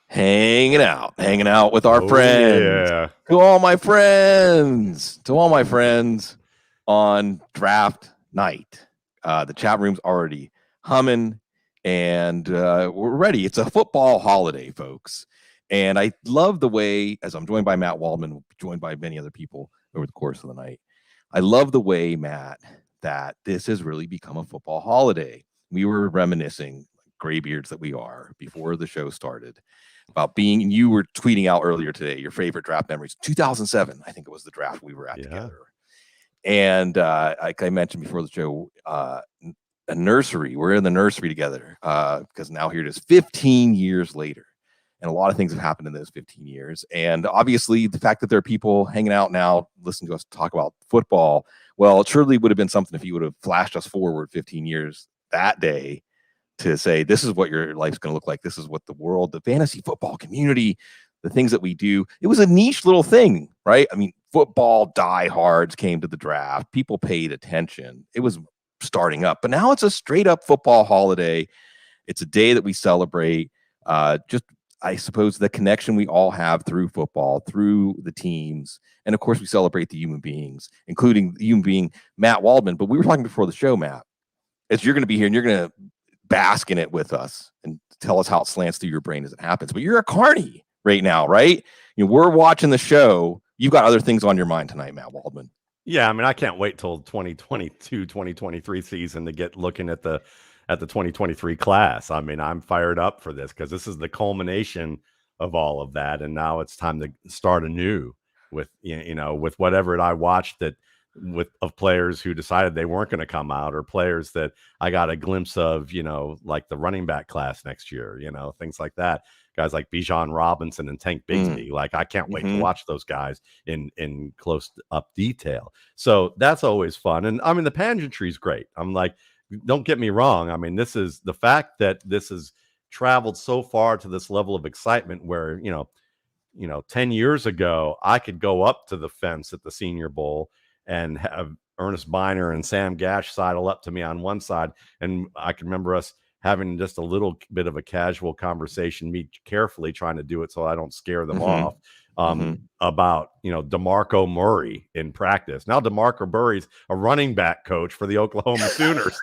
hanging out with our friends. Yeah. To all my friends on draft night. The chat room's already humming, and we're ready. It's a football holiday, folks. And I love the way, as I'm joined by Matt Waldman, joined by many other people over the course of the night. I love the way, Matt, that this has really become a football holiday. We were reminiscing, graybeards that we are, before the show started, about being, and you were tweeting out earlier today, your favorite draft memories. 2007, I think it was the draft we were at together. And like I mentioned before the show, a nursery, we're in the nursery together because now here it is 15 years later. And a lot of things have happened in those 15 years. And obviously, the fact that there are people hanging out now, listening to us talk about football, well, it surely would have been something if you would have flashed us forward 15 years that day to say, this is what your life's going to look like. This is what the world, the fantasy football community, the things that we do. It was a niche little thing, right? I mean, football diehards came to the draft. People paid attention. It was starting up. But now it's a straight up football holiday. It's a day that we celebrate. Just I suppose the connection we all have through football, through the teams. And of course, we celebrate the human beings, including the human being, Matt Waldman. But we were talking before the show, Matt, as you're going to be here and you're going to bask in it with us and tell us how it slants through your brain as it happens. But you're a carny right now, right? You know, we're watching the show. You've got other things on your mind tonight, Matt Waldman. Yeah, I mean, I can't wait till 2022, 2023 season to get looking at the 2023 class. I mean, I'm fired up for this because this is the culmination of all of that, and now it's time to start anew with with whatever I watched of players who decided they weren't going to come out, or players that I got a glimpse of, like the running back class next year, things like that. Guys like Bijan Robinson and Tank Bigsby. Like, I can't wait to watch those guys in close up detail. So that's always fun. And I mean, the pageantry is great. I'm like, don't get me wrong. I mean, this is the fact that this has traveled so far to this level of excitement where, 10 years ago, I could go up to the fence at the Senior Bowl and have Ernest Biner and Sam Gash sidle up to me on one side. And I can remember us having just a little bit of a casual conversation, me carefully trying to do it so I don't scare them off, about, DeMarco Murray in practice. Now DeMarco Murray's a running back coach for the Oklahoma Sooners,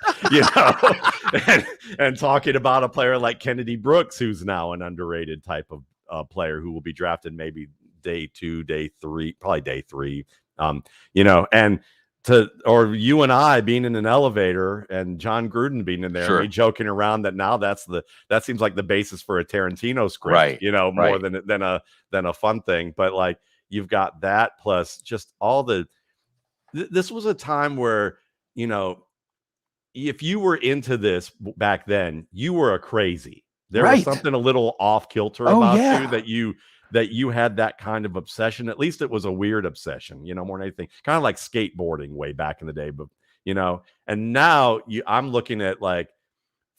and talking about a player like Kennedy Brooks, who's now an underrated type of player who will be drafted maybe day 2, day 3, probably day 3. And or you and I being in an elevator and John Gruden being in there, me joking around that now that seems like the basis for a Tarantino script, more than a fun thing. But like, you've got that plus just all this was a time where, if you were into this back then, you were a crazy. There was something a little off kilter about you that you had that kind of obsession. At least it was a weird obsession, more than anything, kind of like skateboarding way back in the day. But, and now I'm looking at like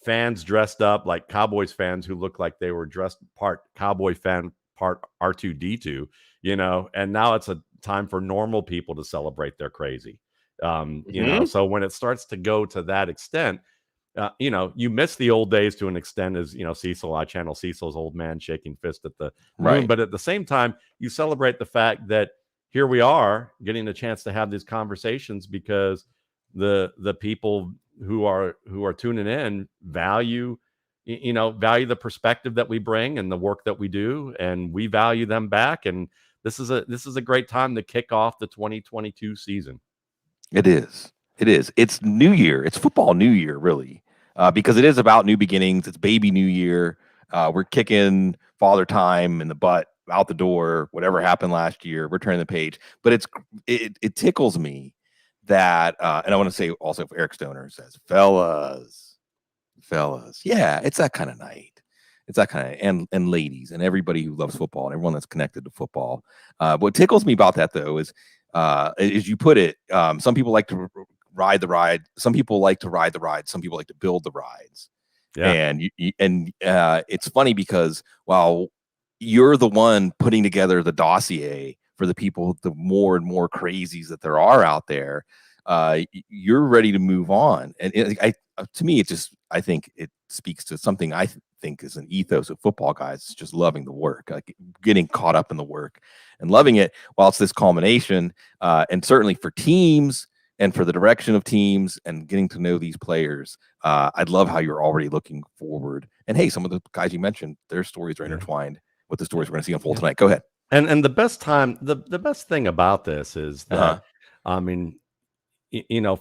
fans dressed up like Cowboys fans who look like they were dressed part Cowboy fan, part R2D2, and now it's a time for normal people to celebrate their crazy. So when it starts to go to that extent, you miss the old days to an extent, as Cecil, I channel Cecil's old man shaking fist at the moon. But at the same time, you celebrate the fact that here we are getting a chance to have these conversations because the people who are tuning in value the perspective that we bring and the work that we do, and we value them back. And this is a great time to kick off the 2022 season. It is. It's New Year. It's football New Year, really. Because it is about new beginnings. It's baby New Year. We're kicking Father Time in the butt, out the door. Whatever happened last year, we're turning the page. But it tickles me that, and I want to say also, if Eric Stoner says, fellas, yeah, it's that kind of night. It's that kind of, and ladies and everybody who loves football and everyone that's connected to football. What tickles me about that though is, as you put it, some people like to ride the ride. Some people like to ride the ride. Some people like to build the rides. Yeah. And it's funny because while you're the one putting together the dossier for the people, the more and more crazies that there are out there, you're ready to move on. And to me, I think it speaks to something I think is an ethos of Football Guys. It's just loving the work, like getting caught up in the work and loving it while it's this culmination. And certainly for teams and for the direction of teams and getting to know these players, I'd love how you're already looking forward. And hey, some of the guys you mentioned, their stories are intertwined with the stories we're going to see unfold tonight. Go ahead. And the best time, the best thing about this is that, I mean,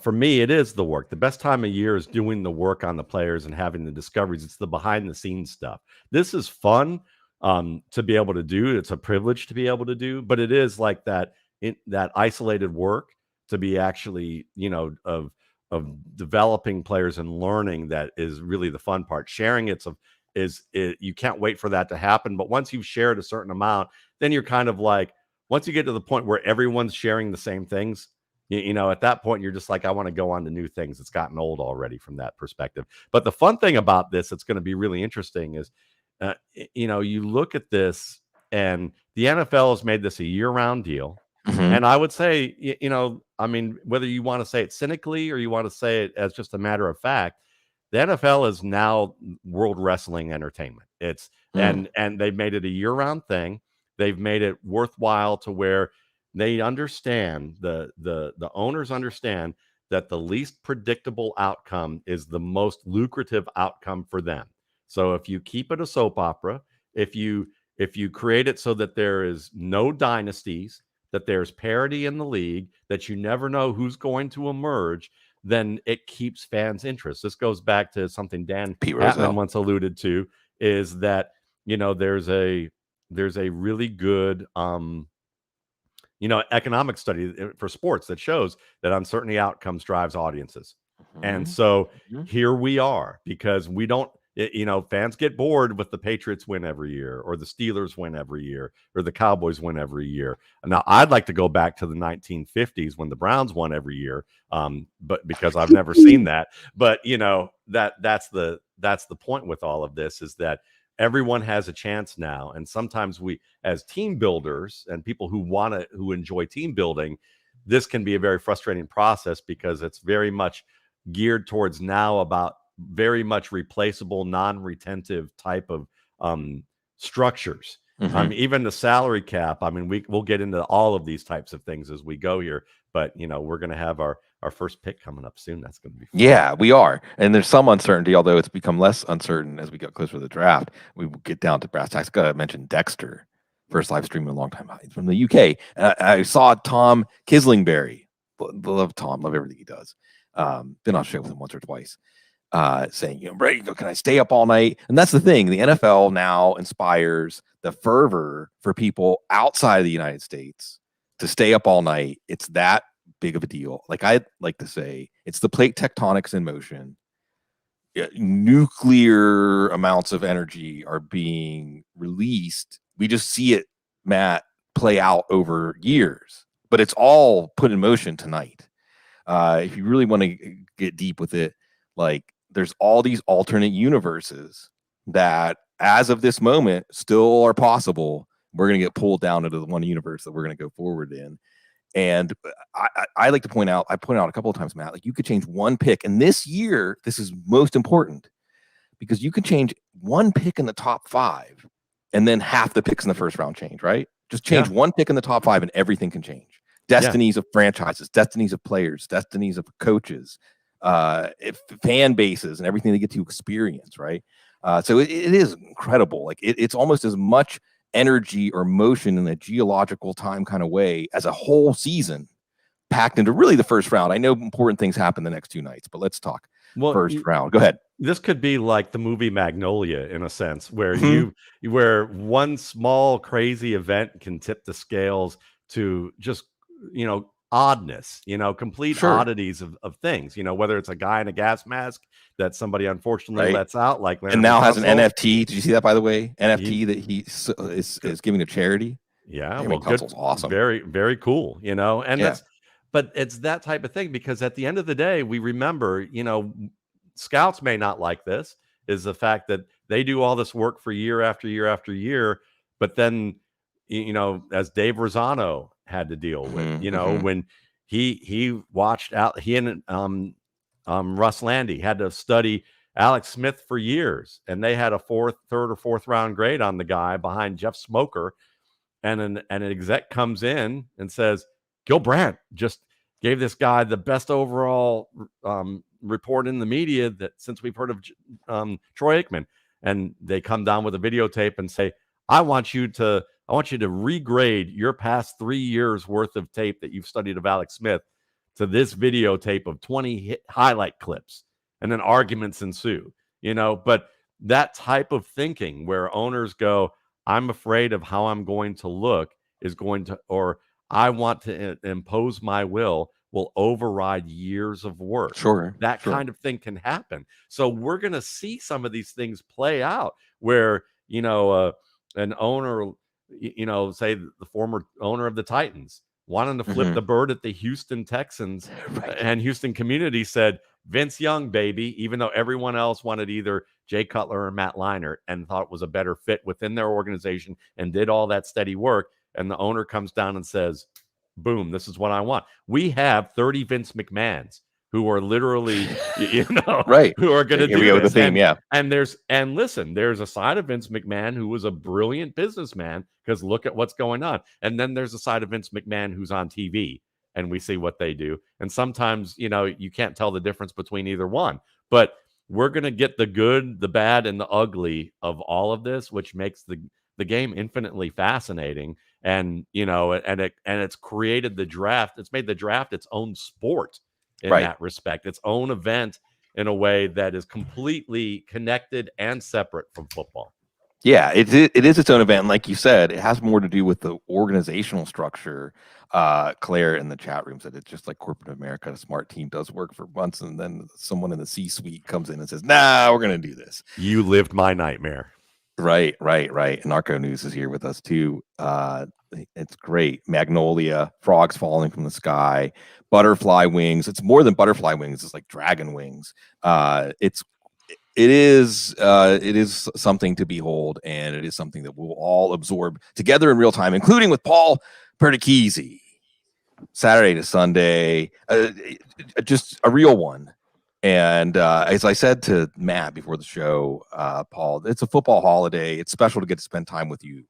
for me, it is the work. The best time of year is doing the work on the players and having the discoveries. It's the behind the scenes stuff. This is fun to be able to do. It's a privilege to be able to do, but it is like that isolated work to be actually, of developing players and learning, that is really the fun part. Sharing you can't wait for that to happen. But once you've shared a certain amount, then you're kind of like, once you get to the point where everyone's sharing the same things, at that point, you're just like, I want to go on to new things. It's gotten old already from that perspective. But the fun thing about this, that's going to be really interesting, is, you look at this, and the NFL has made this a year-round deal. And I would say, whether you want to say it cynically or you want to say it as just a matter of fact, the NFL is now world wrestling entertainment. It's and they've made it a year-round thing. They've made it worthwhile to where they understand, the owners understand that the least predictable outcome is the most lucrative outcome for them. So if you keep it a soap opera, if you create it so that there is no dynasties, that there's parity in the league, that you never know who's going to emerge, then it keeps fans' interest. This goes back to something Dan Patman once alluded to, is that, there's a really good economic study for sports that shows that uncertainty outcomes drives audiences. And so here we are, because we don't, fans get bored with the Patriots win every year, or the Steelers win every year, or the Cowboys win every year. Now, I'd like to go back to the 1950s when the Browns won every year, but because I've never seen that. But that's the point with all of this, is that everyone has a chance now. And sometimes we, as team builders and people who enjoy team building, this can be a very frustrating process, because it's very much geared towards now about very much replaceable, non-retentive type of structures. Even the salary cap. I mean, we'll get into all of these types of things as we go here, but we're going to have our first pick coming up soon. That's going to be fun. Yeah, we are. And there's some uncertainty, although it's become less uncertain as we get closer to the draft. We will get down to brass tacks. I mentioned Dexter, first live stream in a long time. He's from the UK. And I saw Tom Kislingberry. Love Tom, love everything he does. Been on a show with him once or twice. Saying, Brady, can I stay up all night? And that's the thing. The NFL now inspires the fervor for people outside of the United States to stay up all night. It's that big of a deal. Like I like to say, it's the plate tectonics in motion. Nuclear amounts of energy are being released. We just see it, Matt, play out over years, but it's all put in motion tonight. If you really want to get deep with it, like, there's all these alternate universes that, as of this moment, still are possible. We're going to get pulled down into the one universe that we're going to go forward in. And I like to point out, I point out a couple of times, Matt, like, you could change one pick. And this year, this is most important, because you can change one pick in the top 5, and then half the picks in the first round change, right? Just change one pick in the top 5 and everything can change. Destinies of franchises, destinies of players, destinies of coaches, fan bases, and everything they get to experience, right? So it is incredible. Like, it's almost as much energy or motion in a geological time kind of way as a whole season packed into really the first round. I know important things happen the next 2 nights, but let's talk first round. Go ahead. This could be like the movie Magnolia, in a sense, where where one small crazy event can tip the scales to just, oddness, complete oddities of things, whether it's a guy in a gas mask that somebody unfortunately lets out, like Larry, and now has an NFT. Did you see that, by the way? NFT that he is giving to charity. Yeah, well, good. Awesome. Very, very cool. And that's, but it's that type of thing, because at the end of the day, we remember, scouts may not like this, is the fact that they do all this work for year after year after year, but then, as Dave Rosano had to deal with, when he watched out, he and Russ Landy had to study Alex Smith for years, and they had a third or fourth round grade on the guy behind Jeff Smoker. And an exec comes in and says, Gil Brandt just gave this guy the best overall report in the media that since we've heard of Troy Aikman. And they come down with a videotape and say, I want you to regrade your past 3 years worth of tape that you've studied of Alex Smith to this videotape of 20 highlight clips, and then arguments ensue, but that type of thinking where owners go, I'm afraid of how I'm going to look or I want to impose my will override years of work. Sure. Kind of thing can happen. So we're going to see some of these things play out where, an owner, say the former owner of the Titans wanting to flip the bird at the Houston Texans, and Houston community said, Vince Young, baby, even though everyone else wanted either Jay Cutler or Matt Leinart and thought it was a better fit within their organization and did all that steady work. And the owner comes down and says, boom, this is what I want. We have 30 Vince McMahons who are literally, right, who are going to do this. The theme, and listen, there's a side of Vince McMahon who was a brilliant businessman, because look at what's going on. And then there's a side of Vince McMahon who's on TV, and we see what they do. And sometimes, you can't tell the difference between either one. But we're going to get the good, the bad, and the ugly of all of this, which makes the game infinitely fascinating. And, it's created the draft. It's made the draft its own sport in that respect, its own event in a way that is completely connected and separate from football. Yeah, it is its own event. And like you said, it has more to do with the organizational structure. Claire in the chat room said it's just like corporate America. A smart team does work for months, and then someone in the C-suite comes in and says, nah, we're going to do this. You lived my nightmare. Right. Narco News is here with us too. It's great. Magnolia, frogs falling from the sky, butterfly wings. It's more than butterfly wings. It's like dragon wings. It is something to behold, and it is something that we'll all absorb together in real time, including with Paul Perticchese. Saturday to Sunday, just a real one. And as I said to Matt before the show, Paul, it's a football holiday. It's special to get to spend time with you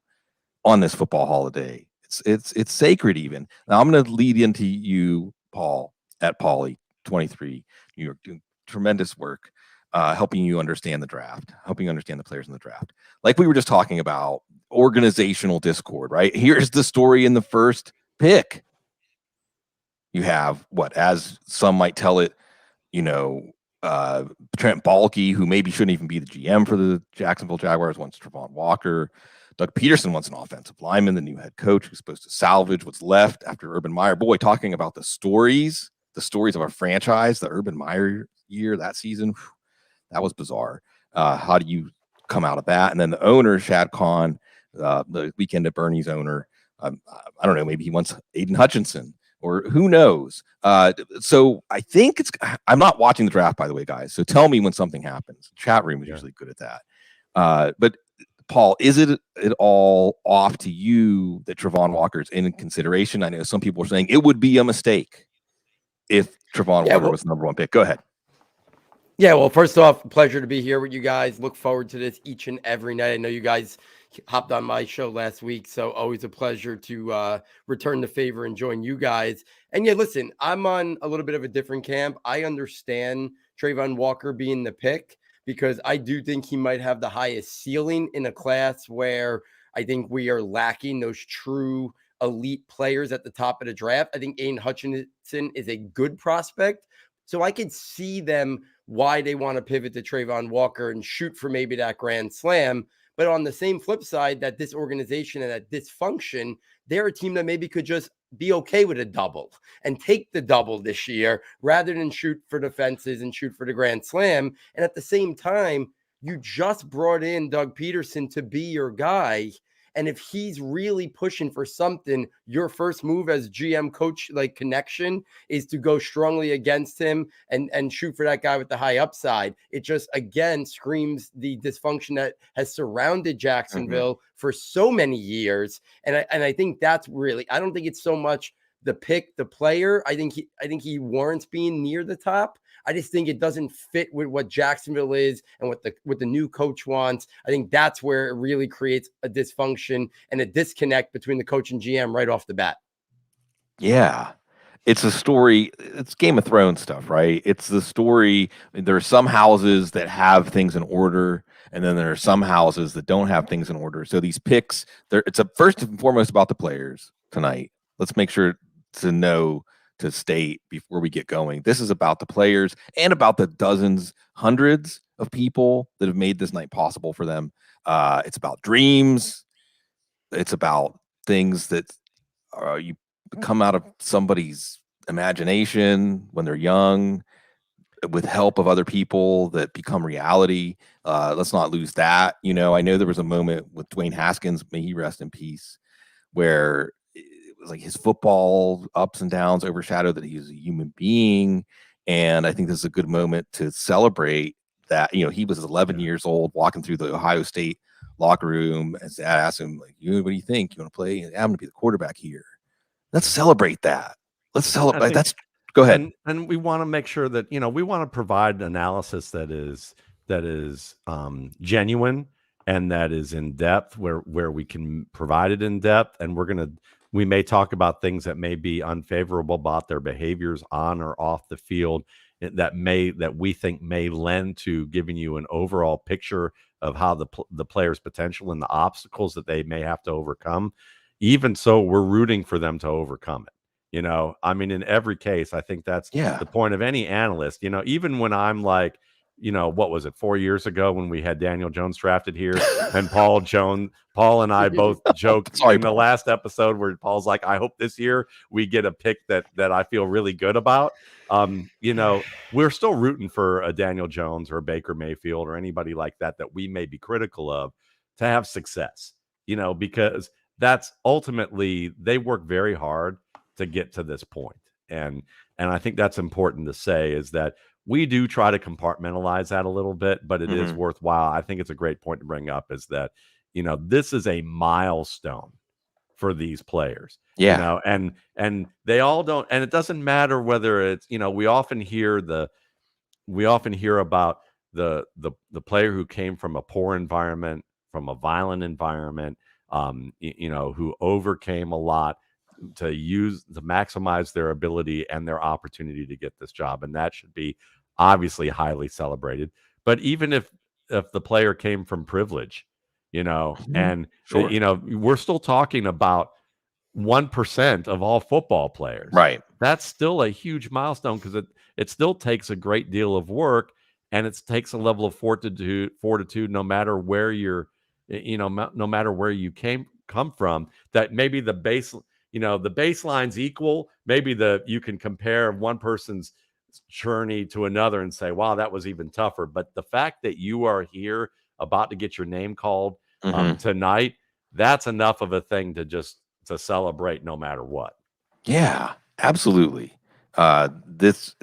on this football holiday. It's sacred even. Now I'm going to lead into you, Paul, at Pauly 23, New York, doing tremendous work, helping you understand the draft, helping you understand the players in the draft. Like we were just talking about, organizational discord, right? Here's the story in the first pick. You have as some might tell it, Trent Baalke, who maybe shouldn't even be the GM for the Jacksonville Jaguars, wants Travon Walker. Doug Peterson wants an offensive lineman, the new head coach who's supposed to salvage what's left after Urban Meyer. Boy, talking about the stories of our franchise, the Urban Meyer year, that season, that was bizarre. How do you come out of that? And then the owner, Shad Khan, the Weekend at Bernie's owner, I don't know, maybe he wants Aiden Hutchinson, or who knows? So I think I'm not watching the draft, by the way, guys. So tell me when something happens. Chat room is usually good at that. But Paul, is it at all off to you that Travon Walker's in consideration? I know some people are saying it would be a mistake if Travon Walker was the number one pick. Go ahead. Yeah, well, first off, pleasure to be here with you guys. Look forward to this each and every night. I know you guys hopped on my show last week, so always a pleasure to return the favor and join you guys. And yeah, listen, I'm on a little bit of a different camp. I understand Travon Walker being the pick because I do think he might have the highest ceiling in a class where I think we are lacking those true elite players at the top of the draft. I think Aiden Hutchinson is a good prospect, so I could see them why they want to pivot to Travon Walker and shoot for maybe that grand slam. But on the same flip side, that this organization and that dysfunction, they're a team that maybe could just be okay with a double and take the double this year rather than shoot for the fences and shoot for the grand slam. And at the same time, you just brought in Doug Peterson to be your guy. And if he's really pushing for something, your first move as GM coach, like connection, is to go strongly against him and shoot for that guy with the high upside. It just, again, screams the dysfunction that has surrounded Jacksonville for so many years. And I think that's really, I don't think it's so much the pick, the player. I think he warrants being near the top. I just think it doesn't fit with what Jacksonville is and what the new coach wants. I think that's where it really creates a dysfunction and a disconnect between the coach and GM right off the bat. Yeah. It's a story. It's Game of Thrones stuff, right? It's the story. There are some houses that have things in order, and then there are some houses that don't have things in order. So these picks, it's first and foremost about the players tonight. Let's make sure to state before we get going. This is about the players and about the dozens, hundreds of people that have made this night possible for them. It's about dreams. It's about things that you come out of somebody's imagination when they're young with help of other people that become reality. Let's not lose that. I know there was a moment with Dwayne Haskins, may he rest in peace, where it was like his football ups and downs overshadowed that he was a human being. And I think this is a good moment to celebrate that. He was 11 years old walking through the Ohio State locker room, and Dad asked him, like, what do you think? You want to play? I'm going to be the quarterback here. Let's celebrate that. Let's celebrate. Go ahead. And we want to make sure that, we want to provide analysis that is genuine and that is in depth where we can provide it in depth. And we may talk about things that may be unfavorable about their behaviors on or off the field that we think may lend to giving you an overall picture of how the player's potential and the obstacles that they may have to overcome. Even so, we're rooting for them to overcome it. In every case, I think that's the point of any analyst. Even when I'm like, what was it, 4 years ago when we had Daniel Jones drafted here, and Paul and I both joked in the last episode where Paul's like, I hope this year we get a pick that I feel really good about. We're still rooting for a Daniel Jones or a Baker Mayfield or anybody like that we may be critical of to have success, because that's ultimately, they work very hard to get to this point. And I think that's important to say, is that we do try to compartmentalize that a little bit, but it is worthwhile. I think it's a great point to bring up, is that, this is a milestone for these players. Yeah. And they all don't, and it doesn't matter whether it's, we often hear about the player who came from a poor environment, from a violent environment, who overcame a lot to maximize their ability and their opportunity to get this job. And that should be obviously highly celebrated. But even if the player came from privilege, and sure. We're still talking about 1% of all football players. Right. That's still a huge milestone, because it still takes a great deal of work, and it takes a level of fortitude no matter where you're, no matter where you come from, that maybe the baseline's equal. Maybe you can compare one person's journey to another and say, wow, that was even tougher. But the fact that you are here about to get your name called tonight, that's enough of a thing to celebrate no matter what. Yeah, absolutely. It's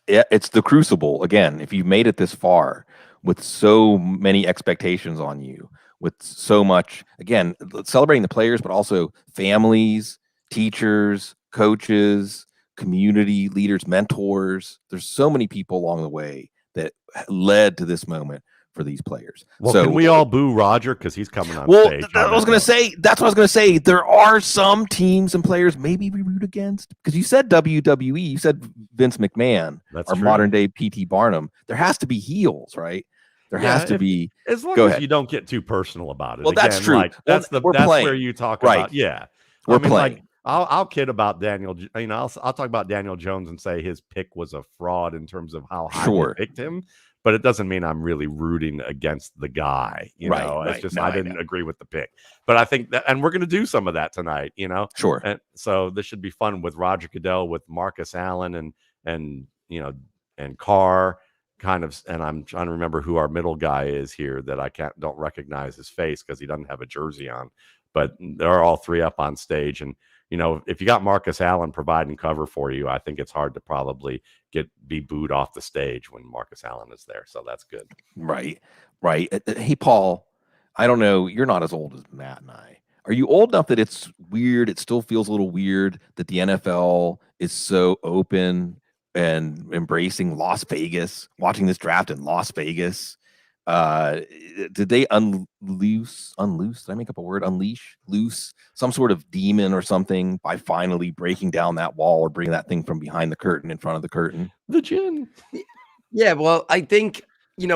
the crucible again. If you've made it this far with so many expectations on you, with so much, again, celebrating the players, but also families, teachers, coaches, community leaders, mentors. There's so many people along the way that led to this moment for these players. Well, so can we all boo Roger because he's coming on stage? That's what I was going to say. There are some teams and players maybe we root against, because you said WWE, you said Vince McMahon, our modern day P.T. Barnum. There has to be heels, right? There has to be. As long as you don't get too personal about it. Well, that's true. That's where you talk about. Yeah, we're playing. Like, I'll kid about Daniel. I'll talk about Daniel Jones and say his pick was a fraud in terms of how high we picked him. But it doesn't mean I'm really rooting against the guy. It's just I didn't agree with the pick. But I think that, and we're going to do some of that tonight. Sure. And so this should be fun with Roger Goodell, with Marcus Allen, and Carr. Kind of, and I'm trying to remember who our middle guy is here that I don't recognize his face because he doesn't have a jersey on. But they're all three up on stage, and if you got Marcus Allen providing cover for you, I think it's hard to probably be booed off the stage when Marcus Allen is there. So that's good. Right. Hey, Paul, I don't know. You're not as old as Matt and I. Are you old enough that it's weird? It still feels a little weird that the NFL is so open and embracing Las Vegas, watching this draft in Las Vegas. Did they unloose? Did I make up a word? Loose some sort of demon or something by finally breaking down that wall or bringing that thing from behind the curtain in front of the curtain? The gin. Yeah, well, I think,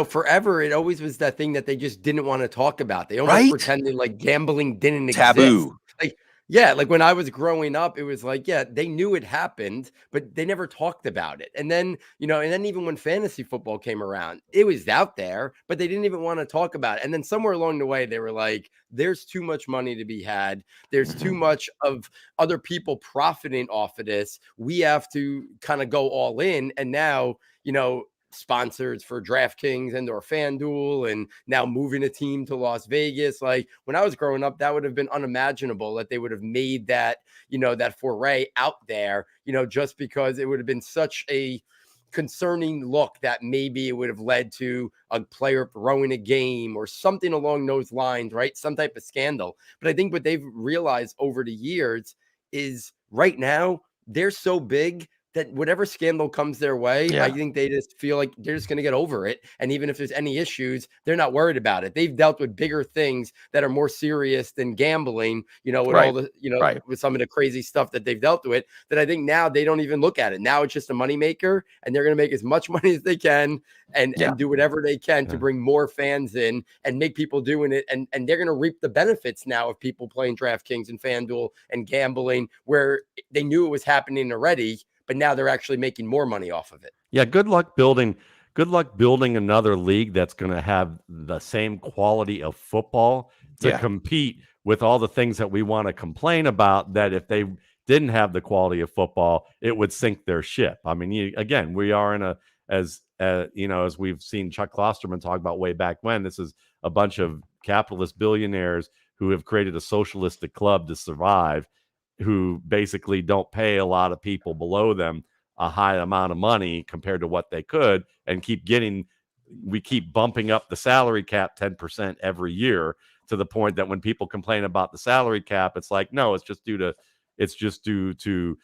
forever it always was that thing that they just didn't want to talk about. They almost Right? pretended like gambling didn't exist. Taboo. Like, yeah, like when I was growing up, it was like, yeah, they knew it happened, but they never talked about it. And then, even when fantasy football came around, it was out there, but they didn't even want to talk about it. And then somewhere along the way, they were like, there's too much money to be had. There's too much of other people profiting off of this. We have to kind of go all in. And now, sponsors for DraftKings and or FanDuel, and now moving a team to Las Vegas. Like when I was growing up, that would have been unimaginable that they would have made that, that foray out there, just because it would have been such a concerning look that maybe it would have led to a player throwing a game or something along those lines, right? Some type of scandal. But I think what they've realized over the years is right now they're so big that whatever scandal comes their way, I think they just feel like they're just going to get over it. And even if there's any issues, they're not worried about it. They've dealt with bigger things that are more serious than gambling, with all the, with some of the crazy stuff that they've dealt with, that I think now they don't even look at it. Now it's just a moneymaker, and they're going to make as much money as they can and do whatever they can to bring more fans in and make people doing it. And they're going to reap the benefits now of people playing DraftKings and FanDuel and gambling, where they knew it was happening already, but now they're actually making more money off of it. Yeah, good luck building another league that's going to have the same quality of football to compete with all the things that we want to complain about, that if they didn't have the quality of football, it would sink their ship. I mean, again, we are in as we've seen Chuck Klosterman talk about way back when, this is a bunch of capitalist billionaires who have created a socialistic club to survive, who basically don't pay a lot of people below them a high amount of money compared to what they could, and we keep bumping up the salary cap 10% every year, to the point that when people complain about the salary cap, it's like, no, it's just due to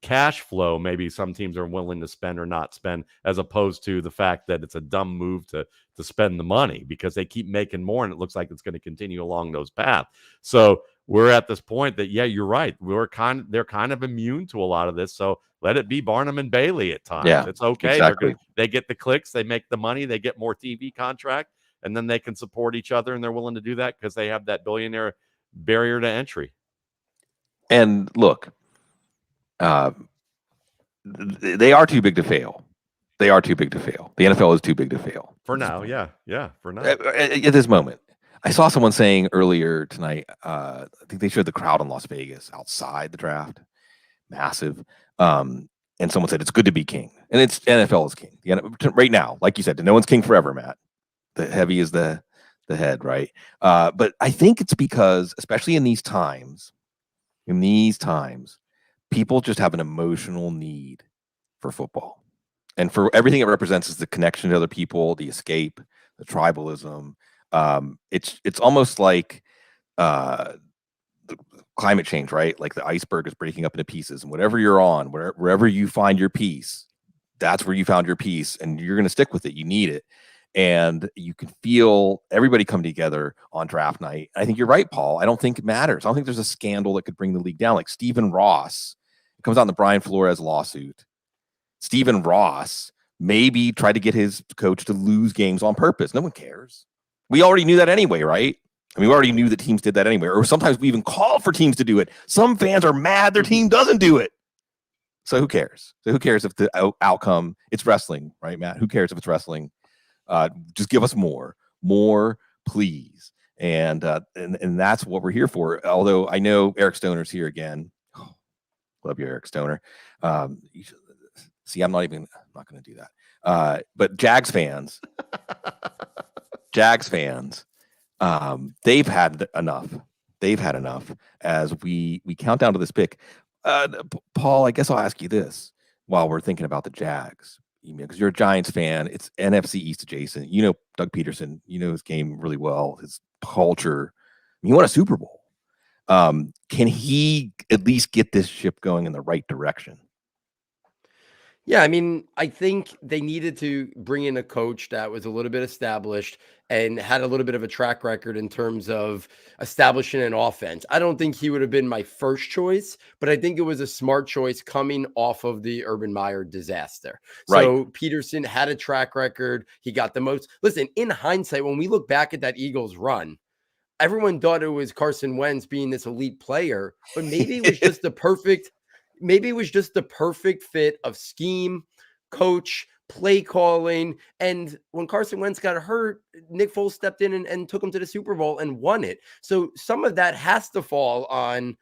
cash flow. Maybe some teams are willing to spend or not spend, as opposed to the fact that it's a dumb move to spend the money, because they keep making more and it looks like it's going to continue along those paths. So we're at this point that, you're right. They're kind of immune to a lot of this. So let it be Barnum and Bailey at times. Yeah, it's okay. Exactly. They get the clicks, they make the money, they get more TV contract, and then they can support each other. And they're willing to do that because they have that billionaire barrier to entry. And look, they are too big to fail. They are too big to fail. The NFL is too big to fail. For now, yeah. For now. At this moment. I saw someone saying earlier tonight, I think they showed the crowd in Las Vegas outside the draft. Massive. And someone said, it's good to be king. And it's NFL is king. Right now, like you said, no one's king forever, Matt. The heavy is the head, right? But I think it's because, especially in these times, people just have an emotional need for football. And for everything it represents is the connection to other people, the escape, the tribalism. It's almost like the climate change, right? Like the iceberg is breaking up into pieces, and whatever you're on, wherever you find your peace, that's where you found your peace, and you're going to stick with it. You need it. And you can feel everybody come together on draft night. I think you're right, Paul. I don't think it matters. I don't think there's a scandal that could bring the league down. Like Stephen Ross comes out in the Brian Flores lawsuit. Stephen Ross maybe tried to get his coach to lose games on purpose. No one cares. We already knew that anyway, right? I mean, we already knew that teams did that anyway. Or sometimes we even call for teams to do it. Some fans are mad their team doesn't do it. So who cares? Who cares if the outcome, it's wrestling, right, Matt? Who cares if it's wrestling? Just give us more, please. And that's what we're here for. Although I know Eric Stoner's here again. Oh, love you, Eric Stoner. See, I'm not going to do that. But Jags fans, they've had enough. They've had enough as we count down to this pick. Paul, I guess I'll ask you this while we're thinking about the Jags. Because you're a Giants fan, it's NFC East adjacent. You know Doug Peterson, you know his game really well, his culture. He won a Super Bowl. Can he at least get this ship going in the right direction? Yeah, I mean, I think they needed to bring in a coach that was a little bit established and had a little bit of a track record in terms of establishing an offense. I don't think he would have been my first choice, but I think it was a smart choice coming off of the Urban Meyer disaster. Right. So Peterson had a track record. He got the most. Listen, in hindsight, when we look back at that Eagles run, everyone thought it was Carson Wentz being this elite player, but maybe it was just the perfect fit of scheme, coach, play calling. And when Carson Wentz got hurt, Nick Foles stepped in and took him to the Super Bowl and won it. So some of that has to fall on,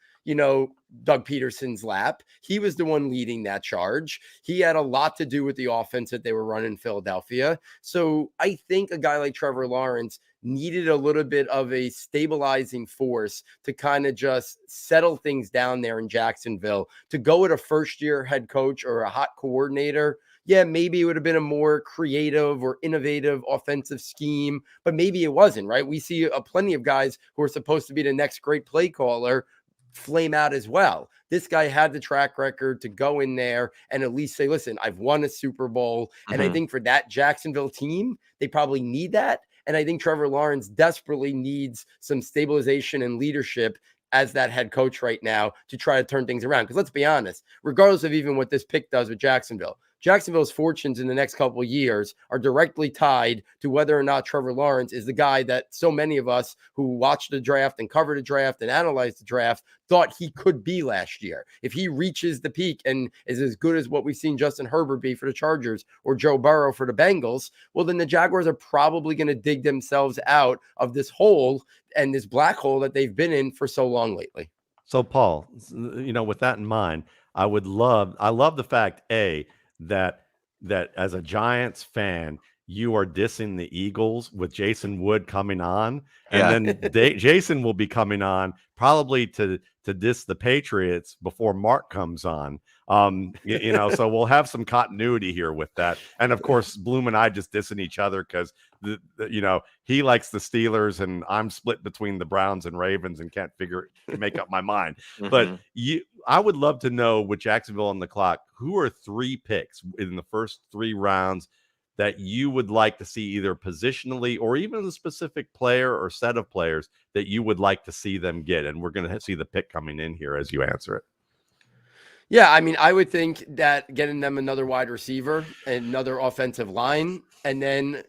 Doug Peterson's lap. He was the one leading that charge. He had a lot to do with the offense that they were running in Philadelphia. So I think a guy like Trevor Lawrence needed a little bit of a stabilizing force to kind of just settle things down there in Jacksonville. To go with a first-year head coach or a hot coordinator, yeah, maybe it would have been a more creative or innovative offensive scheme, but maybe it wasn't, right? We see plenty of guys who are supposed to be the next great play caller flame out as well. This guy had the track record to go in there and at least say, listen, I've won a Super Bowl. And I think for that Jacksonville team, they probably need that. And I think Trevor Lawrence desperately needs some stabilization and leadership as that head coach right now to try to turn things around. Because let's be honest, regardless of even what this pick does with Jacksonville's fortunes in the next couple of years are directly tied to whether or not Trevor Lawrence is the guy that so many of us who watched the draft and covered the draft and analyzed the draft thought he could be last year. If he reaches the peak and is as good as what we've seen Justin Herbert be for the Chargers or Joe Burrow for the Bengals, well, then the Jaguars are probably going to dig themselves out of this hole and this black hole that they've been in for so long lately. So, Paul, with that in mind, I love the fact, that as a Giants fan, you are dissing the Eagles with Jason Wood coming on, and then Jason will be coming on probably to diss the Patriots before Mark comes on. So we'll have some continuity here with that. And of course, Bloom and I just dissing each other because he likes the Steelers and I'm split between the Browns and Ravens and can't make up my mind. But I would love to know, with Jacksonville on the clock, who are 3 picks in the first 3 rounds that you would like to see, either positionally or even a specific player or set of players that you would like to see them get. And we're going to see the pick coming in here as you answer it. Yeah, I mean, I would think that getting them another wide receiver, another offensive line, and then,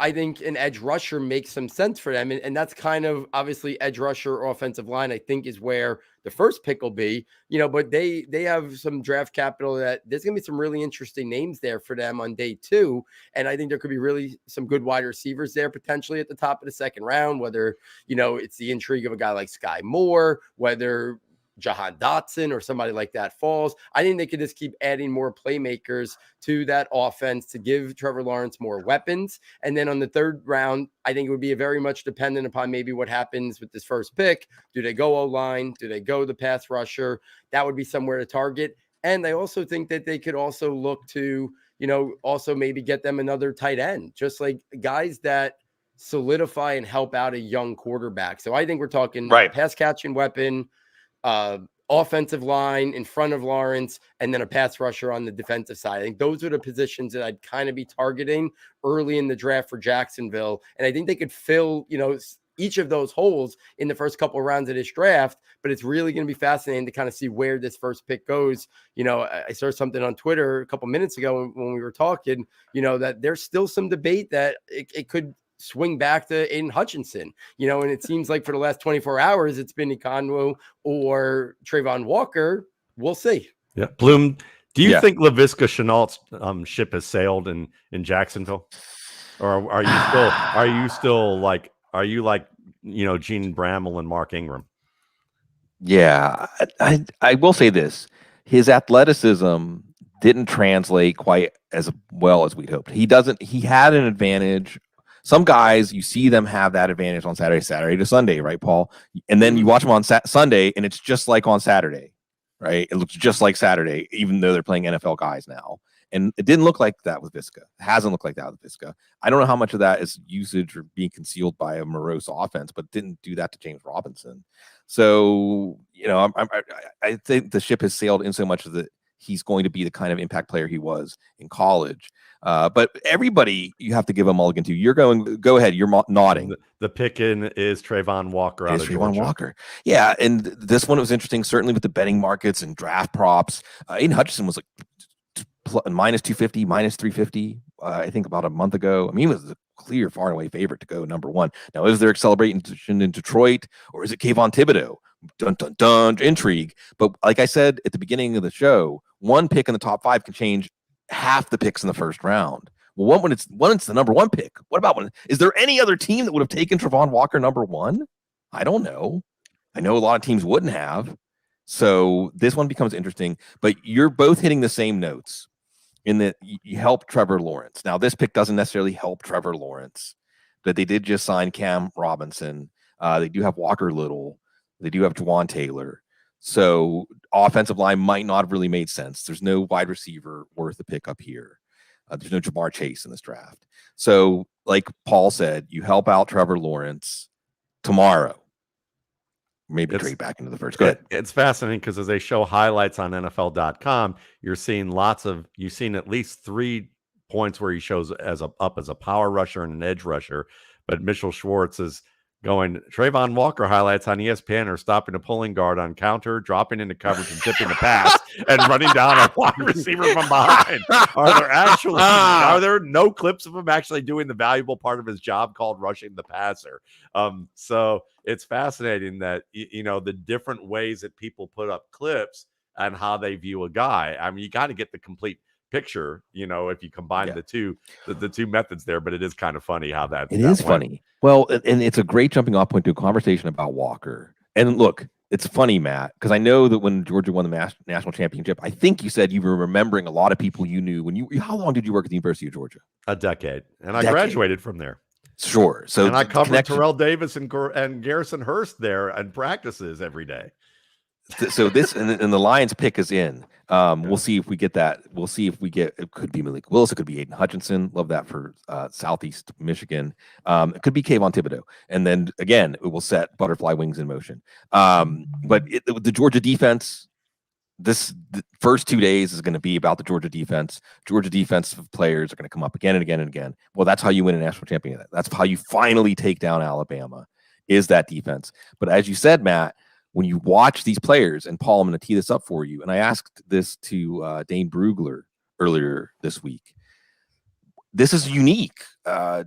I think an edge rusher makes some sense for them. And that's kind of obviously edge rusher or offensive line, I think, is where the first pick will be, but they have some draft capital that there's going to be some really interesting names there for them on day 2. And I think there could be really some good wide receivers there potentially at the top of the second round, whether, it's the intrigue of a guy like Sky Moore, whether Jahan Dotson or somebody like that falls. I think they could just keep adding more playmakers to that offense to give Trevor Lawrence more weapons. And then on the 3rd round, I think it would be very much dependent upon maybe what happens with this first pick. Do they go O-line? Do they go the pass rusher? That would be somewhere to target. And I also think that they could also look to, also maybe get them another tight end, just like guys that solidify and help out a young quarterback. So I think we're talking pass catching weapon, offensive line in front of Lawrence, and then a pass rusher on the defensive side. I think those are the positions that I'd kind of be targeting early in the draft for Jacksonville. And I think they could fill, each of those holes in the first couple of rounds of this draft, but it's really going to be fascinating to kind of see where this first pick goes. I saw something on Twitter a couple minutes ago when we were talking, that there's still some debate that it could swing back to Aiden Hutchinson, and it seems like for the last 24 hours, it's been Ekonwu or Trayvon Walker. We'll see. Yeah. Bloom, do you think Laviska Shenault's ship has sailed in Jacksonville? Or are you still like Gene Bramall and Mark Ingram? Yeah, I will say this. His athleticism didn't translate quite as well as we'd hoped. He had an advantage. Some guys, you see them have that advantage on Saturday to Sunday, right, Paul? And then you watch them on Sunday, and it's just like on Saturday, right? It looks just like Saturday, even though they're playing NFL guys now. And it didn't look like that with Visca. It hasn't looked like that with Visca. I don't know how much of that is usage or being concealed by a morose offense, but didn't do that to James Robinson. So, I think the ship has sailed in so much that he's going to be the kind of impact player he was in college. But everybody, you have to give a mulligan to. Go ahead. You're nodding. The pick-in is Trayvon Walker out of Trayvon Georgia. Walker. Yeah, and this one was interesting, certainly with the betting markets and draft props. Aiden Hutchinson was like minus 250, minus 350, I think about a month ago. I mean, he was the clear, far and away favorite to go number one. Now, is there acceleration in Detroit, or is it Kayvon Thibodeau? Dun, dun, dun, intrigue. But like I said at the beginning of the show, one pick in the top 5 can change half the picks in the first round. Well, when it's the number 1 pick, what about is there any other team that would have taken Trayvon Walker number 1? I don't know. I know a lot of teams wouldn't have. So this one becomes interesting, but you're both hitting the same notes in that you help Trevor Lawrence. Now, this pick doesn't necessarily help Trevor Lawrence, but they did just sign Cam Robinson. They do have Walker Little. They do have Juwan Taylor. So offensive line might not have really made sense. There's no wide receiver worth a pick up here. There's no Jamar Chase in this draft. So like Paul said, you help out Trevor Lawrence tomorrow. Maybe trade back into the first. Go ahead. It's fascinating because as they show highlights on NFL.com, you've seen at least 3 points where he shows up as a power rusher and an edge rusher. But Mitchell Schwartz is going, Trayvon Walker highlights on ESPN are stopping a pulling guard on counter, dropping into coverage and tipping the pass and running down a wide receiver from behind. Are there no clips of him actually doing the valuable part of his job called rushing the passer? So it's fascinating that, the different ways that people put up clips and how they view a guy. I mean, you got to get the complete picture, if you combine the two methods there, but it is kind of funny how that is funny. Well, and it's a great jumping off point to a conversation about Walker. And look, it's funny, Matt, because I know that when Georgia won the national championship, I think you said you were remembering a lot of people you knew how long did you work at the University of Georgia? A decade. And I graduated from there. Sure. So and I covered Terrell Davis and Garrison Hurst there and practices every day. So this and the Lions pick is in. We'll see if we get that. We'll see if we get. It could be Malik Willis. It could be Aiden Hutchinson. Love that for Southeast Michigan. It could be Kayvon Thibodeau, and then again, it will set butterfly wings in motion. But the Georgia defense. The first 2 days is going to be about the Georgia defense. Georgia defensive players are going to come up again and again and again. Well, that's how you win a national championship. That's how you finally take down Alabama. Is that defense? But as you said, Matt, when you watch these players, and Paul, I'm going to tee this up for you, and I asked this to Dane Brugler earlier this week. This is unique.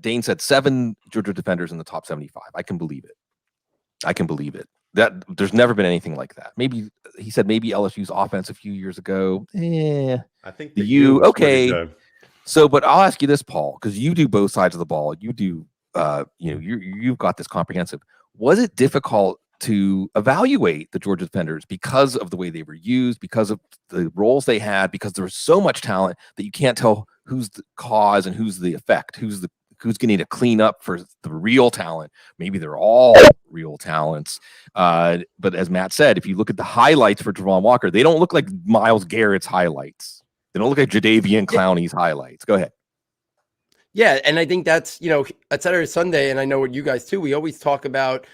Dane said 7 Georgia defenders in the top 75. I can believe it. That there's never been anything like that. Maybe he said LSU's offense a few years ago. I think the U okay. So, but I'll ask you this, Paul, because you do both sides of the ball. You do, you've got this comprehensive. Was it difficult to evaluate the Georgia defenders because of the way they were used, because of the roles they had, because there was so much talent that you can't tell who's the cause and who's the effect, who's going to need to clean up for the real talent? Maybe they're all real talents. But as Matt said, if you look at the highlights for Trayvon Walker, they don't look like Myles Garrett's highlights. They don't look like Jadeveon Clowney's highlights. Go ahead. Yeah, and I think that's, at Saturday, Sunday, and I know what you guys too, we always talk about,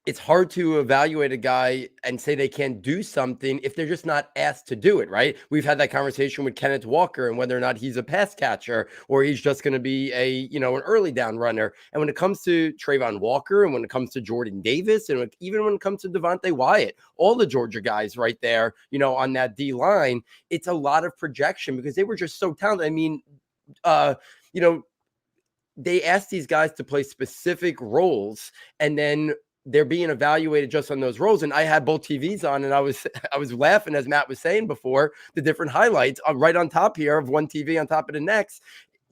it's hard to evaluate a guy and say they can't do something if they're just not asked to do it, right? We've had that conversation with Kenneth Walker and whether or not he's a pass catcher or he's just going to be an early down runner. And when it comes to Trayvon Walker and when it comes to Jordan Davis and even when it comes to Devontae Wyatt, all the Georgia guys right there, on that D line, it's a lot of projection because they were just so talented. I mean, they asked these guys to play specific roles and then they're being evaluated just on those roles. And I had both TVs on and I was laughing, as Matt was saying before, the different highlights right on top here of one TV on top of the next.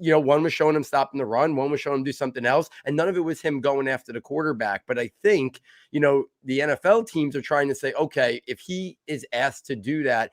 One was showing him stopping the run. One was showing him do something else. And none of it was him going after the quarterback. But I think, the NFL teams are trying to say, okay, if he is asked to do that,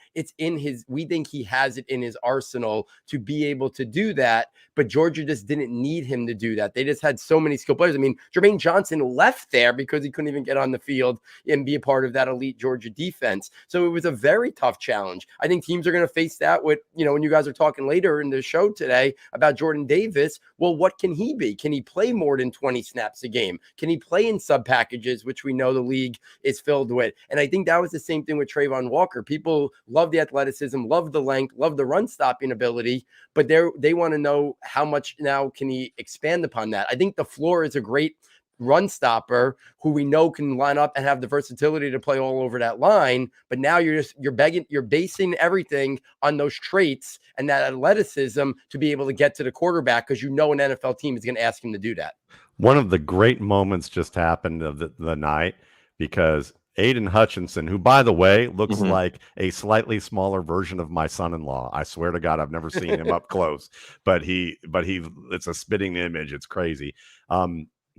we think he has it in his arsenal to be able to do that. But Georgia just didn't need him to do that. They just had so many skilled players. I mean, Jermaine Johnson left there because he couldn't even get on the field and be a part of that elite Georgia defense. So it was a very tough challenge. I think teams are going to face that with, when you guys are talking later in the show today about Jordan Davis. Well, what can he be? Can he play more than 20 snaps a game? Can he play in sub packages, which we know the league is filled with? And I think that was the same thing with Trayvon Walker. People love the athleticism, love the length, love the run stopping ability, but they want to know how much now can he expand upon that. I think the floor is a great run stopper who we know can line up and have the versatility to play all over that line. But now you're basing everything on those traits and that athleticism to be able to get to the quarterback, because you know an NFL team is going to ask him to do that. One of the great moments just happened of the night, because Aiden Hutchinson, who, by the way, looks like a slightly smaller version of my son-in-law. I swear to God, I've never seen him up close, but it's a spitting image. It's crazy.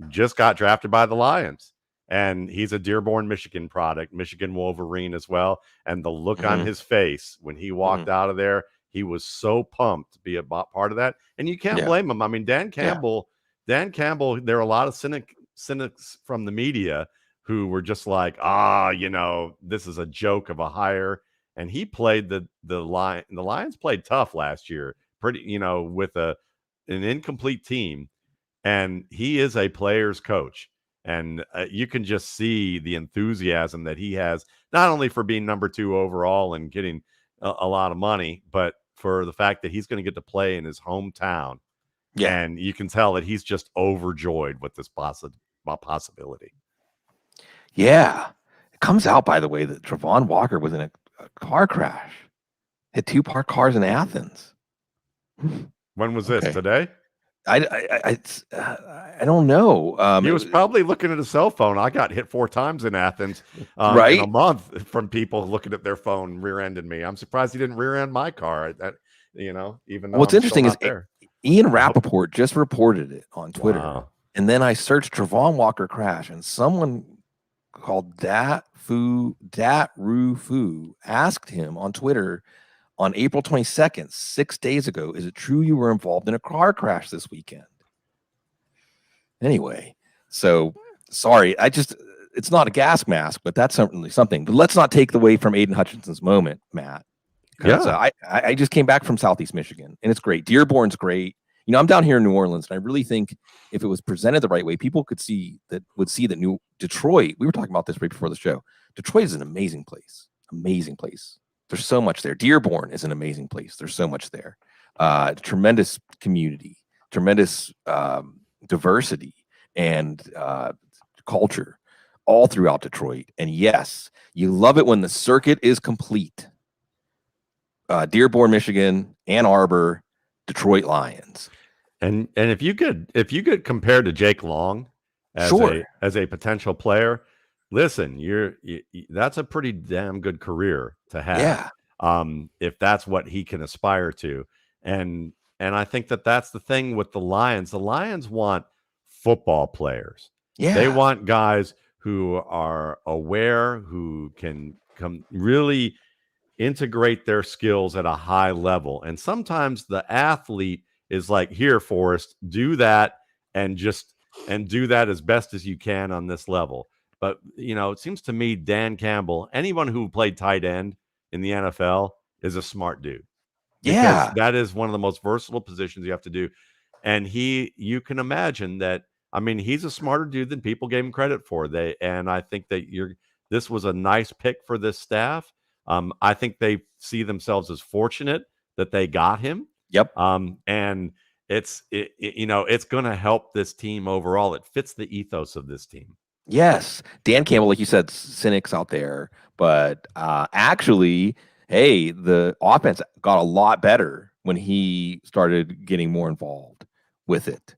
Just got drafted by the Lions, and he's a Dearborn, Michigan product, Michigan Wolverine as well. And the look on his face when he walked out of there, he was so pumped to be a part of that. And you can't blame him. I mean, Dan Campbell, there are a lot of cynics from the media who were just like, this is a joke of a hire. And he played the Lions played tough last year, pretty, with an incomplete team. And he is a player's coach. And you can just see the enthusiasm that he has, not only for being number 2 overall and getting a lot of money, but for the fact that he's going to get to play in his hometown. Yeah. And you can tell that he's just overjoyed with this possibility. Yeah. It comes out, by the way, that Trayvon Walker was in a car crash. Hit 2 parked cars in Athens. When was this? Today? I don't know. He was probably looking at a cell phone. I got hit 4 times in Athens right? in a month from people looking at their phone, rear-ended me. I'm surprised he didn't rear-end my car. Even though what's interesting is there. Ian Rappaport just reported it on Twitter. Wow. And then I searched Trayvon Walker crash, and someone called Dat Ru Fu asked him on Twitter on April 22nd, 6 days ago, is it true you were involved in a car crash this weekend? Anyway, so sorry, it's not a gas mask, but that's certainly something. But let's not take away from Aiden Hutchinson's moment, Matt. Yeah. I just came back from Southeast Michigan, and it's great. Dearborn's great. I'm down here in New Orleans, and I really think if it was presented the right way, people would see that New Detroit. We were talking about this right before the show. Detroit is an amazing place. Amazing place. There's so much there. Dearborn is an amazing place. There's so much there. Tremendous community, tremendous diversity and culture all throughout Detroit. And yes, you love it when the circuit is complete. Dearborn, Michigan, Ann Arbor, Detroit Lions. And if you could compare to Jake Long as a potential player, listen, that's a pretty damn good career to have. Yeah. If that's what he can aspire to. And I think that's the thing with the Lions. The Lions want football players. Yeah. They want guys who are aware, who can really integrate their skills at a high level. And sometimes the athlete is like, here, Forrest, do that and do that as best as you can on this level. But, it seems to me Dan Campbell, anyone who played tight end in the NFL is a smart dude. Yeah. That is one of the most versatile positions you have to do. And you can imagine that, he's a smarter dude than people gave him credit for. And I think that this was a nice pick for this staff. I think they see themselves as fortunate that they got him. Yep. And it's going to help this team overall. It fits the ethos of this team. Yes. Dan Campbell, like you said, cynics out there, but actually, hey, the offense got a lot better when he started getting more involved with it.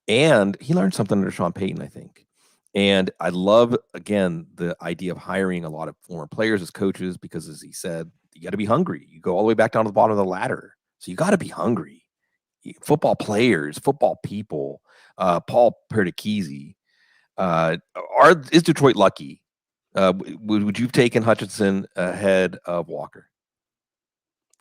And he learned something under Sean Payton, I think. And I love, again, the idea of hiring a lot of former players as coaches, because as he said, you got to be hungry. You go all the way back down to the bottom of the ladder. So you got to be hungry. Football players, football people, Paul Perticchese. Is Detroit lucky? Would you have taken Hutchinson ahead of Walker?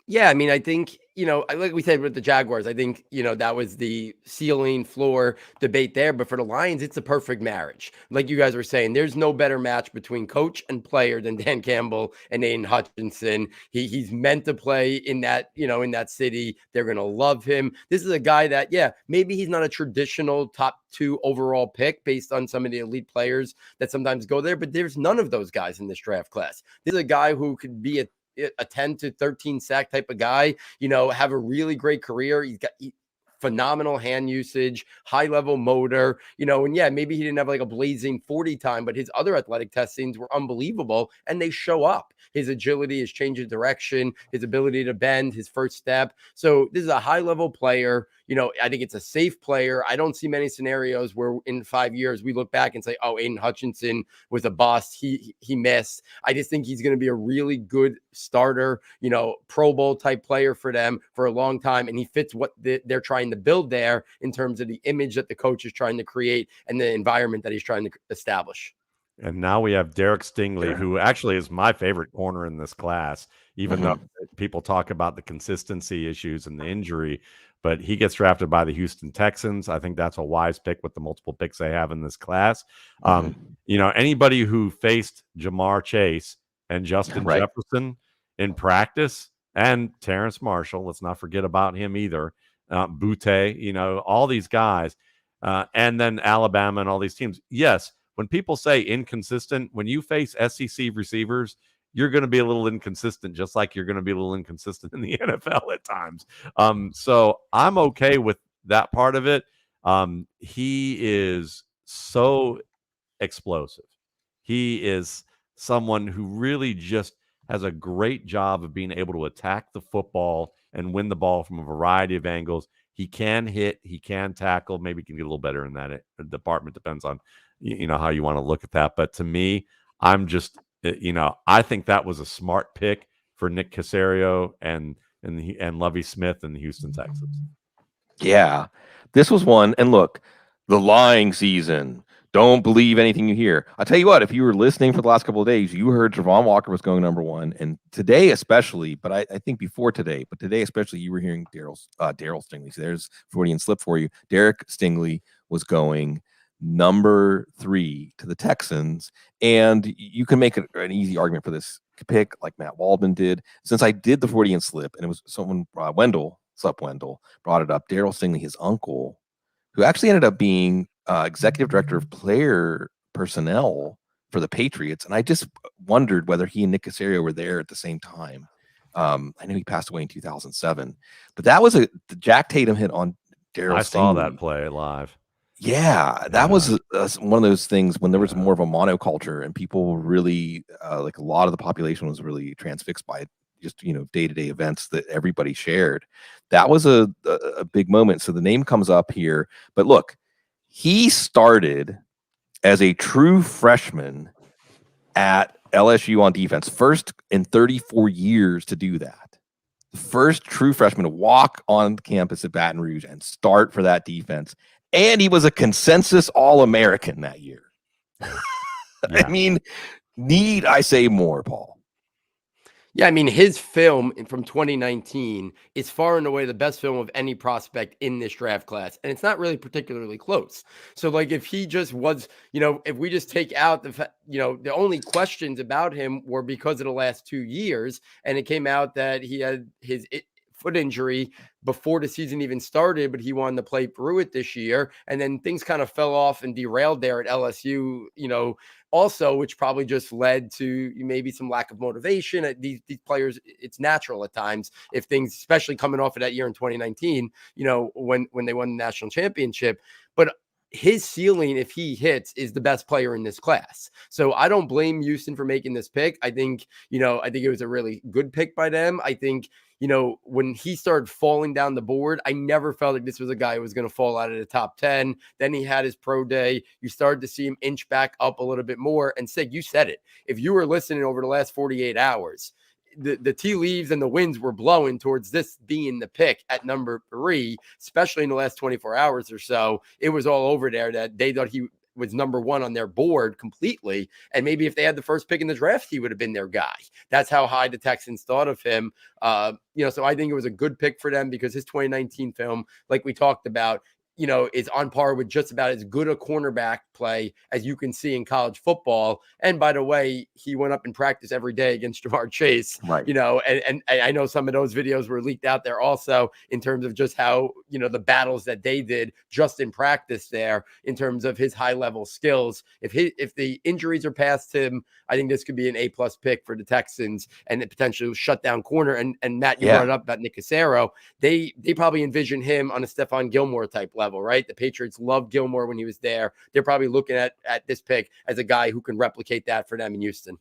Yeah, I think, like we said with the Jaguars, I think, that was the ceiling floor debate there. But for the Lions, it's a perfect marriage. Like you guys were saying, there's no better match between coach and player than Dan Campbell and Aiden Hutchinson. He's meant to play in that, in that city. They're going to love him. This is a guy that, maybe he's not a traditional top 2 overall pick based on some of the elite players that sometimes go there, but there's none of those guys in this draft class. This is a guy who could be a 10 to 13 sack type of guy, have a really great career. He's got phenomenal hand usage, high level motor, and maybe he didn't have like a blazing 40 time, but his other athletic testings were unbelievable and they show up. His agility, his change of direction, his ability to bend, his first step. So this is a high level player. I think it's a safe player. I don't see many scenarios where in 5 years we look back and say, oh, Aiden Hutchinson was a bust. He missed. I just think he's going to be a really good starter, Pro Bowl type player for them for a long time. And he fits what they're trying to build there in terms of the image that the coach is trying to create and the environment that he's trying to establish. And now we have Derek Stingley, who actually is my favorite corner in this class, even though people talk about the consistency issues and the injury. But he gets drafted by the Houston Texans. I think that's a wise pick with the multiple picks they have in this class. Anybody who faced Jamar Chase and Justin Jefferson in practice, and Terrence Marshall, let's not forget about him either, Butte, all these guys, and then Alabama and all these teams. Yes, when people say inconsistent, when you face SEC receivers, you're going to be a little inconsistent, just like you're going to be a little inconsistent in the NFL at times. So I'm okay with that part of it. He is so explosive. He is someone who really just has a great job of being able to attack the football and win the ball from a variety of angles. He can hit, he can tackle. Maybe he can get a little better in that department. Depends on how you want to look at that. But to me, I'm just, I think that was a smart pick for Nick Caserio and Lovie Smith and the Houston Texans. Yeah, this was one. And look, the lying season. Don't believe anything you hear. I'll tell you what, if you were listening for the last couple of days, you heard Travon Walker was going number 1. And today especially, but I think before today, but today especially, you were hearing Daryl Stingley. So there's Freudian slip for you. Derek Stingley was going number 3 to the Texans. And you can make an easy argument for this pick like Matt Waldman did. Since I did the Freudian slip, and it was someone, Wendell brought it up. Daryl Stingley, his uncle, who actually ended up being executive director of player personnel for the Patriots. And I just wondered whether he and Nick Caserio were there at the same time. I know he passed away in 2007, but that was the Jack Tatum hit on Daryl Stingley. I saw that play live. Yeah, that was one of those things when there was more of a monoculture and people really, like a lot of the population was really transfixed by just, day-to-day events that everybody shared. That was a big moment. So the name comes up here, but look, he started as a true freshman at LSU on defense, first in 34 years to do that. The first true freshman to walk on campus at Baton Rouge and start for that defense. And he was a consensus All-American that year. I mean, need I say more, Paul? Yeah, I mean, his film from 2019 is far and away the best film of any prospect in this draft class. And it's not really particularly close. So, like, if he just was, if we just take out the only questions about him were because of the last 2 years, and it came out that he had his foot injury before the season even started, but he wanted to play through it this year. And then things kind of fell off and derailed there at LSU, also, which probably just led to maybe some lack of motivation. These players, it's natural at times if things, especially coming off of that year in 2019, when they won the national championship. But his ceiling, if he hits, is the best player in this class. So I don't blame Houston for making this pick. I think it was a really good pick by them. I think, when he started falling down the board, I never felt like this was a guy who was going to fall out of the top 10. Then he had his pro day. You started to see him inch back up a little bit more. And Sig, you said it. If you were listening over the last 48 hours, the tea leaves and the winds were blowing towards this being the pick at number 3, especially in the last 24 hours or so. It was all over there that they thought he was number one on their board completely. And maybe if they had the first pick in the draft, he would have been their guy. That's how high the Texans thought of him. So I think it was a good pick for them because his 2019 film, like we talked about, is on par with just about as good a cornerback play as you can see in college football. And by the way, he went up in practice every day against Jamar Chase, right. And I know some of those videos were leaked out there also in terms of just how, the battles that they did just in practice there in terms of his high level skills. If the injuries are past him, I think this could be an A+ pick for the Texans and the potential shutdown corner. And Matt, you brought it up about Nick Cassero. They probably envision him on a Stephon Gilmore type level, right? The Patriots loved Gilmore when he was there. They're probably looking at this pick as a guy who can replicate that for them in Houston.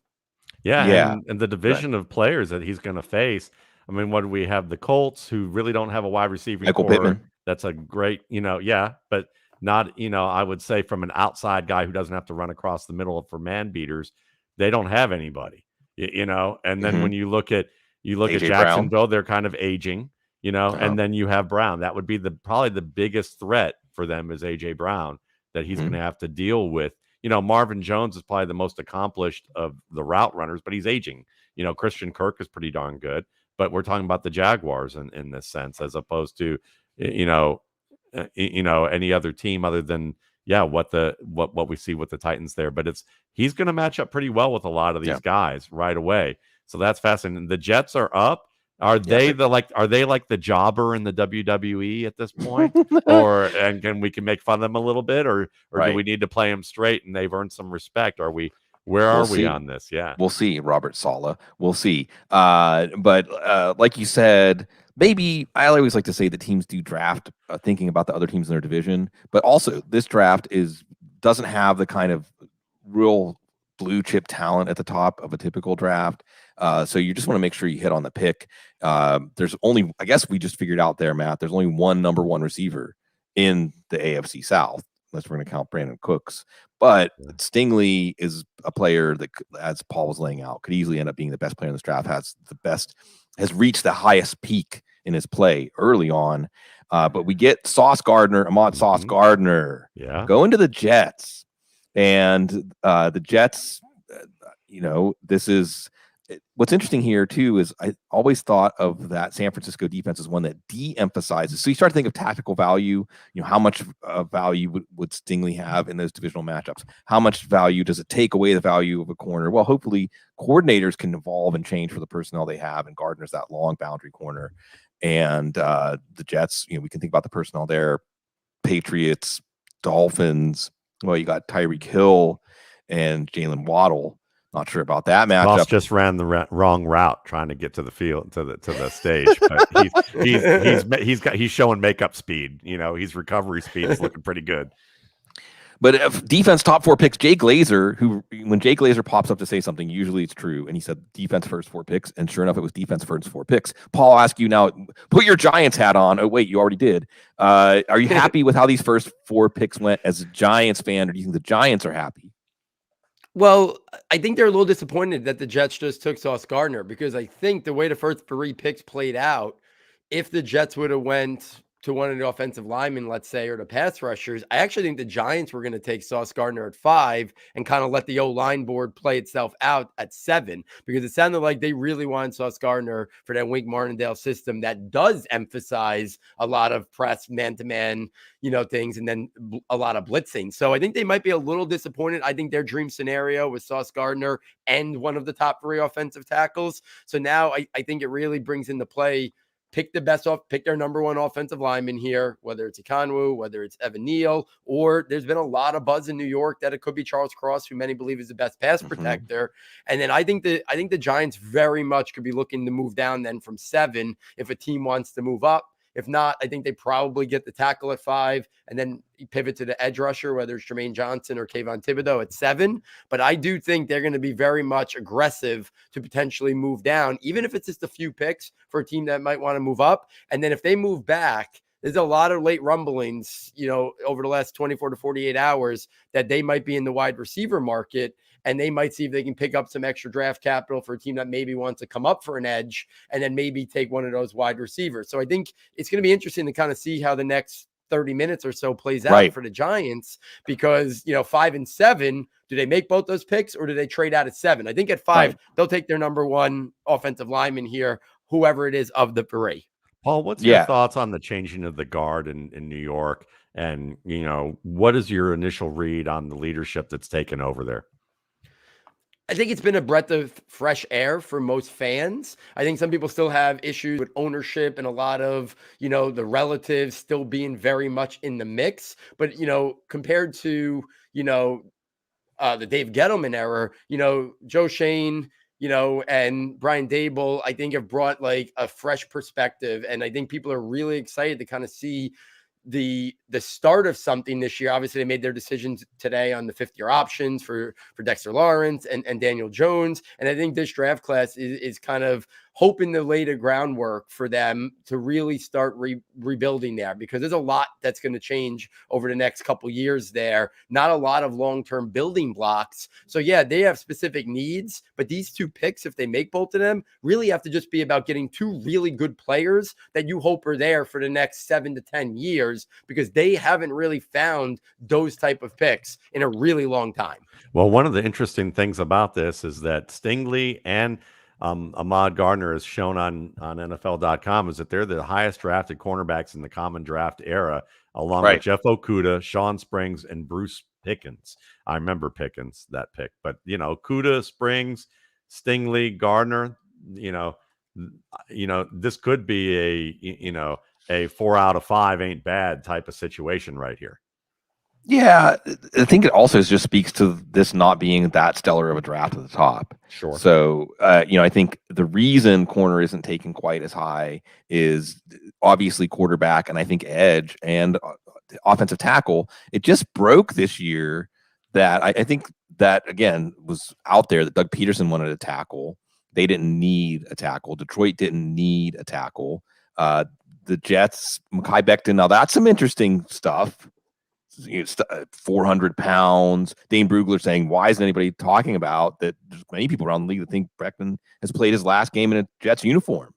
Yeah. And the division of players that he's going to face. I mean, what do we have? The Colts, who really don't have a wide receiving core. Pittman. That's a great, but not, I would say from an outside guy who doesn't have to run across the middle for man beaters, they don't have anybody, And then when you look at Jacksonville, Brown. They're kind of aging, and then you have Brown. That would be probably the biggest threat for them is AJ Brown that he's going to have to deal with. Marvin Jones is probably the most accomplished of the route runners, but he's aging. Christian Kirk is pretty darn good, but we're talking about the Jaguars in this sense, as opposed to, any other team other than, what we see with the Titans there. But he's going to match up pretty well with a lot of these guys right away. So that's fascinating. The Jets are up. Are they like the jobber in the WWE at this point? and we can make fun of them a little bit, or do we need to play them straight and they've earned some respect? Where are we on this? Yeah. We'll see, Robert Saleh. We'll see. But like you said, maybe I always like to say the teams do draft thinking about the other teams in their division, but also this draft doesn't have the kind of real blue chip talent at the top of a typical draft. So you just want to make sure you hit on the pick. There's only, I guess we just figured out there, Matt, there's only one number one receiver in the AFC South, unless we're going to count Brandon Cooks. But Stingley is a player that, as Paul was laying out, could easily end up being the best player in this draft, has reached the highest peak in his play early on. But we get Ahmad Sauce Gardner going to the Jets. And the Jets, this is what's interesting here too, is I always thought of that San Francisco defense as one that de-emphasizes. So you start to think of tactical value, how much value would Stingley have in those divisional matchups? How much value does it take away the value of a corner? Well, hopefully coordinators can evolve and change for the personnel they have, and Gardner's that long boundary corner. And the Jets, we can think about the personnel there. Patriots, Dolphins. Well, you got Tyreek Hill and Jalen Waddle. Not sure about that matchup. Moss just ran the wrong route trying to get to the field, to the stage. But he's showing makeup speed. His recovery speed is looking pretty good. But if defense top 4 picks, Jay Glazer, when Jay Glazer pops up to say something, usually it's true. And he said defense first 4 picks. And sure enough, it was defense first 4 picks. Paul, I'll ask you now, put your Giants hat on. Oh, wait, you already did. Are you happy with how these first 4 picks went as a Giants fan, or do you think the Giants are happy? Well, I think they're a little disappointed that the Jets just took Sauce Gardner, because I think the way the first 3 picks played out, if the Jets would have went to one of the offensive linemen, let's say, or the pass rushers, I actually think the Giants were going to take Sauce Gardner at 5 and kind of let the O-line board play itself out at 7, because it sounded like they really wanted Sauce Gardner for that Wink Martindale system that does emphasize a lot of press, man-to-man, things, and then a lot of blitzing. So I think they might be a little disappointed. I think their dream scenario was Sauce Gardner and one of the top 3 offensive tackles. So now I think it really brings into play, pick their number 1 offensive lineman here, whether it's Ekonwu, whether it's Evan Neal, or there's been a lot of buzz in New York that it could be Charles Cross, who many believe is the best pass protector. And then I think the Giants very much could be looking to move down then from 7 if a team wants to move up. If not, I think they probably get the tackle at 5 and then pivot to the edge rusher, whether it's Jermaine Johnson or Kayvon Thibodeau at 7. But I do think they're going to be very much aggressive to potentially move down, even if it's just a few picks for a team that might want to move up. And then if they move back, there's a lot of late rumblings, over the last 24 to 48 hours that they might be in the wide receiver market, and they might see if they can pick up some extra draft capital for a team that maybe wants to come up for an edge and then maybe take one of those wide receivers. So I think it's going to be interesting to kind of see how the next 30 minutes or so plays out Right. for the Giants, because, 5 and 7, do they make both those picks or do they trade out at 7? I think at 5, Right. they'll take their number 1 offensive lineman here, whoever it is of the 3. Paul, what's your thoughts on the changing of the guard in New York? And, what is your initial read on the leadership that's taken over there? I think it's been a breath of fresh air for most fans. I think some people still have issues with ownership and a lot of, the relatives still being very much in the mix. But, compared to, the Dave Gettleman era, Joe Shane, and Brian Dable, I think have brought like a fresh perspective. And I think people are really excited to kind of see the start of something this year. Obviously, they made their decisions today on the 5th-year options for Dexter Lawrence and Daniel Jones. And I think this draft class is kind of hoping to lay the groundwork for them to really start rebuilding there, because there's a lot that's going to change over the next couple years there. Not a lot of long-term building blocks. So yeah, they have specific needs, but these 2 picks, if they make both of them, really have to just be about getting 2 really good players that you hope are there for the next 7 to 10 years, because they haven't really found those type of picks in a really long time. Well, one of the interesting things about this is that Stingley and Ahmad Gardner, is shown on NFL.com, is that they're the highest drafted cornerbacks in the common draft era, along with Jeff Okudah, Sean Springs, and Bruce Pickens. I remember Pickens, that pick. But, Okudah, Springs, Stingley, Gardner, this could be a 4 out of 5 ain't bad type of situation right here. Yeah, I think it also just speaks to this not being that stellar of a draft at the top. Sure. So, I think the reason corner isn't taken quite as high is obviously quarterback, and I think edge and offensive tackle. It just broke this year that I think that, again, was out there that Doug Peterson wanted a tackle. They didn't need a tackle. Detroit didn't need a tackle. The Jets, Mekhi Becton. Now, that's some interesting stuff. 400 pounds. Dane Brugler saying, why isn't anybody talking about that? There's many people around the league that think Becton has played his last game in a Jets uniform.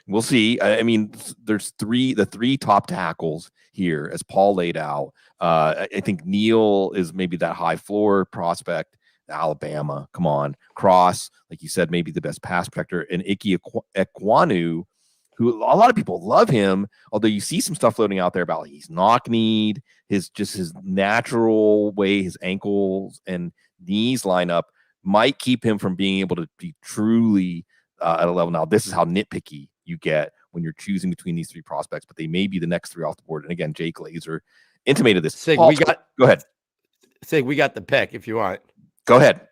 We'll see. I mean, there's the 3 top tackles here, as Paul laid out. I think Neal is maybe that high floor prospect. Alabama, come on. Cross, like you said, maybe the best pass protector. And Ike Ekwonu, who a lot of people love him, although you see some stuff floating out there about he's knock-kneed, his natural way his ankles and knees line up might keep him from being able to be truly at a level. Now, this is how nitpicky you get when you're choosing between these 3 prospects, but they may be the next 3 off the board. And again, Jake Glazer intimated this. Sig, Paul, go ahead. Sig, we got the pick if you want. Go ahead.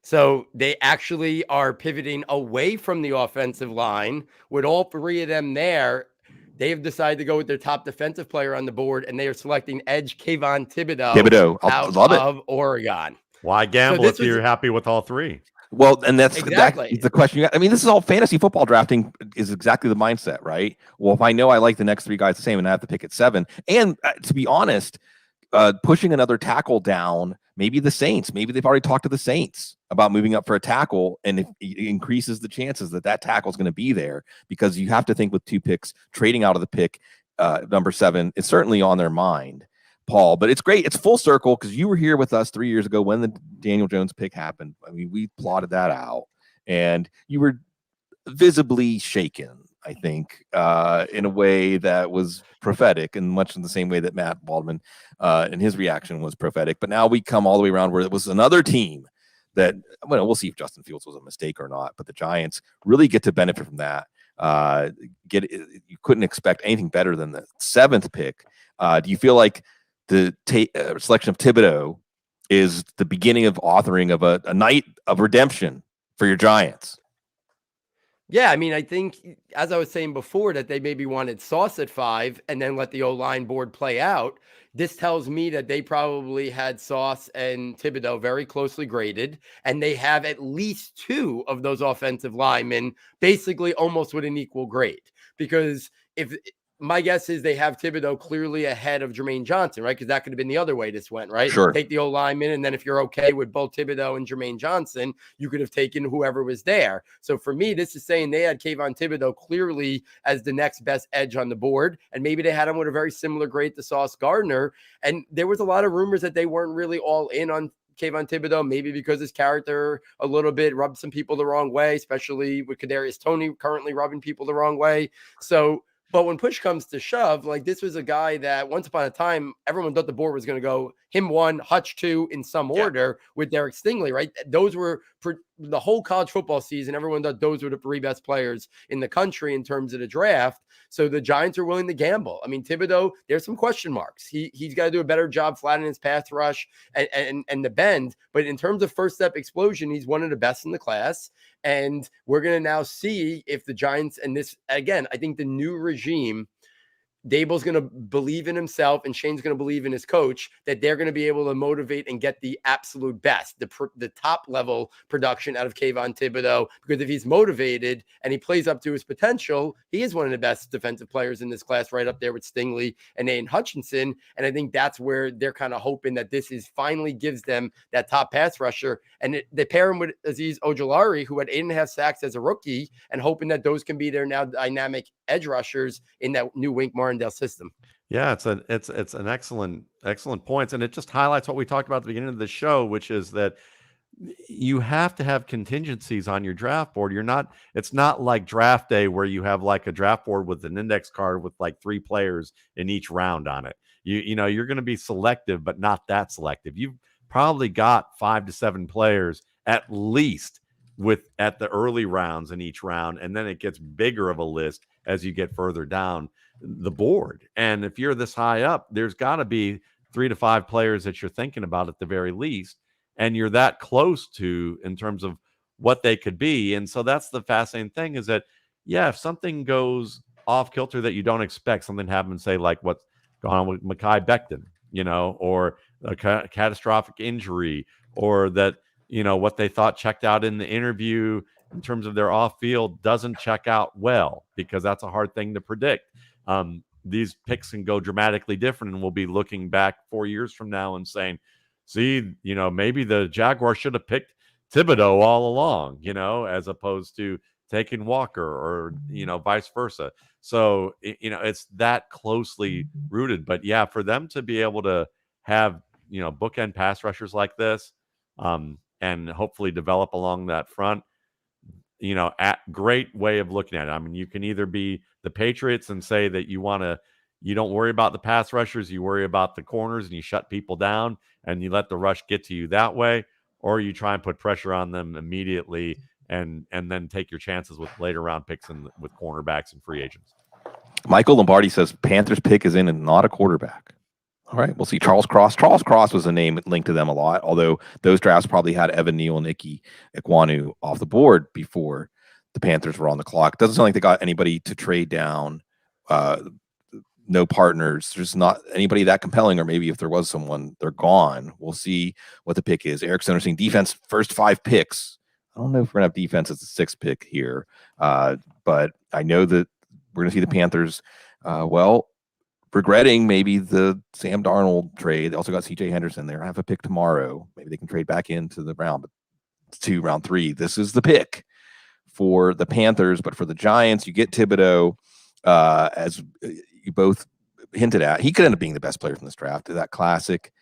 So they actually are pivoting away from the offensive line with all 3 of them there. They have decided to go with their top defensive player on the board, and they are selecting edge Kayvon Thibodeau out of Oregon. Why gamble if you're happy with all 3? Well, and that's exactly the question. I mean, this is all fantasy football drafting is exactly the mindset, right? Well, if I know I like the next 3 guys the same and I have to pick at 7, and to be honest, pushing another tackle down, maybe the Saints, maybe they've already talked to the Saints about moving up for a tackle, and it increases the chances that tackle is going to be there, because you have to think with 2 picks, trading out of the pick, number 7, it's certainly on their mind, Paul. But it's great. It's full circle, because you were here with us 3 years ago when the Daniel Jones pick happened. I mean, we plotted that out, and you were visibly shaken, I think, in a way that was prophetic, and much in the same way that Matt Waldman and his reaction was prophetic. But now we come all the way around where it was another team that, well, we'll see if Justin Fields was a mistake or not, but the Giants really get to benefit from that. You couldn't expect anything better than the 7th pick. Do you feel like the selection of Thibodeau is the beginning of authoring of a night of redemption for your Giants? Yeah, I mean, I think, as I was saying before, that they maybe wanted Sauce at 5 and then let the O-line board play out. This tells me that they probably had Sauce and Thibodeau very closely graded, and they have at least 2 of those offensive linemen basically almost with an equal grade. Because if my guess is they have Thibodeau clearly ahead of Jermaine Johnson, right? Because that could have been the other way this went, right? Sure. Take the O-lineman, and then if you're okay with both Thibodeau and Jermaine Johnson, you could have taken whoever was there. So for me, this is saying they had Kayvon Thibodeau clearly as the next best edge on the board, and maybe they had him with a very similar grade to Sauce Gardner. And there was a lot of rumors that they weren't really all in on Kayvon Thibodeau, maybe because his character a little bit rubbed some people the wrong way, especially with Kadarius Toney currently rubbing people the wrong way. So, but when push comes to shove, like this was a guy that once upon a time, everyone thought the board was going to go him 1, Hutch 2 in some order with Derek Stingley, right? Those were the whole college football season. Everyone thought those were the 3 best players in the country in terms of the draft. So the Giants are willing to gamble. I mean, Thibodeau, there's some question marks. He's got to do a better job flattening his pass rush and the bend. But in terms of first step explosion, he's one of the best in the class. And we're going to now see if the Giants, and this, again, I think the new regime, Dable's going to believe in himself and Shane's going to believe in his coach, that they're going to be able to motivate and get the absolute best, the top level production out of Kayvon Thibodeau. Because if he's motivated and he plays up to his potential, he is one of the best defensive players in this class, right up there with Stingley and Aiden Hutchinson. And I think that's where they're kind of hoping that this is finally gives them that top pass rusher. And they pair him with Azeez Ojulari, who had 8.5 sacks as a rookie, and hoping that those can be their now dynamic edge rushers in that new Wink Martindale system. Yeah, it's an excellent points, and it just highlights what we talked about at the beginning of the show, which is that you have to have contingencies on your draft board. It's not like draft day where you have like a draft board with an index card with like 3 players in each round on it. You know, you're going to be selective, but not that selective. You've probably got 5 to 7 players at least at the early rounds in each round, and then it gets bigger of a list as you get further down the board. And if you're this high up, there's got to be 3 to 5 players that you're thinking about at the very least, and you're that close to in terms of what they could be. And so that's the fascinating thing, is that if something goes off kilter that you don't expect, something happens, say like what's gone on with Mekhi Becton, you know, or a catastrophic injury, or that, you know, what they thought checked out in the interview in terms of their off field doesn't check out well, because that's a hard thing to predict. These picks can go dramatically different, and we'll be looking back 4 years from now and saying, see, you know, maybe the Jaguars should have picked Thibodeau all along, you know, as opposed to taking Walker, or, you know, vice versa. So, you know, it's that closely rooted. But yeah, for them to be able to have, you know, bookend pass rushers like this, and hopefully develop along that front, you know, great way of looking at it. I mean, you can either be the Patriots and say that you don't worry about the pass rushers, you worry about the corners, and you shut people down and you let the rush get to you that way, or you try and put pressure on them immediately and then take your chances with later round picks and with cornerbacks and free agents. Michael Lombardi says Panthers pick is in and not a quarterback. All right, we'll see. Charles Cross. Charles Cross was a name linked to them a lot, although those drafts probably had Evan Neal and Ike Ekwonu off the board before the Panthers were on the clock. Doesn't sound like they got anybody to trade down. No partners. There's not anybody that compelling, or maybe if there was someone, they're gone. We'll see what the pick is. Eric Stoner saying defense, first 5 picks. I don't know if we're going to have defense as the 6th pick here, but I know that we're going to see the Panthers, regretting maybe the Sam Darnold trade. They also got CJ Henderson there. I have a pick tomorrow. Maybe they can trade back into the round, but to round 3. This is the pick for the Panthers, but for the Giants, you get Thibodeau, as you both hinted at. He could end up being the best player from this draft. That classic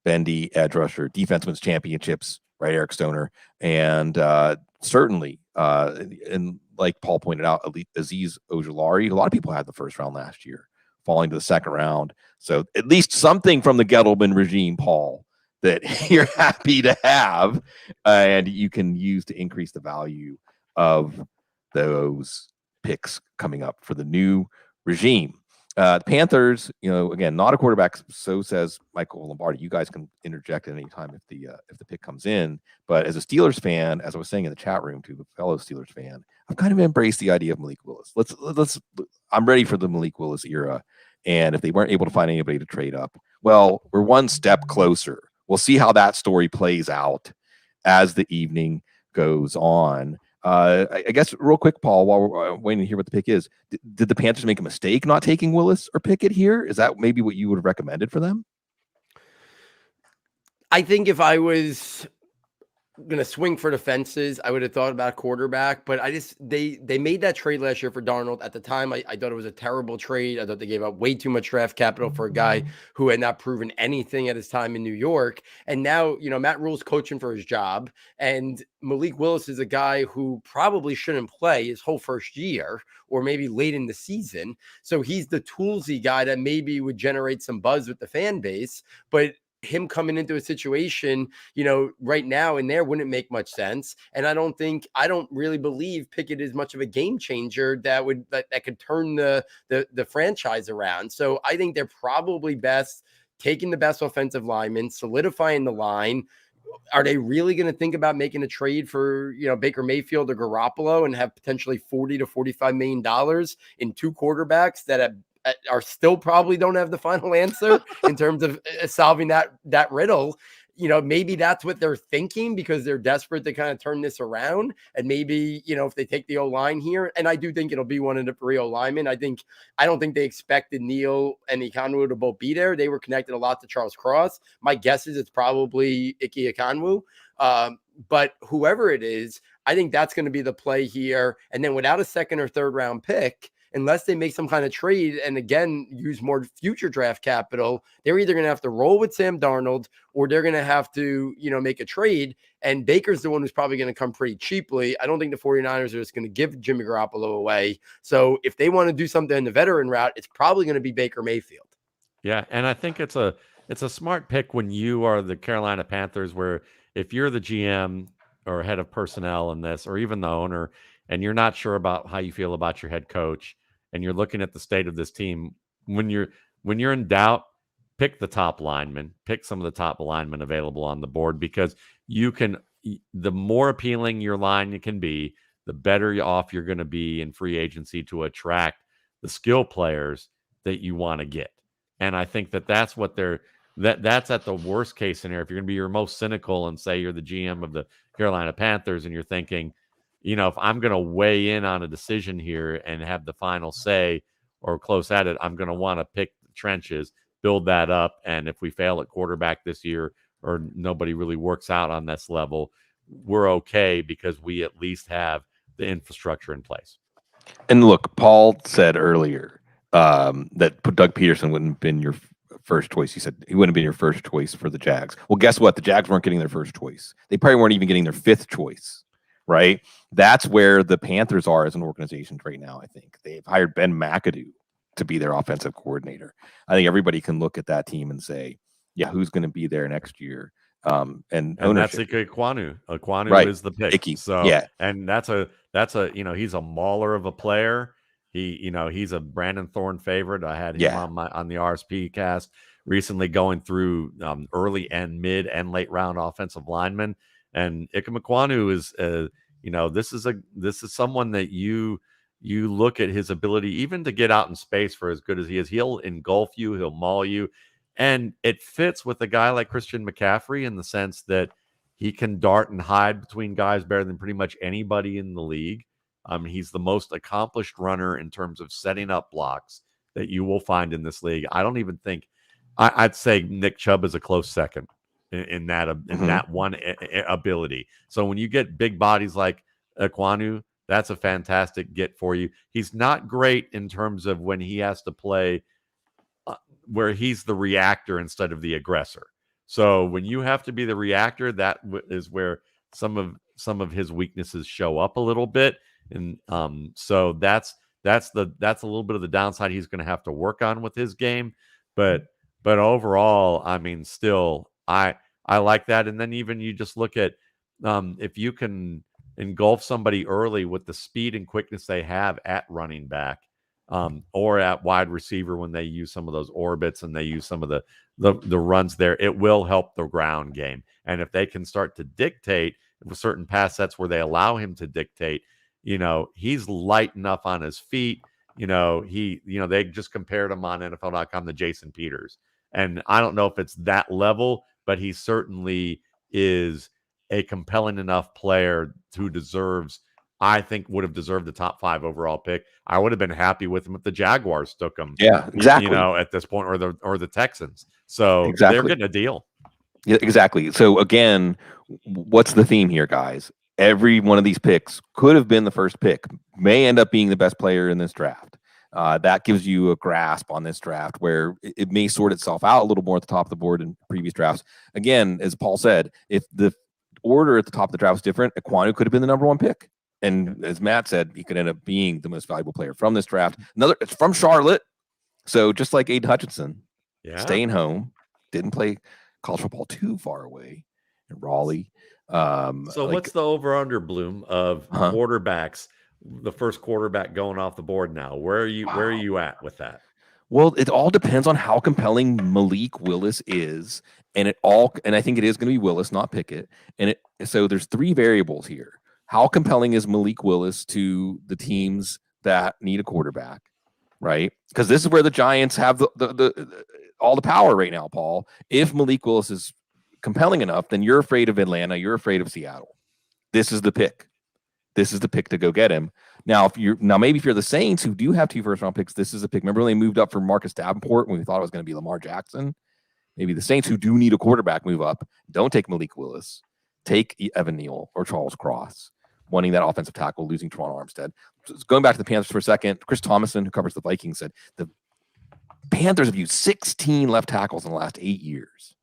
bendy edge rusher, defense wins championships, right? Eric Stoner. And certainly, and like Paul pointed out, Azeez Ojulari, a lot of people had the first round last year, falling to the 2nd round. So at least something from the Gettleman regime, Paul, that you're happy to have, and you can use to increase the value of those picks coming up for the new regime. The Panthers, you know, again, not a quarterback. So says Michael Lombardi. You guys can interject at any time if the pick comes in. But as a Steelers fan, as I was saying in the chat room to a fellow Steelers fan, I've kind of embraced the idea of Malik Willis. I'm ready for the Malik Willis era. And if they weren't able to find anybody to trade up, well, we're one step closer. We'll see how that story plays out as the evening goes on. I guess real quick, Paul, while we're waiting to hear what the pick is, did the Panthers make a mistake not taking Willis or Pickett here? Is that maybe what you would have recommended for them? I think if I was going to swing for the fences, I would have thought about quarterback, but they made that trade last year for Darnold. At the time, I thought it was a terrible trade. I thought they gave up way too much draft capital for a guy who had not proven anything at his time in New York. And now, Matt Rule's coaching for his job, and Malik Willis is a guy who probably shouldn't play his whole first year or maybe late in the season. So he's the toolsy guy that maybe would generate some buzz with the fan base, but him coming into a situation, right now in there wouldn't make much sense. And I don't really believe Pickett is much of a game changer that could turn the franchise around. So I think they're probably best taking the best offensive lineman, solidifying the line. Are they really going to think about making a trade for, Baker Mayfield or Garoppolo and have potentially $40 to $45 million in two quarterbacks that are still probably don't have the final answer in terms of solving that riddle? Maybe that's what they're thinking because they're desperate to kind of turn this around. And maybe, if they take the O-line here, and I do think it'll be one of the three O-linemen. I don't think they expected Neal and Ekonwu to both be there. They were connected a lot to Charles Cross. My guess is it's probably Ike Ekonwu. But whoever it is, I think that's going to be the play here. And then without a second or third round pick, unless they make some kind of trade and again use more future draft capital, they're either going to have to roll with Sam Darnold or they're going to have to, make a trade. And Baker's the one who's probably going to come pretty cheaply. I don't think the 49ers are just going to give Jimmy Garoppolo away. So if they want to do something in the veteran route, it's probably going to be Baker Mayfield. Yeah, and I think it's a smart pick when you are the Carolina Panthers, where if you're the GM or head of personnel in this, or even the owner, and you're not sure about how you feel about your head coach, and you're looking at the state of this team, when you're in doubt, pick the top lineman, pick some of the top linemen available on the board, because the more appealing your line can be, the better off you're going to be in free agency to attract the skill players that you want to get. And I think that's what that's at the worst case scenario. If you're going to be your most cynical and say you're the GM of the Carolina Panthers and you're thinking, if I'm going to weigh in on a decision here and have the final say or close at it, I'm going to want to pick the trenches, build that up. And if we fail at quarterback this year or nobody really works out on this level, we're okay because we at least have the infrastructure in place. And look, Paul said earlier that Doug Peterson wouldn't have been your first choice. He said he wouldn't have been your first choice for the Jags. Well, guess what? The Jags weren't getting their first choice. They probably weren't even getting their fifth choice. Right. That's where the Panthers are as an organization right now. I think they've hired Ben McAdoo to be their offensive coordinator. I think everybody can look at that team and say, yeah, who's going to be there next year? And that's Ike Ekwonu. Ekwonu right. is the pick. Icky. So yeah, and that's a he's a mauler of a player. He's a Brandon Thorne favorite. I had him on the RSP cast recently, going through early and mid and late round offensive linemen. And Ike Ekwonu is, this is someone that you look at his ability even to get out in space for as good as he is. He'll engulf you, he'll maul you, and it fits with a guy like Christian McCaffrey in the sense that he can dart and hide between guys better than pretty much anybody in the league. He's the most accomplished runner in terms of setting up blocks that you will find in this league. I don't even think I'd say Nick Chubb is a close second in that one ability. So when you get big bodies like Ekwonu, that's a fantastic get for you. He's not great in terms of when he has to play where he's the reactor instead of the aggressor. So when you have to be the reactor, that is where some of his weaknesses show up a little bit. And so that's a little bit of the downside he's going to have to work on with his game. But overall, I mean, still, I like that. And then even you just look at if you can engulf somebody early with the speed and quickness they have at running back or at wide receiver when they use some of those orbits and they use some of the runs there, it will help the ground game. And if they can start to dictate with certain pass sets where they allow him to dictate, he's light enough on his feet. They just compared him on NFL.com to Jason Peters. And I don't know if it's that level, but he certainly is a compelling enough player who deserves I think would have deserved the top 5 overall pick. I would have been happy with him if the Jaguars took him. Yeah, exactly. At this point, or the Texans. So Exactly. they're getting a deal. Yeah, exactly. So again, what's the theme here, guys? Every one of these picks could have been the first pick, may end up being the best player in this draft. That gives you a grasp on this draft where it may sort itself out a little more at the top of the board in previous drafts. Again, as Paul said, if the order at the top of the draft was different, Ekwonu could have been the number 1 pick. And as Matt said, he could end up being the most valuable player from this draft. It's from Charlotte. So just like Aiden Hutchinson, staying home, didn't play college football too far away in Raleigh. So what's the over-under, Bloom, of quarterbacks, the first quarterback going off the board now? Where are you at with that? Well, it all depends on how compelling Malik Willis is. And I think it is going to be Willis, not Pickett. So there's 3 variables here. How compelling is Malik Willis to the teams that need a quarterback, right? Because this is where the Giants have all the power right now, Paul. If Malik Willis is compelling enough, then you're afraid of Atlanta, you're afraid of Seattle. This is the pick. This is the pick to go get him. Now, maybe if you're the Saints who do have 2 first-round picks, this is a pick. Remember when they moved up for Marcus Davenport when we thought it was going to be Lamar Jackson? Maybe the Saints who do need a quarterback move up. Don't take Malik Willis. Take Evan Neal or Charles Cross, wanting that offensive tackle, losing Teron Armstead. Going back to the Panthers for a second, Chris Thomason, who covers the Vikings, said the Panthers have used 16 left tackles in the last 8 years.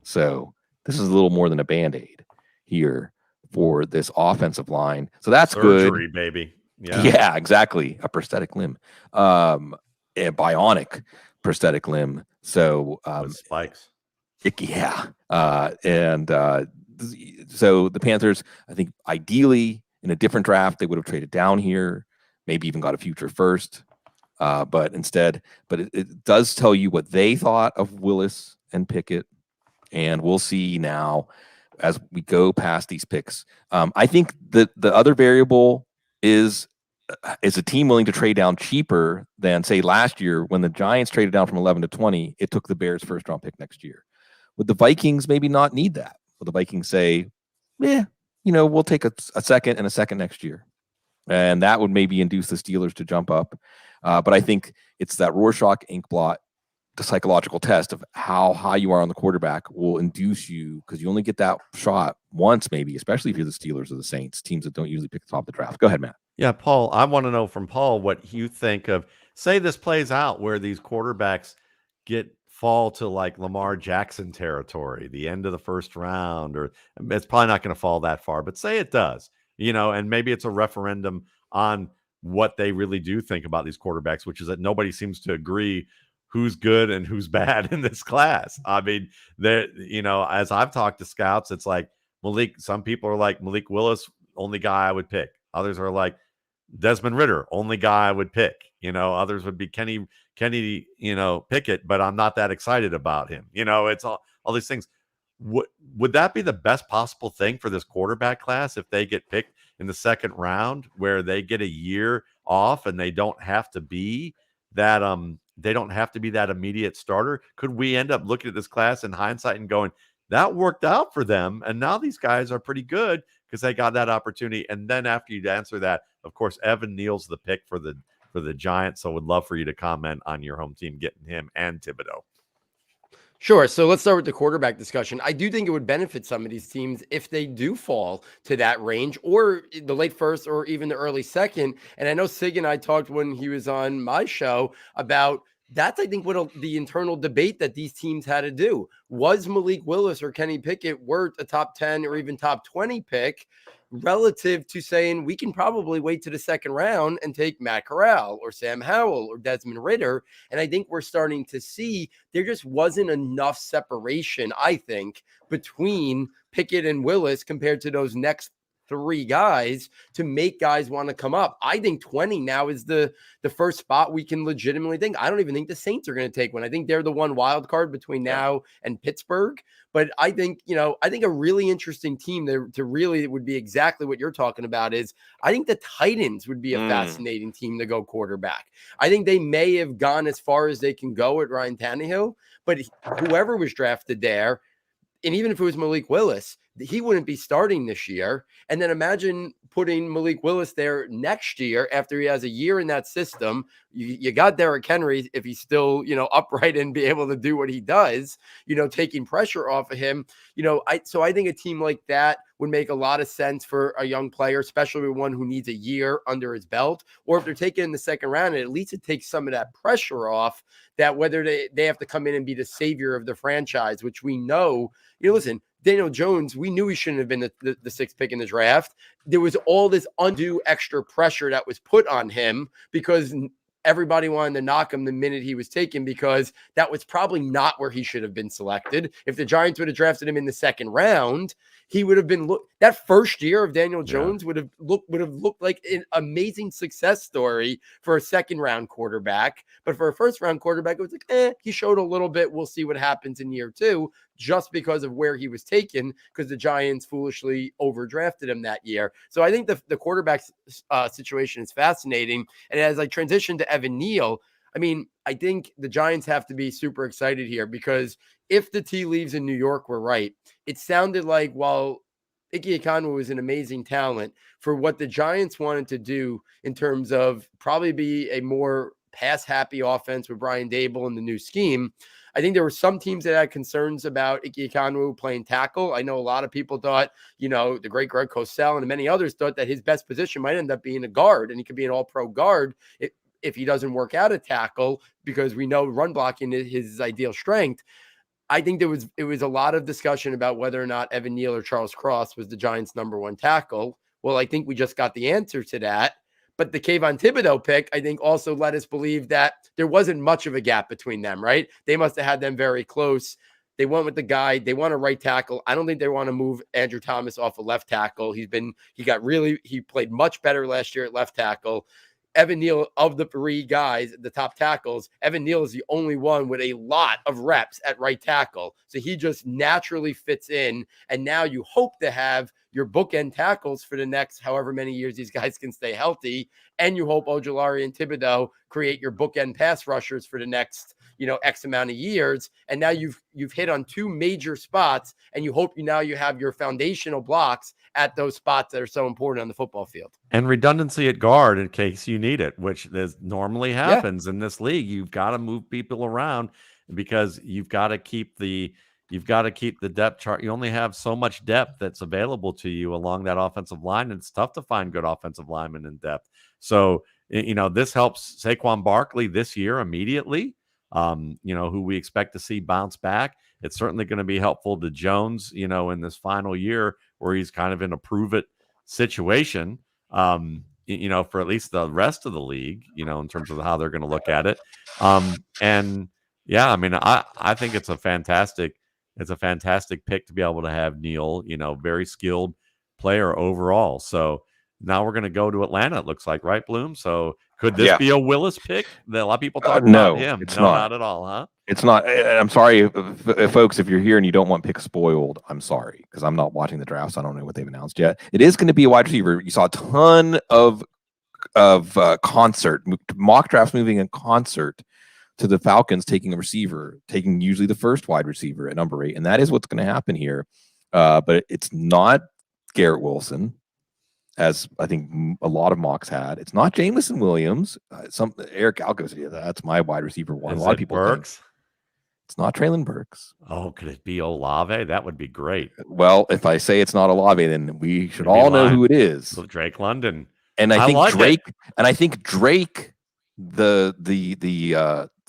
So this is a little more than a Band-Aid here for this offensive line. So that's Surgery, good. Baby. Yeah, exactly. A prosthetic limb. A bionic prosthetic limb. So with spikes. So the Panthers, I think ideally in a different draft, they would have traded down here, maybe even got a future first. But it does tell you what they thought of Willis and Pickett. And we'll see now as we go past these picks. I think that the other variable is a team willing to trade down cheaper than, say, last year when the Giants traded down from 11 to 20, it took the Bears' first-round pick next year. Would the Vikings maybe not need that? Would the Vikings say, we'll take a second and a second next year? And that would maybe induce the Steelers to jump up. But I think it's that Rorschach ink blot, the psychological test of how high you are on the quarterback will induce you, because you only get that shot once, maybe, especially if you're the Steelers or the Saints, teams that don't usually pick the top of the draft. Go ahead, Matt. Yeah, Paul, I want to know from Paul what you think of, say this plays out where these quarterbacks fall to like Lamar Jackson territory, the end of the first round, or it's probably not going to fall that far, but say it does, and maybe it's a referendum on what they really do think about these quarterbacks, which is that nobody seems to agree who's good and who's bad in this class. I mean, as I've talked to scouts, it's like some people are like Malik Willis, only guy I would pick. Others are like Desmond Ridder, only guy I would pick. Others would be Kenny, Pickett, but I'm not that excited about him. It's all these things. Would that be the best possible thing for this quarterback class if they get picked in the second round, where they get a year off and they don't have to be that immediate starter? Could we end up looking at this class in hindsight and going, that worked out for them, and now these guys are pretty good because they got that opportunity? And then after you answer that, of course, Evan Neal's the pick for the Giants. So would love for you to comment on your home team getting him and Thibodeau. Sure. So let's start with the quarterback discussion. I do think it would benefit some of these teams if they do fall to that range, or the late first or even the early second. And I know Sig and I talked when he was on my show about that's, I think, what the internal debate that these teams had to do. Was Malik Willis or Kenny Pickett worth a top 10 or even top 20 pick relative to saying we can probably wait to the second round and take Matt Corral or Sam Howell or Desmond Ridder? And I think we're starting to see there just wasn't enough separation, I think, between Pickett and Willis compared to those next 3 guys to make guys want to come up. I think 20 now is the first spot we can legitimately think. I don't even think the Saints are going to take one. I think they're the one wild card between now and Pittsburgh. But I think, a really interesting team to really would be exactly what you're talking about is I think the Titans would be a fascinating team to go quarterback. I think they may have gone as far as they can go at Ryan Tannehill, but whoever was drafted there, and even if it was Malik Willis, he wouldn't be starting this year. And then imagine putting Malik Willis there next year after he has a year in that system. You got Derrick Henry, if he's still, upright and be able to do what he does, taking pressure off of him. So I think a team like that would make a lot of sense for a young player, especially one who needs a year under his belt. Or if they're taking in the second round, at least it takes some of that pressure off, that whether they have to come in and be the savior of the franchise, which we know, listen, Daniel Jones, we knew he shouldn't have been the sixth pick in the draft. There was all this undue extra pressure that was put on him because everybody wanted to knock him the minute he was taken, because that was probably not where he should have been selected. If the Giants would have drafted him in the second round, he would have been that first year of Daniel Jones would have looked like an amazing success story for a second round quarterback. But for a first round quarterback, it was like, he showed a little bit. We'll see what happens in year two, just because of where he was taken, because the Giants foolishly overdrafted him that year. So I think the quarterback situation is fascinating. And as I transition to Evan Neal, I mean, I think the Giants have to be super excited here, because if the tea leaves in New York were right, it sounded like while Ike Ekwonu was an amazing talent, for what the Giants wanted to do in terms of probably be a more pass-happy offense with Brian Dable and the new scheme, I think there were some teams that had concerns about Ike Ekwonu playing tackle. I know a lot of people thought, the great Greg Cosell and many others thought that his best position might end up being a guard, and he could be an all-pro guard if he doesn't work out a tackle, because we know run blocking is his ideal strength. I think it was a lot of discussion about whether or not Evan Neal or Charles Cross was the Giants' number one tackle. Well, I think we just got the answer to that. But the Kayvon Thibodeau pick, I think, also let us believe that there wasn't much of a gap between them, right? They must have had them very close. They went with the guy. They want a right tackle. I don't think they want to move Andrew Thomas off a left tackle. He played much better last year at left tackle. Evan Neal, of the three guys, the top tackles, Evan Neal is the only one with a lot of reps at right tackle. So he just naturally fits in. And now you hope to have your bookend tackles for the next however many years these guys can stay healthy. And you hope Ojulari and Thibodeau create your bookend pass rushers for the next, X amount of years. And now you've hit on two major spots, and you hope you have your foundational blocks at those spots that are so important on the football field. And redundancy at guard in case you need it, which normally happens in this league. You've got to move people around, because you've got to keep the depth chart. You only have so much depth that's available to you along that offensive line, and it's tough to find good offensive linemen in depth. So, this helps Saquon Barkley this year immediately, who we expect to see bounce back. It's certainly going to be helpful to Jones, in this final year where he's kind of in a prove-it situation, for at least the rest of the league, in terms of how they're going to look at it. I think it's a fantastic pick to be able to have Neal, very skilled player overall. So now we're going to go to Atlanta, it looks like, right, Bloom? So could this be a Willis pick? A lot of people talk about him. It's not at all, huh? It's not. I'm sorry, folks, if you're here and you don't want picks spoiled, I'm sorry, because I'm not watching the draft, so I don't know what they've announced yet. It is going to be a wide receiver. You saw a ton of concert mock drafts moving in concert to the Falcons taking a receiver, taking usually the first wide receiver at number 8, and that is what's going to happen here. But it's not Garrett Wilson, as I think a lot of mocks had. It's not Jameson Williams. Eric Alco said, that's my wide receiver one. A lot of people Burks? think it's not Traylon Burks. Oh, could it be Olave? That would be great. Well, if I say it's not Olave, then we should all know who it is. So Drake London. And I think Drake, the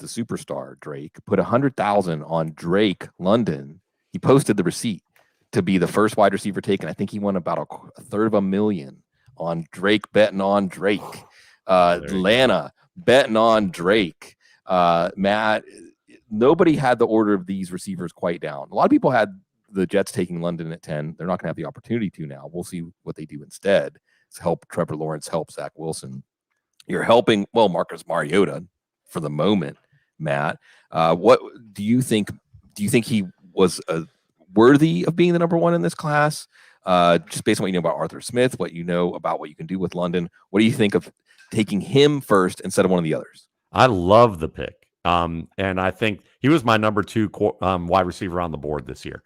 superstar Drake, put 100,000 on Drake London. He posted the receipt to be the first wide receiver taken. I think he won about a third of $1 million on Drake, betting on Drake. Atlanta betting on Drake. Matt, nobody had the order of these receivers quite down. A lot of people had the Jets taking London at 10. They're not going to have the opportunity to now. We'll see what they do instead. It's help Trevor Lawrence, help Zack Wilson. You're helping, Marcus Mariota for the moment, Matt. What do you think? Do you think he was worthy of being the number one in this class? Just based on what you know about Arthur Smith, what you know about what you can do with London, what do you think of taking him first instead of one of the others? I love the pick. And I think he was my number 2 wide receiver on the board this year.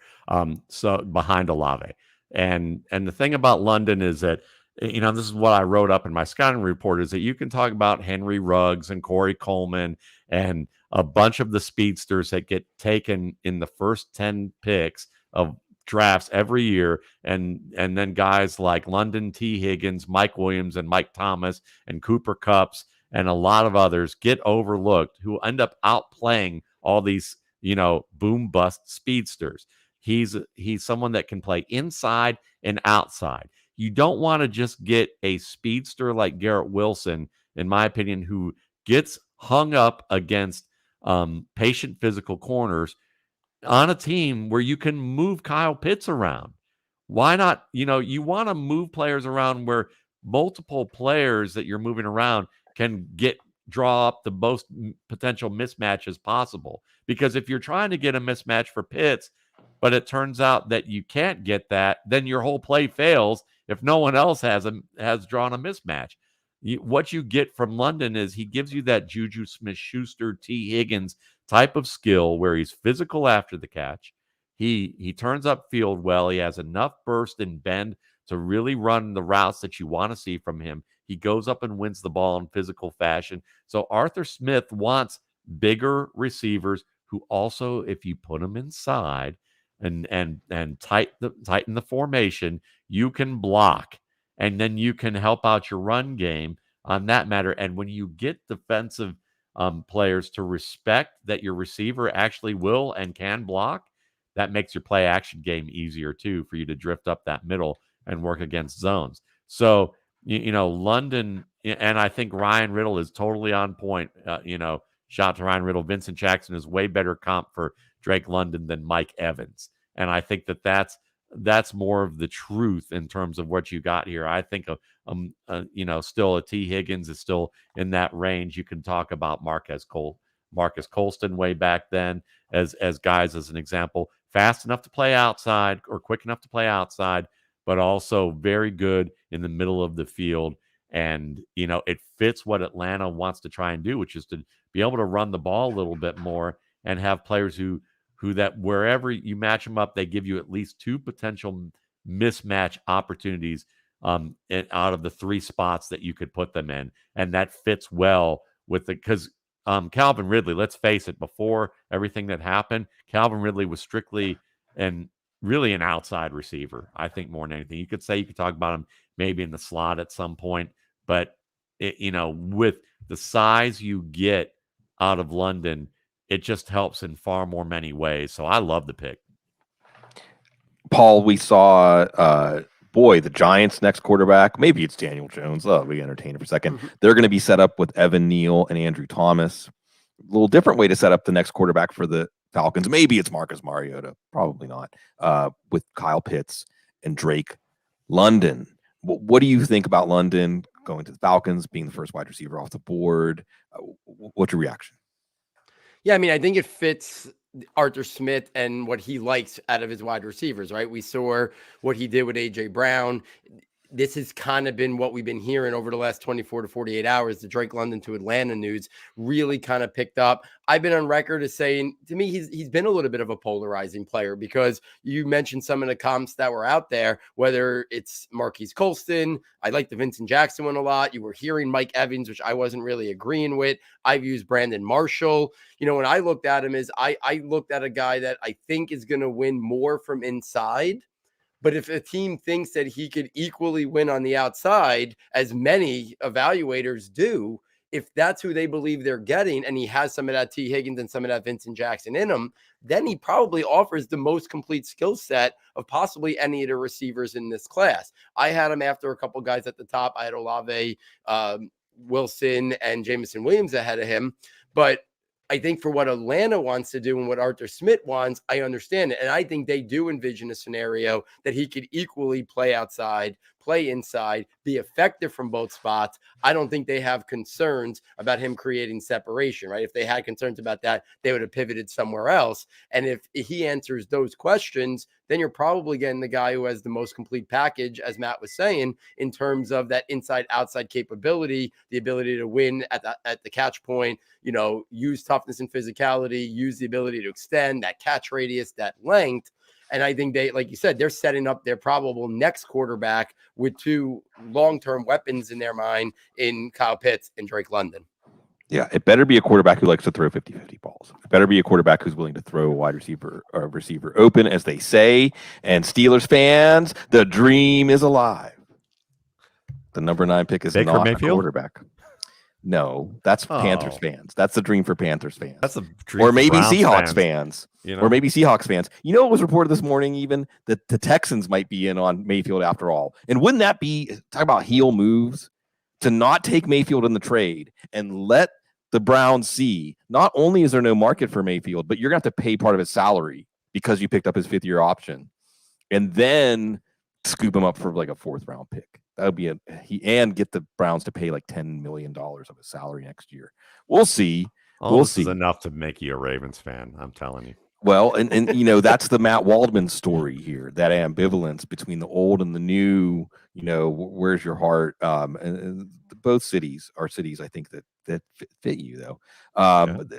So behind Olave. And the thing about London is that, this is what I wrote up in my scouting report, is that you can talk about Henry Ruggs and Corey Coleman and a bunch of the speedsters that get taken in the first 10 picks of drafts every year, and then guys like London T. Higgins, Mike Williams, and Mike Thomas, and Cooper Kupps, and a lot of others get overlooked, who end up outplaying all these, boom bust speedsters. He's someone that can play inside and outside. You don't want to just get a speedster like Garrett Wilson, in my opinion, who gets hung up against patient physical corners on a team where you can move Kyle Pitts around. Why not? You want to move players around where multiple players that you're moving around can draw up the most potential mismatches possible. Because if you're trying to get a mismatch for Pitts, but it turns out that you can't get that, then your whole play fails if no one else has drawn a mismatch. What you get from London is he gives you that Juju Smith-Schuster, T. Higgins type of skill where he's physical after the catch. He turns up field well. He has enough burst and bend to really run the routes that you want to see from him. He goes up and wins the ball in physical fashion. So Arthur Smith wants bigger receivers who also, if you put them inside and tighten the formation, you can block, and then you can help out your run game on that matter. And when you get defensive players to respect that your receiver actually will and can block, that makes your play action game easier too, for you to drift up that middle and work against zones. So, London, and I think Ryan Riddle is totally on point. Shout out to Ryan Riddle. Vincent Jackson is way better comp for Drake London than Mike Evans. And I think that's more of the truth in terms of what you got here. I think, still a T. Higgins is still in that range. You can talk about Marcus Colston way back then as guys, as an example, fast enough to play outside or quick enough to play outside, but also very good in the middle of the field. And, it fits what Atlanta wants to try and do, which is to be able to run the ball a little bit more and have players who that wherever you match them up, they give you at least two potential mismatch opportunities out of the three spots that you could put them in. And that fits well with because Calvin Ridley, let's face it, before everything that happened, Calvin Ridley was strictly and really an outside receiver, I think, more than anything. You could talk about him maybe in the slot at some point, but with the size you get out of London, it just helps in far more many ways. So I love the pick. Paul, we saw, the Giants' next quarterback, maybe it's Daniel Jones. Oh, we entertain it for a second. Mm-hmm. They're going to be set up with Evan Neal and Andrew Thomas. A little different way to set up the next quarterback for the Falcons. Maybe it's Marcus Mariota. Probably not. With Kyle Pitts and Drake London. What do you think about London going to the Falcons, being the first wide receiver off the board? What's your reaction? Yeah, I mean, I think it fits Arthur Smith and what he likes out of his wide receivers, right? We saw what he did with A.J. Brown. This has kind of been what we've been hearing over the last 24 to 48 hours. The Drake London to Atlanta news really kind of picked up. I've been on record as saying, to me, he's been a little bit of a polarizing player, because you mentioned some of the comps that were out there, whether it's Marquise Colston. I like the Vincent Jackson one a lot. You were hearing Mike Evans, which I wasn't really agreeing with. I've used Brandon Marshall. When I looked at him, I looked at a guy that I think is going to win more from inside. But if a team thinks that he could equally win on the outside, as many evaluators do, if that's who they believe they're getting, and he has some of that T. Higgins and some of that Vincent Jackson in him, then he probably offers the most complete skill set of possibly any of the receivers in this class. I had him after a couple guys at the top. I had Olave, Wilson, and Jameson Williams ahead of him. But I think for what Atlanta wants to do and what Arthur Smith wants, I understand it. And I think they do envision a scenario that he could equally play outside, play inside, be effective from both spots. I don't think they have concerns about him creating separation, right? If they had concerns about that, they would have pivoted somewhere else. And if he answers those questions, then you're probably getting the guy who has the most complete package, as Matt was saying, in terms of that inside-outside capability, the ability to win at the catch point, use toughness and physicality, use the ability to extend that catch radius, that length. And I think they, like you said, they're setting up their probable next quarterback with two long-term weapons in their mind in Kyle Pitts and Drake London. Yeah, it better be a quarterback who likes to throw 50-50 balls. It better be a quarterback who's willing to throw a wide receiver or receiver open, as they say. And Steelers fans, the dream is alive. The number 9 pick is Baker not Mayfield? a quarterback. No, that's Panthers fans. That's the dream for Panthers fans. That's a dream or maybe for Browns Seahawks fans. You know? Or maybe Seahawks fans. You know, it was reported this morning even that the Texans might be in on Mayfield after all. And wouldn't that be, talk about heel moves, to not take Mayfield in the trade and let the Browns see not only is there no market for Mayfield, but you're going to have to pay part of his salary because you picked up his 5th-year option, and then scoop him up for like a 4th-round pick. That would be and get the Browns to pay like $10 million of his salary next year. We'll see. We'll see. Is enough to make you a Ravens fan. I'm telling you. Well, and you know, that's the Matt Waldman story here, that ambivalence between the old and the new. You know, where's your heart? And both cities are cities, I think, that fit you, though.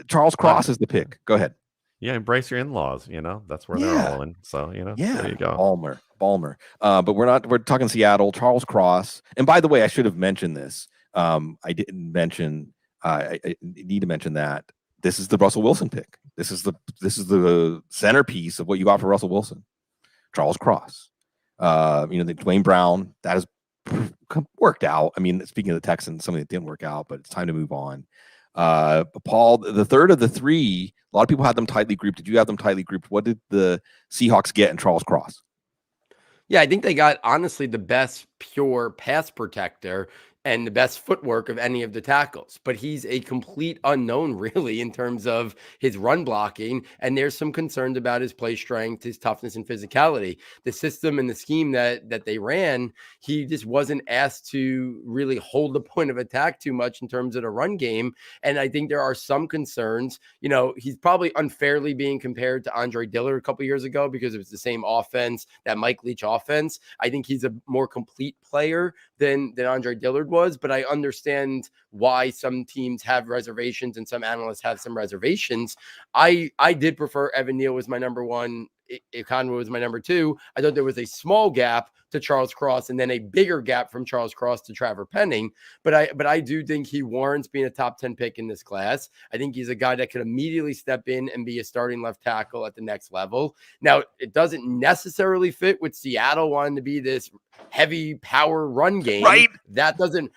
Charles Cross is the pick. Go ahead. Yeah, embrace your in-laws. You know, that's where they're all in. So, you know, there you go. Balmer. But we're talking Seattle, Charles Cross. And by the way, I should have mentioned this. I didn't mention, I need to mention that this is the Russell Wilson pick. This is the centerpiece of what you got for Russell Wilson. Charles Cross. You know, the Dwayne Brown, that has worked out. I mean, speaking of the Texans, something that didn't work out, but it's time to move on. Paul, the third of the 3, a lot of people had them tightly grouped. Did you have them tightly grouped? What did the Seahawks get in Charles Cross? Yeah, I think they got, honestly, the best pure pass protector and the best footwork of any of the tackles. But he's a complete unknown, really, in terms of his run blocking. And there's some concerns about his play strength, his toughness, and physicality. The system and the scheme that they ran, he just wasn't asked to really hold the point of attack too much in terms of the run game. And I think there are some concerns. You know, he's probably unfairly being compared to Andre Dillard a couple years ago because it was the same offense, that Mike Leach offense. I think he's a more complete player than Andre Dillard was, but I understand why some teams have reservations and some analysts have some reservations. I did prefer Evan Neal was my number 1. Conway was my number 2. I thought there was a small gap to Charles Cross and then a bigger gap from Charles Cross to Trevor Penning. But I do think he warrants being a top 10 pick in this class. I think he's a guy that could immediately step in and be a starting left tackle at the next level. Now, it doesn't necessarily fit with Seattle wanting to be this heavy power run game. Right. That doesn't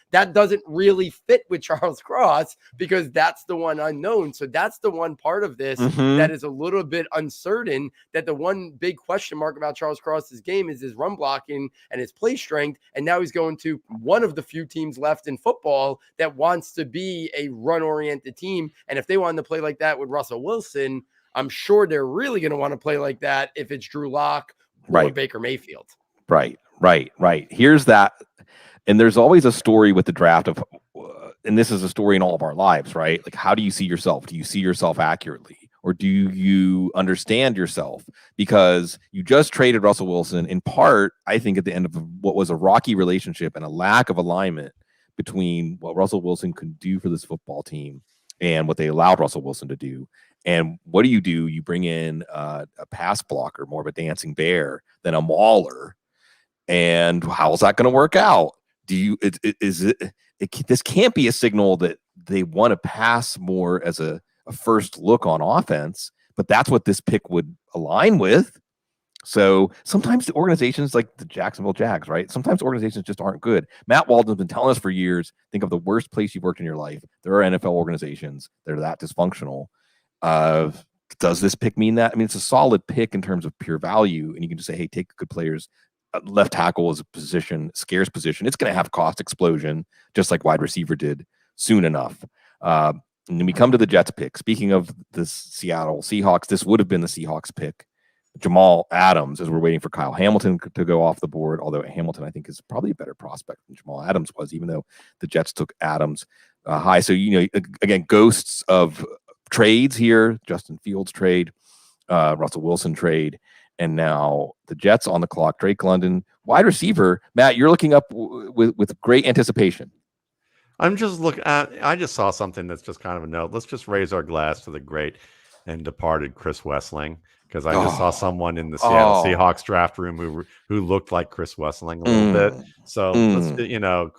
really fit with Charles Cross because that's the one unknown. So that's the one part of this that is a little bit uncertain, that the one big question mark about Charles Cross's game is his run blocking and his play strength. And now he's going to one of the few teams left in football that wants to be a run-oriented team. And if they wanted to play like that with Russell Wilson, I'm sure they're really going to want to play like that if it's Drew Lock or Baker Mayfield. Right. Here's that. And there's always a story with the draft of, and this is a story in all of our lives, right? Like, how do you see yourself? Do you see yourself accurately? Or do you understand yourself? Because you just traded Russell Wilson, in part, I think, at the end of what was a rocky relationship and a lack of alignment between what Russell Wilson could do for this football team and what they allowed Russell Wilson to do. And what do? You bring in a pass blocker, more of a dancing bear than a mauler. And how's that going to work out? This can't be a signal that they want to pass more as a first look on offense, but that's what this pick would align with. So sometimes the organizations, like the Jacksonville Jags, right? Sometimes organizations just aren't good. Matt Waldman's been telling us for years, think of the worst place you've worked in your life. There are NFL organizations that are that dysfunctional. Does this pick mean that? I mean, it's a solid pick in terms of pure value, and you can just say, hey, take good players. Left tackle is a position, scarce position. It's going to have cost explosion, just like wide receiver did soon enough. And then we come to the Jets pick. Speaking of the Seattle Seahawks, this would have been the Seahawks pick. Jamal Adams, as we're waiting for Kyle Hamilton to go off the board, although Hamilton, I think, is probably a better prospect than Jamal Adams was, even though the Jets took Adams high. So, you know, again, ghosts of trades here, Justin Fields trade, Russell Wilson trade, and now the Jets on the clock. Drake London, wide receiver. Matt, you're looking up with great anticipation. I'm just looking at, I just saw something that's just kind of a note. Let's just raise our glass to the great and departed Chris Wessling. because I just saw someone in the Seattle Seahawks draft room who looked like Chris Wesseling a little bit. So let's,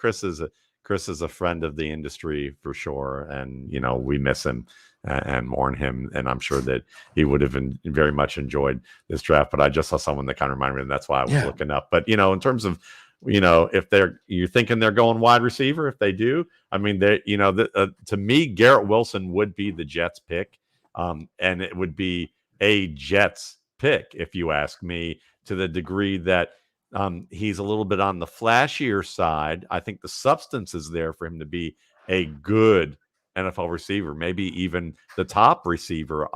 Chris is a friend of the industry for sure, and we miss him and mourn him, and I'm sure that he would have very much enjoyed this draft. But I just saw someone that kind of reminded me, and that's why I was looking up. But in terms of if you're thinking they're going wide receiver, if they do, I mean, to me, Garrett Wilson would be the Jets pick, and it would be a Jets pick, if you ask me, to the degree that he's a little bit on the flashier side. I think the substance is there for him to be a good NFL receiver, maybe even the top receiver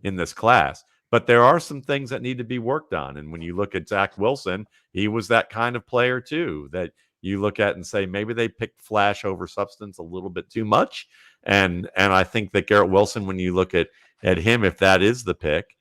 in this class. But there are some things that need to be worked on. And when you look at Zack Wilson, he was that kind of player too, that you look at and say, maybe they picked flash over substance a little bit too much. And I think that Garrett Wilson, when you look at him, if that is the pick,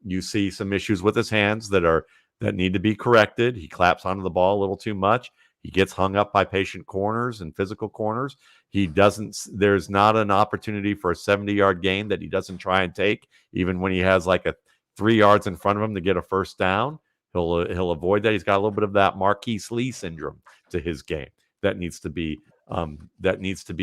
you see some issues with his hands that need to be corrected. He claps onto the ball a little too much. He gets hung up by patient corners and physical corners. There's not an opportunity for a 70-yard gain that he doesn't try and take, even when he has like a 3 yards in front of him to get a first down. He'll avoid that. He's got a little bit of that Marquise Lee syndrome to his game that needs to be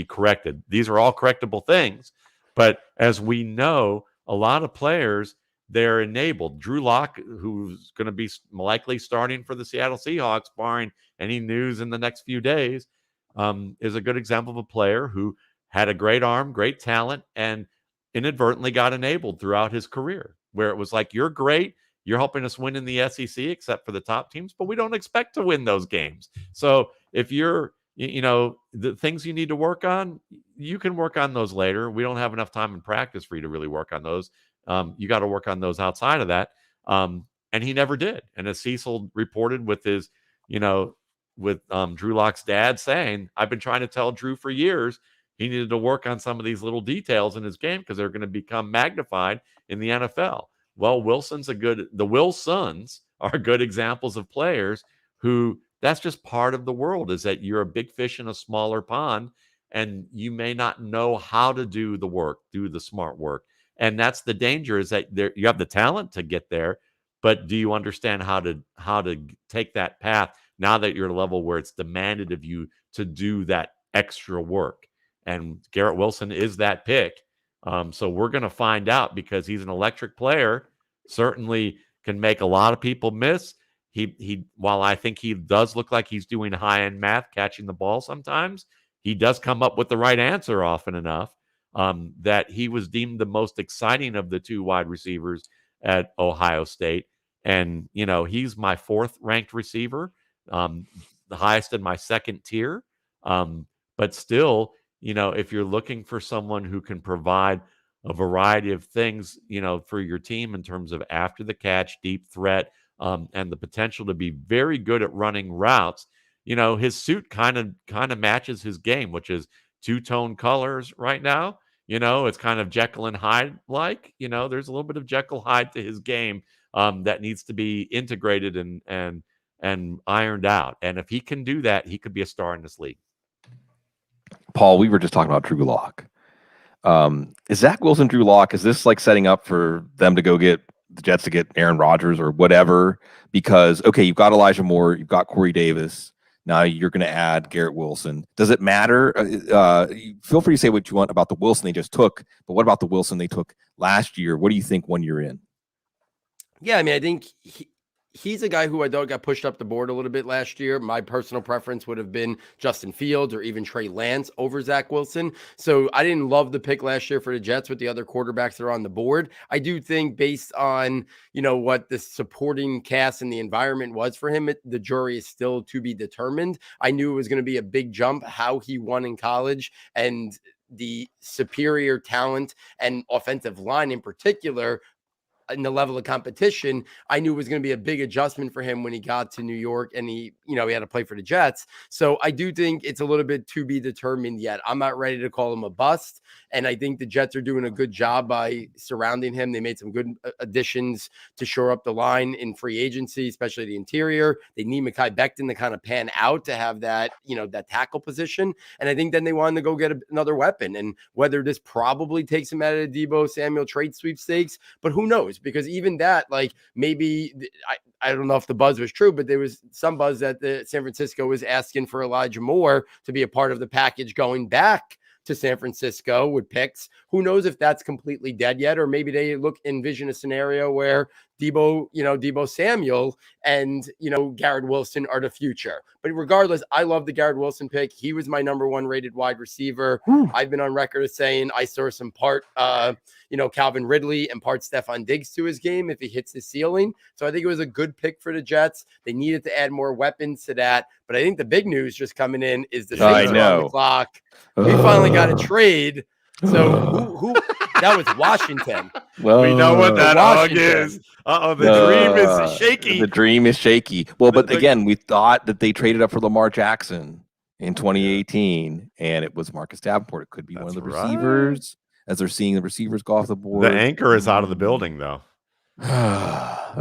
corrected. These are all correctable things, but as we know, a lot of players, they're enabled. Drew Lock, who's going to be likely starting for the Seattle Seahawks, barring any news in the next few days, is a good example of a player who had a great arm, great talent, and inadvertently got enabled throughout his career, where it was like, you're great, you're helping us win in the SEC, except for the top teams, but we don't expect to win those games. So if you're, the things you need to work on, you can work on those later. We don't have enough time in practice for you to really work on those. You got to work on those outside of that. And he never did. And as Cecil reported with his, with Drew Lock's dad saying, I've been trying to tell Drew for years, he needed to work on some of these little details in his game because they're going to become magnified in the NFL. Well, the Wilsons are good examples of players who, that's just part of the world, is that you're a big fish in a smaller pond, and you may not know how to do the smart work. And that's the danger, is that you have the talent to get there, but do you understand how to take that path now that you're at a level where it's demanded of you to do that extra work? And Garrett Wilson is that pick. So we're going to find out, because he's an electric player, certainly can make a lot of people miss. While I think he does look like he's doing high-end math, catching the ball sometimes, he does come up with the right answer often enough. That he was deemed the most exciting of the two wide receivers at Ohio State. And, he's my 4th ranked receiver, the highest in my 2nd tier. But still, if you're looking for someone who can provide a variety of things, for your team in terms of after the catch, deep threat, and the potential to be very good at running routes, his suit kind of matches his game, which is two-tone colors right now. It's kind of Jekyll and Hyde like. There's a little bit of Jekyll Hyde to his game that needs to be integrated and ironed out. And if he can do that, he could be a star in this league. Paul, we were just talking about Drew Lock. Is Zack Wilson Drew Lock? Is this like setting up for them to go get the Jets to get Aaron Rodgers or whatever? Because, okay, you've got Elijah Moore, you've got Corey Davis. Now you're going to add Garrett Wilson. Does it matter? Feel free to say what you want about the Wilson they just took, but what about the Wilson they took last year? What do you think 1 year in? Yeah, I mean, I think he's a guy who I thought got pushed up the board a little bit last year. My personal preference would have been Justin Fields or even Trey Lance over Zack Wilson. So I didn't love the pick last year for the Jets with the other quarterbacks that are on the board. I do think based on, what the supporting cast and the environment was for him, the jury is still to be determined. I knew it was going to be a big jump, how he won in college and the superior talent and offensive line in particular in the level of competition. I knew it was going to be a big adjustment for him when he got to New York and he had to play for the Jets. So I do think it's a little bit to be determined yet. I'm not ready to call him a bust. And I think the Jets are doing a good job by surrounding him. They made some good additions to shore up the line in free agency, especially the interior. They need Mekhi Becton to kind of pan out to have that, that tackle position. And I think then they wanted to go get another weapon. And whether this probably takes him out of the Deebo Samuel trade sweepstakes, but who knows? Williams, because even that, like maybe I don't know if the buzz was true, but there was some buzz that the San Francisco was asking for Elijah Moore to be a part of the package going back to San Francisco with picks. Who knows if that's completely dead yet, or maybe they envision a scenario where Debo Samuel and, Garrett Wilson are the future. But regardless, I love the Garrett Wilson pick. He was my number 1 rated wide receiver. I've been on record as saying I saw some part, Calvin Ridley and part Stephon Diggs to his game if he hits his ceiling. So I think it was a good pick for the Jets. They needed to add more weapons to that. But I think the big news just coming in is the Saints are on the clock. We finally got a trade. So who that was Washington. Well, we know what that hug is. The dream is shaky. The dream is shaky. Well, but again, we thought that they traded up for Lamar Jackson in 2018, and it was Marcus Davenport. It could be one of the receivers, as they're seeing the receivers go off the board. The anchor is out of the building, though. I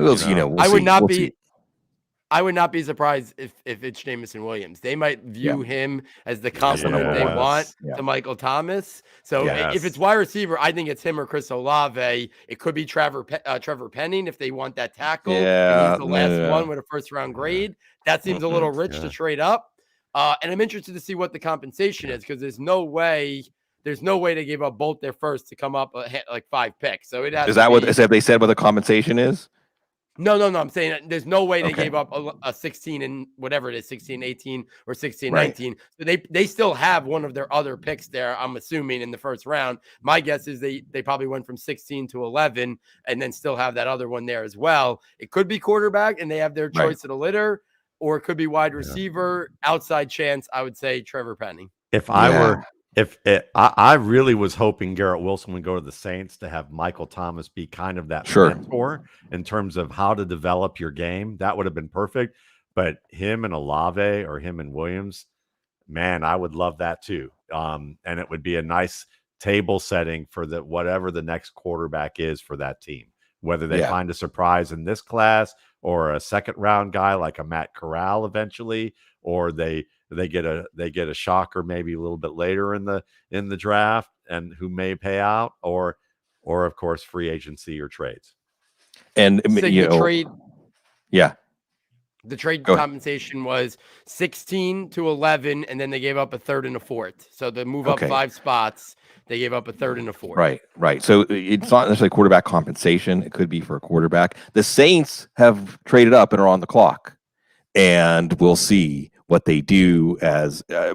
would not be surprised if it's Jameson Williams. They might view him as the complement they want to Michael Thomas. So if it's wide receiver, I think it's him or Chris Olave. It could be Trevor Penning if they want that tackle. And he's the last one with a first-round grade. That seems a little rich to trade up. And I'm interested to see what the compensation is, because there's no way they gave up both their first to come up like 5 picks. So it has they said what the compensation is? No. I'm saying there's no way they gave up a 16 and whatever it is, 16, 18 or 16, 19. So they still have one of their other picks there, I'm assuming, in the first round. My guess is they probably went from 16 to 11 and then still have that other one there as well. It could be quarterback and they have their choice of the litter, or it could be wide receiver. Outside chance, I would say Trevor Penning. I really was hoping Garrett Wilson would go to the Saints to have Michael Thomas be kind of that mentor in terms of how to develop your game. That would have been perfect. But him and Olave or him and Williams, man, I would love that too. And it would be a nice table setting for whatever the next quarterback is for that team, whether they find a surprise in this class or a second round guy like a Matt Corral eventually, or they get a shocker maybe a little bit later in the draft and who may pay out, or of course free agency or trades. And the trade compensation was 16 to 11, and then they gave up a third and a fourth. So to move up 5 spots, they gave up a third and a fourth. Right. So it's not necessarily quarterback compensation. It could be for a quarterback. The Saints have traded up and are on the clock, and we'll see what they do.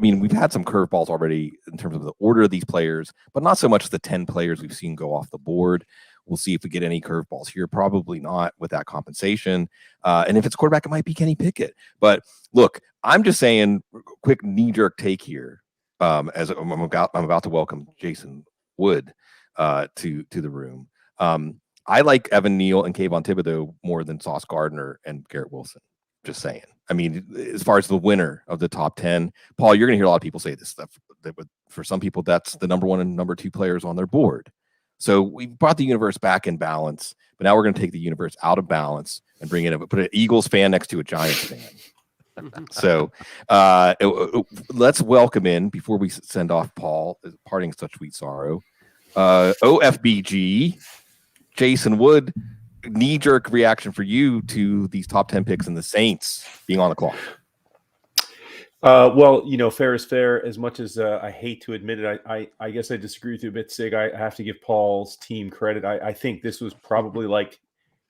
We've had some curveballs already in terms of the order of these players, but not so much the 10 players we've seen go off the board. We'll see if we get any curveballs here. Probably not with that compensation. And if it's quarterback, it might be Kenny Pickett. But look, I'm just saying, quick knee-jerk take here. As I'm about to welcome Jason Wood to the room. I like Evan Neal and Kayvon Thibodeau more than Sauce Gardner and Garrett Wilson. Just saying. I mean, as far as the winner of the top 10, Paul, you're going to hear a lot of people say this stuff. For some people, that's the number 1 and number 2 players on their board. So we brought the universe back in balance, but now we're going to take the universe out of balance and bring it up, put an Eagles fan next to a Giants fan. So let's welcome in, before we send off Paul, parting such sweet sorrow, OFBG, Jason Wood. Knee-jerk reaction for you to these top 10 picks and the Saints being on the clock. Well, fair is fair. As much as I hate to admit it, I guess I disagree with you a bit, Sig. I have to give Paul's team credit. I think this was probably like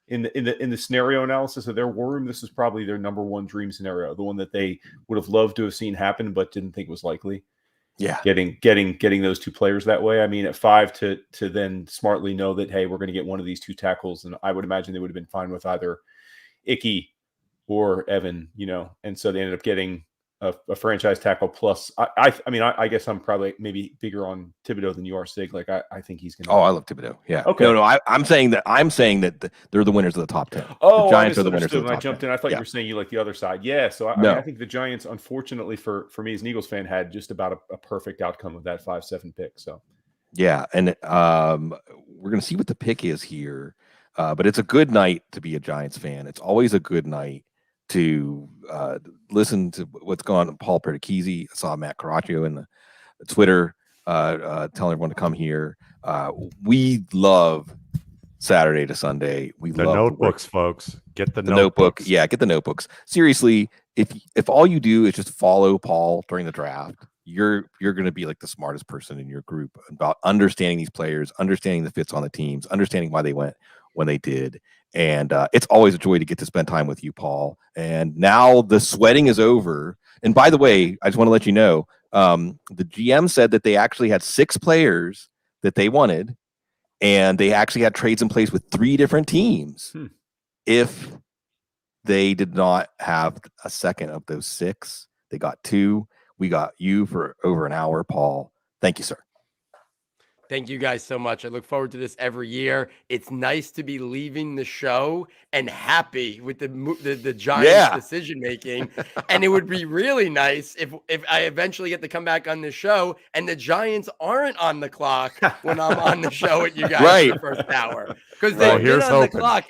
in the scenario analysis of their war room, this was probably their number 1 dream scenario, the one that they would have loved to have seen happen, but didn't think was likely. Yeah, getting those 2 players that way. I mean, at 5 to then smartly know that, hey, we're going to get one of these 2 tackles, and I would imagine they would have been fine with either Icky or Evan, and so they ended up getting a franchise tackle plus. I guess I'm probably maybe bigger on Thibodeau than you are, Sig. Like I think he's going to. Oh, I love Thibodeau. Yeah. Okay. No. I'm saying that they're the winners of the top 10. Oh, the Giants are the winners of the top 10. I jumped in. I thought you were saying you like the other side. Yeah. So I think the Giants, unfortunately for me as an Eagles fan, had just about a perfect outcome of that 5-7 pick. So. Yeah, and we're going to see what the pick is here, but it's a good night to be a Giants fan. It's always a good night to listen to what's going on. Paul Perticchese, I saw Matt Caraccio in the Twitter telling everyone to come here. We love Saturday to Sunday. We The love notebooks, folks. Get the notebook. notebooks. Yeah, get the notebooks. Seriously, if all you do is just follow Paul during the draft, you're going to be like the smartest person in your group about understanding these players, understanding the fits on the teams, understanding why they went when they did. And it's always a joy to get to spend time with you, Paul. And now the sweating is over. And by the way, I just want to let you know, the GM said that they actually had 6 players that they wanted, and they actually had trades in place with 3 different teams. If they did not have a second of those 6, they got 2. We got you for over an hour, Paul. Thank you, sir. Thank you guys so much. I look forward to this every year. It's nice to be leaving the show and happy with the Giants' decision making. And it would be really nice if I eventually get to come back on the show and the Giants aren't on the clock when I'm on the show with you guys for the first hour. Because they've been on the clock.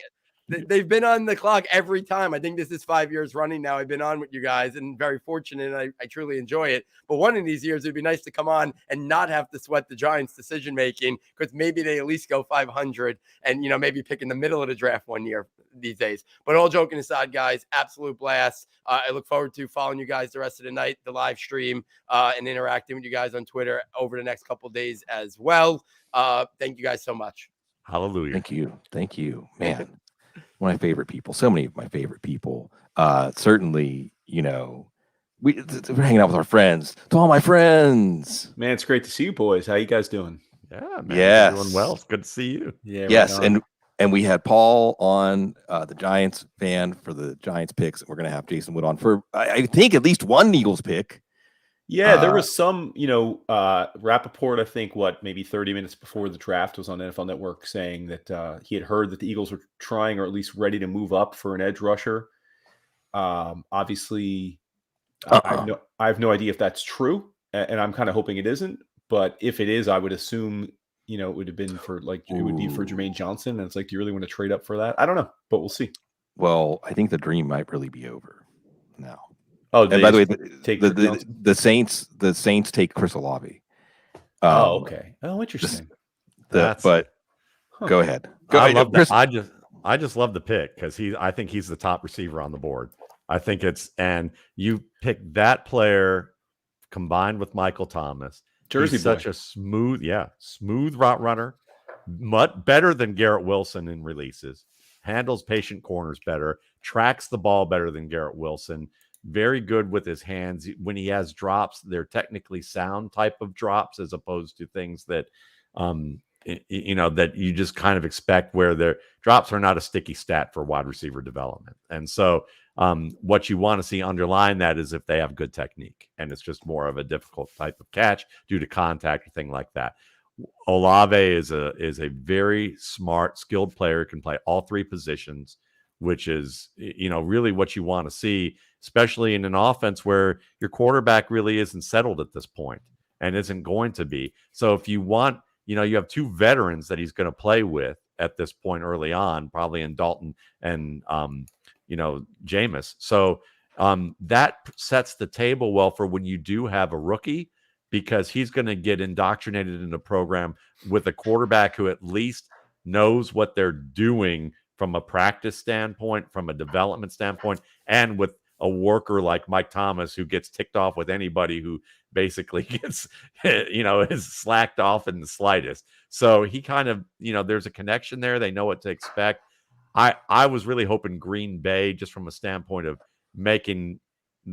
They've been on the clock every time. I think this is 5 years running now. I've been on with you guys and very fortunate. And I truly enjoy it. But one of these years, it'd be nice to come on and not have to sweat the Giants' decision making, because maybe they at least go 500 and, maybe pick in the middle of the draft one year these days. But all joking aside, guys, absolute blast. I look forward to following you guys the rest of the night, the live stream, and interacting with you guys on Twitter over the next couple of days as well. Thank you guys so much. Hallelujah. Thank you, man. One of my favorite people, so many of my favorite people. Certainly, we're hanging out with our friends. To all my friends, man, it's great to see you boys. How you guys doing? Yeah, man. Yes, doing well. It's good to see you. Yeah, yes, and we had Paul on, the Giants fan for the Giants picks, and we're gonna have Jason Wood on for I think at least one Eagles pick. Yeah, there was some, Rappaport, I think, maybe 30 minutes before the draft was on NFL Network saying that he had heard that the Eagles were trying, or at least ready to move up for an edge rusher. Obviously, I have no idea if that's true, and I'm kind of hoping it isn't. But if it is, I would assume, it would have been for it would be for Jermaine Johnson. And it's like, do you really want to trade up for that? I don't know, but we'll see. Well, I think the dream might really be over now. Oh, and by the way, the Saints take Chris Olave. Okay. Oh, interesting. Go ahead. I just love the pick because I think he's the top receiver on the board. I think and you pick that player combined with Michael Thomas. Jersey he's boy. Such a smooth route runner, much better than Garrett Wilson in releases. Handles patient corners better, tracks the ball better than Garrett Wilson. Very good with his hands. When he has drops, they're technically sound type of drops, as opposed to things that, that you just kind of expect, where their drops are not a sticky stat for wide receiver development. And so what you want to see underlying that is if they have good technique, and it's just more of a difficult type of catch due to contact or thing like that. Olave is a very smart, skilled player, can play all 3 positions, which is, really what you want to see, especially in an offense where your quarterback really isn't settled at this point and isn't going to be. So if you want, you have 2 veterans that he's going to play with at this point early on, probably in Dalton and, Jameis. So that sets the table well for when you do have a rookie, because he's going to get indoctrinated in the program with a quarterback who at least knows what they're doing from a practice standpoint, from a development standpoint, and with a worker like Mike Thomas, who gets ticked off with anybody who basically gets, is slacked off in the slightest. So he kind of, there's a connection there. They know what to expect. I was really hoping Green Bay, just from a standpoint of making,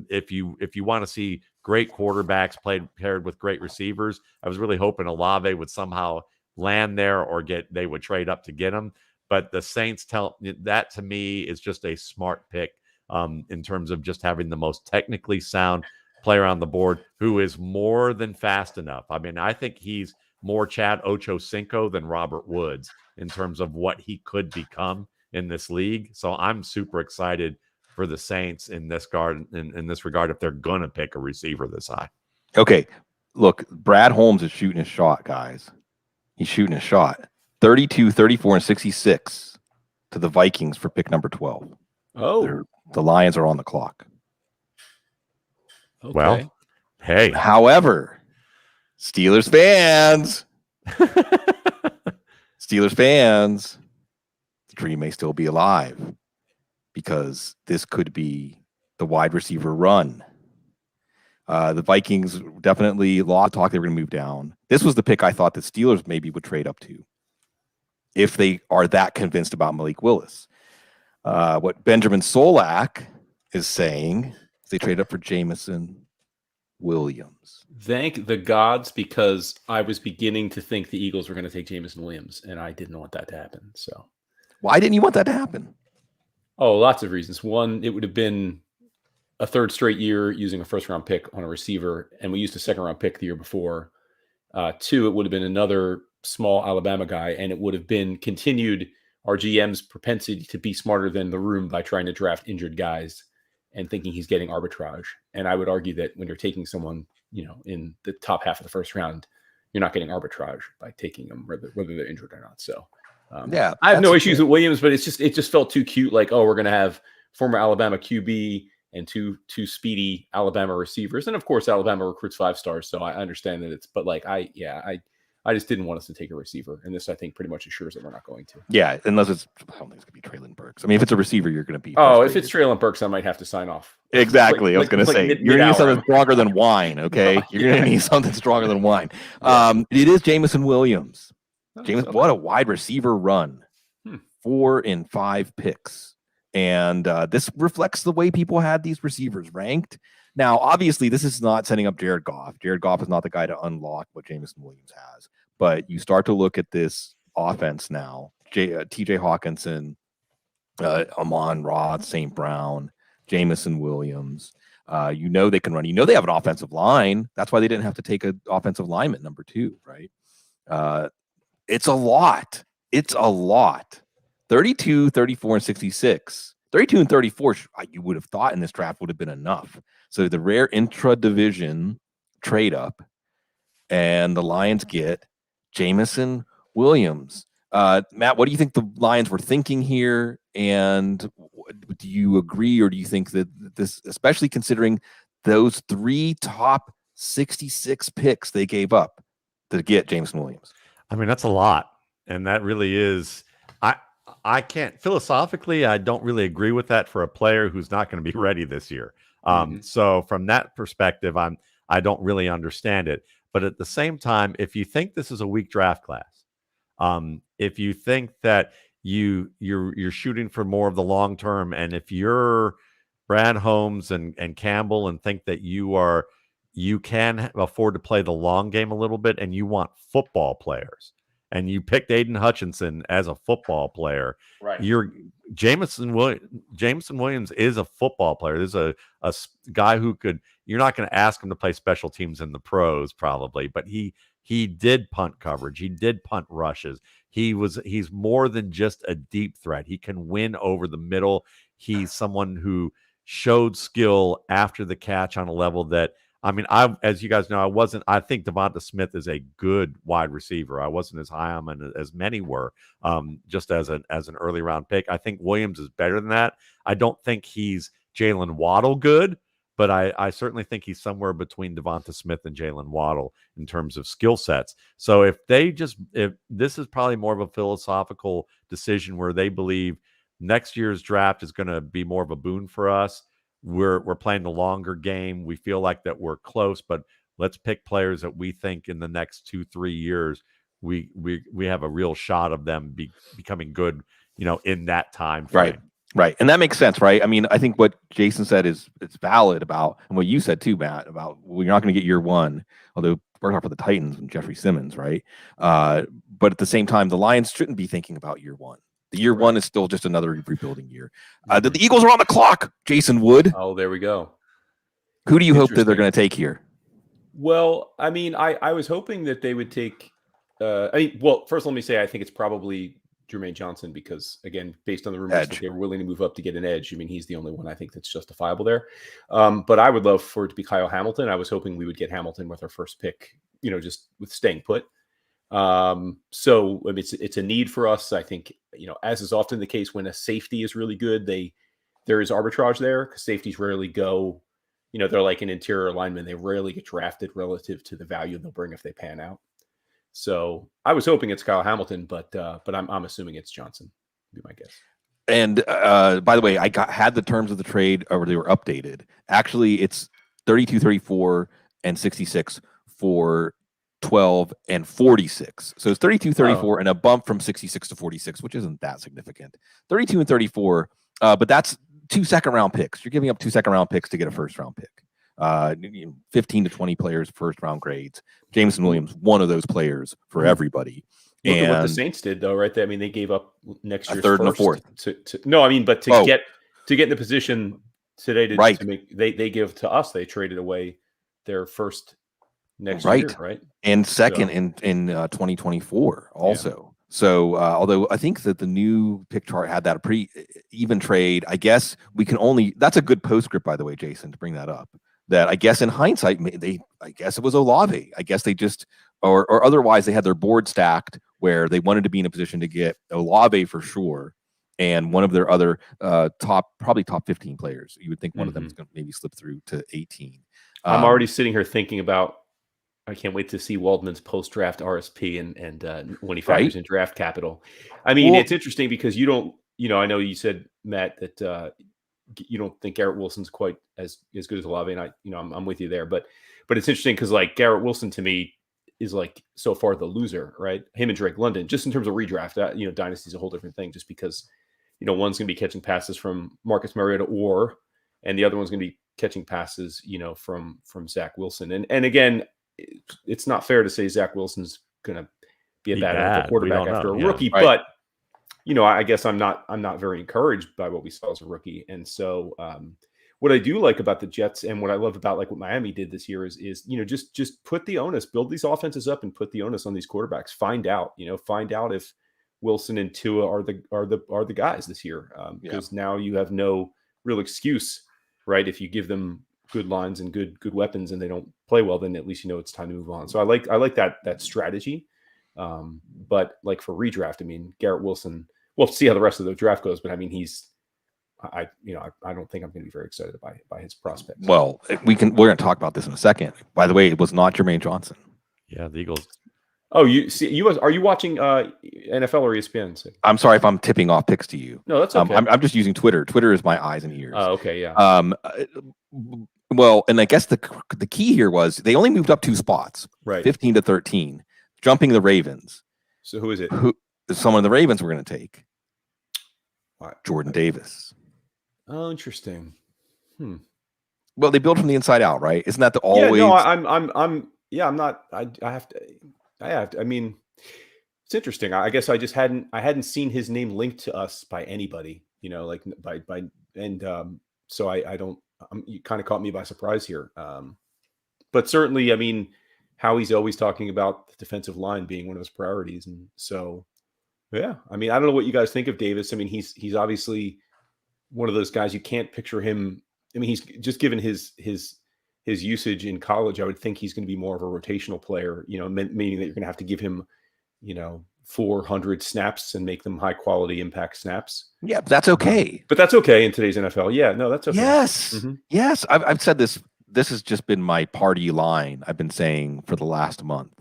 if you want to see great quarterbacks paired with great receivers, I was really hoping Olave would somehow land there, or they would trade up to get him. But the Saints that to me is just a smart pick in terms of just having the most technically sound player on the board, who is more than fast enough. I mean, I think he's more Chad Ochocinco than Robert Woods in terms of what he could become in this league. So I'm super excited for the Saints in this regard, if they're going to pick a receiver this high. Okay, look, Brad Holmes is shooting his shot, guys. He's shooting his shot. 32, 34, and 66 to the Vikings for pick number 12. Oh, the Lions are on the clock. okay. Well, hey. However, Steelers fans, dream may still be alive because this could be the wide receiver run. The Vikings definitely lost talk they were going to move down. This was the pick I thought the Steelers maybe would trade up to if they are that convinced about Malik Willis. What Benjamin Solak is saying is they trade up for Jameson Williams. Thank the gods, because I was beginning to think the Eagles were going to take Jameson Williams, and I didn't want that to happen. So, why didn't you want that to happen? Oh, lots of reasons. One, it would have been a third straight year using a first-round pick on a receiver, and we used a second-round pick the year before. Two, it would have been another small Alabama guy, and it would have been continued our GM's propensity to be smarter than the room by trying to draft injured guys and thinking he's getting arbitrage. And I would argue that when you're taking someone, in the top half of the first round, you're not getting arbitrage by taking them, whether they're injured or not. So, yeah, I have no issues with Williams, but it just felt too cute. Like, oh, we're going to have former Alabama QB and two speedy Alabama receivers. And of course, Alabama recruits 5 stars. So I understand that but like, I just didn't want us to take a receiver. And this, I think, pretty much assures that we're not going to. Yeah. Unless I don't think it's going to be Treylon Burks. I mean, if it's a receiver, you're going to be. Oh, if it's Treylon Burks, I might have to sign off. Exactly. I was going to say, you're going to need something stronger than wine. Okay. You're going to need something stronger than wine. It is Jameson Williams. What a wide receiver run. 4 in 5 picks. And this reflects the way people had these receivers ranked. Now, obviously, this is not setting up Jared Goff. Jared Goff is not the guy to unlock what Jameson Williams has. But you start to look at this offense now. T.J. Hawkinson, Amon Roth, St. Brown, Jameson Williams. They can run. They have an offensive line. That's why they didn't have to take an offensive lineman, number 2, right? It's a lot. 32, 34, and 66. 32 and 34, you would have thought in this draft would have been enough. So the rare intra-division trade-up, and the Lions get Jameson Williams. Matt, what do you think the Lions were thinking here? And do you agree, or do you think that this, especially considering those 3 top 66 picks they gave up to get Jameson Williams? I mean, that's a lot. And that really is... I can't philosophically, I don't really agree with that for a player who's not going to be ready this year. So from that perspective, I don't really understand it. But at the same time, if you think this is a weak draft class, if you think that you're shooting for more of the long term, and if you're Brad Holmes and Campbell and think that you can afford to play the long game a little bit, and you want football players, and you picked Aiden Hutchinson as a football player, right? Jameson Williams is a football player. There's a guy who could. You're not going to ask him to play special teams in the pros probably, but he did punt coverage. He did punt rushes. He's more than just a deep threat. He can win over the middle. He's someone who showed skill after the catch on a level that. I mean, as you guys know, I think Devonta Smith is a good wide receiver. I wasn't as high on him as many were, just as an early round pick. I think Williams is better than that. I don't think he's Jalen Waddle good, but I certainly think he's somewhere between Devonta Smith and Jalen Waddle in terms of skill sets. So if this is probably more of a philosophical decision where they believe next year's draft is going to be more of a boon for us. We're playing the longer game. We feel like that we're close, but let's pick players that we think in the next 2-3 years we have a real shot of them becoming good, in that time frame. Right. And that makes sense, right? I mean, I think what Jason said it's valid about, and what you said too, Matt, about you're not going to get year 1, although we're talking for the Titans and Jeffrey Simmons, right? But at the same time, the Lions shouldn't be thinking about year 1. The year 1 is still just another rebuilding year. The Eagles are on the clock, Jason Wood. Oh, there we go. Who do you hope that they're going to take here? Well, I mean, I was hoping that they would take first let me say I think it's probably Jermaine Johnson because, again, based on the rumors that they were willing to move up to get an edge, I mean, he's the only one I think that's justifiable there. But I would love for it to be Kyle Hamilton. I was hoping we would get Hamilton with our first pick, just with staying put. So I mean, it's a need for us. I think, as is often the case when a safety is really good, there is arbitrage there because safeties rarely go, they're like an interior lineman. They rarely get drafted relative to the value they'll bring if they pan out. So I was hoping it's Kyle Hamilton, but I'm assuming it's Johnson. Be my guess. And by the way, I had the terms of the trade, or they were updated. Actually, it's 32, 34, and 66 for 12 and 46. So it's 32, 34, and a bump from 66 to 46, which isn't that significant. 32 and 34, but that's 2 second-round picks. You're giving up 2 second-round picks to get a first-round pick. 15 to 20 players, first-round grades. Jameson Williams, one of those players for everybody. Look and at what the Saints did, though, right? They gave up next year's third and a fourth. But to get in the position today to make they give to us, they traded away their first next year, right? And second in 2024 also. Yeah. So although I think that the new pick chart had that a pretty even trade, I guess we can only. That's a good postscript, by the way, Jason, to bring that up. That I guess in hindsight, I guess it was Olave. I guess they just or otherwise they had their board stacked where they wanted to be in a position to get Olave for sure, and one of their other probably top 15 players. You would think one of them is going to maybe slip through to 18. I'm already sitting here thinking about. I can't wait to see Waldman's post-draft RSP and when he factors in draft capital. I mean, it's interesting because you don't. I know you said, Matt, that you don't think Garrett Wilson's quite as good as Olave, and I'm with you there. But it's interesting because like Garrett Wilson to me is like so far the loser, right? Him and Drake London, just in terms of redraft. Dynasty is a whole different thing, just because one's going to be catching passes from Marcus Mariota, and the other one's going to be catching passes, from Zack Wilson. And again, it's not fair to say Zack Wilson's going to be a bad quarterback after a rookie, but I guess I'm not very encouraged by what we saw as a rookie. And so what I do like about the Jets and what I love about like what Miami did this year is just put the onus, build these offenses up and put the onus on these quarterbacks. Find out if Wilson and Tua are the guys this year, because now you have no real excuse, right? If you give them good lines and good weapons and they don't play well, then at least it's time to move on. So I like that strategy. But like for redraft, I mean, Garrett Wilson, we'll see how the rest of the draft goes, but I mean, I don't think I'm going to be very excited by his prospects. Well, we're going to talk about this in a second. By the way, it was not Jermaine Johnson. Yeah, the Eagles. Oh, are you watching NFL or ESPN? So? I'm sorry if I'm tipping off picks to you. No, that's okay. I'm just using Twitter. Twitter is my eyes and ears. Oh, okay, yeah. Well, and I guess the key here was they only moved up 2 spots, right? 15 to 13, jumping the Ravens. So who is it? Who someone the Ravens were going to take? What? Jordan Davis. Oh, interesting. Well, they build from the inside out, right? Isn't that the always? Yeah, I'm not. I have to. I mean, it's interesting. I guess I just hadn't seen his name linked to us by anybody. So I don't. You kind of caught me by surprise here. But certainly, I mean, Howie's always talking about the defensive line being one of his priorities, and so yeah. I mean, I don't know what you guys think of Davis. I mean, he's obviously one of those guys you can't picture him. I mean, he's just given his usage in college. I would think he's going to be more of a rotational player. Meaning that you're going to have to give him, 400 snaps and make them high quality impact snaps. Yeah, but that's okay. But that's okay in today's NFL. Yeah, no, that's okay. Yes, yes. I've said this. This has just been my party line. I've been saying for the last month.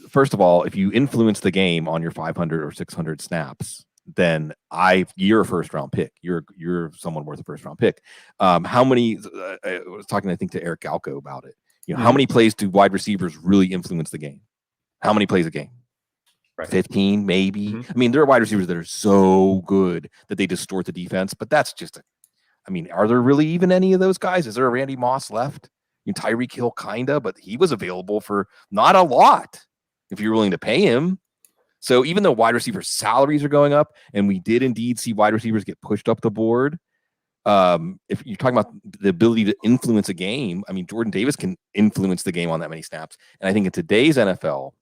First of all, if you influence the game on your 500 or 600 snaps, then you're a first round pick. You're someone worth a first round pick. How many? I was talking, I think, to Eric Galco about it. How many plays do wide receivers really influence the game? How many plays a game? Right. 15, maybe. I mean, there are wide receivers that are so good that they distort the defense, but that's just are there really even any of those guys? Is there a Randy Moss left? Tyreek Hill, kinda, but he was available for not a lot if you're willing to pay him. So even though wide receiver salaries are going up, and we did indeed see wide receivers get pushed up the board, if you're talking about the ability to influence a game, I mean, Jordan Davis can influence the game on that many snaps. And I think in today's NFL,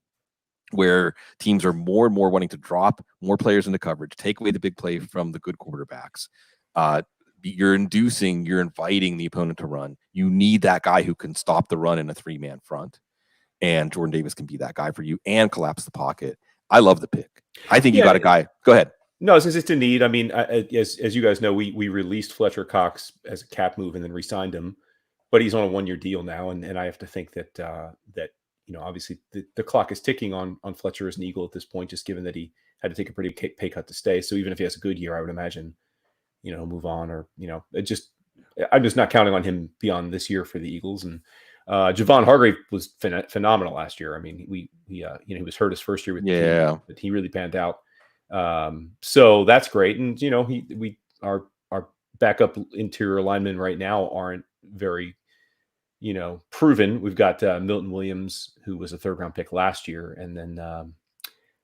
where teams are more and more wanting to drop more players into coverage, take away the big play from the good quarterbacks, you're inviting the opponent to run. You need that guy who can stop the run in a 3-man front. And Jordan Davis can be that guy for you and collapse the pocket. I love the pick. I think you got a guy. Go ahead. No, since it's a need. I mean, as you guys know, we released Fletcher Cox as a cap move and then re-signed him, but he's on a 1-year deal now, and I have to think that obviously the clock is ticking on Fletcher as an Eagle at this point, just given that he had to take a pretty pay cut to stay. So even if he has a good year, I would imagine, move on, or, I'm just not counting on him beyond this year for the Eagles. And Javon Hargrave was phenomenal last year. I mean, he was hurt his first year with the team, but he really panned out. So that's great. And, our backup interior linemen right now aren't very, proven. We've got Milton Williams, who was a 3rd round pick last year, and then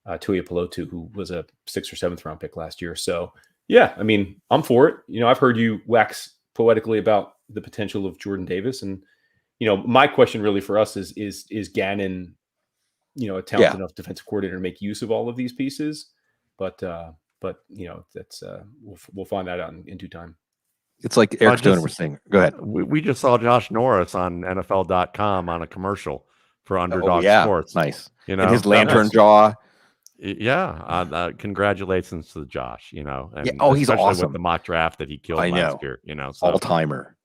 Tuia Pelotu, who was a 6th or 7th round pick last year. So yeah, I mean, I'm for it. I've heard you wax poetically about the potential of Jordan Davis, and my question really for us is Gannon, a talented enough defensive coordinator to make use of all of these pieces, but that's we'll find that out in due time. It's like Eric Stone was saying. Go ahead. We just saw Josh Norris on NFL.com on a commercial for Underdog Sports. Nice. And his lantern jaw. Yeah. Congratulations to Josh, and he's awesome with the mock draft that he killed last year, so. all-timer.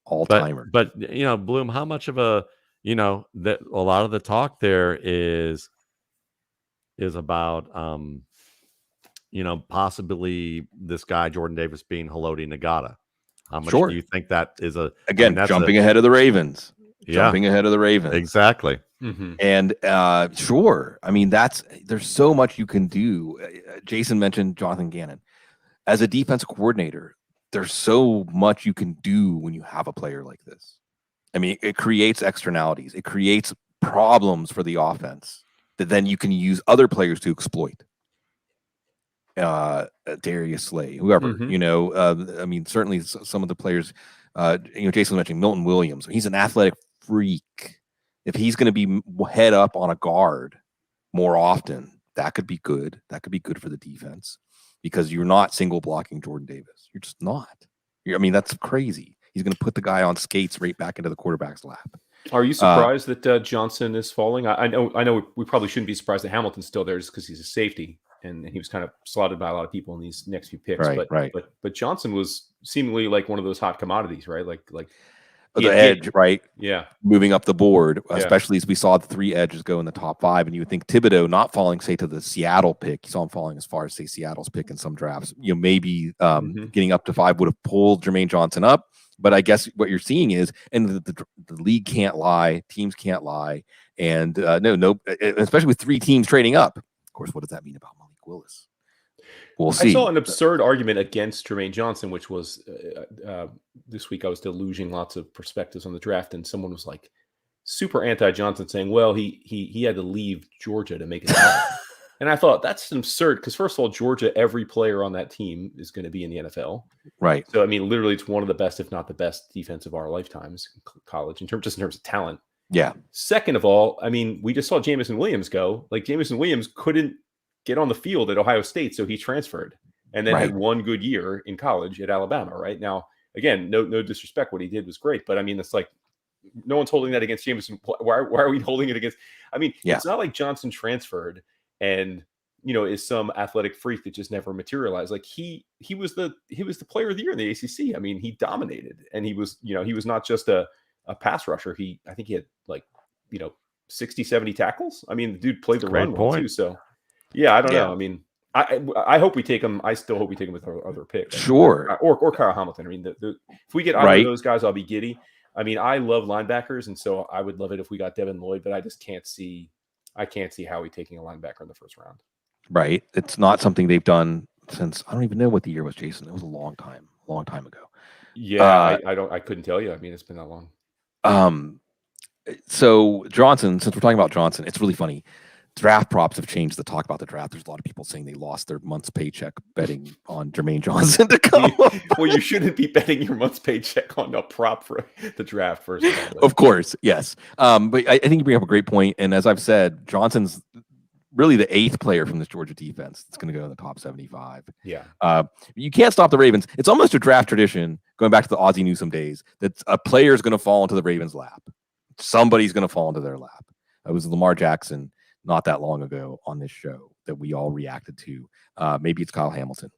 But Bloom, how much of a lot of the talk there is about possibly this guy Jordan Davis being Haloti Ngata. How much do you think that is jumping ahead of the Ravens? Jumping ahead of the Ravens. Exactly. Mm-hmm. And sure. I mean, there's so much you can do. Jason mentioned Jonathan Gannon. As a defensive coordinator, there's so much you can do when you have a player like this. I mean, it creates externalities. It creates problems for the offense that then you can use other players to exploit. Darius Slay, whoever, I mean, certainly some of the players, Jason mentioned Milton Williams. He's an athletic freak. If he's going to be head up on a guard more often, that could be good. That could be good for the defense, because you're not single blocking Jordan Davis. You're just not. That's crazy. He's going to put the guy on skates right back into the quarterback's lap. Are you surprised that Johnson is falling? I know we probably shouldn't be surprised that Hamilton's still there just because he's a safety, and he was kind of slotted by a lot of people in these next few picks. But Johnson was seemingly like one of those hot commodities, right? Like the edge, right? Yeah. Moving up the board, especially as we saw the 3 edges go in the top 5. And you would think Thibodeau not falling, say, to the Seattle pick. You saw him falling as far as, say, Seattle's pick in some drafts. Maybe getting up to 5 would have pulled Jermaine Johnson up. But I guess what you're seeing is, and the league can't lie, teams can't lie. And especially with 3 teams trading up. Of course, what does that mean about Malik Willis? We'll see. I saw an absurd argument against Jermaine Johnson, which was this week I was deluging lots of perspectives on the draft, and someone was like super anti-Johnson, saying, well, he had to leave Georgia to make it happen. And I thought that's absurd, because first of all, Georgia, every player on that team is going to be in the NFL. Right. So, I mean, literally it's one of the best, if not the best defense of our lifetimes in college, in terms of talent. Yeah. Second of all, I mean, we just saw Jamison Williams go. Like, Jamison Williams couldn't get on the field at Ohio State, so he transferred and then had one good year in college at Alabama. Right now, again, no disrespect, what he did was great, but I mean, it's like no one's holding that against Jamison. Why are we holding it against? I mean, It's not like Johnson transferred and is some athletic freak that just never materialized. Like he was the player of the year in the ACC. I mean, he dominated, and he was not just a pass rusher. I think he had 60, 70 tackles. I mean, the dude played the run well too. So yeah, I don't know. I mean, I hope we take him. I still hope we take him with our other pick. Sure. Or Kyle Hamilton. I mean, if we get either of those guys, I'll be giddy. I mean, I love linebackers, and so I would love it if we got Devin Lloyd, but I just can't see Howie taking a linebacker in the first round. Right. It's not something they've done since, I don't even know what the year was, Jason. It was a long time ago. Yeah, I couldn't tell you. I mean, it's been that long. So Johnson, since we're talking about Johnson, it's really funny. Draft props have changed the talk about the draft. There's a lot of people saying they lost their month's paycheck betting on Jermaine Johnson to come. Well, you shouldn't be betting your month's paycheck on a prop for the draft, first of all. Of course, yes. But I think you bring up a great point. And as I've said, Johnson's really the 8th player from this Georgia defense that's going to go in the top 75. Yeah. You can't stop the Ravens. It's almost a draft tradition, going back to the Ozzie Newsome days, that a player is going to fall into the Ravens' lap. Somebody's going to fall into their lap. It was Lamar Jackson not that long ago on this show that we all reacted to. Maybe it's Kyle Hamilton.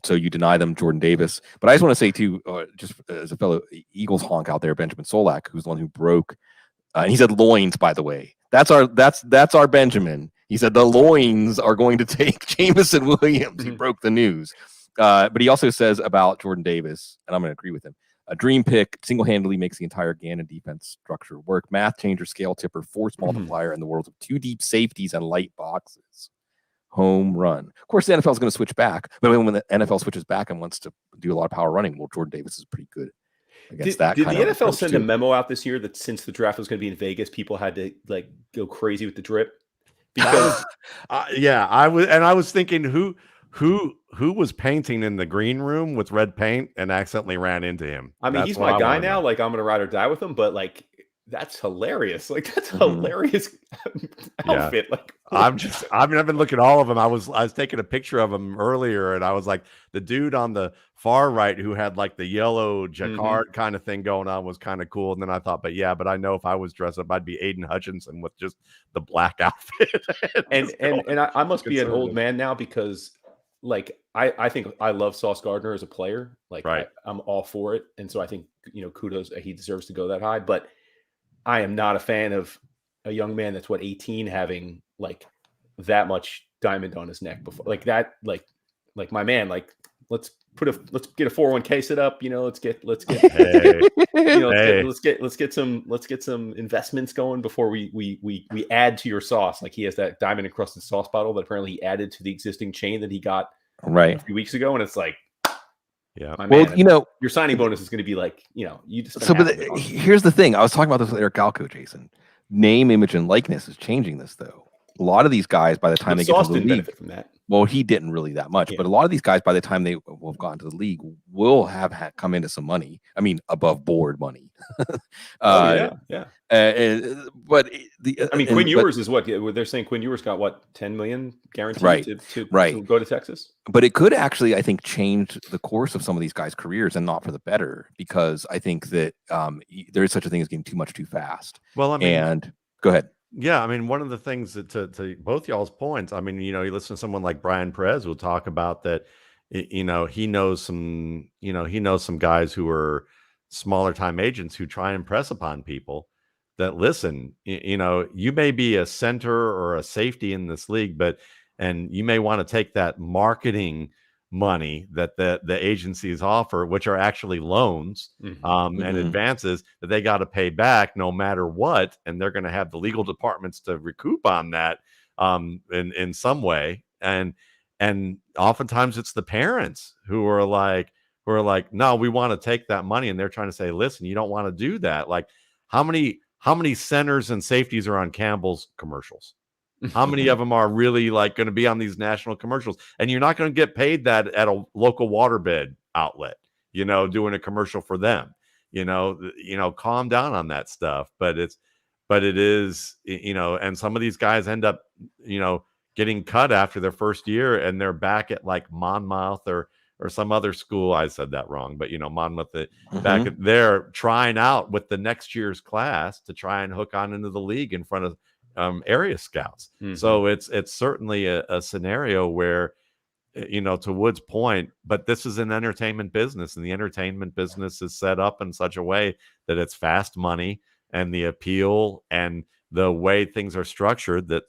So you deny them Jordan Davis. But I just want to say, too, just as a fellow Eagles honk out there, Benjamin Solak, who's the one who broke, and he said loins, by the way. That's our Benjamin. He said the loins are going to take Jameson Williams. He broke the news. But he also says about Jordan Davis, and I'm going to agree with him. A dream pick single-handedly makes the entire Gannon defense structure work. Math changer, scale tipper, force multiplier in the world of 2 deep safeties and light boxes. Home run. Of course, the NFL is going to switch back, but when the NFL switches back and wants to do a lot of power running, well, Jordan Davis is pretty good against that. Did kind the of NFL send too. a memo out this year that since the draft was going to be in Vegas, people had to like go crazy with the drip? Because yeah, I was thinking who was painting in the green room with red paint and accidentally ran into him. I mean, he's my guy now. Like, I'm going to ride or die with him, but like, that's hilarious. Like, that's a hilarious outfit. Like, I've been looking at all of them. I was taking a picture of him earlier, and I was like, the dude on the far right who had like the yellow jacquard kind of thing going on was kind of cool. And then I thought, but I know if I was dressed up, I'd be Aiden Hutchinson with just the black outfit. and I must be an old man now because like I think I love Sauce Gardner as a player. Like, right. I'm all for it, and so I think kudos, he deserves to go that high. But I am not a fan of a young man that's 18 having like that much diamond on his neck before like that. Like my man, like let's get a 401k set up. Let's get let's get some investments going before we add to your sauce. Like, he has that diamond encrusted sauce bottle that apparently he added to the existing chain that he got a few weeks ago, and it's like, yeah. Well, your signing bonus is going to be like, you just. So, but here's the thing. I was talking about this with Eric Galco, Jason. Name, image, and likeness is changing this, though. A lot of these guys, by the time they get to the league, benefit from that. Well, he didn't really that much, but a lot of these guys, by the time they will have gotten to the league, will have come into some money. I mean, above board money. But Quinn Ewers is what they're saying. Quinn Ewers got what, 10 million guaranteed to go to Texas. But it could actually, I think, change the course of some of these guys' careers, and not for the better, because I think that there is such a thing as getting too much too fast. Well, I mean, go ahead. Yeah, I mean, one of the things that to both y'all's points, I mean, you listen to someone like Brian Perez will talk about that, he knows some guys who are smaller time agents who try and impress upon people that, listen, you may be a center or a safety in this league, and you may want to take that marketing money that the agencies offer, which are actually loans and advances that they got to pay back no matter what, and they're going to have the legal departments to recoup on that in some way, and oftentimes it's the parents who are like, no, we want to take that money, and they're trying to say, listen, you don't want to do that. Like, how many centers and safeties are on Campbell's commercials? How many of them are really like going to be on these national commercials? And you're not going to get paid that at a local waterbed outlet, doing a commercial for them, calm down on that stuff. But it is, and some of these guys end up, getting cut after their first year, and they're back at like Monmouth or some other school. I said that wrong, but Monmouth, back at there trying out with the next year's class to try and hook on into the league in front of area scouts. So it's certainly a scenario where, to Wood's point, but this is an entertainment business, and the entertainment business is set up in such a way that it's fast money, and the appeal and the way things are structured that,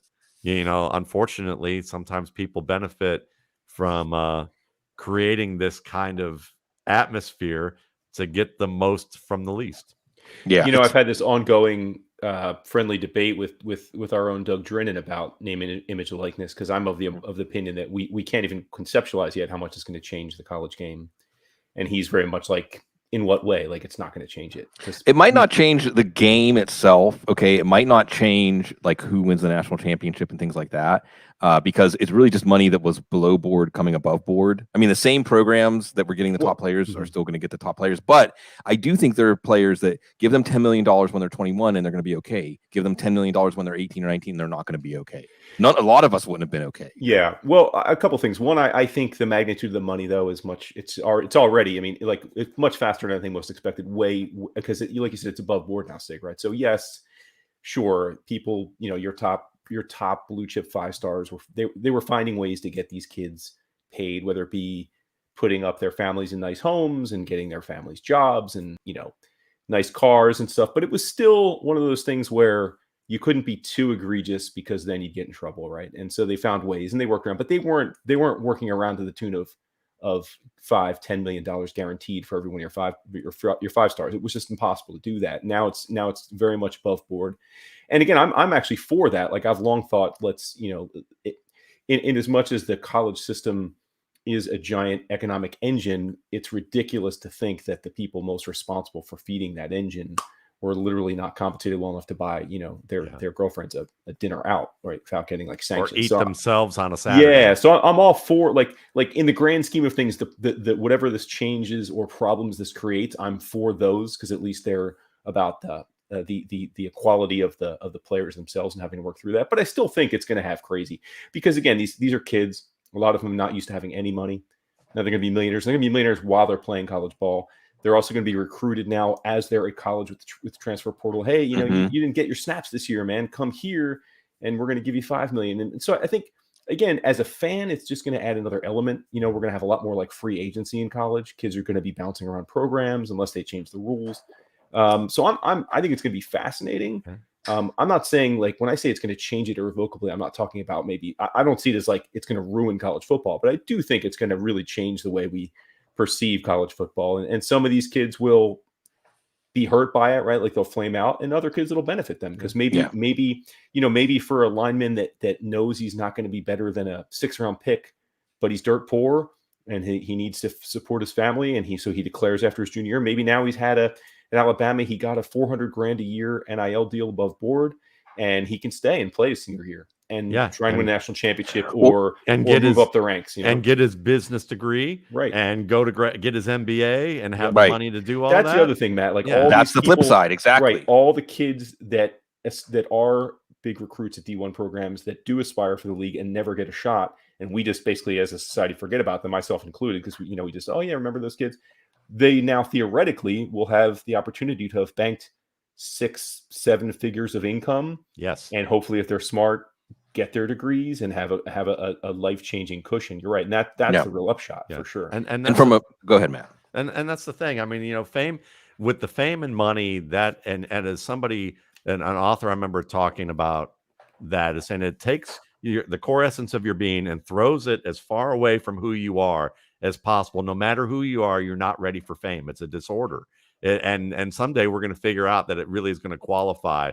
unfortunately, sometimes people benefit from creating this kind of atmosphere to get the most from the least. Yeah. I've had this ongoing friendly debate with our own Doug Drennan about name, image, and likeness, because I'm of the opinion that we can't even conceptualize yet how much it's going to change the college game, and he's very much like, in what way? Like, it's not going to change it. It might not change the game itself. Okay, it might not change like who wins the national championship and things like that, because it's really just money that was below board coming above board. I mean, the same programs that were getting the top players are still going to get the top players, but I do think there are players that give them $10 million when they're 21 and they're going to be okay. Give them $10 million when they're 18 or 19, they're not going to be okay. A lot of us wouldn't have been okay. Yeah. Well, a couple things. One, I think the magnitude of the money, though, is much. It's already. I mean, like, it's much faster than I think most expected. Because like you said, it's above board now, Sig. Right. So yes, sure. People, your top blue chip 5 stars they were finding ways to get these kids paid, whether it be putting up their families in nice homes and getting their families jobs and nice cars and stuff. But it was still one of those things where you couldn't be too egregious because then you'd get in trouble, right? And so they found ways and they worked around, but they weren't working around to the tune of $5-10 million guaranteed for every one of your five stars. It was just impossible to do that. Now it's very much above board. And again, I'm actually for that. Like I've long thought, let's, in as much as the college system is a giant economic engine, it's ridiculous to think that the people most responsible for feeding that engine were literally not compensated well enough to buy, their girlfriends a dinner out, right, without getting like sanctions. Or eat themselves on a Saturday. Yeah, so I'm all for like in the grand scheme of things, the whatever this changes or problems this creates, I'm for those because at least they're about the equality of the players themselves and having to work through that. But I still think it's going to have crazy because again, these are kids. A lot of them not used to having any money. Now they're going to be millionaires. They're going to be millionaires while they're playing college ball. They're also going to be recruited now as they're at college with the transfer portal. Hey, you didn't get your snaps this year, man. Come here, and we're going to give you $5 million. And so I think, again, as a fan, it's just going to add another element. We're going to have a lot more like free agency in college. Kids are going to be bouncing around programs unless they change the rules. So I think it's going to be fascinating. Okay. I'm not saying like when I say it's going to change it irrevocably, I'm not talking about maybe I don't see it as like it's going to ruin college football, but I do think it's going to really change the way we perceive college football. And some of these kids will be hurt by it, right? Like they'll flame out, and other kids it'll benefit them because maybe for a lineman that knows he's not going to be better than a 6th-round pick, but he's dirt poor and he needs to support his family, and he declares after his junior year. Maybe now he's had at Alabama, he got a $400,000 a year NIL deal above board, and he can stay and play his senior year and try and win a national championship or move up the ranks, and get his business degree, right? And go to get his MBA and have the money to do all that. That's the other thing, Matt. Like that's the flip side, exactly. Right, all the kids that are big recruits at D1 programs that do aspire for the league and never get a shot, and we just basically as a society forget about them, myself included, because we just remember those kids. They now theoretically will have the opportunity to have banked 6-7 figures of income. Yes. And hopefully if they're smart, get their degrees and have a life-changing cushion. You're right. And that's the real upshot for sure. And from go ahead, Matt. And that's the thing. I mean, fame with the fame and money that, and as somebody, an author I remember talking about that is saying it takes the core essence of your being and throws it as far away from who you are as possible. No matter who you are, you're not ready for fame. It's a disorder. And someday we're going to figure out that it really is going to qualify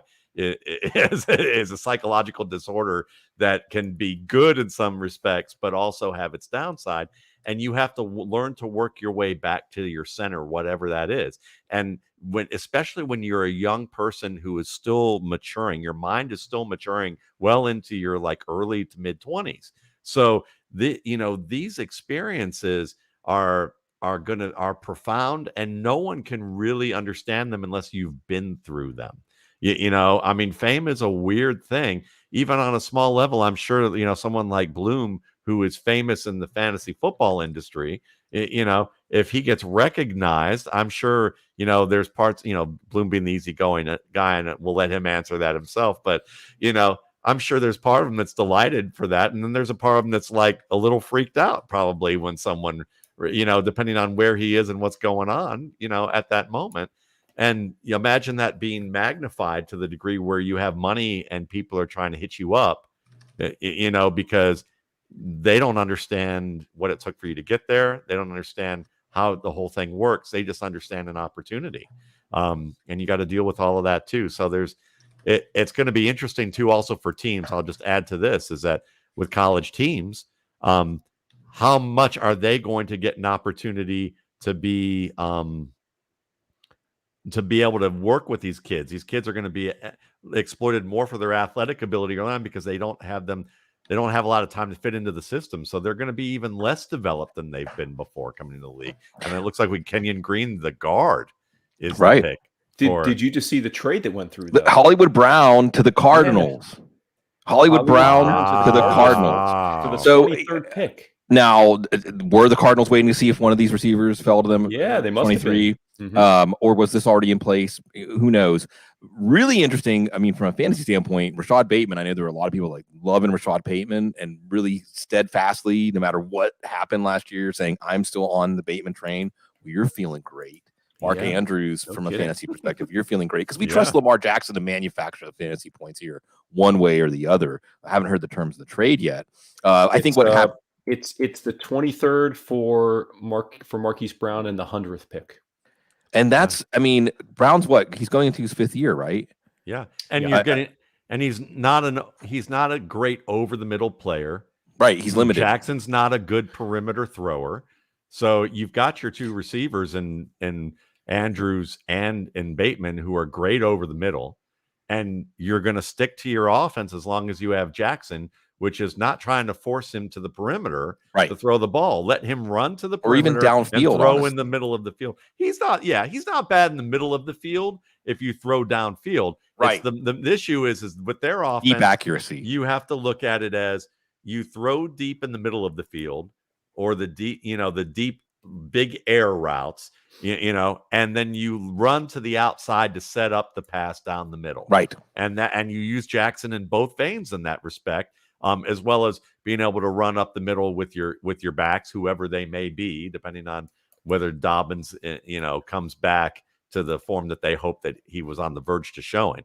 as a psychological disorder that can be good in some respects, but also have its downside. And you have to learn to work your way back to your center, whatever that is. And especially when you're a young person who is still maturing, your mind is still maturing well into your like early to mid 20s. So these experiences are profound, and no one can really understand them unless you've been through them. I mean, fame is a weird thing, even on a small level. I'm sure, someone like Bloom, who is famous in the fantasy football industry, if he gets recognized, I'm sure, there's parts, Bloom being the easygoing guy, and we'll let him answer that himself. But, I'm sure there's part of him that's delighted for that. And then there's a part of him that's like a little freaked out probably when someone, depending on where he is and what's going on, at that moment. And you imagine that being magnified to the degree where you have money and people are trying to hit you up, because they don't understand what it took for you to get there. They don't understand how the whole thing works. They just understand an opportunity. And you got to deal with all of that too. So it's going to be interesting too, also for teams. I'll just add to this is that with college teams, how much are they going to get an opportunity to be able to work with these kids? These kids are going to be exploited more for their athletic ability early on because they don't have a lot of time to fit into the system. So they're going to be even less developed than they've been before coming into the league. And it looks like Kenyon Green, the guard, is the pick. Did you just see the trade that went through? Hollywood Brown to the Cardinals. Yeah. Hollywood Brown to the Cardinals. So the 23rd pick. Now, were the Cardinals waiting to see if one of these receivers fell to them? Yeah, they must 23. Have been. Mm-hmm. Or was this already in place? Who knows? Really interesting. I mean, from a fantasy standpoint, Rashad Bateman, I know there were a lot of people like loving Rashad Bateman and really steadfastly, no matter what happened last year, saying, I'm still on the Bateman train. Well, you're feeling great. Mark Yeah. Andrews, No from kidding. a fantasy perspective, you're feeling great because we Yeah. trust Lamar Jackson to manufacture the fantasy points here one way or the other. I haven't heard the terms of the trade yet. I think what happened. It's the 23rd for Marquise Brown and the 100th pick. And that's, I mean, Brown's what? He's going into his 5th year, right? Yeah. And Yeah. you're getting, and he's not a great over the middle player. Right. He's limited. Jackson's not a good perimeter thrower. So you've got your two receivers in Andrews and Bateman, who are great over the middle. And you're going to stick to your offense as long as you have Jackson, which is not trying to force him to the perimeter to throw the ball. Let him run to the perimeter, or even downfield, and throw honestly. in the middle of the field. He's not bad in the middle of the field if you throw downfield. Right. The issue is with their offense, Deep accuracy. you have to look at it as you throw deep in the middle of the field, or the deep big air routes, and then you run to the outside to set up the pass down the middle. Right. And you use Jackson in both veins in that respect, as well as being able to run up the middle with your backs, whoever they may be, depending on whether Dobbins, comes back to the form that they hope that he was on the verge to showing.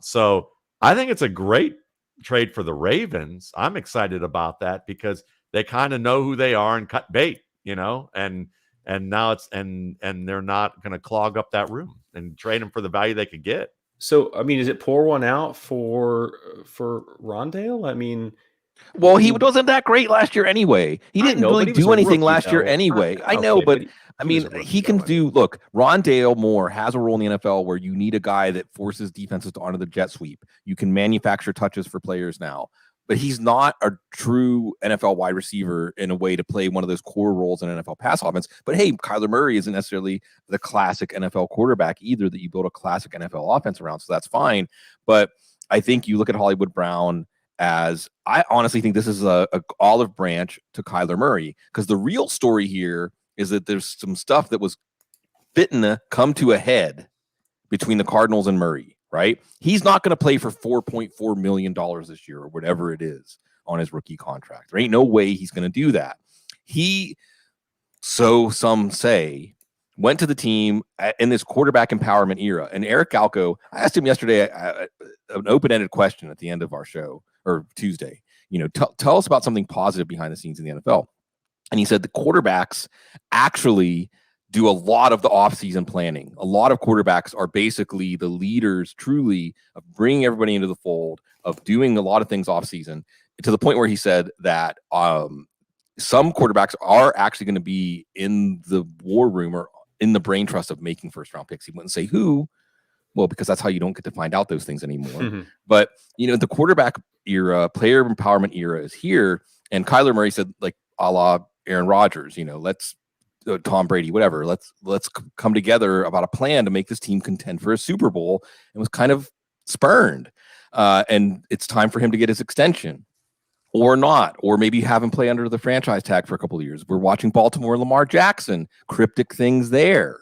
So I think it's a great trade for the Ravens. I'm excited about that because they kind of know who they are and cut bait, and now it's and they're not going to clog up that room and trade them for the value they could get. So, I mean, is it pour one out for Rondale? I mean, well, he wasn't that great last year anyway. He didn't really do anything last year anyway. I know, but I mean, he can do. Look, Rondale Moore has a role in the NFL where you need a guy that forces defenses to honor the jet sweep. You can manufacture touches for players now, but he's not a true NFL wide receiver in a way to play one of those core roles in NFL pass offense. But hey, Kyler Murray isn't necessarily the classic NFL quarterback either that you build a classic NFL offense around. So that's fine. But I think you look at Hollywood Brown as, I honestly think this is a olive branch to Kyler Murray, because the real story here is that there's some stuff that was fitting to come to a head between the Cardinals and Murray. Right? He's not going to play for $4.4 million this year or whatever it is on his rookie contract. There ain't no way he's going to do that. He, so some say, went to the team in this quarterback empowerment era. And Eric Galco, I asked him yesterday an open-ended question at the end of our show, or Tuesday. Tell us about something positive behind the scenes in the NFL. And he said the quarterbacks actually do a lot of the offseason planning. A lot of quarterbacks are basically the leaders, truly, of bringing everybody into the fold, of doing a lot of things offseason, to the point where he said that some quarterbacks are actually going to be in the war room or in the brain trust of making first-round picks. He wouldn't say who, well, because that's how you don't get to find out those things anymore. Mm-hmm. But, the quarterback era, player empowerment era is here, and Kyler Murray said, like, a la Aaron Rodgers, let's Tom Brady, whatever. Let's come together about a plan to make this team contend for a Super Bowl, and was kind of spurned. And it's time for him to get his extension, or not, or maybe have him play under the franchise tag for a couple of years. We're watching Baltimore, Lamar Jackson, cryptic things there.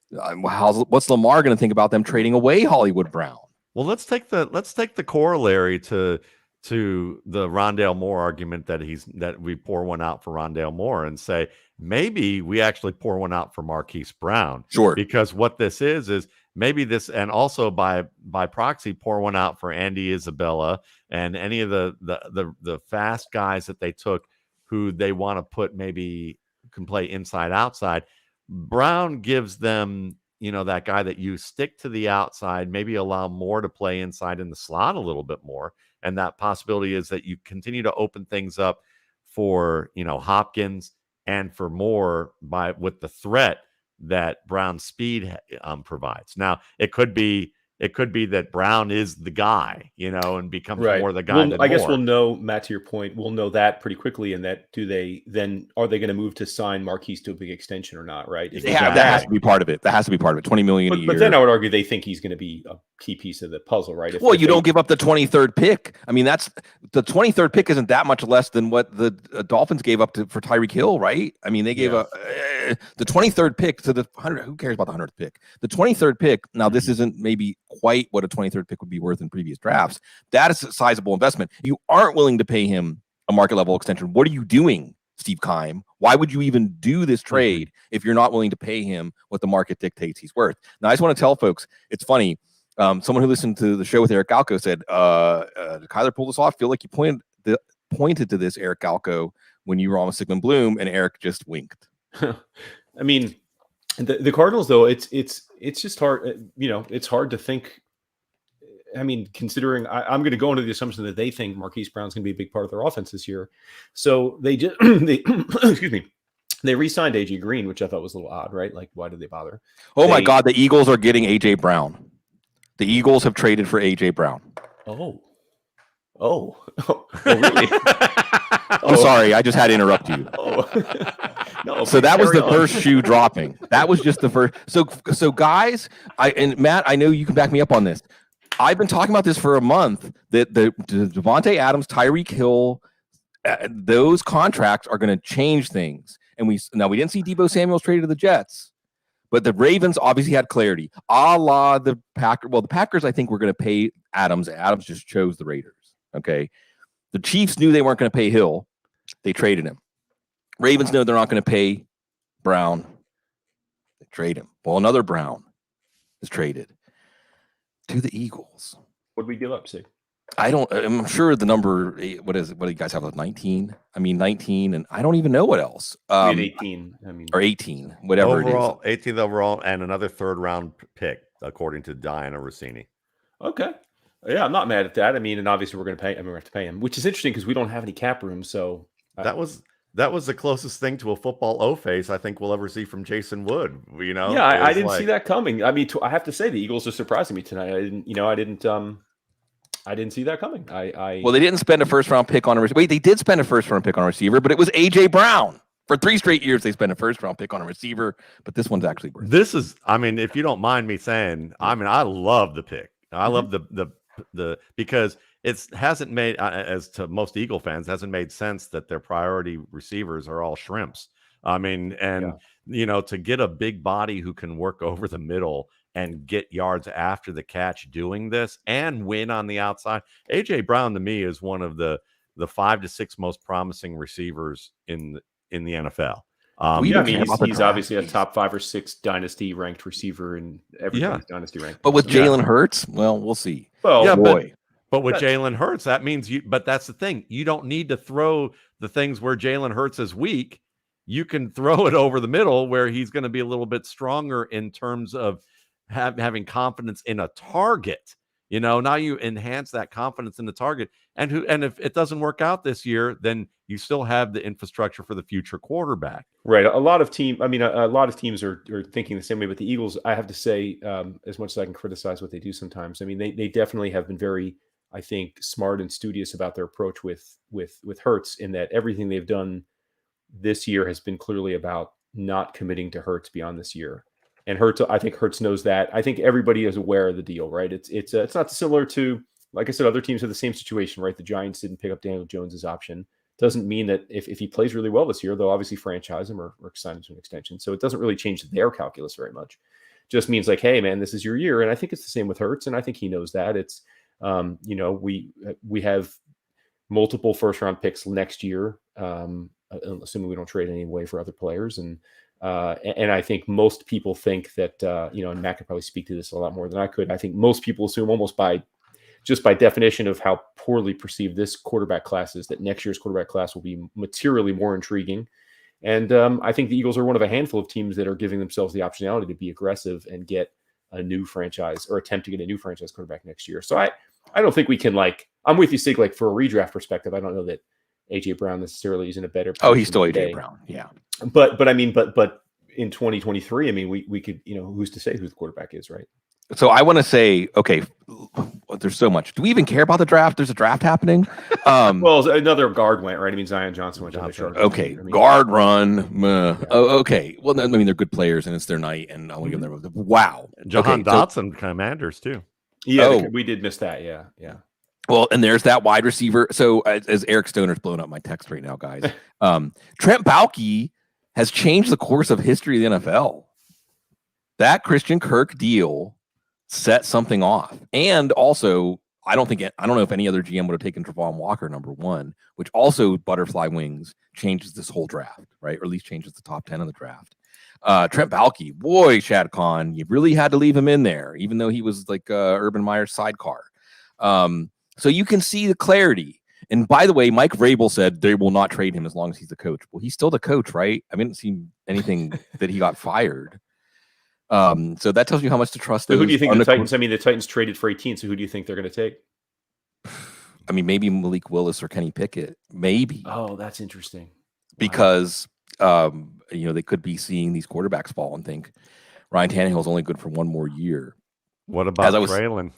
What's Lamar going to think about them trading away Hollywood Brown? Well, let's take the corollary to the Rondale Moore argument that we pour one out for Rondale Moore and say, maybe we actually pour one out for Marquise Brown. Sure. Because what this is maybe this, and also by proxy, pour one out for Andy Isabella and any of the fast guys that they took who they want to put, maybe can play inside, outside. Brown gives them, that guy that you stick to the outside, maybe allow Moore to play inside in the slot a little bit more. And that possibility is that you continue to open things up for, Hopkins and for Moore with the threat that Brown's speed provides. Now, it could be that Brown is the guy, and becomes more the guy. I guess we'll know, Matt, to your point, we'll know that pretty quickly. And that are they going to move to sign Marquise to a big extension or not? Right? That has to be part of it. That has to be part of it. $20 million a year. But then I would argue they think he's going to be a key piece of the puzzle, right? If you don't give up the 23rd pick. I mean, that's the 23rd pick isn't that much less than what the Dolphins gave up for Tyreek Hill, right? I mean, they gave the 23rd pick to the 100. Who cares about the 100th pick? The 23rd pick. Now, this isn't maybe quite what a 23rd pick would be worth in previous drafts. That is a sizable investment. You aren't willing to pay him a market level extension. What are you doing? Steve Keim. Why would you even do this trade if you're not willing to pay him what the market dictates he's worth? Now, I just want to tell folks, it's funny. Someone who listened to the show with Eric Galco said, did Kyler pull this off? Feel like you pointed to this, Eric Galco, when you were on with Sigmund Bloom, and Eric just winked. I mean, the Cardinals, though, it's just hard. It's hard to think. I mean, considering I'm going to go into the assumption that they think Marquise Brown's going to be a big part of their offense this year. So they just, excuse me, they re-signed AJ Green, which I thought was a little odd, right? Like, why did they bother? My God, the Eagles are getting AJ Brown. The Eagles have traded for AJ Brown. Oh, really? I'm sorry, I just had to interrupt you. No, so that was the first shoe dropping. That was just the first. So guys, and Matt, I know you can back me up on this. I've been talking about this for a month, that the Devontae Adams, Tyreek Hill, those contracts are going to change things. And we didn't see Deebo Samuel traded to the Jets, but the Ravens obviously had clarity. A la the Packers. Well, the Packers, I think, were going to pay Adams. Adams just chose the Raiders. Okay. The Chiefs knew they weren't going to pay Hill. They traded him. Ravens know they're not going to pay Brown. They trade him. Well, another Brown is traded to the Eagles. What did we give up, Sig? I'm sure the number, what is it? What do you guys have? 19? I mean, 19, and I don't even know what else. 18. Or 18, whatever overall, it is. 18th overall, and another third-round pick, according to Diana Rossini. Okay. Yeah, I'm not mad at that. I mean, and obviously we're going to pay. I mean, we have to pay him, which is interesting because we don't have any cap room. So that was the closest thing to a football O-face I think we'll ever see from Jason Wood. Yeah, I didn't see that coming. I mean, I have to say the Eagles are surprising me tonight. I didn't see that coming. Well, they didn't spend a first-round pick on a receiver. Wait, they did spend a first-round pick on a receiver, but it was AJ Brown. For 3 straight years, they spent a first-round pick on a receiver, but this one's actually worth it. This is, I mean, if you don't mind me saying, I mean, I love the pick. I love the because it hasn't made, as to most Eagle fans, hasn't made sense that their priority receivers are all shrimps. I mean, and to get a big body who can work over the middle and get yards after the catch doing this and win on the outside. AJ Brown to me is one of the 5 to 6 most promising receivers in the NFL. He's obviously a top 5 or 6 dynasty ranked receiver in every dynasty rank. But with Jalen Hurts, well, we'll see. Well, but with Jalen Hurts, that means but that's the thing. You don't need to throw the things where Jalen Hurts is weak. You can throw it over the middle where he's going to be a little bit stronger in terms of having confidence in a target. Now you enhance that confidence in the target, and if it doesn't work out this year, then you still have the infrastructure for the future quarterback. Right. A lot of teams are thinking the same way, but the Eagles, I have to say, as much as I can criticize what they do sometimes, I mean, they definitely have been very, I think, smart and studious about their approach with Hurts, in that everything they've done this year has been clearly about not committing to Hurts beyond this year. And I think Hurts knows that. I think everybody is aware of the deal, right? It's not similar to, like I said, other teams have the same situation, right? The Giants didn't pick up Daniel Jones's option. Doesn't mean that if he plays really well this year, they'll obviously franchise him or sign him to an extension. So it doesn't really change their calculus very much. Just means like, hey, man, this is your year. And I think it's the same with Hurts. And I think he knows that. It's, we have multiple first-round picks next year, assuming we don't trade any away for other players. And I think most people think that, and Matt could probably speak to this a lot more than I could. I think most people assume, almost by definition of how poorly perceived this quarterback class is, that next year's quarterback class will be materially more intriguing. And I think the Eagles are one of a handful of teams that are giving themselves the optionality to be aggressive and get a new franchise, or attempt to get a new franchise quarterback next year. So I don't think we can, I'm with you, Sig, for a redraft perspective. I don't know that AJ Brown necessarily is in a better position. Oh, he's still AJ Brown. Yeah. But in 2023, I mean, we could, who's to say who the quarterback is, right? So I want to say, okay, there's so much. Do we even care about the draft? There's a draft happening. Well, another guard went, right? I mean, Zion Johnson went down the Chargers. Okay, guard run. Oh, okay. Well, I mean, they're good players, and it's their night, and I want to give them wow. Jahan Dotson, Commanders too. Yeah, we did miss that. Yeah. Well, and there's that wide receiver. So as Eric Stoner's blowing up my text right now, guys, Trent Baalke has changed the course of history of the NFL. That Christian Kirk deal set something off. And also, I don't know if any other GM would have taken Travon Walker number 1, which also butterfly wings changes this whole draft, right? Or at least changes the top 10 of the draft. Trent Baalke, boy, Shad Khan, you really had to leave him in there, even though he was like Urban Meyer's sidecar. So you can see the clarity. And by the way, Mike Vrabel said they will not trade him as long as he's the coach. Well, he's still the coach, right? I haven't seen anything that he got fired. So that tells you how much to trust. So who do you think the Titans? I mean, the Titans traded for 18. So who do you think they're going to take? I mean, maybe Malik Willis or Kenny Pickett. Maybe. Oh, that's interesting. Because they could be seeing these quarterbacks fall and think Ryan Tannehill is only good for one more year. What about Traylon?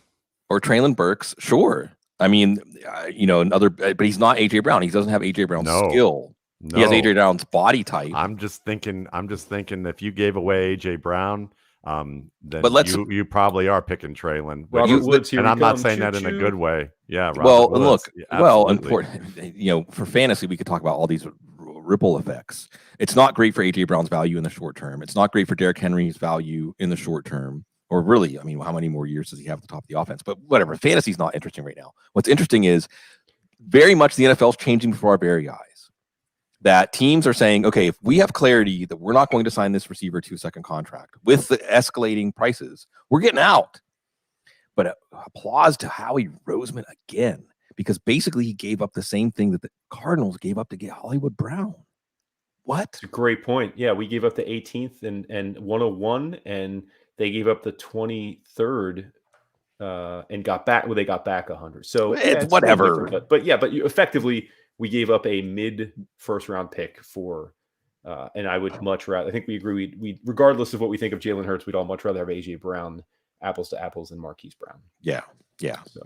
Or Traylon Burks? Sure. I mean, but he's not AJ Brown. He doesn't have AJ Brown's skill. No. He has AJ Brown's body type. I'm just thinking if you gave away AJ Brown, then you probably are picking Traylon. Robert Woods here, and I'm not saying that in a good way. Yeah. Robert Woods. Look, important. For fantasy, we could talk about all these ripple effects. It's not great for AJ Brown's value in the short term. It's not great for Derrick Henry's value in the short term. Or really, I mean, how many more years does he have at the top of the offense? But whatever, fantasy's not interesting right now. What's interesting is very much the NFL's changing before our very eyes. That teams are saying, okay, if we have clarity that we're not going to sign this receiver to a second contract with the escalating prices, we're getting out. But applause to Howie Roseman again, because basically he gave up the same thing that the Cardinals gave up to get Hollywood Brown. What? That's a great point. Yeah, we gave up the 18th and 101, and they gave up the 23rd and got back. Well, they got back 100. So it's whatever. But effectively, we gave up a mid first round pick for. And I would much rather. I think we agree. We regardless of what we think of Jalen Hurts, we'd all much rather have AJ Brown, apples to apples, than Marquise Brown. Yeah.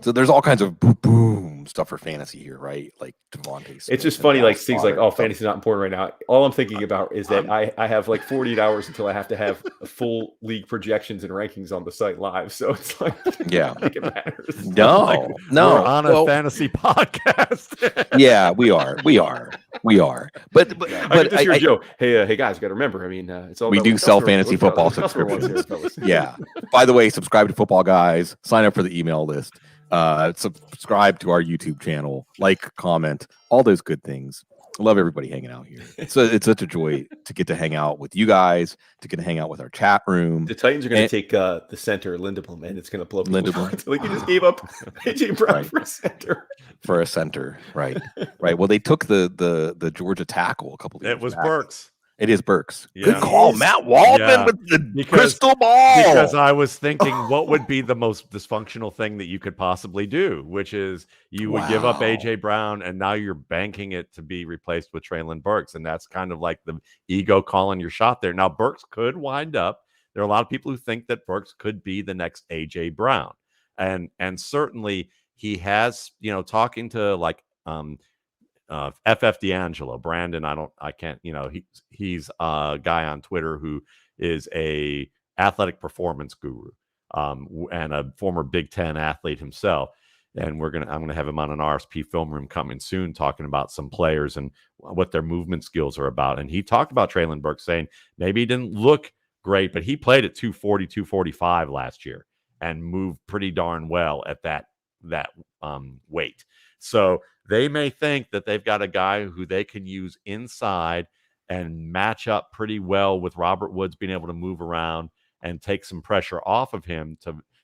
So there's all kinds of boom stuff for fantasy here, right? Like Devontae Smith. It's just funny, like things like, fantasy's not important right now. All I'm thinking about is that I have like 48 hours until I have to have full league projections and rankings on the site live. So it's like, yeah, I think it matters. No, we're on a fantasy podcast. Yeah, we are. But Joe. Hey guys, got to remember. I mean, it's all we do sell fantasy football subscriptions. Yeah. By the way, subscribe to Football Guys. Sign up for the email list. Subscribe to our YouTube channel. Like, comment, all those good things. I love everybody hanging out here. So it's such a joy to get to hang out with you guys, to get to hang out with our chat room. The Titans are going to take the center, Lindeblum, and it's going to blow up. Lindeblum. Like you just gave up AJ Brown for a center. For a center, right. Well, they took the Georgia tackle a couple of years It was back. Burks. It is Burks. Yeah. Good call, Matt Waldman with the crystal ball. Because I was thinking, what would be the most dysfunctional thing that you could possibly do, which is you would give up AJ Brown, and now you're banking it to be replaced with Traylon Burks, and that's kind of like the ego calling your shot there. Now Burks could wind up. There are a lot of people who think that Burks could be the next AJ Brown, and certainly he has. Talking to like FF D'Angelo, Brandon, he's a guy on Twitter who is a athletic performance guru and a former Big Ten athlete himself. And I'm going to have him on an RSP film room coming soon, talking about some players and what their movement skills are about. And he talked about Traylon Burks, saying maybe he didn't look great, but he played at 240, 245 last year and moved pretty darn well at that weight. So they may think that they've got a guy who they can use inside and match up pretty well with Robert Woods being able to move around and take some pressure off of him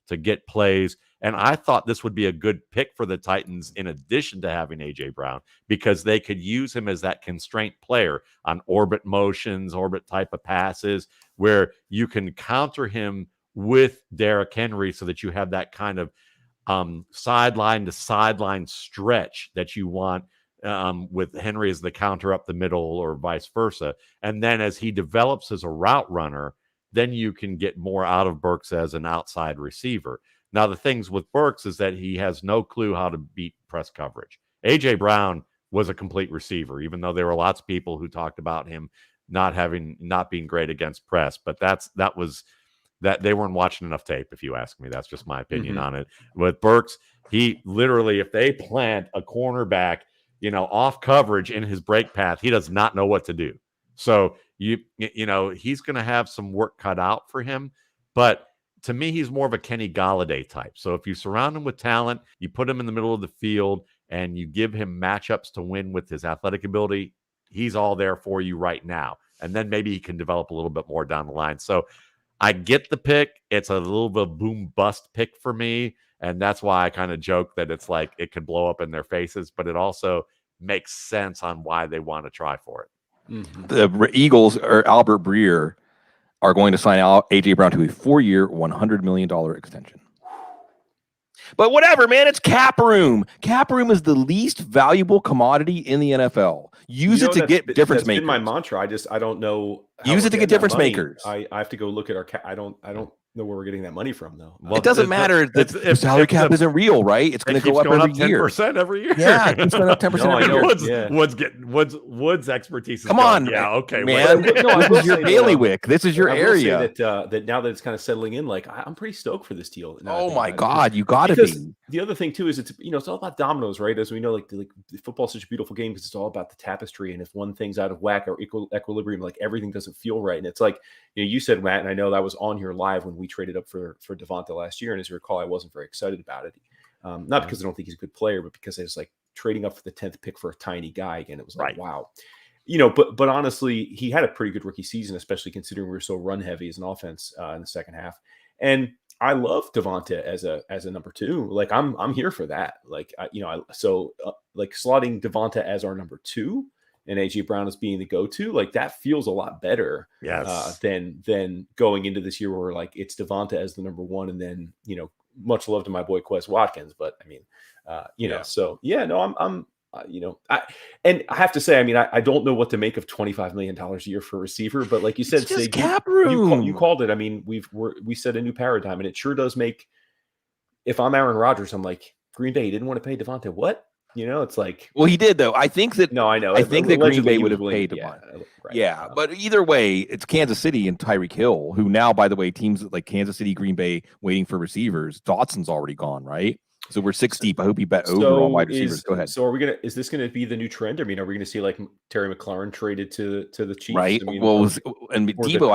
to get plays. And I thought this would be a good pick for the Titans in addition to having A.J. Brown, because they could use him as that constraint player on orbit motions, orbit type of passes, where you can counter him with Derrick Henry so that you have that kind of sideline to sideline stretch that you want with Henry as the counter up the middle or vice versa. And then as he develops as a route runner, then you can get more out of Burks as an outside receiver. Now, the things with Burks is that he has no clue how to beat press coverage. A.J. Brown was a complete receiver, even though there were lots of people who talked about him not being great against press. But that was they weren't watching enough tape, if you ask me. That's just my opinion on it. With Burks, he literally, if they plant a cornerback, off coverage in his break path, he does not know what to do. So he's going to have some work cut out for him. But to me, he's more of a Kenny Golladay type. So if you surround him with talent, you put him in the middle of the field, and you give him matchups to win with his athletic ability, he's all there for you right now. And then maybe he can develop a little bit more down the line. So I get the pick. It's a little bit of boom bust pick for me. And that's why I kind of joke that it's like it could blow up in their faces, but it also makes sense on why they want to try for it. Mm-hmm. The Eagles or Albert Breer are going to sign out AJ Brown to a 4-year, $100 million extension. But whatever, man, it's cap room. Cap room is the least valuable commodity in the NFL. Use it to get difference makers. That's been my mantra. I don't know. Use it to get difference makers. I have to go look at our I don't know where we're getting that money from, though. Well, it doesn't matter. The salary cap isn't real, right? It's going to go up every year. 10% every year. Yeah, it's going up 10% every year. Wood's expertise. Come on, yeah, okay, man. This is your bailiwick. This is your area. That now that it's kind of settling in, like I'm pretty stoked for this deal. Oh my God, you got to be. The other thing too is it's all about dominoes, right? As we know, like football is such a beautiful game because it's all about the tapestry, and if one thing's out of whack or equilibrium, like everything doesn't feel right. And it's like you said, Matt, and I know that was on here live when we traded up for Devonta last year, and as you recall, I wasn't very excited about it. Not because I don't think he's a good player, but because I was like trading up for the 10th pick for a tiny guy again. It was like, wow. But honestly, he had a pretty good rookie season, especially considering we were so run heavy as an offense in the second half. And I love Devonta as a number 2. Like I'm here for that. Like like slotting Devonta as our number 2 and AJ Brown as being the go-to, like that feels a lot better. Yes. Than going into this year where like it's Devonta as the number 1, and then much love to my boy Quez Watkins, but I mean, so yeah, no, I'm. I have to say, I mean, I don't know what to make of $25 million a year for a receiver, but like you said, it's just cap room. You called it. I mean, we set a new paradigm, and it sure does make. If I'm Aaron Rodgers, I'm like, Green Bay, you didn't want to pay Devonta. What? It's like, well, he did though. I think that. No, I know. I think that Green Bay would have paid Devonta. Yeah, but either way, it's Kansas City and Tyreek Hill, who now, by the way, teams like Kansas City, Green Bay, waiting for receivers. Dotson's already gone, right? So we're 6 deep. I hope you bet over on wide receivers. Go ahead. So is this gonna be the new trend? I mean, are we gonna see like Terry McLaurin traded to the Chiefs? Right. I mean, and Debo,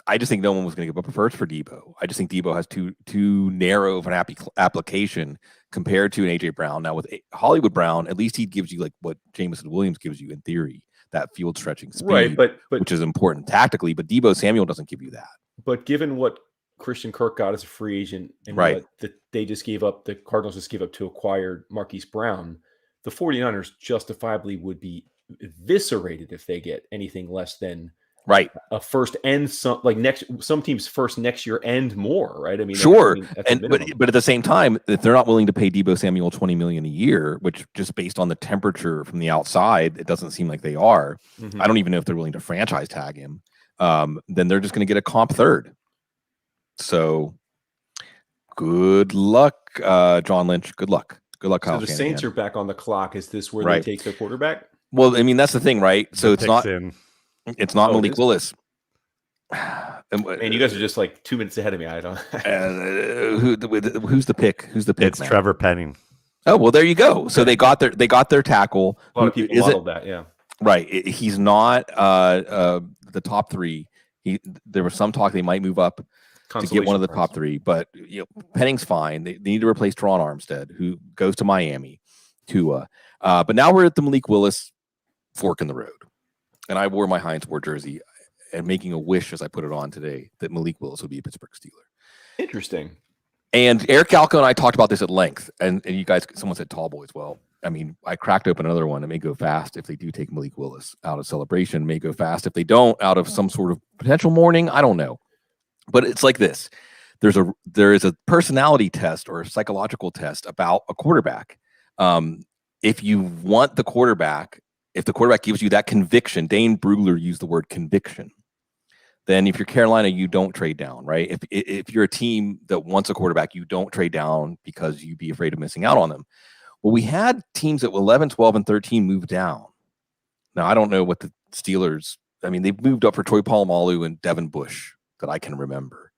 I just think no one was going to give up a first for Debo. I just think Debo has too narrow of an application compared to an AJ Brown. Now with Hollywood Brown, at least he gives you like what Jameson Williams gives you in theory, that field stretching speed, right? But which is important tactically. But Debo Samuel doesn't give you that. But given what Christian Kirk got as a free agent, and right, that they just gave up, the Cardinals just gave up to acquire Marquise Brown, the 49ers justifiably would be eviscerated if they get anything less than a first and some teams first next year and more, right? I mean, sure. That's but at the same time, if they're not willing to pay Debo Samuel $20 million a year, which just based on the temperature from the outside, it doesn't seem like they are. Mm-hmm. I don't even know if they're willing to franchise tag him. Then they're just going to get a comp third. So good luck, John Lynch. Good luck. Good luck, Kyle. So the Saints are back on the clock. Is this where they take their quarterback? Well, I mean, that's the thing, right? So it's not Malik Willis. And you guys are just like 2 minutes ahead of me. I don't. Who's the pick? Who's the pick? It's man? Trevor Penning. Oh well, there you go. So they got their tackle. A lot of people modeled that, yeah. Right. He's not the top 3. There was some talk they might move up to get one of the top 3, but Penning's fine. They need to replace Teron Armstead, who goes to Miami. Tua. But now we're at the Malik Willis fork in the road. And I wore my Heinz Ward jersey and making a wish as I put it on today that Malik Willis would be a Pittsburgh Steeler. Interesting. And Eric Alco and I talked about this at length. And you guys, someone said tall boys. Well, I mean, I cracked open another one. It may go fast if they do take Malik Willis out of celebration. It may go fast if they don't, out of some sort of potential mourning. I don't know. But it's like this. There is a personality test or a psychological test about a quarterback. If you want the quarterback, if the quarterback gives you that conviction, Dane Brugler used the word conviction, then if you're Carolina, you don't trade down, right? If you're a team that wants a quarterback, you don't trade down because you'd be afraid of missing out on them. Well, we had teams at 11, 12, and 13 move down. Now, I don't know what the Steelers, I mean, they've moved up for Troy Polamalu and Devin Bush that I can remember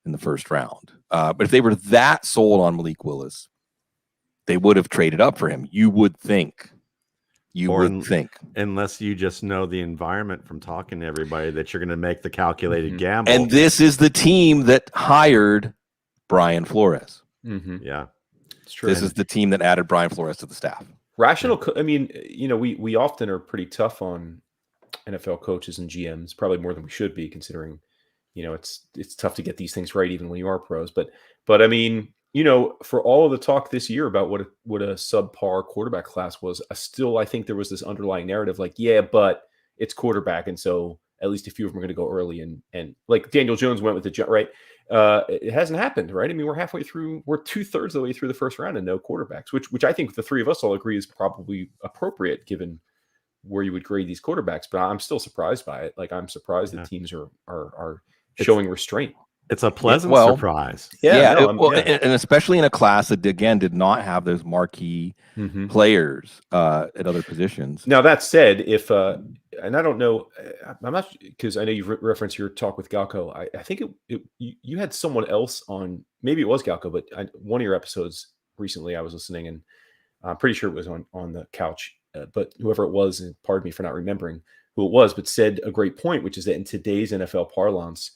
in the first round. But if they were that sold on Malik Willis, they would have traded up for him. You would think. You Or would think. unless you just know the environment from talking to everybody that you're going to make the calculated gamble. And this is the team that hired Brian Flores. Yeah, It's true. This is the team that added Brian Flores to the staff. Rational. I mean, we often are pretty tough on NFL coaches and GMs, probably more than we should be, considering, it's tough to get these things right even when you are pros. But I mean, for all of the talk this year about what a subpar quarterback class was, I think there was this underlying narrative like, yeah, but it's quarterback, and so at least a few of them are going to go early, and like Daniel Jones went with the right. It hasn't happened, right? I mean, we're 2/3 of the way through the first round and no quarterbacks, which I think the three of us all agree is probably appropriate given where you would grade these quarterbacks. But I'm still surprised by it. Like, I'm surprised that teams are showing restraint. It's a pleasant surprise. And especially in a class that again did not have those marquee players at other positions. Now that said, if and I don't know, I'm not, because I know you've referenced your talk with Galco. I think you had someone else on, maybe it was Galco, but one of your episodes recently I was listening, and I'm pretty sure it was on the couch. But whoever it was, and pardon me for not remembering who it was, but said a great point, which is that in today's NFL parlance,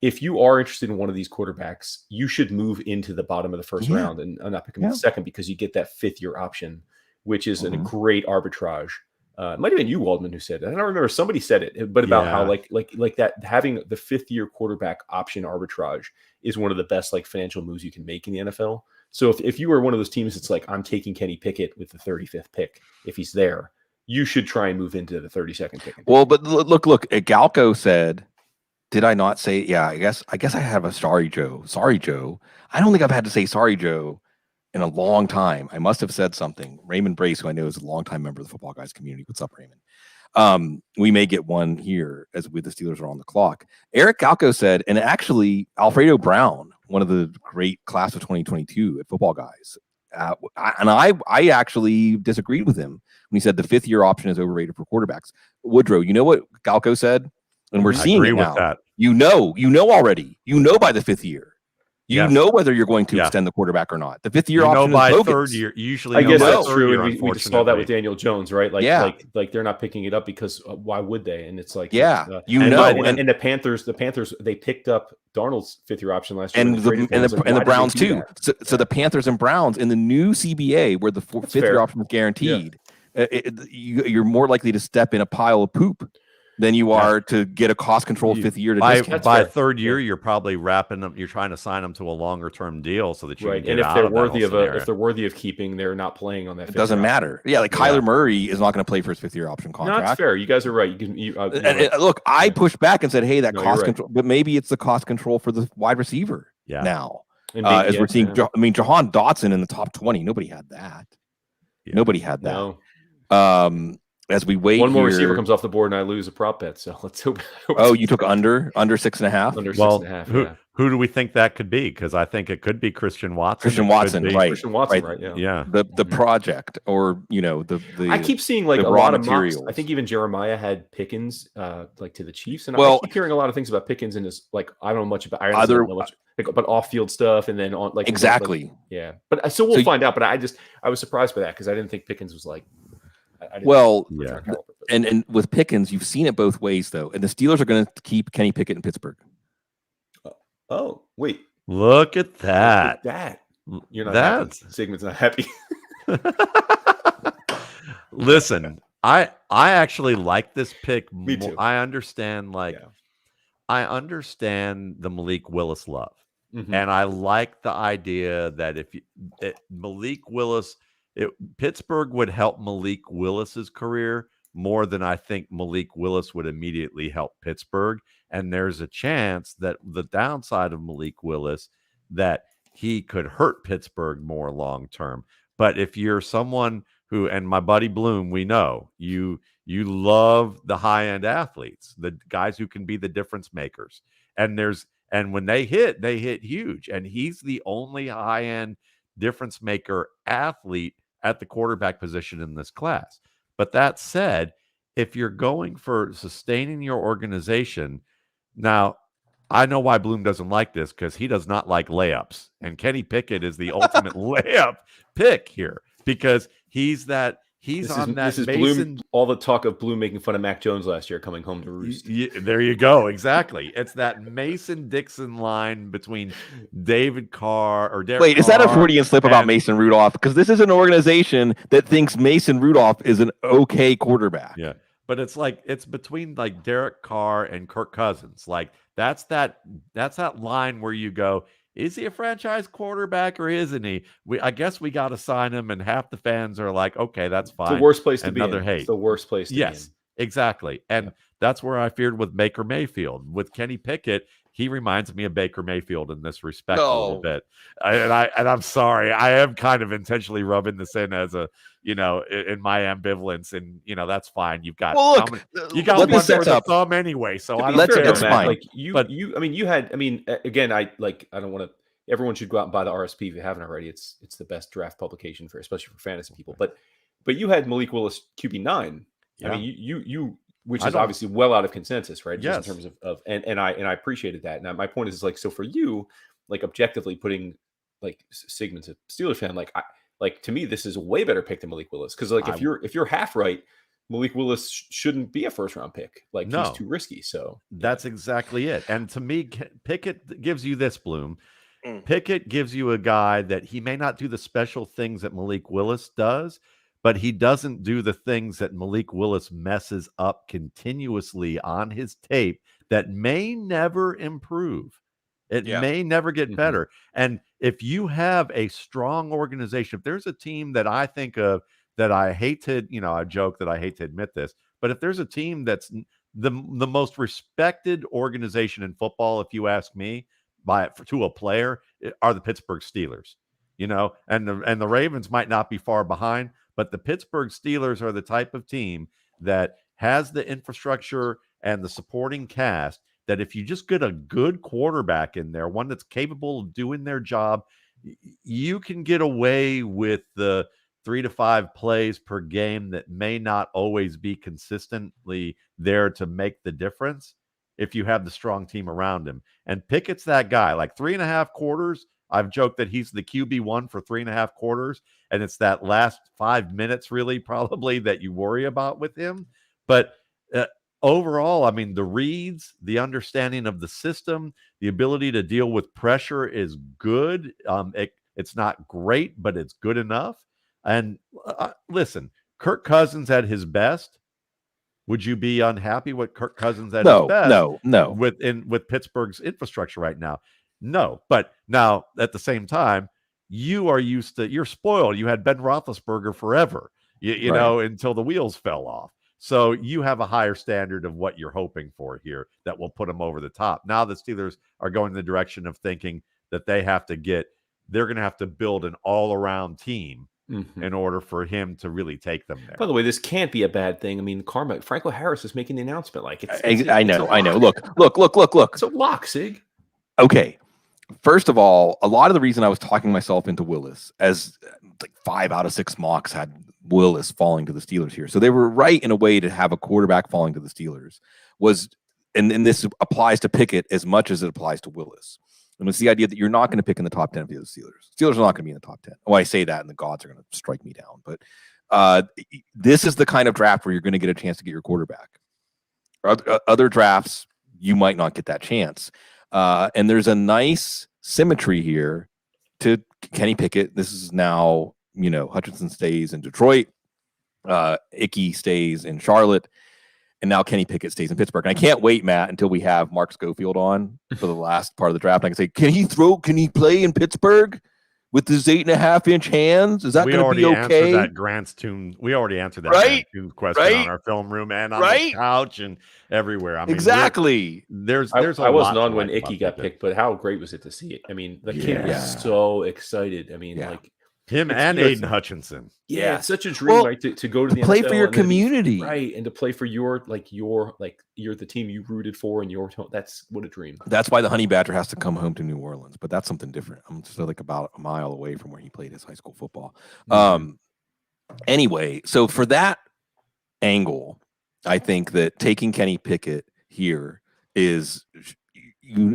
if you are interested in one of these quarterbacks, you should move into the bottom of the first round and not pick him in the second, because you get that fifth-year option, which is a great arbitrage. It might have been you, Waldman, who said it. I don't remember. Somebody said it, but about how like that, having the fifth-year quarterback option arbitrage is one of the best financial moves you can make in the NFL. So if you are one of those teams that's like, I'm taking Kenny Pickett with the 35th pick, if he's there, you should try and move into the 32nd pick. Well, but look, Galco said, did I not say, yeah, I guess I have a sorry, Joe. Sorry, Joe. I don't think I've had to say sorry, Joe, in a long time. I must have said something. Raymond Brace, who I know is a longtime member of the Football Guys community. What's up, Raymond? We may get one here as the Steelers are on the clock. Eric Galco said, and actually Alfredo Brown, one of the great class of 2022 at Football Guys. I actually disagreed with him when he said the fifth-year option is overrated for quarterbacks. Woodrow, you know what Galco said? And we're seeing it now. That. You know already. You know by the fifth year. You know whether you're going to extend the quarterback or not. The fifth-year option by is bogus. third year. Usually, I guess that's third true. Year, we just saw that with Daniel Jones, right? Like they're not picking it up because why would they? And it's like, and the Panthers, they picked up Darnold's fifth-year option last year, and the Browns too. So the Panthers and Browns in the new CBA, where the fifth-year option is guaranteed, you're more likely to step in a pile of poop than you are to get a cost-controlled fifth year. By third year, you're probably wrapping them. You're trying to sign them to a longer-term deal so that you can get out of that scenario. If they're worthy of keeping, they're not playing on that. It doesn't matter. Yeah, like Kyler Murray is not going to play for his fifth-year option contract. No, that's fair. You guys are right. Look, I pushed back and said, "Hey, that cost control," but maybe it's the cost control for the wide receiver now. As we're seeing, Jahan Dotson in the top 20. Nobody had that. Yeah. Nobody had that. No. As we wait, one more receiver comes off the board and I lose a prop bet. So let's hope. Oh, you took under 6.5. Under 6.5. Who do we think that could be? Because I think it could be Christian Watson. Christian Watson, right? Yeah. The project, or the. I keep seeing a lot of mocks. I think even Jeremiah had Pickens to the Chiefs, and I keep hearing a lot of things about Pickens and his I don't know much about but off-field stuff, and then on exactly. But so we'll find out. But I was surprised by that because I didn't think Pickens was and with Pickens, you've seen it both ways though, and the Steelers are going to keep Kenny Pickett in Pittsburgh. Oh wait! Look at that! You're not happy. Sigmund's not happy. Listen, I actually like this pick. Me too. I understand I understand the Malik Willis love, and I like the idea that if Malik Willis. Pittsburgh would help Malik Willis's career more than I think Malik Willis would immediately help Pittsburgh. And there's a chance that the downside of Malik Willis, that he could hurt Pittsburgh more long term. But if you're someone who, and my buddy Bloom, we know you love the high end athletes, the guys who can be the difference makers. And when they hit huge. And he's the only high end difference maker athlete at the quarterback position in this class. But that said, if you're going for sustaining your organization, now I know why Bloom doesn't like this, because he does not like layups, and Kenny Pickett is the ultimate layup pick here, because he's that He's This on is that this is Mason. Bloom. All the talk of Bloom making fun of Mac Jones last year coming home to roost. There you go. Exactly. It's that Mason-Dixon line between David Carr or Derek Wait, is that a Carr Freudian slip about and- Mason Rudolph? Because this is an organization that thinks Mason Rudolph is an okay quarterback. Yeah. But it's like it's between like Derek Carr and Kirk Cousins. Like that's that line where you go, is he a franchise quarterback or isn't he? I guess we got to sign him, and half the fans are like, okay, that's fine. It's the worst place to be Another in. hate. It's the worst place to be in. Yes, exactly. And that's where I feared with Baker Mayfield. With Kenny Pickett, he reminds me of Baker Mayfield in this respect a little bit. And I'm sorry, I am kind of intentionally rubbing this in as a, in my ambivalence, and that's fine. You've got you got one for the thumb anyway, so I don't care. That's fine. Like again, I don't want to. Everyone should go out and buy the RSP if you haven't already. It's the best draft publication especially for fantasy people. But you had Malik Willis QB9. Yeah. I mean, you which is obviously well out of consensus, right? Yes. Just in terms of and I appreciated that. Now my point is like, so for you, like objectively putting like Sigmund's a Steelers fan, like to me this is a way better pick than Malik Willis, because like if you're half right, Malik Willis shouldn't be a first round pick. Like he's too risky. So that's exactly it. And to me, Pickett gives you this, Bloom. Pickett gives you a guy that he may not do the special things that Malik Willis does, but he doesn't do the things that Malik Willis messes up continuously on his tape that may never improve. It may never get better. And if you have a strong organization, if there's a team that I think of that I hate to, I joke that I hate to admit this, but if there's a team that's the most respected organization in football, if you ask me, to a player, are the Pittsburgh Steelers, and the Ravens might not be far behind, but the Pittsburgh Steelers are the type of team that has the infrastructure and the supporting cast that if you just get a good quarterback in there, one that's capable of doing their job, you can get away with the 3 to 5 plays per game that may not always be consistently there to make the difference if you have the strong team around him. And Pickett's that guy, like 3.5 quarters. I've joked that he's the QB1 for 3.5 quarters. And it's that last 5 minutes really probably that you worry about with him. But overall, I mean, the reads, the understanding of the system, the ability to deal with pressure is good. It's not great, but it's good enough. And listen, Kirk Cousins at his best. Would you be unhappy with Kirk Cousins at his best? No. With Pittsburgh's infrastructure right now, no. But now at the same time, you're spoiled. You had Ben Roethlisberger forever, you know, until the wheels fell off. So you have a higher standard of what you're hoping for here that will put them over the top. Now the Steelers are going in the direction of thinking that they're going to have to build an all-around team in order for him to really take them there. By the way, this can't be a bad thing. I mean, Franco Harris is making the announcement. Like I know. Look. It's a lock, Sig. Okay. First of all, a lot of the reason I was talking myself into Willis, as like 5 out of 6 mocks had Willis falling to the Steelers here. So they were right in a way to have a quarterback falling to the Steelers and this applies to Pickett as much as it applies to Willis. And it's the idea that you're not going to pick in the top 10 of the Steelers. Steelers are not going to be in the top 10. Oh, I say that and the gods are going to strike me down. But this is the kind of draft where you're going to get a chance to get your quarterback. Other drafts, you might not get that chance. And there's a nice symmetry here to Kenny Pickett. This is now, Hutchinson stays in Detroit. Icky stays in Charlotte. And now Kenny Pickett stays in Pittsburgh. And I can't wait, Matt, until we have Mark Schofield on for the last part of the draft. I can say, can he play in Pittsburgh with his 8.5-inch hands? Is that going to be okay? We already answered that Grant's Tune question on our film room and on the couch and everywhere. I mean, exactly. I wasn't on when Icky got picked, but how great was it to see it? I mean, the kid was so excited. I mean, like him and Aiden Hutchinson. Yeah, it's such a dream, right? To go to the play NFL for your community, right? And to play for you're the team you rooted for, and that's what a dream. That's why the Honey Badger has to come home to New Orleans, but that's something different. I'm still like about a mile away from where he played his high school football. Anyway, so for that angle, I think that taking Kenny Pickett here is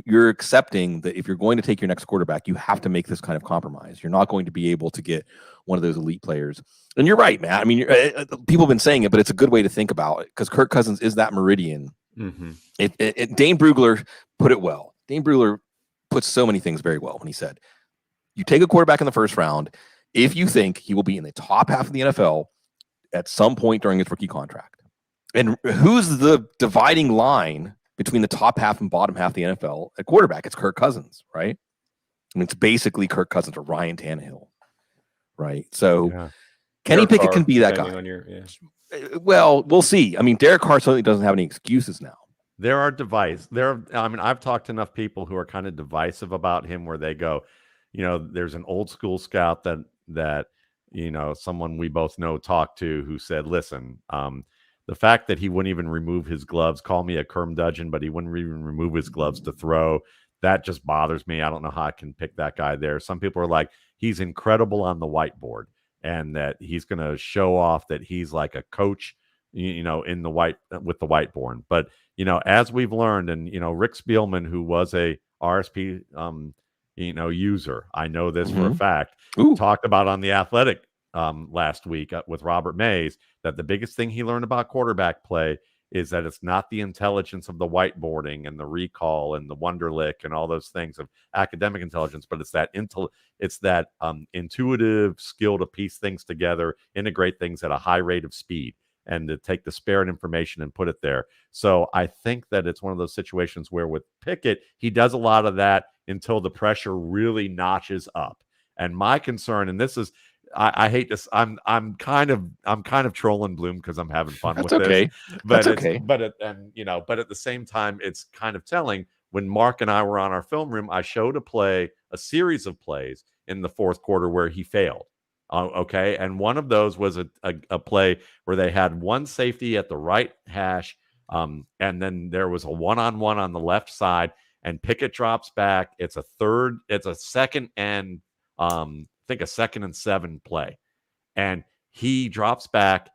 you're accepting that if you're going to take your next quarterback, you have to make this kind of compromise. You're not going to be able to get one of those elite players. And you're right, Matt. I mean, people have been saying it, but it's a good way to think about it because Kirk Cousins is that meridian. Dane Brugler put it well. Dane Brugler puts so many things very well when he said, you take a quarterback in the first round if you think he will be in the top half of the NFL at some point during his rookie contract. And who's the dividing line between the top half and bottom half of the NFL at quarterback? It's Kirk Cousins, right? I mean, it's basically Kirk Cousins or Ryan Tannehill, right? So Kenny Pickett can be that guy. Well, we'll see. I mean, Derek Carr certainly doesn't have any excuses now. I've talked to enough people who are kind of divisive about him where they go, there's an old school scout that someone we both know talked to who said, listen, the fact that he wouldn't even remove his gloves, call me a curmudgeon, but he wouldn't even remove his gloves to throw, that just bothers me. I don't know how I can pick that guy there. Some people are like, he's incredible on the whiteboard and that he's going to show off that he's like a coach, with the whiteboard. But, as we've learned, and, Rick Spielman, who was a RSP, user, I know this for a fact, talked about on The Athletic last week with Robert Mays, that the biggest thing he learned about quarterback play is that it's not the intelligence of the whiteboarding and the recall and the Wonderlic and all those things of academic intelligence, but it's that intuitive skill to piece things together, integrate things at a high rate of speed, and to take disparate information and put it there. So I think that it's one of those situations where with Pickett, he does a lot of that until the pressure really notches up. And my concern, and this is, I hate this. I'm kind of trolling Bloom because I'm having fun with this. But but at the same time, it's kind of telling. When Mark and I were on our film room, I showed a series of plays in the fourth quarter where he failed. And one of those was a play where they had one safety at the right hash, and then there was a one-on-one on the left side, and Pickett drops back. It's a second and I think a 2nd and 7 play. And he drops back,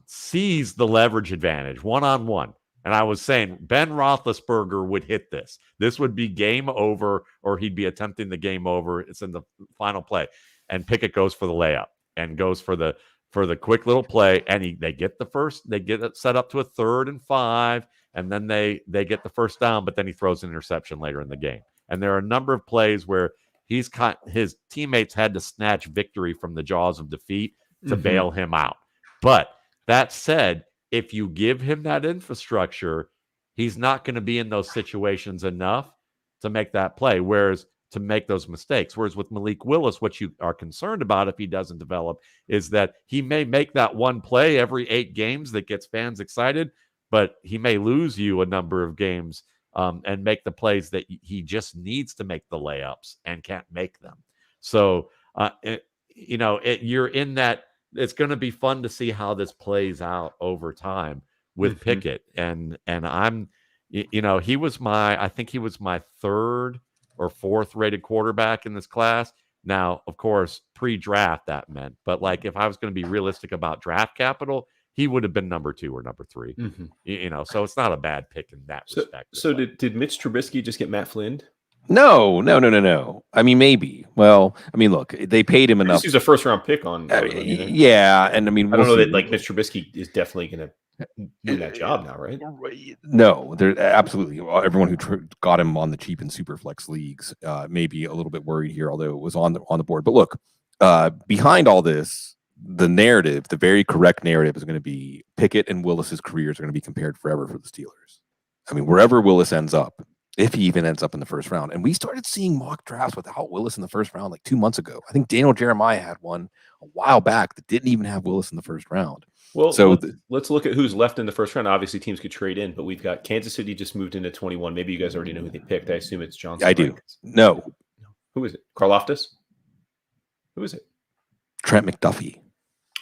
sees the leverage advantage, one-on-one. And I was saying, Ben Roethlisberger would hit this. This would be game over, or he'd be attempting the game over. It's in the final play. And Pickett goes for the layup and goes for the quick little play. And they get it set up to a 3rd and 5. And then they get the first down, but then he throws an interception later in the game. And there are a number of plays where his teammates had to snatch victory from the jaws of defeat to bail him out. But that said, if you give him that infrastructure, he's not going to be in those situations enough to make that play, to make those mistakes. Whereas with Malik Willis, what you are concerned about if he doesn't develop is that he may make that one play every 8 games that gets fans excited, but he may lose you a number of games and make the plays that he just needs to make the layups and can't make them. So, you're in that. It's going to be fun to see how this plays out over time with Pickett. And I'm, he was I think he was my 3rd or 4th rated quarterback in this class. Now, of course, pre-draft that meant, but like if I was going to be realistic about draft capital, he would have been number 2 or number 3. So it's not a bad pick in that respect. So did Mitch Trubisky just get Matt Flynn? No. I mean, maybe. Well, I mean, look, they paid him enough. He's a 1st-round pick on. Yeah, and I mean, I don't know that like Mitch Trubisky is definitely going to win that job now, right? No, they're absolutely. Everyone who got him on the cheap in Superflex leagues may be a little bit worried here, although it was on the board. But look, behind all this, the narrative, the very correct narrative, is going to be Pickett and Willis's careers are going to be compared forever for the Steelers. I mean, wherever Willis ends up, if he even ends up in the first round. And we started seeing mock drafts without Willis in the first round like 2 months ago. I think Daniel Jeremiah had one a while back that didn't even have Willis in the first round. Well, so let's look at who's left in the first round. Obviously, teams could trade in, but we've got Kansas City just moved into 21. Maybe you guys already know who they picked. I assume it's Johnson. I do. No. Who is it? Karlaftis? Who is it? Trent McDuffie.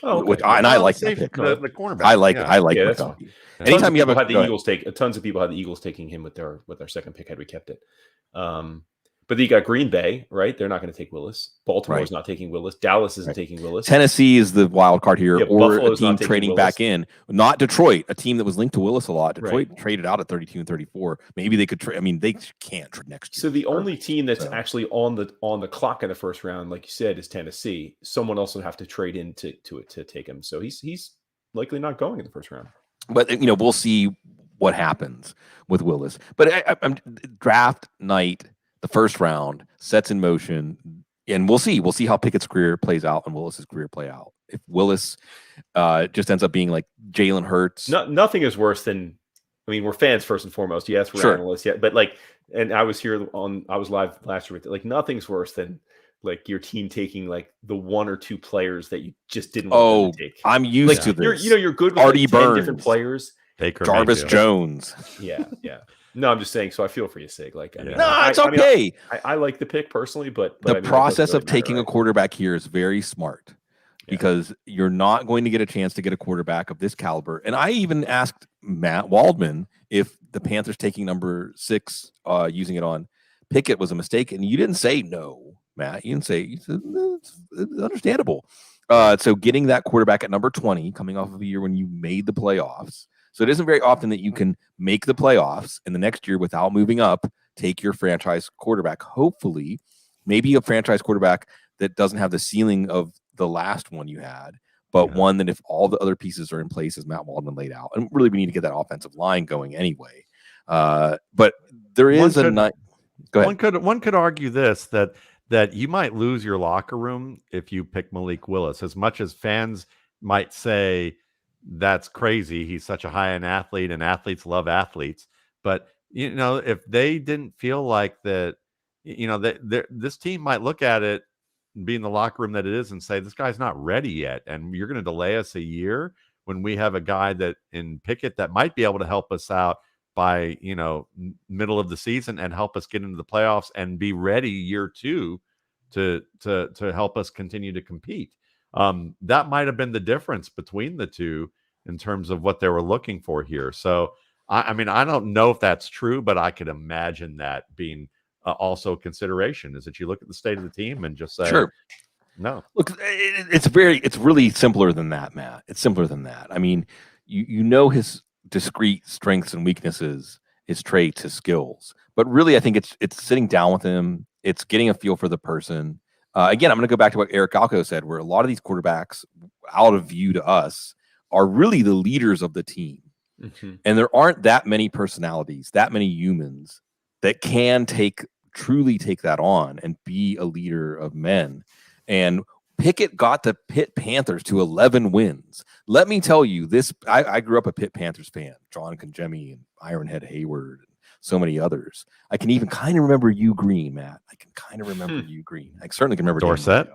Oh, okay. I like that pick. The cornerback. I like it. I like McDuffie. Anytime you have the Eagles tons of people had the Eagles taking him with their 2nd pick had we kept it. But then you got Green Bay, right? They're not going to take Willis. Baltimore's Right. not taking Willis. Dallas isn't Right. taking Willis. Tennessee is the wild card here, Yeah, or Buffalo's a team not taking trading Willis. back in. Not Detroit, a team that was linked to Willis a lot. Detroit Right. traded out at 32 and 34. Maybe they could trade. I mean, they can't trade next year. So the only team that's So- actually on the clock in the first round, like you said, is Tennessee. Someone else would have to trade into it to take him. So he's likely not going in the first round. But we'll see what happens with Willis. But I'm draft night, the first round sets in motion, and we'll see. We'll see how Pickett's career plays out and Willis's career play out. If Willis just ends up being like Jalen Hurts, Nothing is worse than. I mean, we're fans first and foremost. Yes, we're Sure. analysts. Yeah, but like, and I was live last year with it. Like, nothing's worse than like your team taking like the one or two players that you just didn't want them to take. I'm used Like to this. you're good with Artie like 10 different Burns. players. Baker Jarvis Mayfield. Jones. Yeah. No, I'm just saying. So I feel for you, Sig. Like, I mean, No, it's I mean, okay. I like the pick personally, but The I mean, that process doesn't of really taking matter, a right? quarterback here is very smart Yeah. because you're not going to get a chance to get a quarterback of this caliber. And I even asked Matt Waldman if the Panthers taking number 6, using it on Pickett was a mistake. And you didn't say no, Matt. You said it's understandable. So getting that quarterback at number 20, coming off of a year when you made the playoffs. So it isn't very often that you can make the playoffs in the next year without moving up, take your franchise quarterback. Hopefully, maybe a franchise quarterback that doesn't have the ceiling of the last one you had, but one that if all the other pieces are in place as Matt Waldman laid out, and really we need to get that offensive line going anyway. But there is Go ahead. One could argue this that you might lose your locker room if you pick Malik Willis. As much as fans might say that's crazy, he's such a high-end athlete, and athletes love athletes. But if they didn't feel like that, this team might look at it, be in the locker room that it is, and say this guy's not ready yet, and you're going to delay us a year when we have a guy that in Pickett that might be able to help us out by middle of the season and help us get into the playoffs and be ready year 2 to help us continue to compete. That might have been the difference between the two in terms of what they were looking for here. So I mean, I don't know if that's true, but I could imagine that being also a consideration, is that you look at the state of the team and just say, Sure. No. Look, it's really simpler than that, Matt. It's simpler than that. I mean, you know his discrete strengths and weaknesses, his traits, his skills. But really, I think it's sitting down with him. It's getting a feel for the person. Again, I'm going to go back to what Eric Galco said, where a lot of these quarterbacks, out of view to us, are really the leaders of the team. Mm-hmm. And there aren't that many personalities, that many humans that can truly take that on and be a leader of men. And Pickett got the Pitt Panthers to 11 wins. Let me tell you this. I grew up a Pitt Panthers fan, John Conjemi and Ironhead Hayward and so many others. I can even kind of remember you Green, Matt. I can kind of remember you Green. I certainly can remember Dorsett.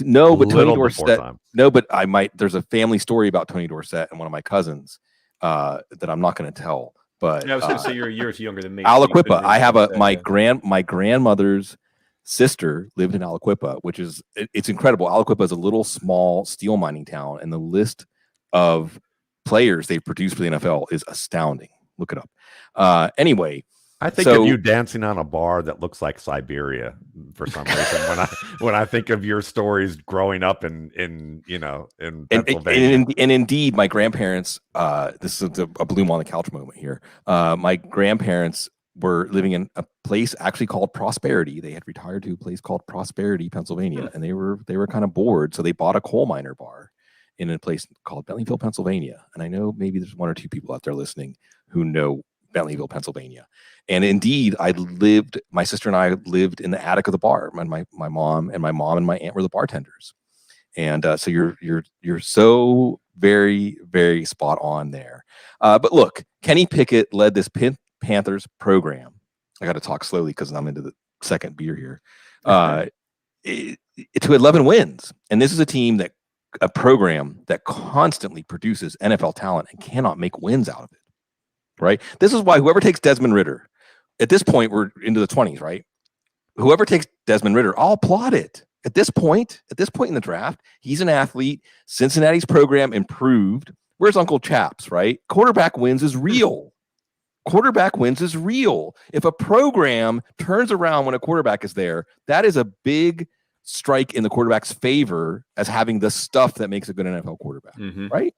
No, but Tony Little Dorsett. before time. No, but I might. There's a family story about Tony Dorsett and one of my cousins that I'm not going to tell. But Yeah, I was going to say you're years younger than me. Aliquippa. I have my grand. my grandmother's sister lived in Aliquippa, which is it's incredible. Aliquippa is a little small steel mining town, and the list of players they've produced for the NFL is astounding. Look it up. Anyway, I think of you dancing on a bar that looks like Siberia for some reason when I think of your stories growing up in Pennsylvania. And indeed, my grandparents. This is a Bloom on the couch moment here. My grandparents were living in a place actually called Prosperity. They had retired to a place called Prosperity, Pennsylvania, and they were kind of bored, so they bought a coal miner bar in a place called Bentleyville, Pennsylvania. And I know maybe there's one or two people out there listening who know Bentleyville, Pennsylvania. And indeed, my sister and I lived in the attic of the bar. My mom and my aunt were the bartenders. And so you're so very, very spot on there. But look, Kenny Pickett led this Panthers program. I got to talk slowly because I'm into the second beer here. To 11 wins. And this is a program that constantly produces NFL talent and cannot make wins out of it. Right? This is why whoever takes Desmond Ridder, at this point, we're into the 20s, right? Whoever takes Desmond Ridder, I'll applaud it. At this point in the draft, he's an athlete. Cincinnati's program improved. Where's Uncle Chaps, right? Quarterback wins is real. quarterback wins is real. If a program turns around when a quarterback is there, that is a big strike in the quarterback's favor as having the stuff that makes a good NFL quarterback, right?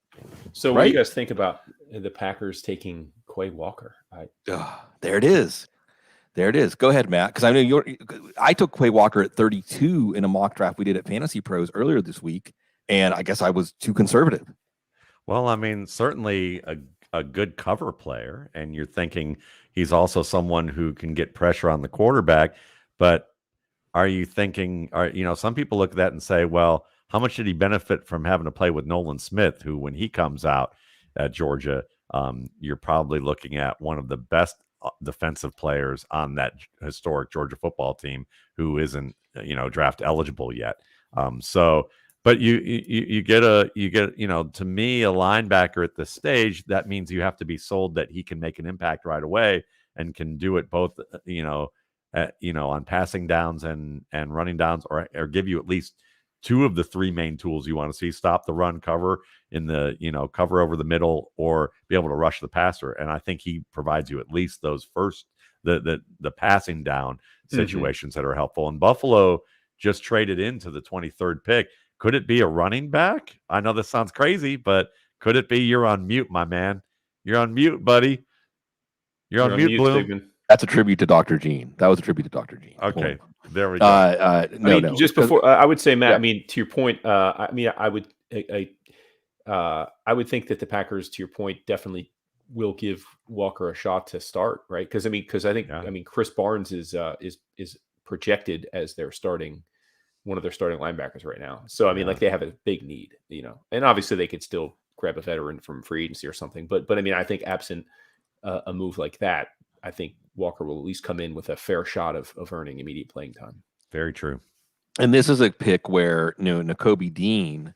So what do you guys think about the Packers taking Quay Walker? There it is. There it is. Go ahead, Matt, because I know I took Quay Walker at 32 in a mock draft we did at Fantasy Pros earlier this week, and I guess I was too conservative. Well, I mean, certainly a good cover player, and you're thinking he's also someone who can get pressure on the quarterback. But are you thinking, some people look at that and say, well, how much did he benefit from having to play with Nolan Smith, who, when he comes out at Georgia, you're probably looking at one of the best defensive players on that historic Georgia football team who isn't, draft eligible yet. But you get, to me, a linebacker at this stage, that means you have to be sold that he can make an impact right away and can do it both, on passing downs and running downs, or give you at least two of the three main tools you want to see: stop the run, cover in the, cover over the middle, or be able to rush the passer. And I think he provides you at least those first, the passing down situations that are helpful. And Buffalo just traded into the 23rd pick. Could it be a running back? I know this sounds crazy, but could it be? You're on mute, my man. You're on mute, buddy. You're on mute, Bloom. Sigmund. That's a tribute to Dr. Gene. That was a tribute to Dr. Gene. Okay, there we go. No. Just before, I would say, Matt. Yeah. I mean, to your point, I would think that the Packers, to your point, definitely will give Walker a shot to start, right? Because I think Chris Barnes is projected as one of their starting linebackers right now. So I mean, like, they have a big need, and obviously they could still grab a veteran from free agency or something. But I mean, I think absent a move like that, I think Walker will at least come in with a fair shot of earning immediate playing time. Very true. And this is a pick where, Nakobe Dean,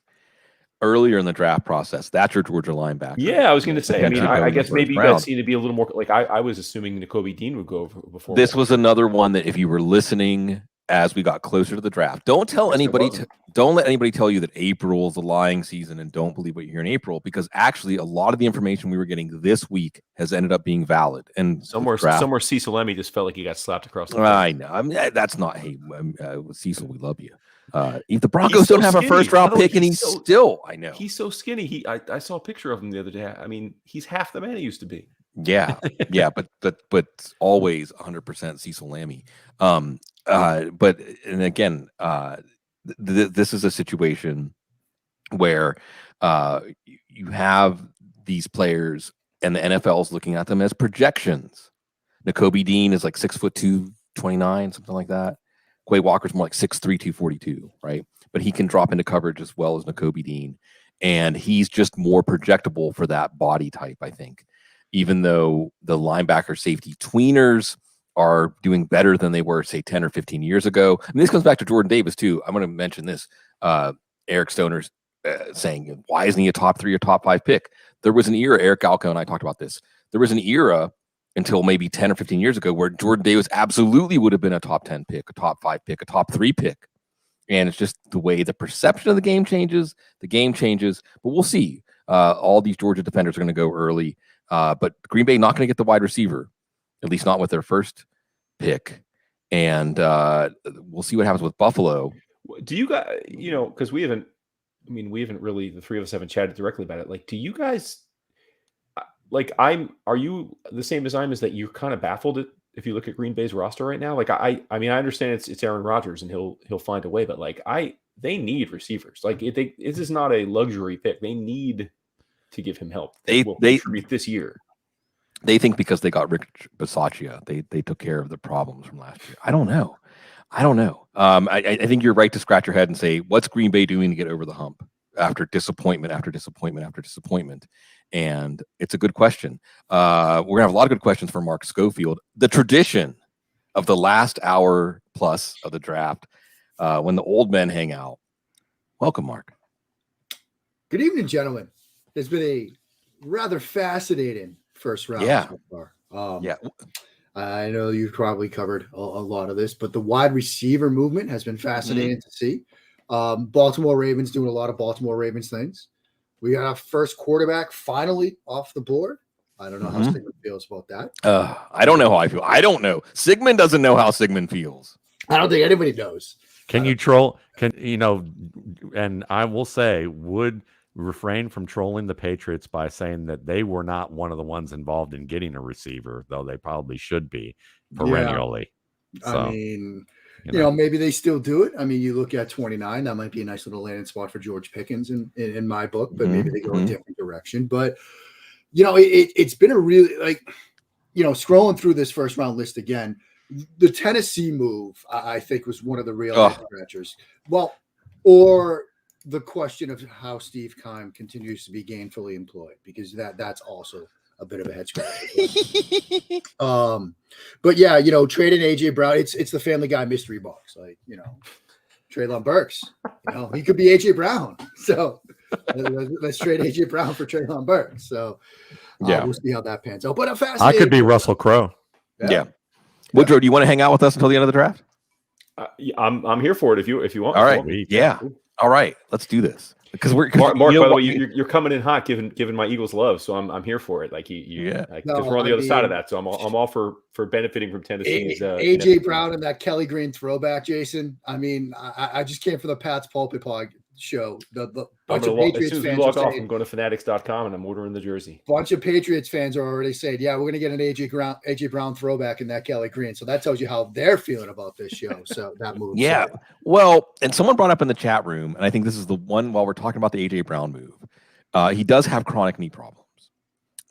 earlier in the draft process, that's your Georgia linebacker. Yeah, I was going to say. I mean, I guess maybe you guys seem to be a little more like I was assuming Nakobe Dean would go before. This was another one that, if you were listening as we got closer to the draft, don't let anybody tell you that April is the lying season, and don't believe what you hear in April, because actually a lot of the information we were getting this week has ended up being valid. And somewhere Cecil Lemmy just felt like he got slapped across the face. I know. I mean, that's not. Hey, Cecil, we love you. If the Broncos don't have a first round pick, and he's still, I know he's so skinny. I saw a picture of him the other day. I mean, he's half the man he used to be. Yeah, but always 100% Cecil Lammy. But again, this is a situation where you have these players, and the NFL is looking at them as projections. Nakobe Dean is like 6'2", 29, something like that. Quay Walker's more like 6'3", 242, right? But he can drop into coverage as well as Nakobe Dean, and he's just more projectable for that body type, I think. Even though the linebacker safety tweeners are doing better than they were, say, 10 or 15 years ago. And this comes back to Jordan Davis, too. I'm going to mention this. Eric Stoner's saying, why isn't he a top 3 or top 5 pick? There was an era, Eric Alco and I talked about this. There was an era until maybe 10 or 15 years ago where Jordan Davis absolutely would have been a top 10 pick, a top 5 pick, a top 3 pick. And it's just the way the perception of the game changes. But we'll see. All these Georgia defenders are going to go early. But Green Bay not going to get the wide receiver, at least not with their first pick. And we'll see what happens with Buffalo. Do you guys, because we haven't really, the three of us haven't chatted directly about it. Like, do you guys, are you the same as is that you're kind of baffled if you look at Green Bay's roster right now? Like, I mean, I understand it's Aaron Rodgers and he'll find a way, but they need receivers. Like, this is not a luxury pick. They need to give him help. They contribute this year. They think because they got Rick Bisaccia, they took care of the problems from last year. I don't know. I think you're right to scratch your head and say, what's Green Bay doing to get over the hump after disappointment after disappointment after disappointment? And it's a good question. We're gonna have a lot of good questions for Mark Schofield. The tradition of the last hour plus of the draft, when the old men hang out. Welcome, Mark. Good evening, gentlemen. It's been a rather fascinating first round so far. I know you've probably covered a lot of this, but the wide receiver movement has been fascinating to see. Baltimore Ravens doing a lot of Baltimore Ravens things. We got our first quarterback finally off the board. I don't know how Sigmund feels about that. I don't know how I feel. I don't know. Sigmund doesn't know how Sigmund feels. I don't think anybody knows. Can you troll? And I will say, would refrain from trolling the Patriots by saying that they were not one of the ones involved in getting a receiver, though they probably should be perennially. Yeah. So, I mean, maybe they still do it. I mean, you look at 29, that might be a nice little landing spot for George Pickens in my book, but maybe they go a different direction. But, it's been a really, scrolling through this first round list again, the Tennessee move, I think, was one of the real scratchers. Well, or the question of how Steve Keim continues to be gainfully employed, because that's also a bit of a head scratcher. But yeah, trading AJ Brown, it's the Family Guy mystery box. Like, Treylon Burks, he could be AJ Brown. So let's trade AJ Brown for Treylon Burks. So we'll see how that pans out. But a fascinating. I could be Russell Crowe. Yeah. Woodrow, do you want to hang out with us until the end of the draft? I'm here for it if you want. All right. Yeah. All right. Let's do this. Because Mark, by the way, you're coming in hot, given my Eagles love, so I'm here for it. Like because we're on the other side of that, so I'm all for benefiting from Tennessee's AJ Brown and that Kelly Green throwback, Jason. I mean, I just came for the Pat's Pulpit Pod show. The bunch of Patriots as soon as fans we log off, I'm going to fanatics.com and I'm ordering the jersey. Bunch of Patriots fans are already saying, "Yeah, we're going to get an AJ Brown throwback in that Kelly Green." So that tells you how they're feeling about this show. So that move. Yeah. Well, and someone brought up in the chat room, and I think this is the one while we're talking about the AJ Brown move. He does have chronic knee problems.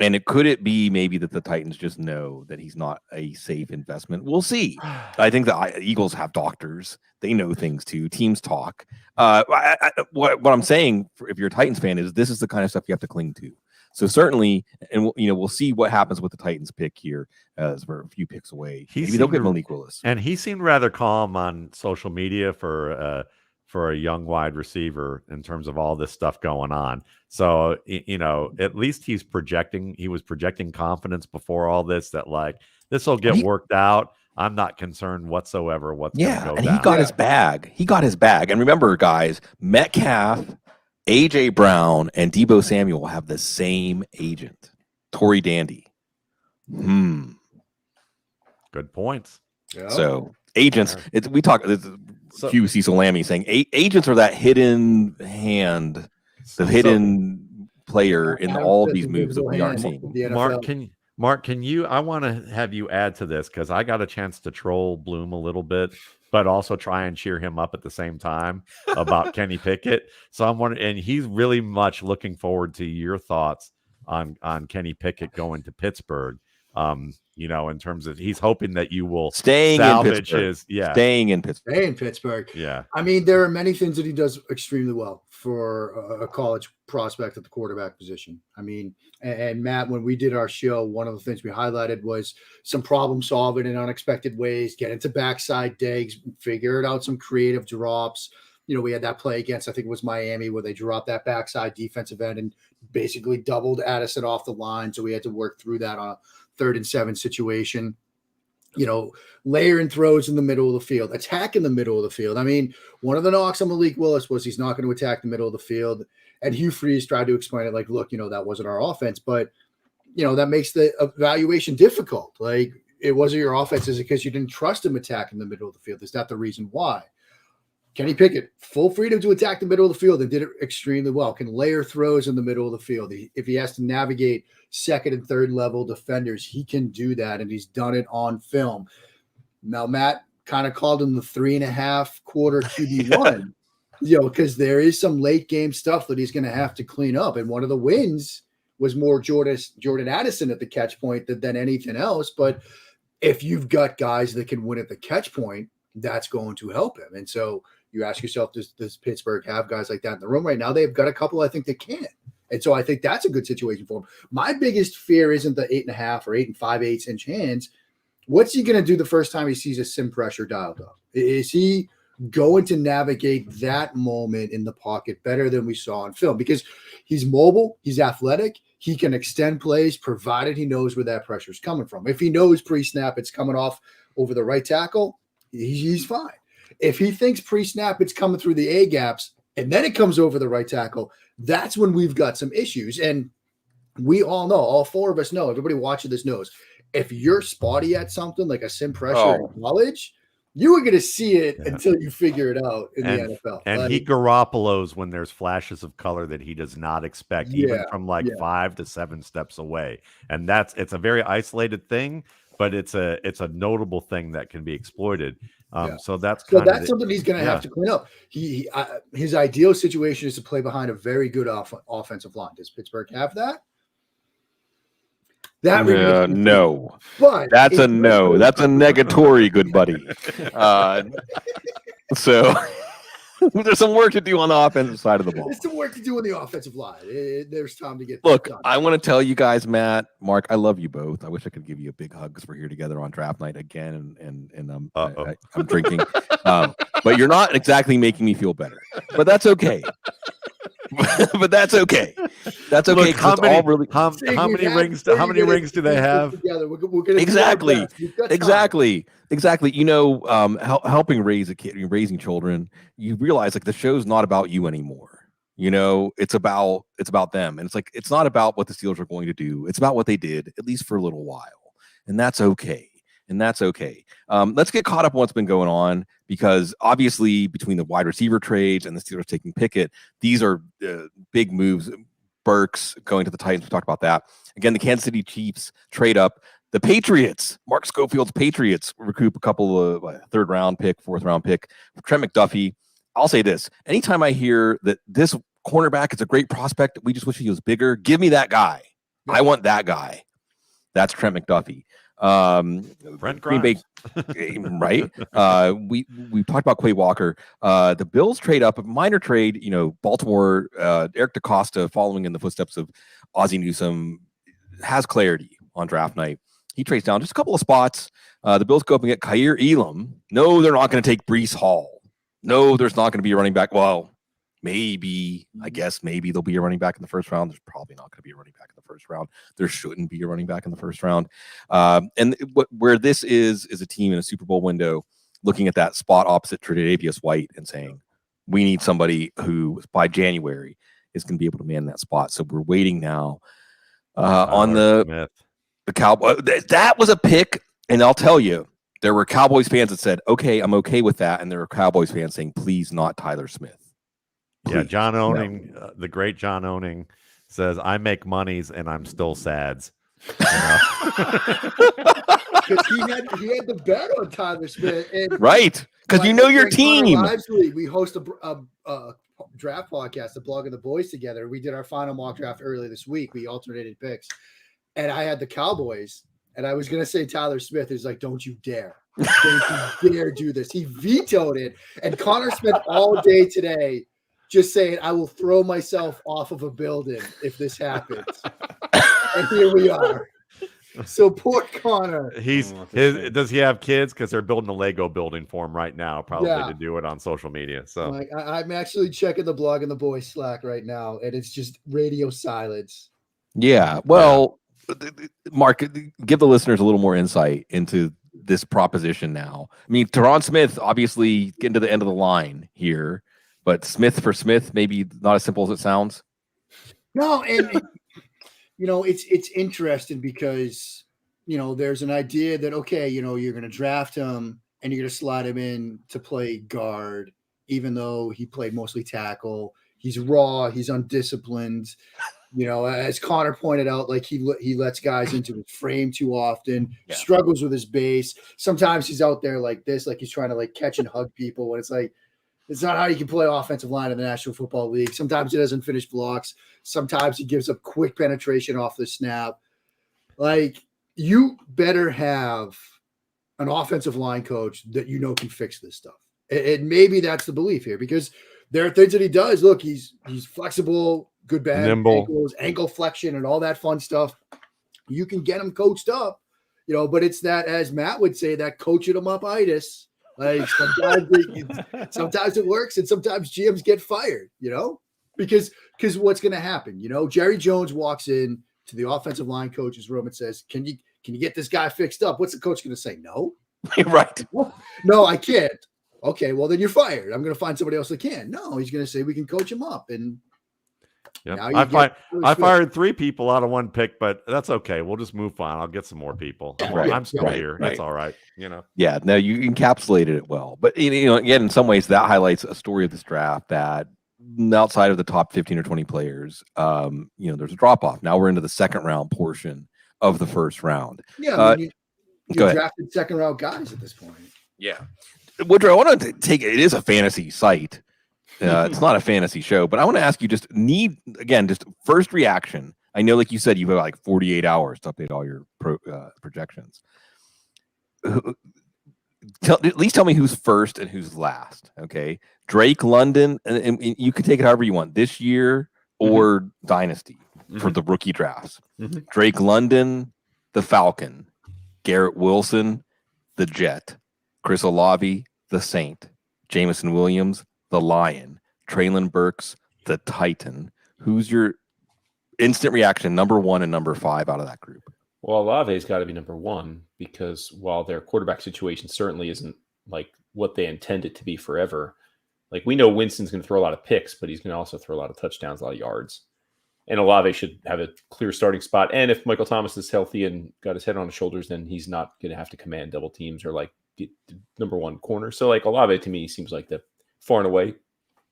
And could it be maybe that the Titans just know that he's not a safe investment? We'll see. I think the Eagles have doctors. They know things too. Teams talk. What I'm saying, if you're a Titans fan, is this is the kind of stuff you have to cling to. So certainly, and we'll see what happens with the Titans pick here, as we're a few picks away. Maybe they'll get Malik Willis. And he seemed rather calm on social media for a young wide receiver in terms of all this stuff going on. So, at least he was projecting confidence before all this, that like, this will get worked out. I'm not concerned whatsoever what's going to go down. He got his bag. He got his bag. And remember, guys, Metcalf, AJ Brown, and Deebo Samuel have the same agent, Tory Dandy. Good points. Yeah. So agents, we talk. Hugh Cecil Lammy saying agents are that hidden hand, the hidden player in all these moves that we aren't seeing. Mark, can you? I want to have you add to this because I got a chance to troll Bloom a little bit, but also try and cheer him up at the same time about Kenny Pickett. So I'm wondering, and he's really much looking forward to your thoughts on Kenny Pickett going to Pittsburgh. In terms of he's hoping that you will staying in Pittsburgh. Yeah. I mean, there are many things that he does extremely well for a college prospect at the quarterback position. I mean, and Matt, when we did our show, one of the things we highlighted was some problem solving in unexpected ways, get into backside digs, figured out some creative drops. We had that play against, I think it was Miami, where they dropped that backside defensive end and basically doubled Addison off the line. So we had to work through that on a 3rd and 7 situation. Layering throws in the middle of the field, attack in the middle of the field. I mean, one of the knocks on Malik Willis was he's not going to attack the middle of the field. And Hugh Freeze tried to explain it like, look, that wasn't our offense, but that makes the evaluation difficult. Like, it wasn't your offense. Is it because you didn't trust him attacking the middle of the field? Is that the reason why? Kenny Pickett, full freedom to attack the middle of the field and did it extremely well. Can layer throws in the middle of the field. If he has to navigate 2nd and 3rd level defenders, he can do that, and he's done it on film. Now, Matt kind of called him the 3.5 quarter QB1, because there is some late game stuff that he's going to have to clean up. And one of the wins was more Jordan Addison at the catch point than anything else. But if you've got guys that can win at the catch point, that's going to help him. And so you ask yourself, does Pittsburgh have guys like that in the room right now? They've got a couple I think they can. And so I think that's a good situation for him. My biggest fear isn't the 8.5 or 8 5/8 inch hands. What's he going to do the first time he sees a sim pressure dialed up? Is he going to navigate that moment in the pocket better than we saw on film? Because he's mobile, he's athletic, he can extend plays provided he knows where that pressure is coming from. If he knows pre-snap it's coming off over the right tackle, he's fine. If he thinks pre-snap it's coming through the A gaps and then it comes over the right tackle, that's when we've got some issues. And we all know, all four of us know, everybody watching this knows, if you're spotty at something like a sim pressure in college, you are going to see it until you figure it out in the NFL. And he Garoppolos when there's flashes of color that he does not expect, even from 5 to 7 steps away. And it's a very isolated thing, but it's a notable thing that can be exploited. So that's something he's going to have to clean up. His ideal situation is to play behind a very good offensive line. Does Pittsburgh have that? No, but that's a no. That's a negatory, good buddy. So there's some work to do on the offensive side of the ball. There's some work to do on the offensive line. There's time to get. Look, I want to tell you guys, Matt, Mark, I love you both. I wish I could give you a big hug because we're here together on draft night again, and I'm drinking. But you're not exactly making me feel better. But that's okay. But that's okay. That's okay. Look, how many rings do they have? We're Exactly. You know, helping raise a kid, raising children, you realize like the show's not about you anymore. You know, it's about them, and it's not about what the Steelers are going to do. It's about what they did, at least for a little while, and that's okay. Let's get caught up on what's been going on, because obviously between the wide receiver trades and the Steelers taking Pickett, these are big moves. Burks going to the Titans. We talked about that. Again, the Kansas City Chiefs trade up. The Patriots, Mark Schofield's Patriots, recoup a couple of fourth round pick, Trent McDuffie. I'll say this. Anytime I hear that this cornerback is a great prospect, we just wish he was bigger, give me that guy. I want that guy. That's Trent McDuffie. Green Bay, right? We talked about Quay Walker. The Bills trade up, a minor trade. You know, Baltimore, Eric DaCosta, following in the footsteps of Ozzie Newsome, has clarity on draft night. He trades down just a couple of spots. The Bills go up and get Kaiir Elam. No, they're not going to take Breece Hall. No, there's not going to be a running back. Well, maybe there'll be a running back in the first round. There's probably not going to be a running back in the first round. There shouldn't be a running back in the first round. And where this is a team in a Super Bowl window looking at that spot opposite Tre'Davious White and saying, we need somebody who by January is going to be able to man that spot. So we're waiting now on the Cowboy. That was a pick. And I'll tell you, there were Cowboys fans that said, okay, I'm okay with that. And there were Cowboys fans saying, please, not Tyler Smith. Please. Yeah, John Owning, the great John Owning, says, I make monies and I'm still sads. Because he had the bet on Tyler Smith. And right, because you know your team. We host a draft podcast, the Blog of the Boys together. We did our final mock draft earlier this week. We alternated picks. And I had the Cowboys, and I was going to say Tyler Smith. He's like, don't you dare. Don't you dare do this. He vetoed it. And Connor spent all day today just saying, I will throw myself off of a building if this happens. And here we are. So poor Connor. Does he have kids? Because they're building a Lego building for him right now, probably to do it on social media. So I'm actually checking the Blog and the Boys Slack right now, and it's just radio silence. Yeah. Well, Mark, give the listeners a little more insight into this proposition now. I mean, Tyron Smith obviously getting to the end of the line here, but Smith for Smith, maybe not as simple as it sounds. No, and you know, it's interesting because, you know, there's an idea that, okay, you know, you're going to draft him and you're going to slide him in to play guard, even though he played mostly tackle. He's raw. He's undisciplined. You know, as Connor pointed out, like he lets guys into his frame too often, struggles with his base. Sometimes he's out there like this, like he's trying to like catch and hug people. When it's like, it's not how you can play offensive line in the National Football League. Sometimes he doesn't finish blocks. Sometimes he gives up quick penetration off the snap. Like, you better have an offensive line coach that you know can fix this stuff. And maybe that's the belief here, because there are things that he does. Look, he's flexible, good bad ankles, ankle flexion, and all that fun stuff. You can get him coached up, you know, but it's that, as Matt would say, that coaching him up-itis. Like sometimes it works, and sometimes GMs get fired, you know, because what's going to happen? You know, Jerry Jones walks in to the offensive line coach's room and says, "Can you get this guy fixed up?" What's the coach going to say? No, right? No, I can't. Okay, well then you're fired. I'm going to find somebody else that can. No, he's going to say we can coach him up, and Yeah, Now you I get first pick. fired 3 people out of 1 pick, but that's okay. We'll just move on. I'll get some more people. I'm still here. It's all right. Yeah, no, you encapsulated it well. But again, in some ways, that highlights a story of this draft that outside of the top 15 or 20 players, there's a drop off. Now we're into the second round portion of the first round. Yeah, you drafted second round guys at this point. Yeah, Woodrow, I want to take it is a fantasy site. It's not a fantasy show, but I want to ask you just first reaction. I know, like you said, you've got like 48 hours to update all your projections. At least tell me who's first and who's last. Okay, Drake London, and you can take it however you want this year or Dynasty for the rookie drafts. Drake London, the Falcon, Garrett Wilson, the Jet, Chris Olave, the Saint, Jameson Williams, the Lion, Traylon Burks, the Titan. Who's your instant reaction, number 1 and number 5 out of that group? Well, Olave's got to be number 1 because while their quarterback situation certainly isn't like what they intend it to be forever, like we know Winston's going to throw a lot of picks, but he's going to also throw a lot of touchdowns, a lot of yards. And Olave should have a clear starting spot. And if Michael Thomas is healthy and got his head on his shoulders, then he's not going to have to command double teams or like get the number 1 corner. So like Olave to me seems like the far and away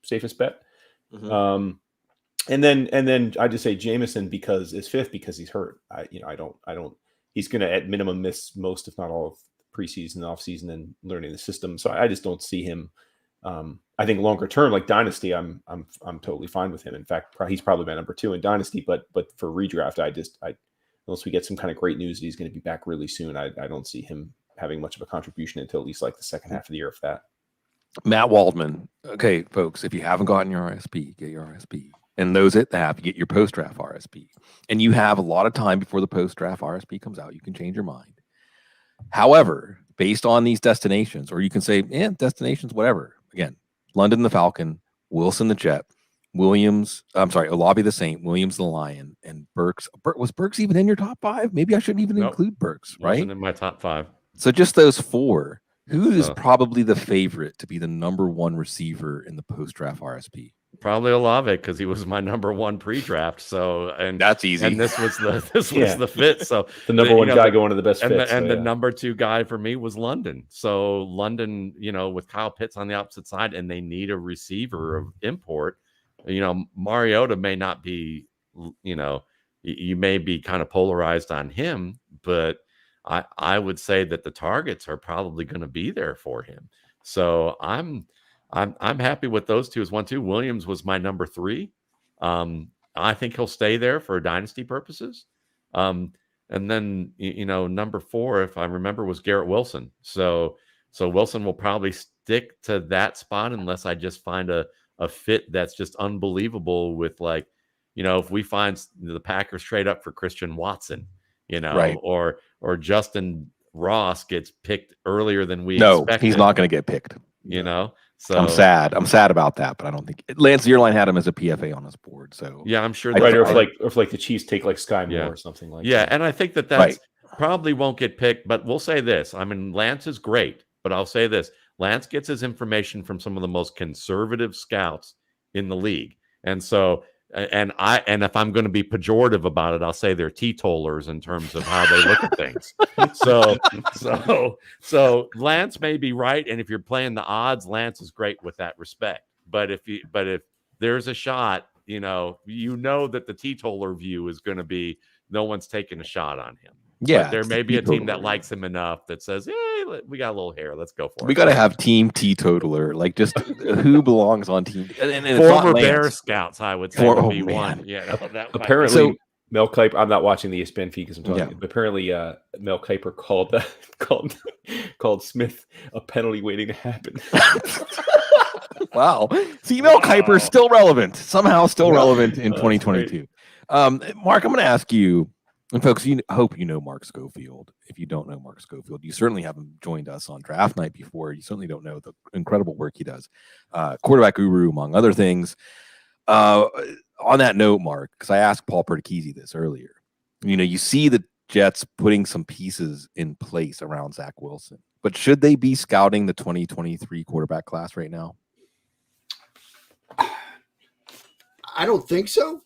safest bet. And then I just say Jameson because is 5th because he's hurt. He's going to at minimum miss most, if not all of preseason, offseason, and learning the system. So I just don't see him. I think longer term, like Dynasty, I'm totally fine with him. In fact, he's probably my number 2 in Dynasty. But for redraft, unless we get some kind of great news that he's going to be back really soon, I don't see him having much of a contribution until at least like the second half of the year, if that. Matt Waldman. Okay, folks, if you haven't gotten your RSP, get your RSP. And those that have, get your post-draft RSP. And you have a lot of time before the post-draft RSP comes out. You can change your mind. However, based on these destinations, or you can say, destinations, whatever. Again, London the Falcon, Wilson the Jet, Olave the Saint, Williams the Lion, and Burks. Was Burks even in your top 5? Maybe I shouldn't even include Burks, right? Wasn't in my top 5. So just those 4. Who is probably the favorite to be the number 1 receiver in the post-draft RSP? Probably Olave because he was my number 1 pre-draft. So and that's easy. And this was the the fit. So the number 1 guy going to the best fits. And the number 2 guy for me was London. So London, with Kyle Pitts on the opposite side, and they need a receiver of import. Mariota may not be. You may be kind of polarized on him, but I would say that the targets are probably going to be there for him. So I'm happy with those 2 as 1, 2. Williams was my number 3. I think he'll stay there for dynasty purposes. And then, number 4, if I remember, was Garrett Wilson. So Wilson will probably stick to that spot unless I just find a fit that's just unbelievable with if we find the Packers trade up for Christian Watson, right. or Justin Ross gets picked earlier than we expected. No, he's not going to get picked. So I'm sad about that, but I don't think Lance Zierlein had him as a PFA on his board. So yeah, I'm sure. Right, or if the Chiefs take like Sky Moore or something like that. Yeah, and I think that's probably won't get picked. But we'll say this: Lance is great, but I'll say this: Lance gets his information from some of the most conservative scouts in the league, and so. And if I'm going to be pejorative about it, I'll say they're teetotalers in terms of how they look at things. So Lance may be right, and if you're playing the odds, Lance is great with that respect. But if there's a shot, that the teetotaler view is going to be no one's taking a shot on him. Yeah, but there may be a team that likes him enough that says, "Hey, we got a little hair. Let's go for it." We got to have team teetotaler, like just who belongs on team. And former Bear Scouts, I would say, would be one. Yeah, apparently Mel Kiper. I'm not watching the ESPN feed because I'm talking. But apparently, Mel Kiper called Smith a penalty waiting to happen. Wow, see, Mel Kiper is still relevant. Somehow, still relevant in 2022. Mark, I'm going to ask you. And folks, hope you know Mark Schofield. If you don't know Mark Schofield, you certainly haven't joined us on draft night before. You certainly don't know the incredible work he does. Quarterback guru, among other things. On that note, Mark, because I asked Paul Perticchese this earlier, you see the Jets putting some pieces in place around Zack Wilson, but should they be scouting the 2023 quarterback class right now? I don't think so.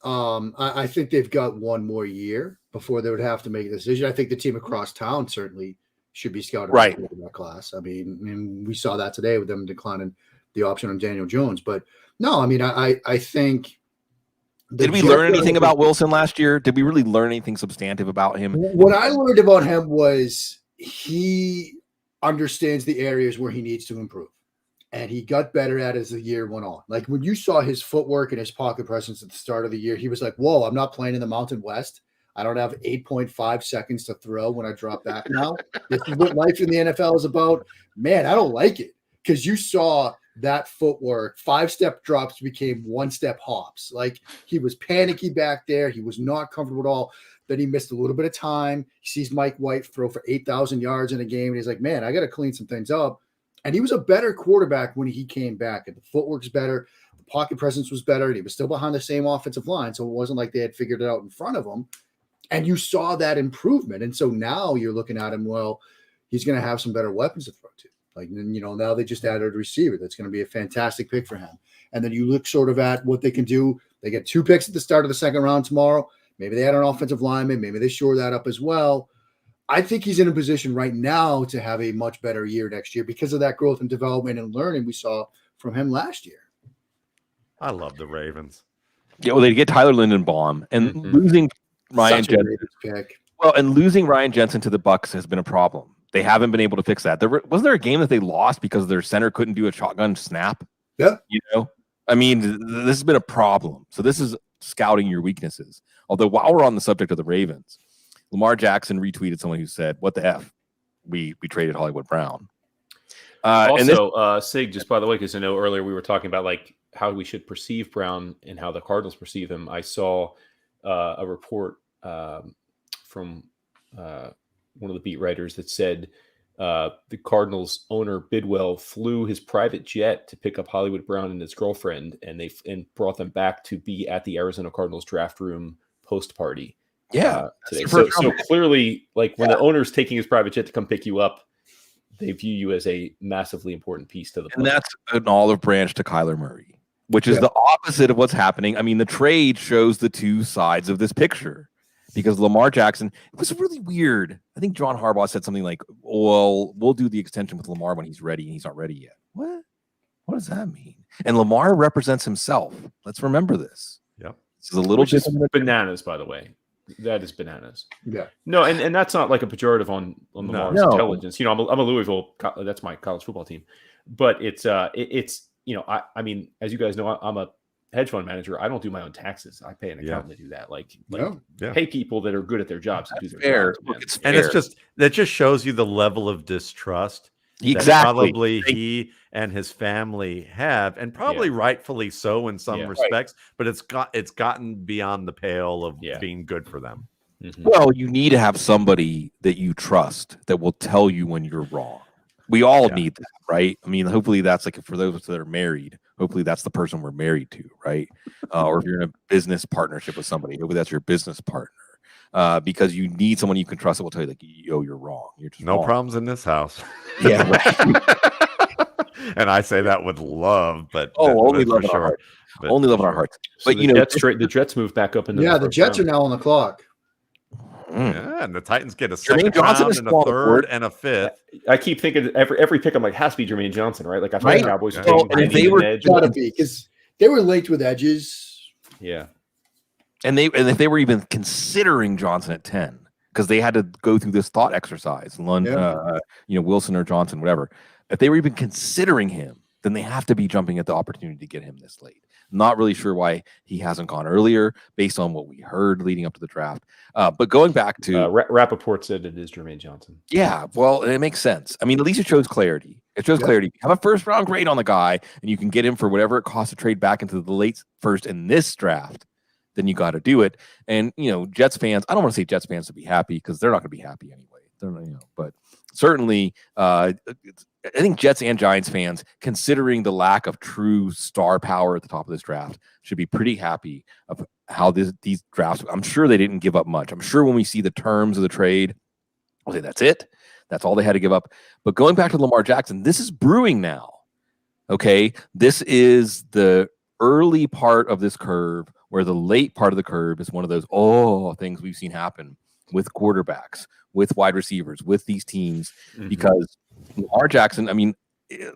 I think they've got one more year before they would have to make a decision. I think the team across town certainly should be scouted Right. in that class. I mean, we saw that today with them declining the option on Daniel Jones. But no, I mean, I think. Did we learn anything about Wilson last year? Did we really learn anything substantive about him? What I learned about him was he understands the areas where he needs to improve. And he got better at it as the year went on. Like when you saw his footwork and his pocket presence at the start of the year, he was like, whoa, I'm not playing in the Mountain West. I don't have 8.5 seconds to throw when I drop back now. This is what life in the NFL is about. Man, I don't like it because you saw that footwork, 5-step drops became 1-step hops. Like he was panicky back there. He was not comfortable at all. Then he missed a little bit of time. He sees Mike White throw for 8,000 yards in a game. And he's like, man, I got to clean some things up. And he was a better quarterback when he came back. And the footwork's better. The pocket presence was better. And he was still behind the same offensive line. So it wasn't like they had figured it out in front of him. And you saw that improvement. And so now you're looking at him, well, he's going to have some better weapons to throw to. Like, you know, now they just added a receiver. That's going to be a fantastic pick for him. And then you look sort of at what they can do. They get 2 picks at the start of the second round tomorrow. Maybe they add an offensive lineman. Maybe they shore that up as well. I think he's in a position right now to have a much better year next year because of that growth and development and learning we saw from him last year. I love the Ravens. Yeah, well, they get Tyler Lindenbaum and losing Ryan Jensen. Well, and losing Ryan Jensen to the Bucs has been a problem. They haven't been able to fix that. Wasn't there a game that they lost because their center couldn't do a shotgun snap? Yeah. You know, I mean, this has been a problem. So this is scouting your weaknesses. Although while we're on the subject of the Ravens, Lamar Jackson retweeted someone who said, "What the F? We traded Hollywood Brown." Sig, just by the way, because I know earlier we were talking about like how we should perceive Brown and how the Cardinals perceive him. I saw a report from one of the beat writers that said the Cardinals owner Bidwell flew his private jet to pick up Hollywood Brown and his girlfriend, and brought them back to be at the Arizona Cardinals draft room post party. Yeah, today. So clearly, like when the owner's taking his private jet to come pick you up, they view you as a massively important piece to the plan. And that's an olive branch to Kyler Murray, which is the opposite of what's happening. I mean, the trade shows the two sides of this picture. Because Lamar Jackson, it was really weird. I think John Harbaugh said something like, well, we'll do the extension with Lamar when he's ready, and he's not ready yet. What? What does that mean? And Lamar represents himself. Let's remember this. Yep. This is a little bit bananas, by the way. That is bananas. Yeah. No, and that's not like a pejorative on Lamar's intelligence. You know, I'm a Louisville. That's my college football team. But it's you know, I mean, as you guys know, I'm a hedge fund manager. I don't do my own taxes. I pay an accountant to do that. Like pay people that are good at their jobs to do their jobs. Look, it's and that just shows you the level of distrust that probably he and his family have, and probably rightfully so in some respects. But it's gotten beyond the pale of being good for them. Mm-hmm. Well, you need to have somebody that you trust that will tell you when you're wrong. We all need that, right? I mean, hopefully that's like for those that are married, hopefully that's the person we're married to, right? Or if you're in a business partnership with somebody, hopefully that's your business partner. Because you need someone you can trust that will tell you, like, yo, you're wrong. You're just no wrong. Problems in this house. Yeah. And I say that with love, but only love in our hearts. Only love in our hearts. So but you know, the Jets move back up into the Jets are now on the clock. Yeah, and the Titans get a second Johnson round and a third and a fifth. I keep thinking every pick I'm like, has to be Jermaine Johnson, right? Like I thought the Cowboys and if they were gotta be because they were linked with edges. Yeah. And if they were even considering Johnson at 10, because they had to go through this thought exercise, Wilson or Johnson, whatever. If they were even considering him, then they have to be jumping at the opportunity to get him this late. Not really sure why he hasn't gone earlier based on what we heard leading up to the draft. But going back to Rappaport said it is Jermaine Johnson. Yeah, well, it makes sense. I mean, at least it shows clarity. It shows clarity. Have a first round grade on the guy, and you can get him for whatever it costs to trade back into the late first in this draft. Then you got to do it. And Jets fans, I don't want to say Jets fans to be happy because they're not going to be happy anyway. They're but certainly, I think Jets and Giants fans, considering the lack of true star power at the top of this draft, should be pretty happy of how these drafts. I'm sure they didn't give up much. I'm sure when we see the terms of the trade, we'll say that's it. That's all they had to give up. But going back to Lamar Jackson, this is brewing now. Okay, this is the early part of this curve where the late part of the curve is one of those things we've seen happen with quarterbacks, with wide receivers, with these teams, because Lamar Jackson, I mean,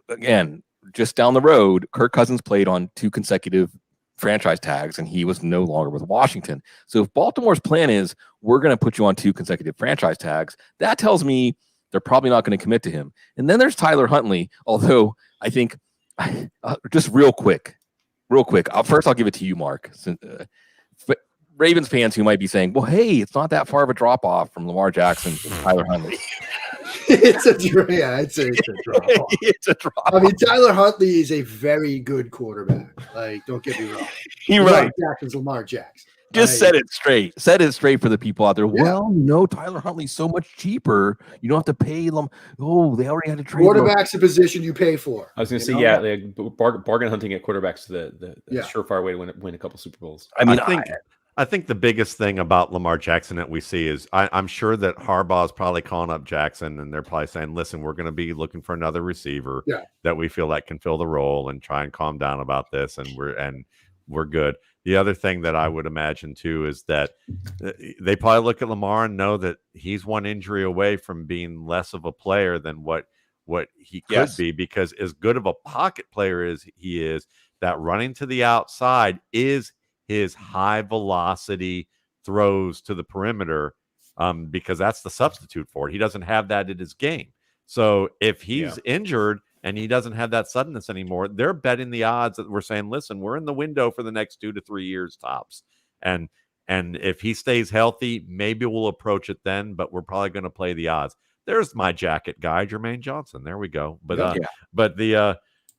again, just down the road, Kirk Cousins played on 2 consecutive franchise tags, and he was no longer with Washington. So if Baltimore's plan is, we're going to put you on 2 consecutive franchise tags, that tells me they're probably not going to commit to him. And then there's Tyler Huntley, although I think just real quick. First, I'll give it to you, Mark. Ravens fans who might be saying, well, hey, it's not that far of a drop off from Lamar Jackson to Tyler Huntley. I'd say it's a drop off. It's a drop off. I mean, Tyler Huntley is a very good quarterback. Like, don't get me wrong. You're right. Jackson's Lamar Jackson. Just set it straight. Set it straight for the people out there. Yeah. Well, no, Tyler Huntley's so much cheaper. You don't have to pay them. Oh, they already had to trade. Quarterback's a position you pay for. I was going to say, bargain hunting at quarterbacks the surefire way to win a couple Super Bowls. I mean, I think the biggest thing about Lamar Jackson that we see is I'm sure that Harbaugh is probably calling up Jackson, and they're probably saying, listen, we're going to be looking for another receiver that we feel like can fill the role and try and calm down about this, and we're good. The other thing that I would imagine too is that they probably look at Lamar and know that he's one injury away from being less of a player than what he could be, because as good of a pocket player as he is, that running to the outside is his high velocity throws to the perimeter, because that's the substitute for it. He doesn't have that in his game. So if he's injured and he doesn't have that suddenness anymore, they're betting the odds that we're saying, listen, we're in the window for the next 2 to 3 years tops. And if he stays healthy, maybe we'll approach it then, but we're probably going to play the odds. There's my jacket guy, Jermaine Johnson. There we go. But I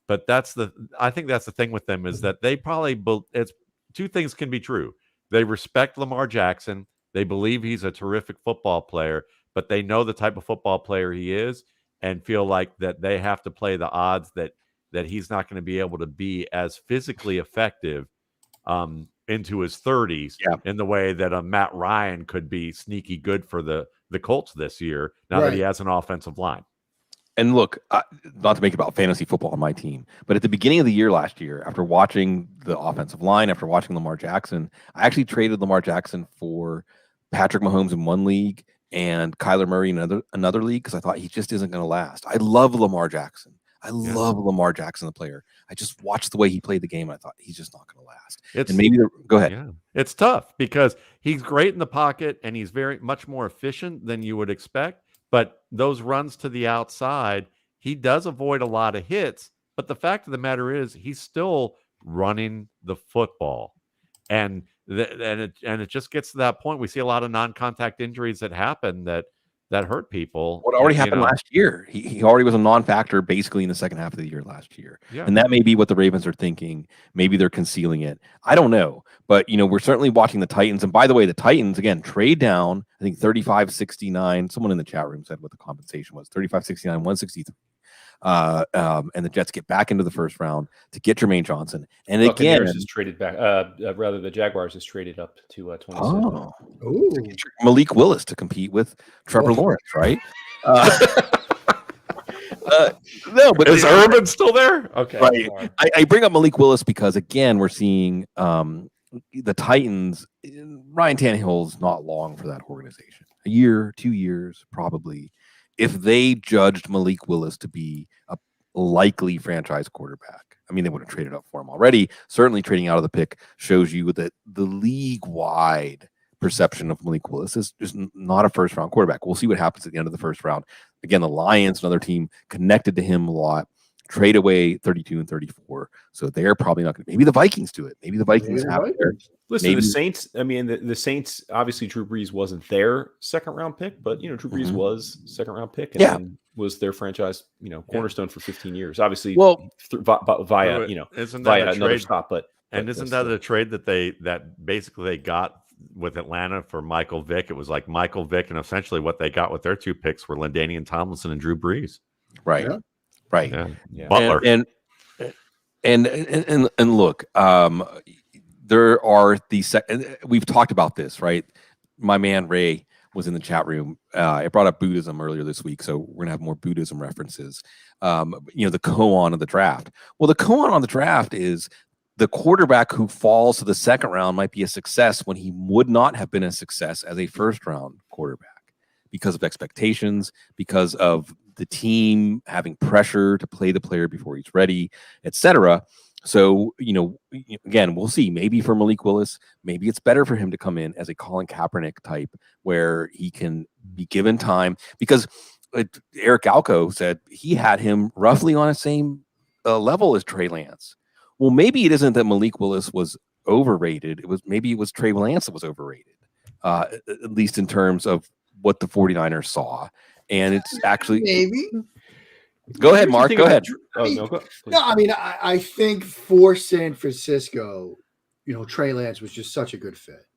think that's the thing with them, is that they probably, it's 2 things can be true. They respect Lamar Jackson. They believe he's a terrific football player, but they know the type of football player he is, and feel like that they have to play the odds that he's not going to be able to be as physically effective into his 30s in the way that Matt Ryan could be sneaky good for the Colts this year, now that he has an offensive line. And look, not to make it about fantasy football on my team, but at the beginning of the year last year, after watching the offensive line, after watching Lamar Jackson, I actually traded Lamar Jackson for Patrick Mahomes in one league and Kyler Murray in another league, because I thought he just isn't going to last. I love Lamar Jackson. I love Lamar Jackson, the player. I just watched the way he played the game, and I thought he's just not going to last. Go ahead. Yeah. It's tough because he's great in the pocket and he's very much more efficient than you would expect. But those runs to the outside, he does avoid a lot of hits. But the fact of the matter is, he's still running the football, and it just gets to that point. We see a lot of non-contact injuries that happen that hurt people. What already happened last year? He already was a non-factor basically in the second half of the year last year. Yeah. And that may be what the Ravens are thinking. Maybe they're concealing it. I don't know. But, we're certainly watching the Titans. And by the way, the Titans, again, trade down, I think 35-69. Someone in the chat room said what the compensation was, 35-69, 163. And the Jets get back into the first round to get Jermaine Johnson. And again, is traded back. Rather, the Jaguars is traded up to 27. Malik Willis to compete with Trevor Lawrence, right? No, but is Urban still there? Okay, right. I bring up Malik Willis because again, we're seeing the Titans. Ryan Tannehill's not long for that organization. A year, 2 years, probably. If they judged Malik Willis to be a likely franchise quarterback, I mean, they would have traded up for him already. Certainly trading out of the pick shows you that the league-wide perception of Malik Willis is just not a first-round quarterback. We'll see what happens at the end of the first round. Again, the Lions, another team, connected to him a lot. Trade away 32 and 34. So they're probably not going to. Maybe the Vikings do it. Maybe the Vikings have their. Listen, the Saints. I mean, the Saints. Obviously, Drew Brees wasn't their second round pick, but Drew Brees was second round pick, and was their franchise, cornerstone for 15 years. Obviously, via another stop. But isn't that a trade that basically they got with Atlanta for Michael Vick? It was like Michael Vick, and essentially what they got with their 2 picks were LaDainian Tomlinson and Drew Brees. Right. Yeah. Right. Yeah. Butler. And look, there are these, we've talked about this, right? My man Ray was in the chat room. I brought up Buddhism earlier this week, so we're gonna have more Buddhism references. The koan of the draft. Well, the koan on the draft is the quarterback who falls to the second round might be a success when he would not have been a success as a first round quarterback because of expectations, because of the team having pressure to play the player before he's ready, etc. So, again, we'll see. Maybe for Malik Willis, maybe it's better for him to come in as a Colin Kaepernick type where he can be given time, because Eric Alco said he had him roughly on the same level as Trey Lance. Well, maybe it isn't that Malik Willis was overrated. Maybe it was Trey Lance that was overrated, at least in terms of what the 49ers saw. And it's actually maybe. Go ahead, Mark. Go ahead. I think for San Francisco, Trey Lance was just such a good fit.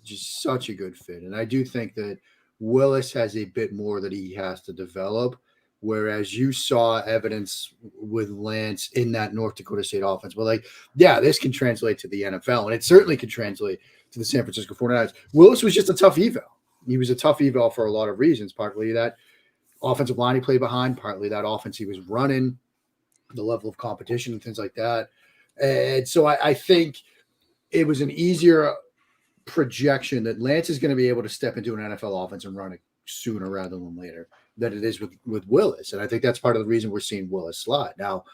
Just such a good fit. And I do think that Willis has a bit more that he has to develop, whereas you saw evidence with Lance in that North Dakota State offense. But this can translate to the NFL, and it certainly can translate to the San Francisco 49ers. Willis was just a tough eval. He was a tough eval for a lot of reasons, partly that offensive line he played behind, partly that offense he was running, the level of competition and things like that. And so I think it was an easier projection that Lance is going to be able to step into an NFL offense and run it sooner rather than later than it is with Willis. And I think that's part of the reason we're seeing Willis slide. Now,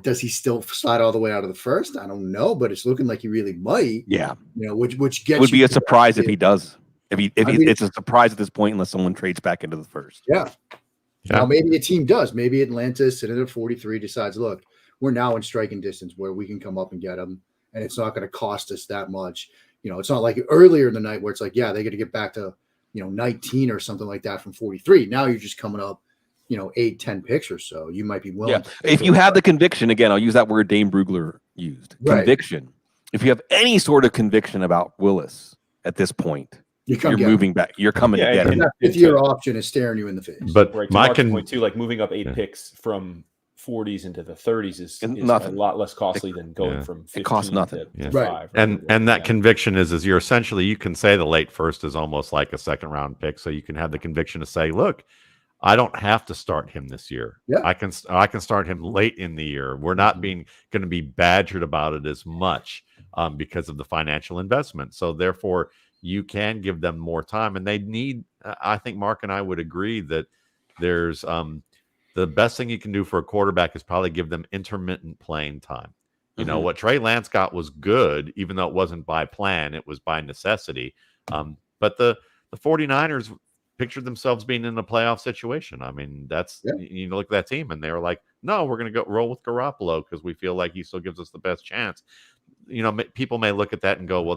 does he still slide all the way out of the first? I don't know, but it's looking like he really might. Yeah. Which gets would be a surprise if he does. It's a surprise at this point unless someone trades back into the first. Yeah. Now maybe a team does. Maybe Atlanta sitting at 43 decides, look, we're now in striking distance where we can come up and get them, and it's not going to cost us that much. It's not like earlier in the night where it's like, they got to get back to 19 or something like that from 43. Now you're just coming up 8-10 picks or so. You might be willing. Yeah. If you have the conviction, again, I'll use that word Dane Brugler used. Right. Conviction. If you have any sort of conviction about Willis at this point, you're moving back. You're coming to get him. If your option is staring you in the face. But my point too, moving up 8 picks from 40s into the 30s is a lot less costly than going from 15 it costs nothing. to 5. And that conviction is you're essentially, you can say the late first is almost like a second round pick. So you can have the conviction to say, look, I don't have to start him this year. Yeah. I can start him late in the year. We're not going to be badgered about it as much because of the financial investment. So therefore, you can give them more time, and they need. I think Mark and I would agree that there's the best thing you can do for a quarterback is probably give them intermittent playing time. You know what Trey Lance got was good, even though it wasn't by plan; it was by necessity. But the 49ers pictured themselves being in a playoff situation. I mean, you look at that team, and they were like, "No, we're going to go roll with Garoppolo because we feel like he still gives us the best chance." People may look at that and go, "Well,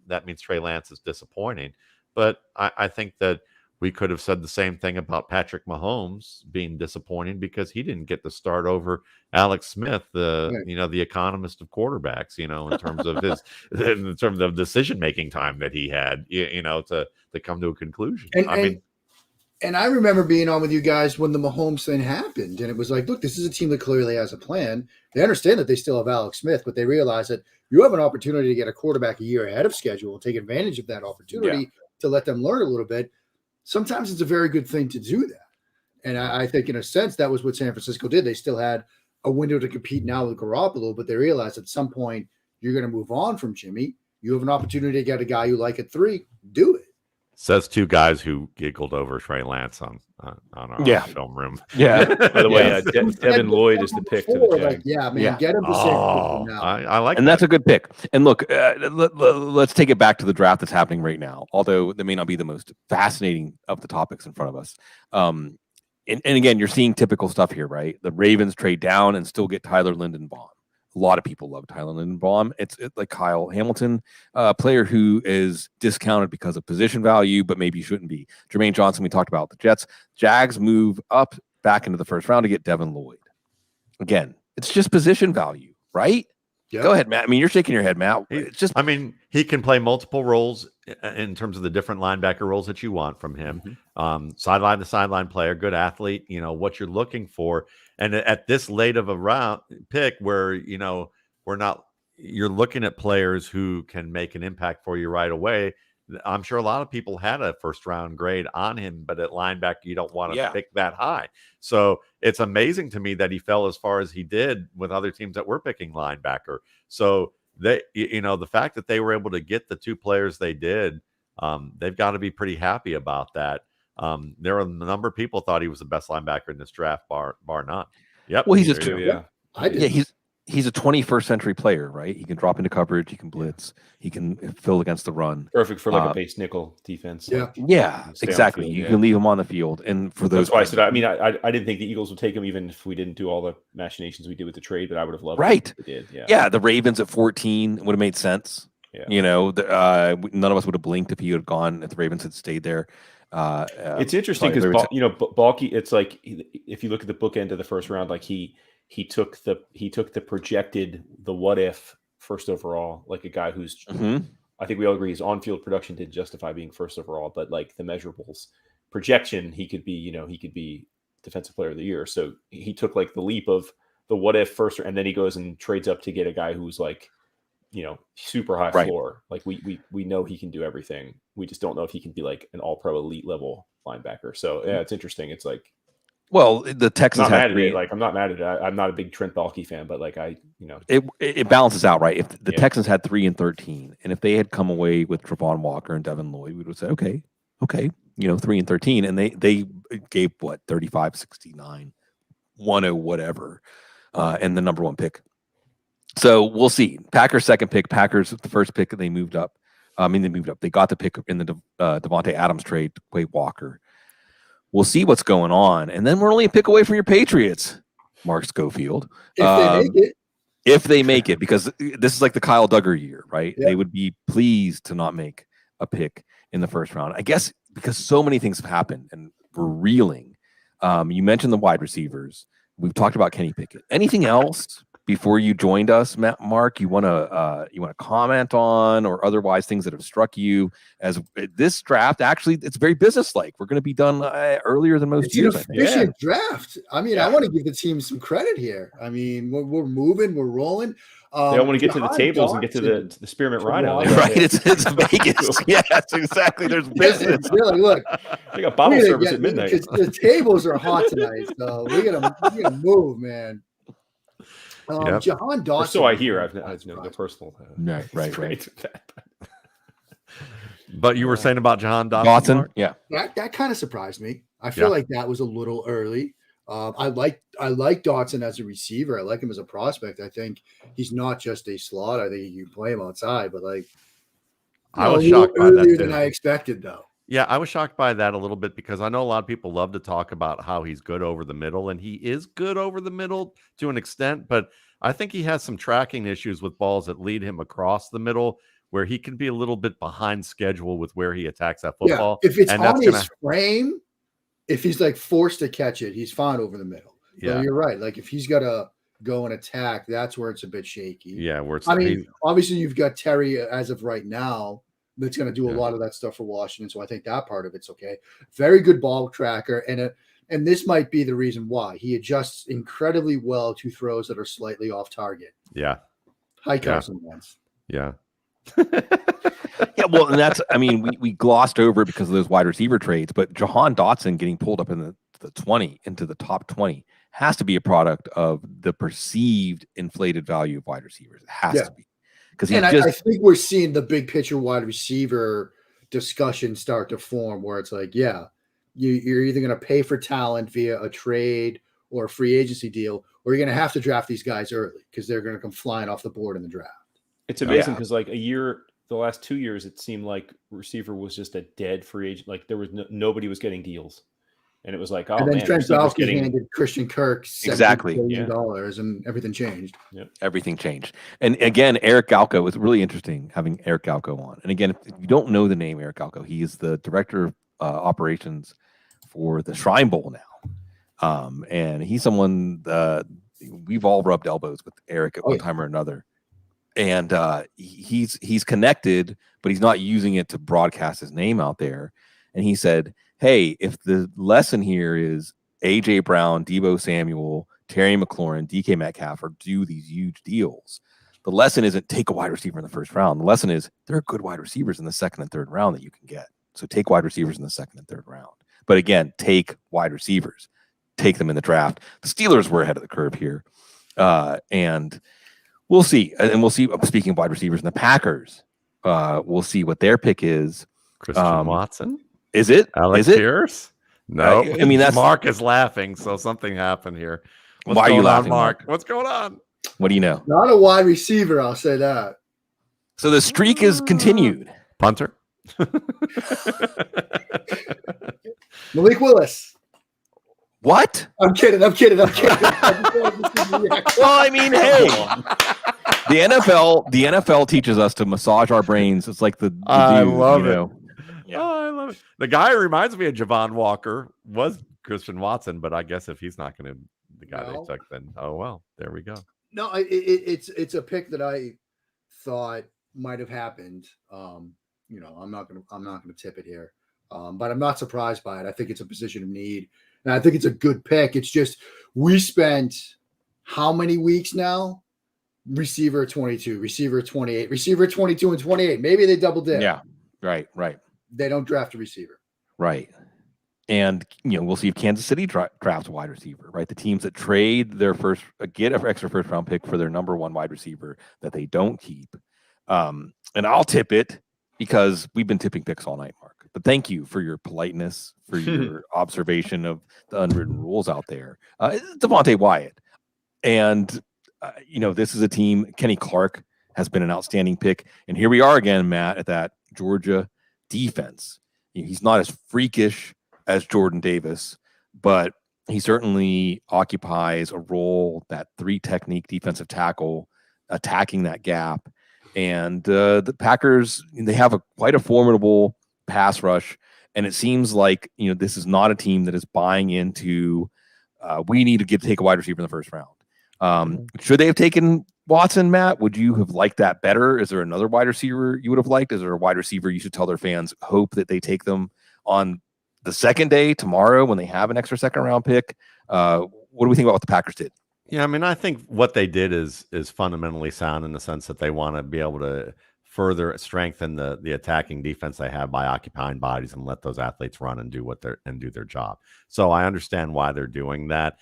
that means Trey Lance is disappointing." But I think that we could have said the same thing about Patrick Mahomes being disappointing because he didn't get to start over Alex Smith, the economist of quarterbacks, in terms of decision making time that he had, to come to a conclusion. And I remember being on with you guys when the Mahomes thing happened, and it was like, look, this is a team that clearly has a plan. They understand that they still have Alex Smith, but they realize that you have an opportunity to get a quarterback a year ahead of schedule and take advantage of that opportunity to let them learn a little bit. Sometimes it's a very good thing to do that. And I think in a sense, that was what San Francisco did. They still had a window to compete now with Garoppolo, but they realized at some point you're going to move on from Jimmy. You have an opportunity to get a guy you like at 3. Do it. Says 2 guys who giggled over Trey Lance on our film room. Yeah. By the way, Devin Lloyd is the pick to the Jags. Get him to San now. I like and that's a good pick. And look, let's take it back to the draft that's happening right now, although that may not be the most fascinating of the topics in front of us. And again, you're seeing typical stuff here, right? The Ravens trade down and still get Tyler Lindenbaum. A lot of people love Tyler Lindenbaum. It's like Kyle Hamilton, a player who is discounted because of position value, but maybe shouldn't be. Jermaine Johnson, we talked about the Jets. Jags move up back into the first round to get Devin Lloyd. Again, it's just position value, right? Yeah. Go ahead, Matt. I mean, you're shaking your head, Matt. It's just. I mean, he can play multiple roles in terms of the different linebacker roles that you want from him. Sideline to sideline player, good athlete. What you're looking for. And at this late of a round pick where, you're looking at players who can make an impact for you right away. I'm sure a lot of people had a first round grade on him, but at linebacker, you don't want to pick that high. So it's amazing to me that he fell as far as he did with other teams that were picking linebacker. So they, the fact that they were able to get the two players they did, they've got to be pretty happy about that. There were a number of people thought he was the best linebacker in this draft, bar none. Yep. Well, he's he's a 21st century player, right? He can drop into coverage, he can blitz, he can fill against the run. Perfect for like a base nickel defense. Yeah, exactly. You can leave him on the field, and for those. That's why I said. I mean, I didn't think the Eagles would take him, even if we didn't do all the machinations we did with the trade. But I would have loved it if we did. Yeah. The Ravens at 14 would have made sense. Yeah. None of us would have blinked if he had gone. If the Ravens had stayed there. It's interesting because Balky. It's like if you look at the bookend of the first round, like he took the projected what if first overall, like a guy who's I think we all agree his on-field production didn't justify being first overall, but like the measurables projection, he could be defensive player of the year. So he took like the leap of the what if first, and then he goes and trades up to get a guy who's like, super high floor. Like we know he can do everything. We just don't know if he can be like an all-pro elite level linebacker. So yeah, it's interesting. It's like, well, the Texans had three. Like I'm not mad at it. I'm not a big Trent Baalke fan, but like it balances out, right? If the Texans had 3 and 13, and if they had come away with Travon Walker and Devin Lloyd, we would have said, okay, 3 and 13, and they gave 35, 69, 10, whatever, and the number 1 pick. So we'll see. Packers second pick, Packers the first pick, they moved up. They got the pick in the Devontae Adams trade, Quay Walker. We'll see what's going on. And then we're only a pick away from your Patriots, Mark Schofield. If they make it, because this is like the Kyle Duggar year, right? Yep. They would be pleased to not make a pick in the first round. I guess because so many things have happened and we're reeling. You mentioned the wide receivers. We've talked about Kenny Pickett. Anything else before you joined us, Mark, you want to comment on, or otherwise things that have struck you as this draft? Actually, it's very businesslike. We're going to be done earlier than most years. It's an efficient draft. I mean, I want to give the team some credit here. I mean, we're moving, we're rolling. They don't want to get to the tables and get to the spearmint rhino. Right, it's Vegas. Yes, exactly. There's business. Really, look, they got bottle service at midnight. The tables are hot tonight, so we gotta move, man. Jahan Dotson. Or so I hear. I've no personal. Right. But you were saying about Jahan Dotson? Yeah. That kind of surprised me. I feel like that was a little early. I like Dotson as a receiver. I like him as a prospect. I think he's not just a slot. I think you can play him outside, but I was shocked by that earlier than I expected, though. Yeah, I was shocked by that a little bit because I know a lot of people love to talk about how he's good over the middle, and he is good over the middle to an extent, but I think he has some tracking issues with balls that lead him across the middle where he can be a little bit behind schedule with where he attacks that football. Yeah, if it's on his frame, if he's like forced to catch it, he's fine over the middle. Yeah, you're right. Like if he's got to go and attack, that's where it's a bit shaky. Yeah, obviously you've got Terry as of right now that's going to do a lot of that stuff for Washington. So I think that part of it's okay. Very good ball tracker. And this might be the reason why he adjusts incredibly well to throws that are slightly off target. Yeah. Hi, Carson Wentz. Yeah. Yeah. Well, and that's, we glossed over it because of those wide receiver trades, but Jahan Dotson getting pulled up in the 20 into the top 20 has to be a product of the perceived inflated value of wide receivers. It has to be. I think we're seeing the big picture wide receiver discussion start to form where it's like, you're either going to pay for talent via a trade or a free agency deal, or you're going to have to draft these guys early because they're going to come flying off the board in the draft. It's amazing because the last 2 years, it seemed like receiver was just a dead free agent. Like there was nobody was getting deals. And it was like, and then Trent Baalke handed Christian Kirk $70 billion, and everything changed. Yep. Everything changed. And again, Eric Galko was really interesting having Eric Galko on. And again, if you don't know the name Eric Galko, he is the director of operations for the Shrine Bowl now. And he's someone we've all rubbed elbows with Eric at one time or another. And he's connected, but he's not using it to broadcast his name out there. And he said, hey, if the lesson here is A.J. Brown, Deebo Samuel, Terry McLaurin, DK Metcalf do these huge deals, the lesson isn't take a wide receiver in the first round. The lesson is there are good wide receivers in the second and third round that you can get. So take wide receivers in the second and third round. But again, take wide receivers. Take them in the draft. The Steelers were ahead of the curve here. And we'll see. And we'll see, speaking of wide receivers, and the Packers, we'll see what their pick is. Christian Watson? Is it? Alex Pierce? No. I mean, that's Mark is laughing, so something happened here. Why are you laughing, Mark? What's going on? What do you know? Not a wide receiver, I'll say that. So the streak is continued. Punter? Malik Willis. What? I'm kidding. Well, I mean, hey, the NFL teaches us to massage our brains. It's like the I dude, love you it. know? Yeah. Oh, I love it. The guy who reminds me of Javon Walker was Christian Watson, but I guess if he's not going to the guy they took, then oh well, there we go. No, it's a pick that I thought might have happened. You know, I'm not gonna tip it here, but I'm not surprised by it. I think it's a position of need, and I think it's a good pick. It's just we spent how many weeks now? Receiver 22, receiver 28, receiver 22 and 28. Maybe they double dip. Yeah, right. They don't draft a receiver. Right. And, you know, we'll see if Kansas City drafts a wide receiver, right? The teams that trade their get an extra first round pick for their number one wide receiver that they don't keep. And I'll tip it because we've been tipping picks all night, Mark. But thank you for your politeness, for your observation of the unwritten rules out there. Devontae Wyatt. And, you know, this is a team, Kenny Clark has been an outstanding pick. And here we are again, Matt, at that Georgia defense. He's not as freakish as Jordan Davis, but he certainly occupies a role, that 3-technique defensive tackle, attacking that gap. And the Packers, they have quite a formidable pass rush. And it seems like, you know, this is not a team that is buying into, we need to take a wide receiver in the first round. Should they have taken Watson, Matt? Would you have liked that better? Is there another wide receiver you would have liked? Is there a wide receiver you should tell their fans, hope that they take them on the second day tomorrow when they have an extra second round pick? What do we think about what the Packers did? Yeah, I mean, I think what they did is fundamentally sound in the sense that they want to be able to further strengthen the attacking defense they have by occupying bodies and let those athletes run and do their job. So I understand why they're doing that.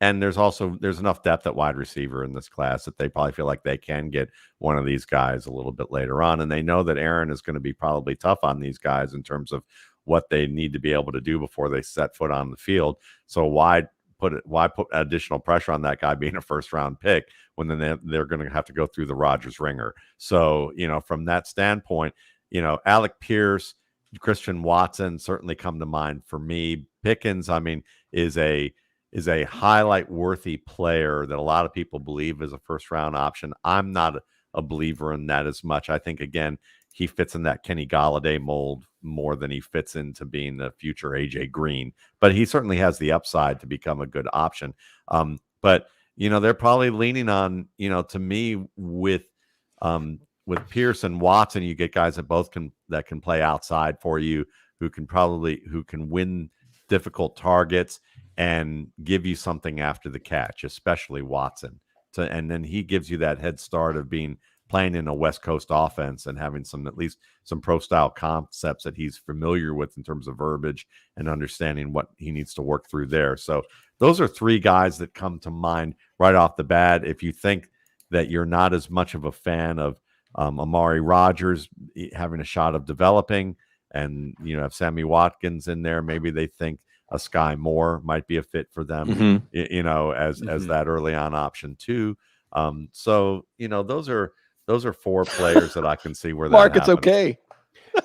And there's enough depth at wide receiver in this class that they probably feel like they can get one of these guys a little bit later on. And they know that Aaron is going to be probably tough on these guys in terms of what they need to be able to do before they set foot on the field. So why put additional pressure on that guy being a first round pick when then they're going to have to go through the Rodgers ringer? So, you know, from that standpoint, you know, Alec Pierce, Christian Watson certainly come to mind for me. Pickens, I mean, is a highlight worthy player that a lot of people believe is a first round option. I'm not a believer in that as much. I think, again, he fits in that Kenny Golladay mold more than he fits into being the future AJ Green, but he certainly has the upside to become a good option. But, you know, they're probably leaning on, you know, to me with Pierce and Watson, you get guys that can play outside for you, who can win difficult targets and give you something after the catch, especially Watson. And then he gives you that head start of playing in a West Coast offense and having at least some pro style concepts that he's familiar with in terms of verbiage and understanding what he needs to work through there. So those are three guys that come to mind right off the bat. If you think that you're not as much of a fan of Amari Rodgers having a shot of developing, and, you know, have Sammy Watkins in there, maybe they think a Sky Moore might be a fit for them, you know, as that early on option too. So, you know, those are four players that I can see where that Mark, happens. it's okay.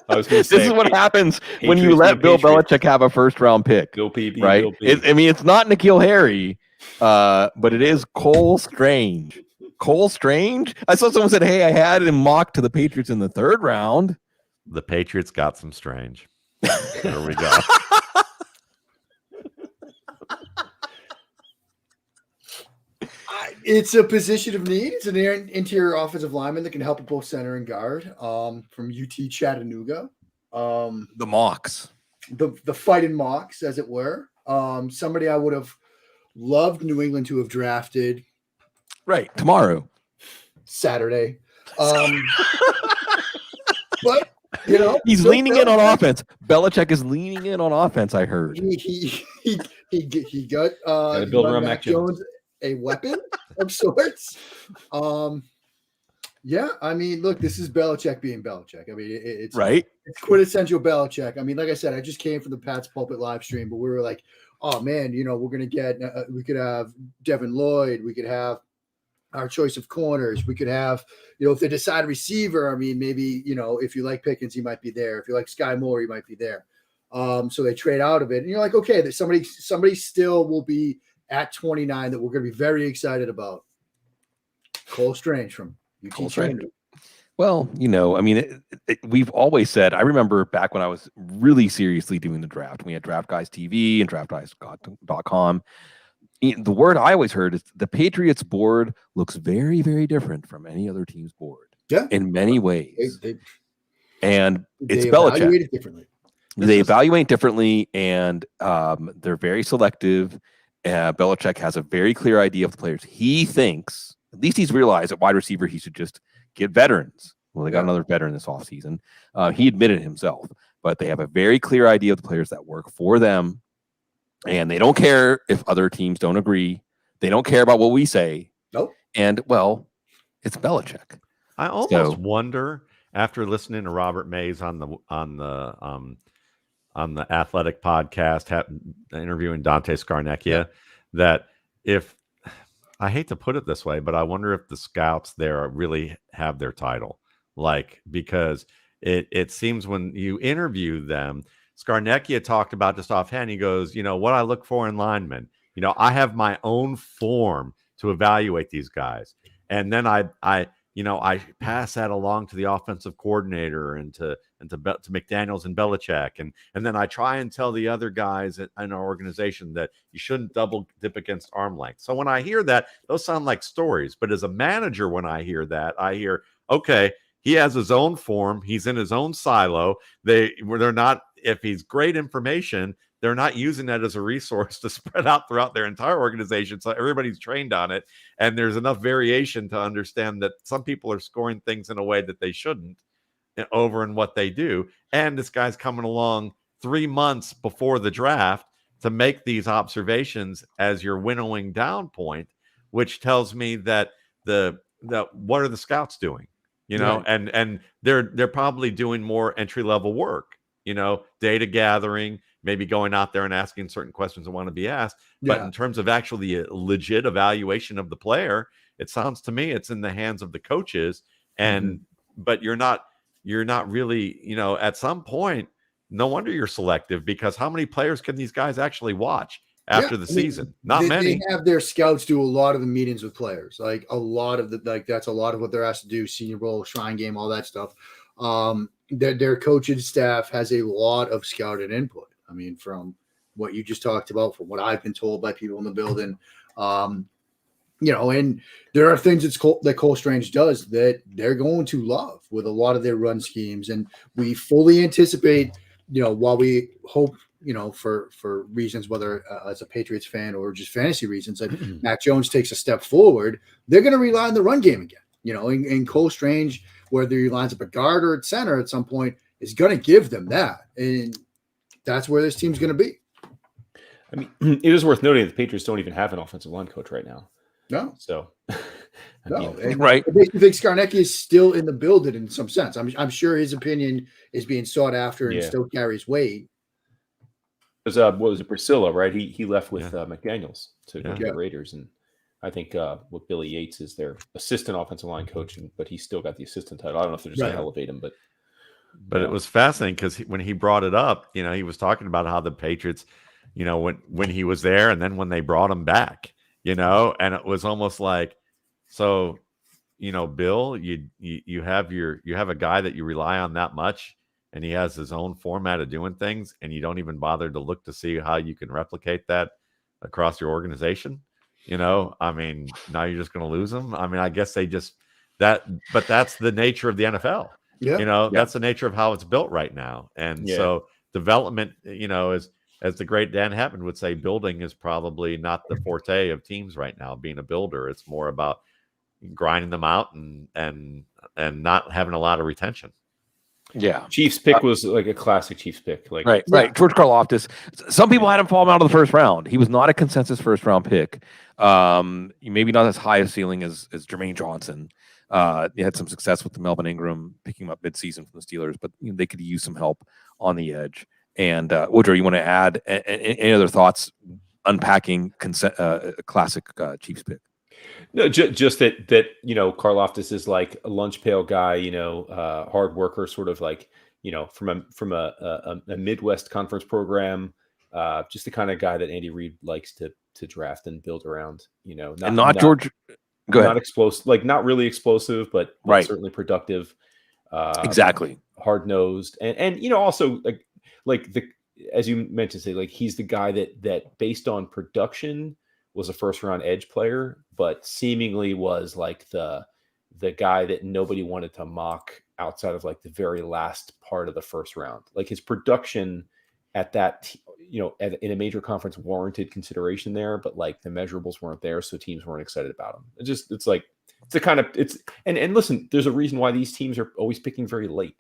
I was going to say, This is what happens when you let Bill Belichick have a first round pick. Bill PB, right? Bill PB. I mean, it's not N'Keal Harry, but it is Cole Strange. Cole Strange? I saw someone said, hey, I had him mocked to the Patriots in the third round. The Patriots got some Strange. There we go. It's a position of need. It's an interior offensive lineman that can help at both center and guard. From UT Chattanooga. The Mocs. The fighting Mocs, as it were. Somebody I would have loved New England to have drafted. Right. Tomorrow. Saturday. But he's leaning in on offense. Belichick is leaning in on offense. I heard he got build around Mac Jones a weapon of sorts. Yeah, I mean, look, this is Belichick being Belichick. I mean, it's right. It's quintessential Belichick. I mean, like I said, I just came from the Pat's Pulpit live stream, but we were like, oh man, we're gonna get. We could have Devin Lloyd. We could have our choice of corners. We could have, if they decide receiver. I mean, maybe if you like Pickens, he might be there. If you like Sky Moore, he might be there. So they trade out of it, and you're like, okay, there's somebody still will be at 29 that we're going to be very excited about. Cole Strange from UT Chandler. Well, I mean, we've always said, I remember back when I was really seriously doing the draft, we had Draft Guys TV and draftguys.com. The word I always heard is the Patriots board looks very, very different from any other team's board. Yeah, in many ways. And it's Belichick. Belichick. It differently. They evaluate differently, and they're very selective. Belichick has a very clear idea of the players. He thinks, at least he's realized at wide receiver, he should just get veterans. Well, they got another veteran this offseason. He admitted himself, but they have a very clear idea of the players that work for them. And they don't care if other teams don't agree. They don't care about what we say. Nope. And, well, it's Belichick. I almost wonder, after listening to Robert Mays on the Athletic podcast, interviewing Dante Scarnecchia, that if, I hate to put it this way, but I wonder if the scouts there really have their title. Because it seems when you interview them, Scarnecchia talked about just offhand. He goes, what I look for in linemen. I have my own form to evaluate these guys, and then I pass that along to the offensive coordinator and to McDaniels and Belichick, and then I try and tell the other guys in our organization that you shouldn't double dip against arm length. So when I hear that, those sound like stories. But as a manager, when I hear that, I hear, okay, he has his own form. He's in his own silo. They're not. If he's great information, they're not using that as a resource to spread out throughout their entire organization. So everybody's trained on it. And there's enough variation to understand that some people are scoring things in a way that they shouldn't over in what they do. And this guy's coming along 3 months before the draft to make these observations as your winnowing down point, which tells me that what are the scouts doing? Right. And they're probably doing more entry-level work. Data gathering, maybe going out there and asking certain questions that want to be asked. But in terms of actually a legit evaluation of the player, it sounds to me it's in the hands of the coaches. And but you're not really, at some point, no wonder you're selective, because how many players can these guys actually watch after the season? Not many. They have their scouts do a lot of the meetings with players, that's a lot of what they're asked to do. Senior Bowl, Shrine Game, all that stuff. Their coaching staff has a lot of scouted input. I mean, from what you just talked about, from what I've been told by people in the building, and there are things that Cole Strange does that they're going to love with a lot of their run schemes. And we fully anticipate, while we hope, for reasons, whether as a Patriots fan or just fantasy reasons, that Mac Jones takes a step forward, they're going to rely on the run game again. And Cole Strange, whether he lines up a guard or at center at some point, is going to give them that. And that's where this team's going to be. I mean, it is worth noting that the Patriots don't even have an offensive line coach right now. No. So, right. I basically think Scarnecchia is still in the building in some sense. I'm sure his opinion is being sought after and still carries weight. What was it, Priscilla, right? He left with McDaniels to go to the Raiders, and I think what Billy Yates is their assistant offensive line coach, but he's still got the assistant title. I don't know if they're just going to elevate him, but it was fascinating because when he brought it up, he was talking about how the Patriots, when he was there, and then when they brought him back, and it was almost like, so, Bill, you have a guy that you rely on that much, and he has his own format of doing things, and you don't even bother to look to see how you can replicate that across your organization. I mean, now you're just going to lose them. I mean, I guess they just but that's the nature of the NFL. Yeah. That's the nature of how it's built right now. And so development, as the great Dan Hatman would say, building is probably not the forte of teams right now. Being a builder, it's more about, grinding them out and not having a lot of retention. Yeah. Chiefs pick was like a classic Chiefs pick. Like Right. George Karlaftis. Some people had him fall out of the first round. He was not a consensus first round pick. Maybe not as high a ceiling as Jermaine Johnson. He had some success with the Melvin Ingram picking him up midseason from the Steelers, but they could use some help on the edge. And Woodrow, you want to add any other thoughts unpacking classic Chiefs pick? No, just that Karlaftis is like a lunch pail guy, hard worker, sort of like from a Midwest conference program, just the kind of guy that Andy Reid likes to draft and build around. Not George. Go ahead. Not explosive, like not really explosive, but certainly productive. Exactly. Hard nosed, and also as you mentioned, say like he's the guy that based on production was a first round edge player, but seemingly was like the guy that nobody wanted to mock outside of like the very last part of the first round. Like his production at that, in a major conference warranted consideration there, but like the measurables weren't there. So teams weren't excited about him. And listen, there's a reason why these teams are always picking very late,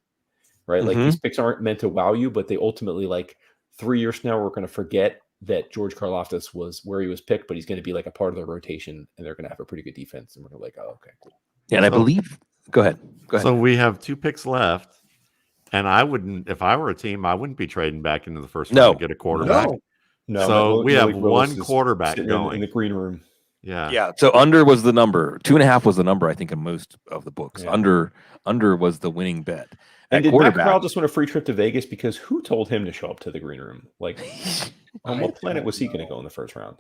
right? Like these picks aren't meant to wow you, but they ultimately, like 3 years from now, we're going to forget that George Karlaftis was where he was picked, but he's going to be like a part of their rotation and they're going to have a pretty good defense. And we're going to be like, oh, okay, cool. Yeah, and I believe, go ahead. So we have 2 picks left. And I wouldn't, if I were a team, I wouldn't be trading back into the first round to get a quarterback. No. So we have one quarterback going in the green room. Yeah. Yeah. So under was the number. 2.5 was the number, I think, in most of the books. Yeah. Under was the winning bet. And did Matt Corral just win a free trip to Vegas because who told him to show up to the green room? Like, on what planet was he going to go in the first round?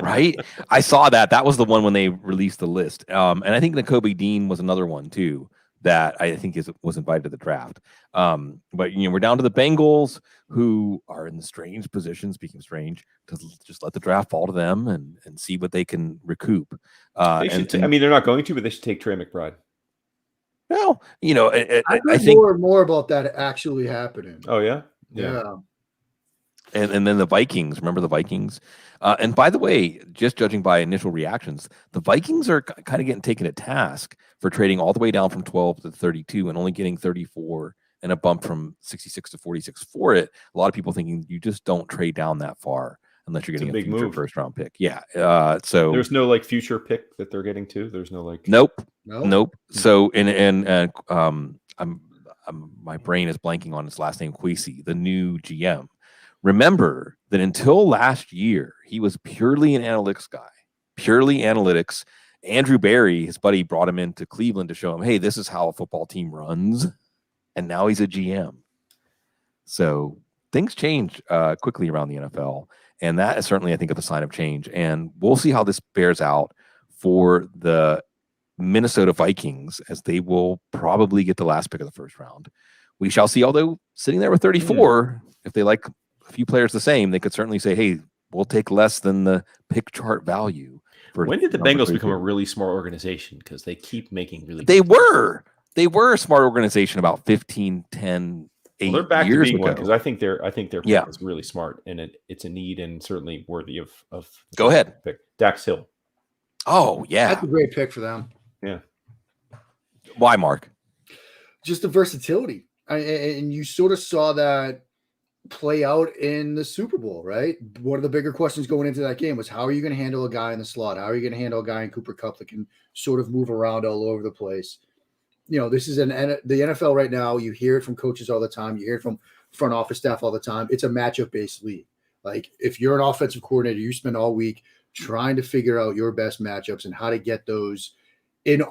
Right. I saw that. That was the one when they released the list. And I think Nakobe Dean was another one too that I think was invited to the draft. But we're down to the Bengals, who are in the strange position, speaking of strange, to just let the draft fall to them and see what they can recoup. They're not going to, but they should take Trey McBride. Well, I think more about that actually happening. Oh yeah. And then the Vikings. Remember the Vikings? And by the way, just judging by initial reactions, the Vikings are kind of getting taken to task for trading all the way down from 12 to 32 and only getting 34 and a bump from 66 to 46 for it. A lot of people thinking you just don't trade down that far unless you're getting a big future first round pick. Yeah. So there's no like future pick that they're getting to. There's no like nope. So my brain is blanking on his last name, Kwesi, the new GM. Remember that until last year, he was purely an analytics guy, purely analytics. Andrew Barry, his buddy, brought him into Cleveland to show him, hey, this is how a football team runs. And now he's a GM. So things change quickly around the NFL. And that is certainly, I think, a sign of change. And we'll see how this bears out for the Minnesota Vikings, as they will probably get the last pick of the first round. We shall see, although sitting there with 34, if they like a few players the same, they could certainly say, hey, we'll take less than the pick chart value. When did the Bengals become a really smart organization? Because they keep making really They were a smart organization about 15, 10, 8 they're back years to being ago. one, because I think their pick is really smart, and it's a need and certainly worthy of Go ahead. Pick. Dax Hill. Oh, yeah. That's a great pick for them. Yeah. Why, Mark? Just the versatility. And you sort of saw that play out in the Super Bowl, right? One of the bigger questions going into that game was, how are you going to handle a guy in the slot? How are you going to handle a guy in Cooper Kupp that can sort of move around all over the place? This is the NFL right now. You hear it from coaches all the time. You hear it from front office staff all the time. It's a matchup-based league. Like, if you're an offensive coordinator, you spend all week trying to figure out your best matchups and how to get those in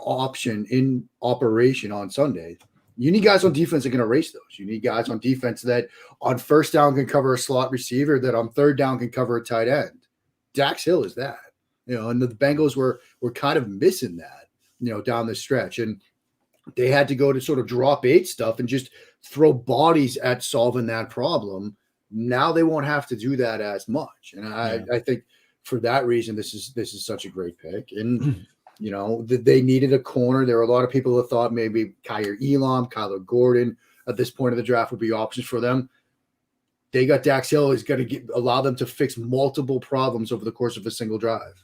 operation on Sunday. You need guys on defense that can erase those. You need guys on defense that on first down can cover a slot receiver, that on third down can cover a tight end. Dax Hill is that. And the Bengals were kind of missing that, down the stretch. And they had to go to sort of drop 8 stuff and just throw bodies at solving that problem. Now they won't have to do that as much. And I think for that reason, this is such a great pick. And they needed a corner. There were a lot of people that thought maybe Kyer Elam, Kyler Gordon at this point of the draft would be options for them. They got Dax Hill is going to allow them to fix multiple problems over the course of a single drive.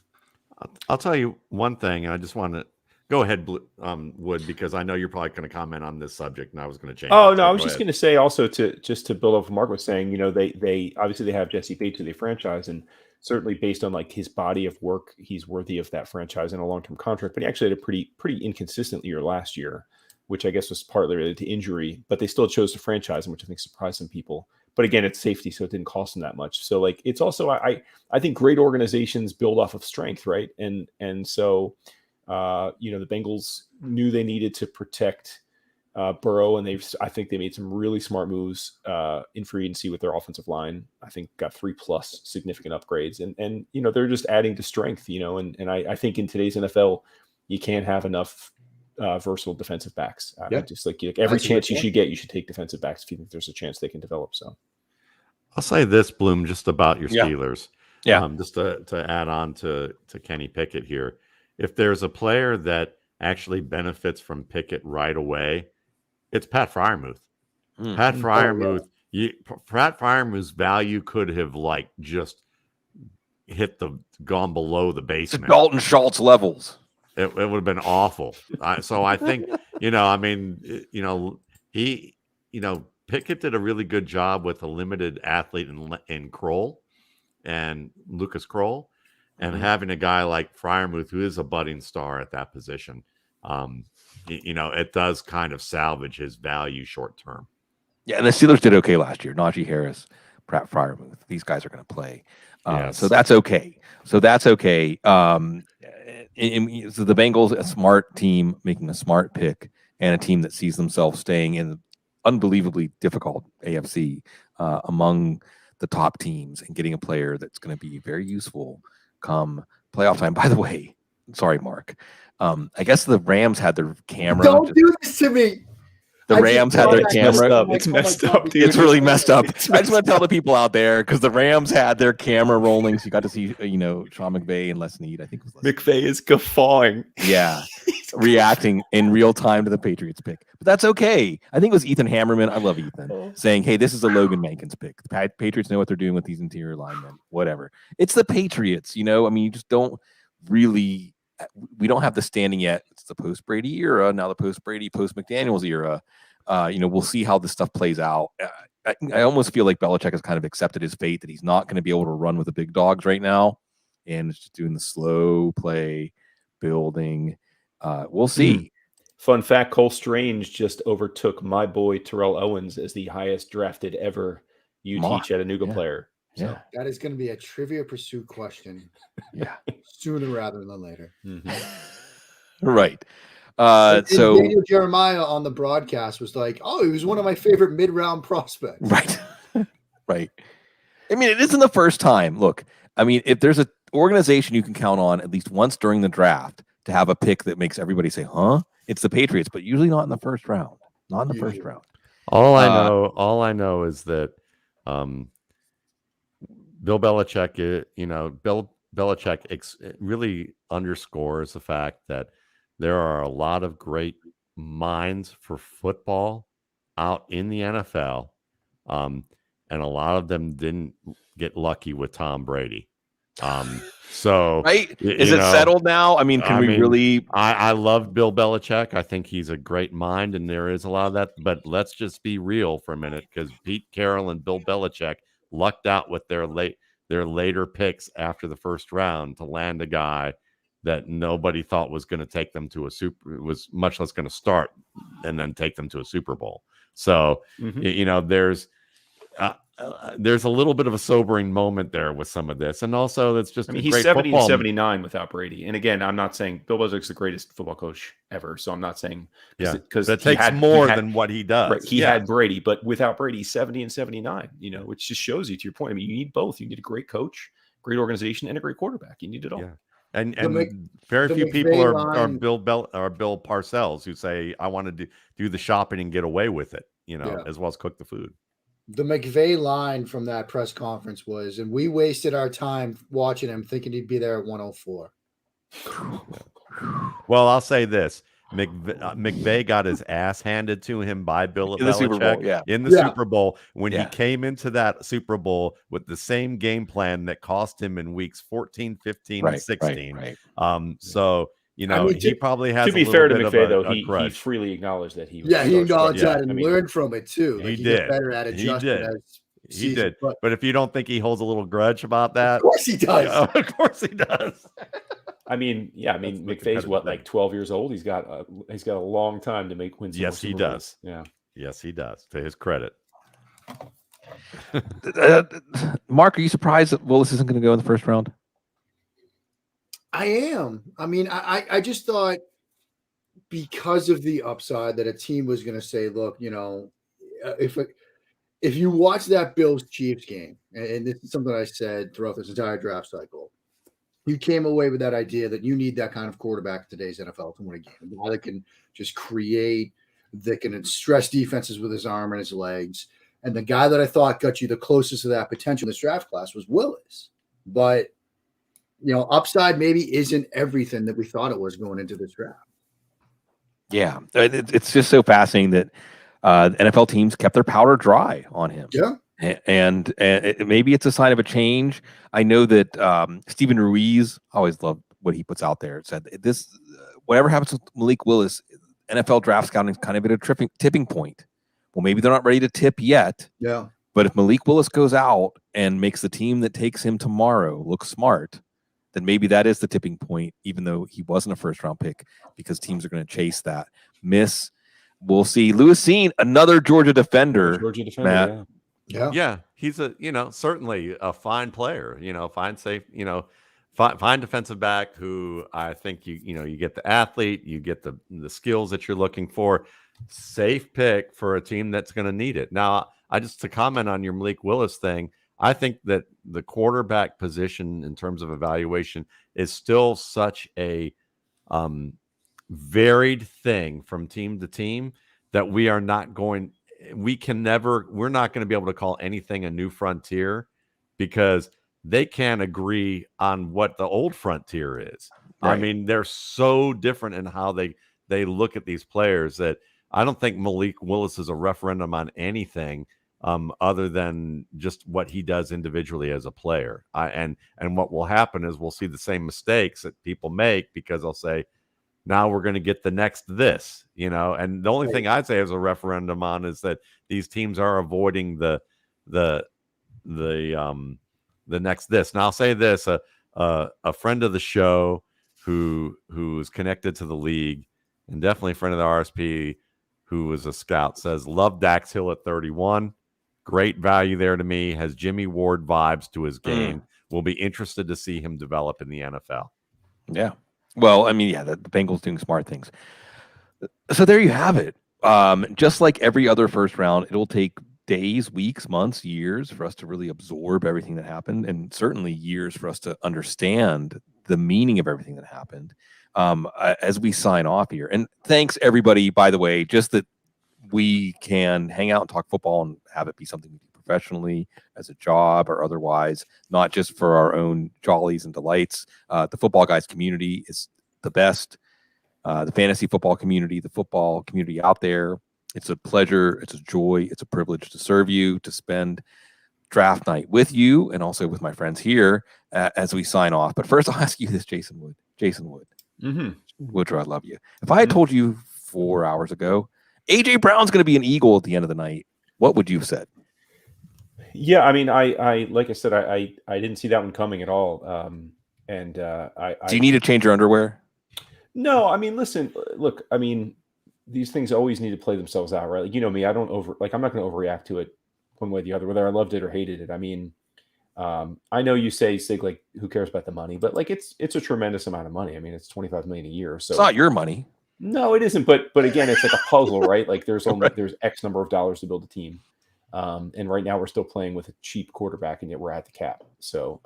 I'll tell you one thing, and I just want to go ahead, Wood, because I know you're probably going to comment on this subject, and I was going to change. Oh no, I was just going to say also to build off what Mark was saying. They obviously they have Jesse Bates who they franchise, and certainly based on like his body of work, he's worthy of that franchise and a long-term contract. But he actually had a pretty inconsistent year last year, which I guess was partly related to injury. But they still chose to franchise him, which I think surprised some people. But again, it's safety, so it didn't cost them that much. So like it's also I think great organizations build off of strength, right? And so the Bengals knew they needed to protect Burrow, and I think they made some really smart moves in free agency with their offensive line. I think got 3+ significant upgrades, and they're just adding to strength. And I think in today's NFL, you can't have enough versatile defensive backs. Just like every chance you should get, you should take defensive backs if you think there's a chance they can develop. So I'll say this, Bloom, just about your Steelers. Yeah. Just to add on to Kenny Pickett here. If there's a player that actually benefits from Pickett right away, it's Pat Freiermuth. Pat Freiermuth, Pat Freiermuth's value could have just gone below the basement. Dalton Schultz levels. It would have been awful. So I think, Pickett did a really good job with a limited athlete in Kroll and Lucas Kroll, and having a guy like Freiermuth, who is a budding star at that position, it does kind of salvage his value short term. Yeah, and the Steelers did okay last year. Najee Harris, Pratt Freiermuth, these guys are going to play. Yes. So that's okay. So the Bengals, a smart team making a smart pick, and a team that sees themselves staying in unbelievably difficult AFC among the top teams and getting a player that's going to be very useful come playoff time. By the way, sorry, Mark. I guess the Rams had their camera. Don't do this to me. The Rams had their camera. It's messed up. Dude. It's really messed up. I just want to tell the people out there, because the Rams had their camera rolling, so you got to see, Sean McVay and Les Snead. I think it was McVay is guffawing. Yeah, reacting in real time to the Patriots pick. But that's okay. I think it was Ethan Hammerman. I love Ethan saying, "Hey, this is a Logan Mankins pick. The Patriots know what they're doing with these interior linemen. Whatever. It's the Patriots. You just don't really. We don't have the standing yet. It's the post-Brady era. Now the post-Brady, post-McDaniels era. We'll see how this stuff plays out. I almost feel like Belichick has kind of accepted his fate, that he's not going to be able to run with the big dogs right now. And it's just doing the slow play, building. We'll see. Fun fact, Cole Strange just overtook my boy Terrell Owens as the highest drafted ever UT Chattanooga player. So. Yeah. That is going to be a Trivia Pursuit question. Yeah. Sooner rather than later. Mm-hmm. Right. So Daniel Jeremiah on the broadcast was like, "Oh, he was one of my favorite mid-round prospects." Right. Right. I mean, it isn't the first time. Look, if there's an organization you can count on at least once during the draft to have a pick that makes everybody say, "Huh?" It's the Patriots, but usually not in the first round. Not in the first round. All I know is that Bill Belichick, really underscores the fact that there are a lot of great minds for football out in the NFL, and a lot of them didn't get lucky with Tom Brady. So right? Is it settled now? Can we really? I love Bill Belichick. I think he's a great mind, and there is a lot of that. But let's just be real for a minute, because Pete Carroll and Bill Belichick lucked out with their later picks after the first round to land a guy that nobody thought was going to take them to was much less going to start and then take them to a Super Bowl. So, there's a little bit of a sobering moment there with some of this. And also that's just, he's 70 and 79 without Brady. And again, I'm not saying Bill Belichick's the greatest football coach ever. So I'm not saying, because that takes more than what he does. Right, he had Brady, but without Brady, 70 and 79, which just shows you, to your point. You need both. You need a great coach, great organization, and a great quarterback. You need it all. Yeah. And very few people are Bill Parcells who say, I want to do the shopping and get away with it, as well as cook the food. The McVay line from that press conference was, and we wasted our time watching him thinking he'd be there at 104. Well, I'll say this. McVay got his ass handed to him by Bill in the Super Bowl. Belichick Yeah, in the Yeah. Super Bowl when he Yeah. came into that Super Bowl with the same game plan that cost him in weeks 14, 15, and right, 16. right. So, to- he probably has To be a little fair to bit of McVay, a though, he grudge. freely acknowledged that he was Yeah, he acknowledged Yeah, that and I mean, learned from it too. Like, he he did. got better at He adjusting did. as He season. did. But if you don't think he holds a little grudge about that, Of course he does. yeah, of course he does. McVay's competitive what, thing. like 12 years old. He's got a long time to win. Some Yes, more he Super does. Bowls. Yeah. Yes, he does. To his credit. Mark, are you surprised that Willis isn't going to go in the first round? I am. I mean, I just thought because of the upside that a team was going to say, look, if you watch that Bills Chiefs game, and this is something I said throughout this entire draft cycle, you came away with that idea that you need that kind of quarterback in today's NFL to win a game. A guy that can just create, that can stress defenses with his arm and his legs. And the guy that I thought got you the closest to that potential in this draft class was Willis. But, upside maybe isn't everything that we thought it was going into this draft. Yeah, it's just so fascinating that NFL teams kept their powder dry on him. Yeah. And maybe it's a sign of a change. I know that Stephen Ruiz, I always love what he puts out there. Said this, whatever happens with Malik Willis, NFL draft scouting is kind of at a tipping point. Well, maybe they're not ready to tip yet. Yeah. But if Malik Willis goes out and makes the team that takes him tomorrow look smart, then maybe that is the tipping point, even though he wasn't a first-round pick, because teams are going to chase that. We'll see. Lewis Cine, another Georgia defender. Matt. Yeah, he's certainly a fine player, fine, safe, fine defensive back who I think you get the athlete, you get the skills that you're looking for. Safe pick for a team that's going to need it. Now, to comment on your Malik Willis thing, I think that the quarterback position in terms of evaluation is still such a varied thing from team to team that we're not going to be able to call anything a new frontier because they can't agree on what the old frontier is. Right. I mean, they're so different in how they look at these players that I don't think Malik Willis is a referendum on anything other than just what he does individually as a player. And what will happen is we'll see the same mistakes that people make because they'll say, now we're going to get the next this, and the only thing I'd say as a referendum on is that these teams are avoiding the next this. Now I'll say this, a friend of the show who's connected to the league and definitely a friend of the RSP who was a scout says, love Dax Hill at 31. Great value there to me. Has Jimmy Ward vibes to his game. We'll be interested to see him develop in the NFL. Yeah. Well, I mean, the Bengals doing smart things. So there you have it. Just like every other first round, it'll take days, weeks, months, years for us to really absorb everything that happened, and certainly years for us to understand the meaning of everything that happened as we sign off here. And thanks, everybody, by the way, just that we can hang out and talk football and have it be something we do professionally as a job or otherwise, not just for our own jollies and delights. The Football Guys community is the best. The fantasy football community, the football community out there. It's a pleasure. It's a joy. It's a privilege to serve you, to spend draft night with you and also with my friends here as we sign off. But first, I'll ask you this, Jason Wood. Mm-hmm. Woodrow, I love you. If I had told you 4 hours ago, A.J. Brown's going to be an Eagle at the end of the night, what would you have said? Yeah, I mean, I like I said, I didn't see that one coming at all. Do you need to change your underwear? No, I mean, listen, look, I mean, these things always need to play themselves out, right? Like, me, I'm not going to overreact to it one way or the other, whether I loved it or hated it. I mean, I know you say, Sig, like, who cares about the money? But like, it's a tremendous amount of money. I mean, it's $25 million a year. So it's not your money. No, it isn't. But again, it's like a puzzle, right? Like there's X number of dollars to build a team. And right now we're still playing with a cheap quarterback, and yet we're at the cap. So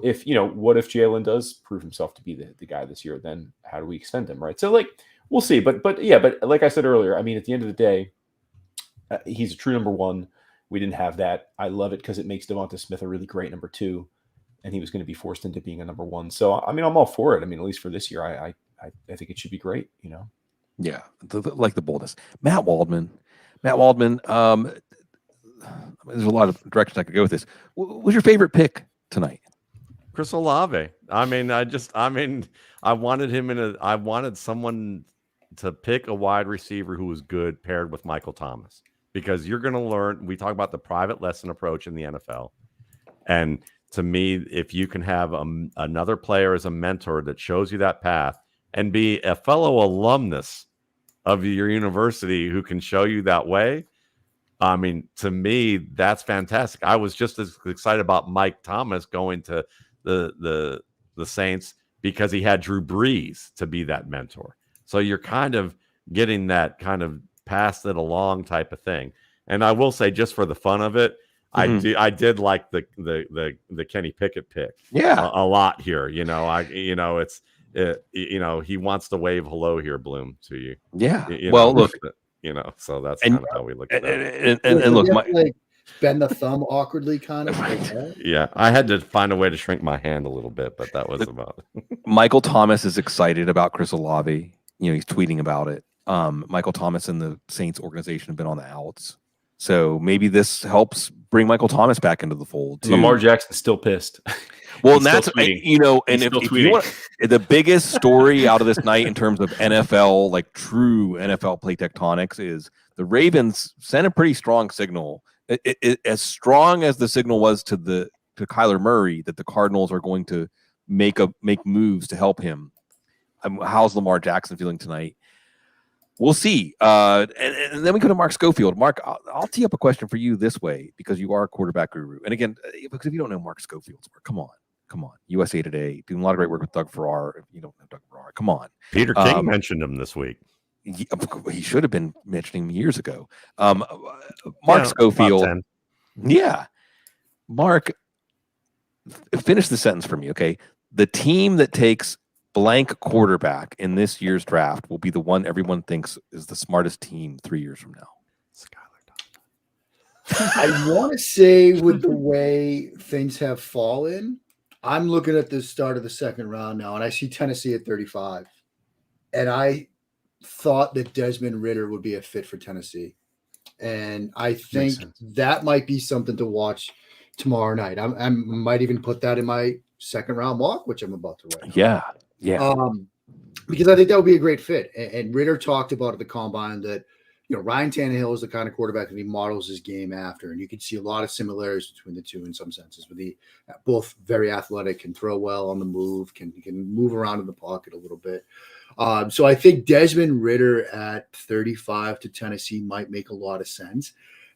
if, what if Jalen does prove himself to be the guy this year, then how do we extend him? Right. So like, we'll see. But like I said earlier, I mean, at the end of the day, he's a true number one. We didn't have that. I love it because it makes Devonta Smith a really great number two, and he was going to be forced into being a number one. So, I mean, I'm all for it. I mean, at least for this year, I think it should be great, Yeah, like the boldness. Matt Waldman. There's a lot of directions I could go with this. What's your favorite pick tonight? Chris Olave. I wanted someone to pick a wide receiver who was good paired with Michael Thomas, because you're going to learn. We talk about the private lesson approach in the NFL. And to me, if you can have another player as a mentor that shows you that path and be a fellow alumnus of your university who can show you that way, I mean, to me, that's fantastic. I was just as excited about Mike Thomas going to the Saints because he had Drew Brees to be that mentor. So you're kind of getting that kind of pass it along type of thing. And I will say, just for the fun of it, I did like the Kenny Pickett pick. Yeah, a lot here. He wants to wave hello here, Bloom, to you. Yeah. Look, so that's kind of how we look at that. And look, like bend the thumb awkwardly, kind of. Like that. Yeah, I had to find a way to shrink my hand a little bit, but that was about it. Michael Thomas is excited about Chris Olave. He's tweeting about it. Michael Thomas and the Saints organization have been on the outs. So maybe this helps bring Michael Thomas back into the fold too. Lamar Jackson's still pissed. Well, and that's if you want the biggest story out of this night in terms of NFL, like true NFL play tectonics, is the Ravens sent a pretty strong signal. As strong as the signal was to Kyler Murray that the Cardinals are going to make moves to help him. How's Lamar Jackson feeling tonight? We'll see. And then we go to Mark Schofield. Mark, I'll tee up a question for you this way, because you are a quarterback guru. And again, because if you don't know Mark Schofield's work, come on. USA Today, doing a lot of great work with Doug Farrar. If you don't know Doug Farrar, come on. Peter King mentioned him this week. He should have been mentioning him years ago. Mark Schofield. Yeah. Mark, finish the sentence for me, okay? The team that takes blank quarterback in this year's draft will be the one everyone thinks is the smartest team 3 years from now. I want to say, with the way things have fallen, I'm looking at the start of the second round now, and I see Tennessee at 35. And I thought that Desmond Ridder would be a fit for Tennessee. And I think that might be something to watch tomorrow night. I might even put that in my second round mock, which I'm about to write. Yeah. Because I think that would be a great fit. And Ridder talked about at the combine that, Ryan Tannehill is the kind of quarterback that he models his game after. And you can see a lot of similarities between the two in some senses, with both very athletic, can throw well on the move, can move around in the pocket a little bit. So I think Desmond Ridder at 35 to Tennessee might make a lot of sense.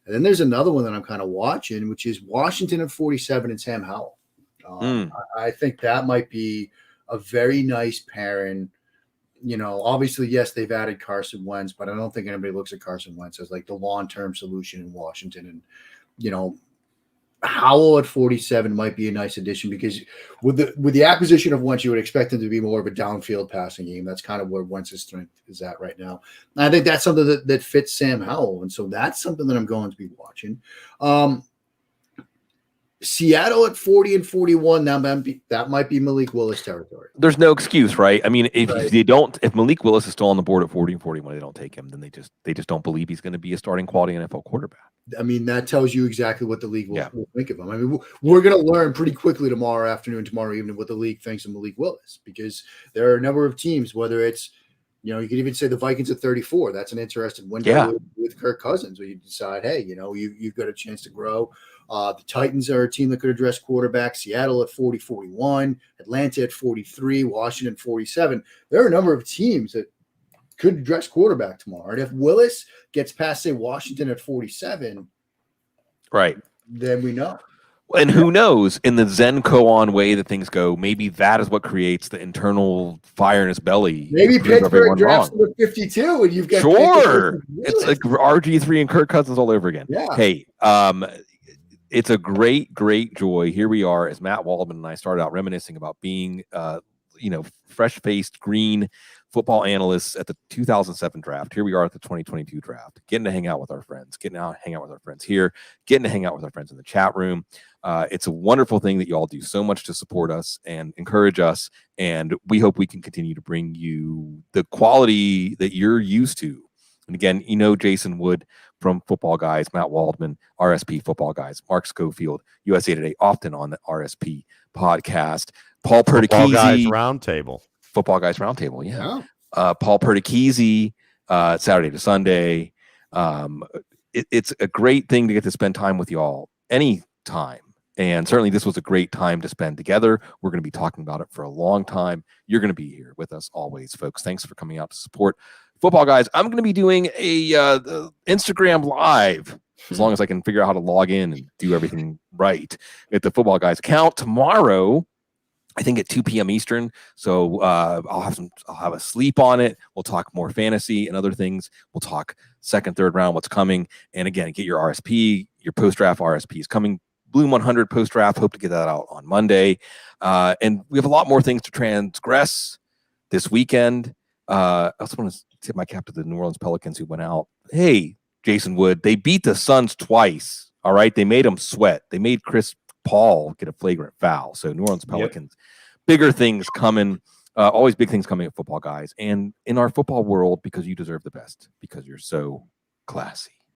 And then there's another one that I'm kind of watching, which is Washington at 47 and Sam Howell. I think that might be a very nice pairing. Obviously, yes, they've added Carson Wentz, but I don't think anybody looks at Carson Wentz as like the long-term solution in Washington. And, Howell at 47 might be a nice addition, because with the acquisition of Wentz, you would expect him to be more of a downfield passing game. That's kind of where Wentz's strength is at right now. And I think that's something that fits Sam Howell. And so that's something that I'm going to be watching. Seattle at 40 and 41. Now that might be Malik Willis territory. There's no excuse, right? I mean, if Malik Willis is still on the board at 40 and 41, they don't take him, then they just don't believe he's going to be a starting quality NFL quarterback. I mean, that tells you exactly what the league will think of him. I mean, we're going to learn pretty quickly tomorrow afternoon, tomorrow evening, what the league thinks of Malik Willis, because there are a number of teams, whether it's, you could even say the Vikings at 34. That's an interesting window with Kirk Cousins, where you decide, hey, you've got a chance to grow. The Titans are a team that could address quarterback. Seattle at 40, 41, Atlanta at 43, Washington 47. There are a number of teams that could address quarterback tomorrow. And if Willis gets past, say, Washington at 47, right, then we know. And who knows, in the Zen koan way that things go, maybe that is what creates the internal fire in his belly. Maybe Pittsburgh drafts him at 52 and you've got it's like RG3 and Kirk Cousins all over again. Yeah. Hey, it's a great joy. Here we are, as Matt Waldman and I started out reminiscing about being fresh-faced, green football analysts at the 2007 draft. Here we are at the 2022 draft, getting to hang out with our friends, hang out with our friends here, getting to hang out with our friends in the chat room. It's a wonderful thing that you all do so much to support us and encourage us. And we hope we can continue to bring you the quality that you're used to. And again, Jason Wood from Football Guys, Matt Waldman, RSP Football Guys, Mark Schofield, USA Today, often on the RSP podcast. Paul Perticchese. Football Guys Roundtable. Football Guys Roundtable, yeah. Paul Perticchese, Saturday to Sunday. It's a great thing to get to spend time with y'all anytime. And certainly this was a great time to spend together. We're going to be talking about it for a long time. You're going to be here with us always, folks. Thanks for coming out to support Football Guys. I'm going to be doing a Instagram Live, as long as I can figure out how to log in and do everything right at the Football Guys account tomorrow, I think at 2 p.m. Eastern. So I'll have a sleep on it. We'll talk more fantasy and other things. We'll talk second, third round, what's coming. And again, get your RSP, your post-draft RSP is coming. Bloom 100 post-draft. Hope to get that out on Monday. And we have a lot more things to transgress this weekend. I also want to tip my cap to the New Orleans Pelicans who went out. Hey, Jason Wood, they beat the Suns twice. All right. They made them sweat. They made Chris Paul get a flagrant foul. So New Orleans Pelicans, bigger things coming. Always big things coming at Football Guys and in our football world, because you deserve the best, because you're so classy.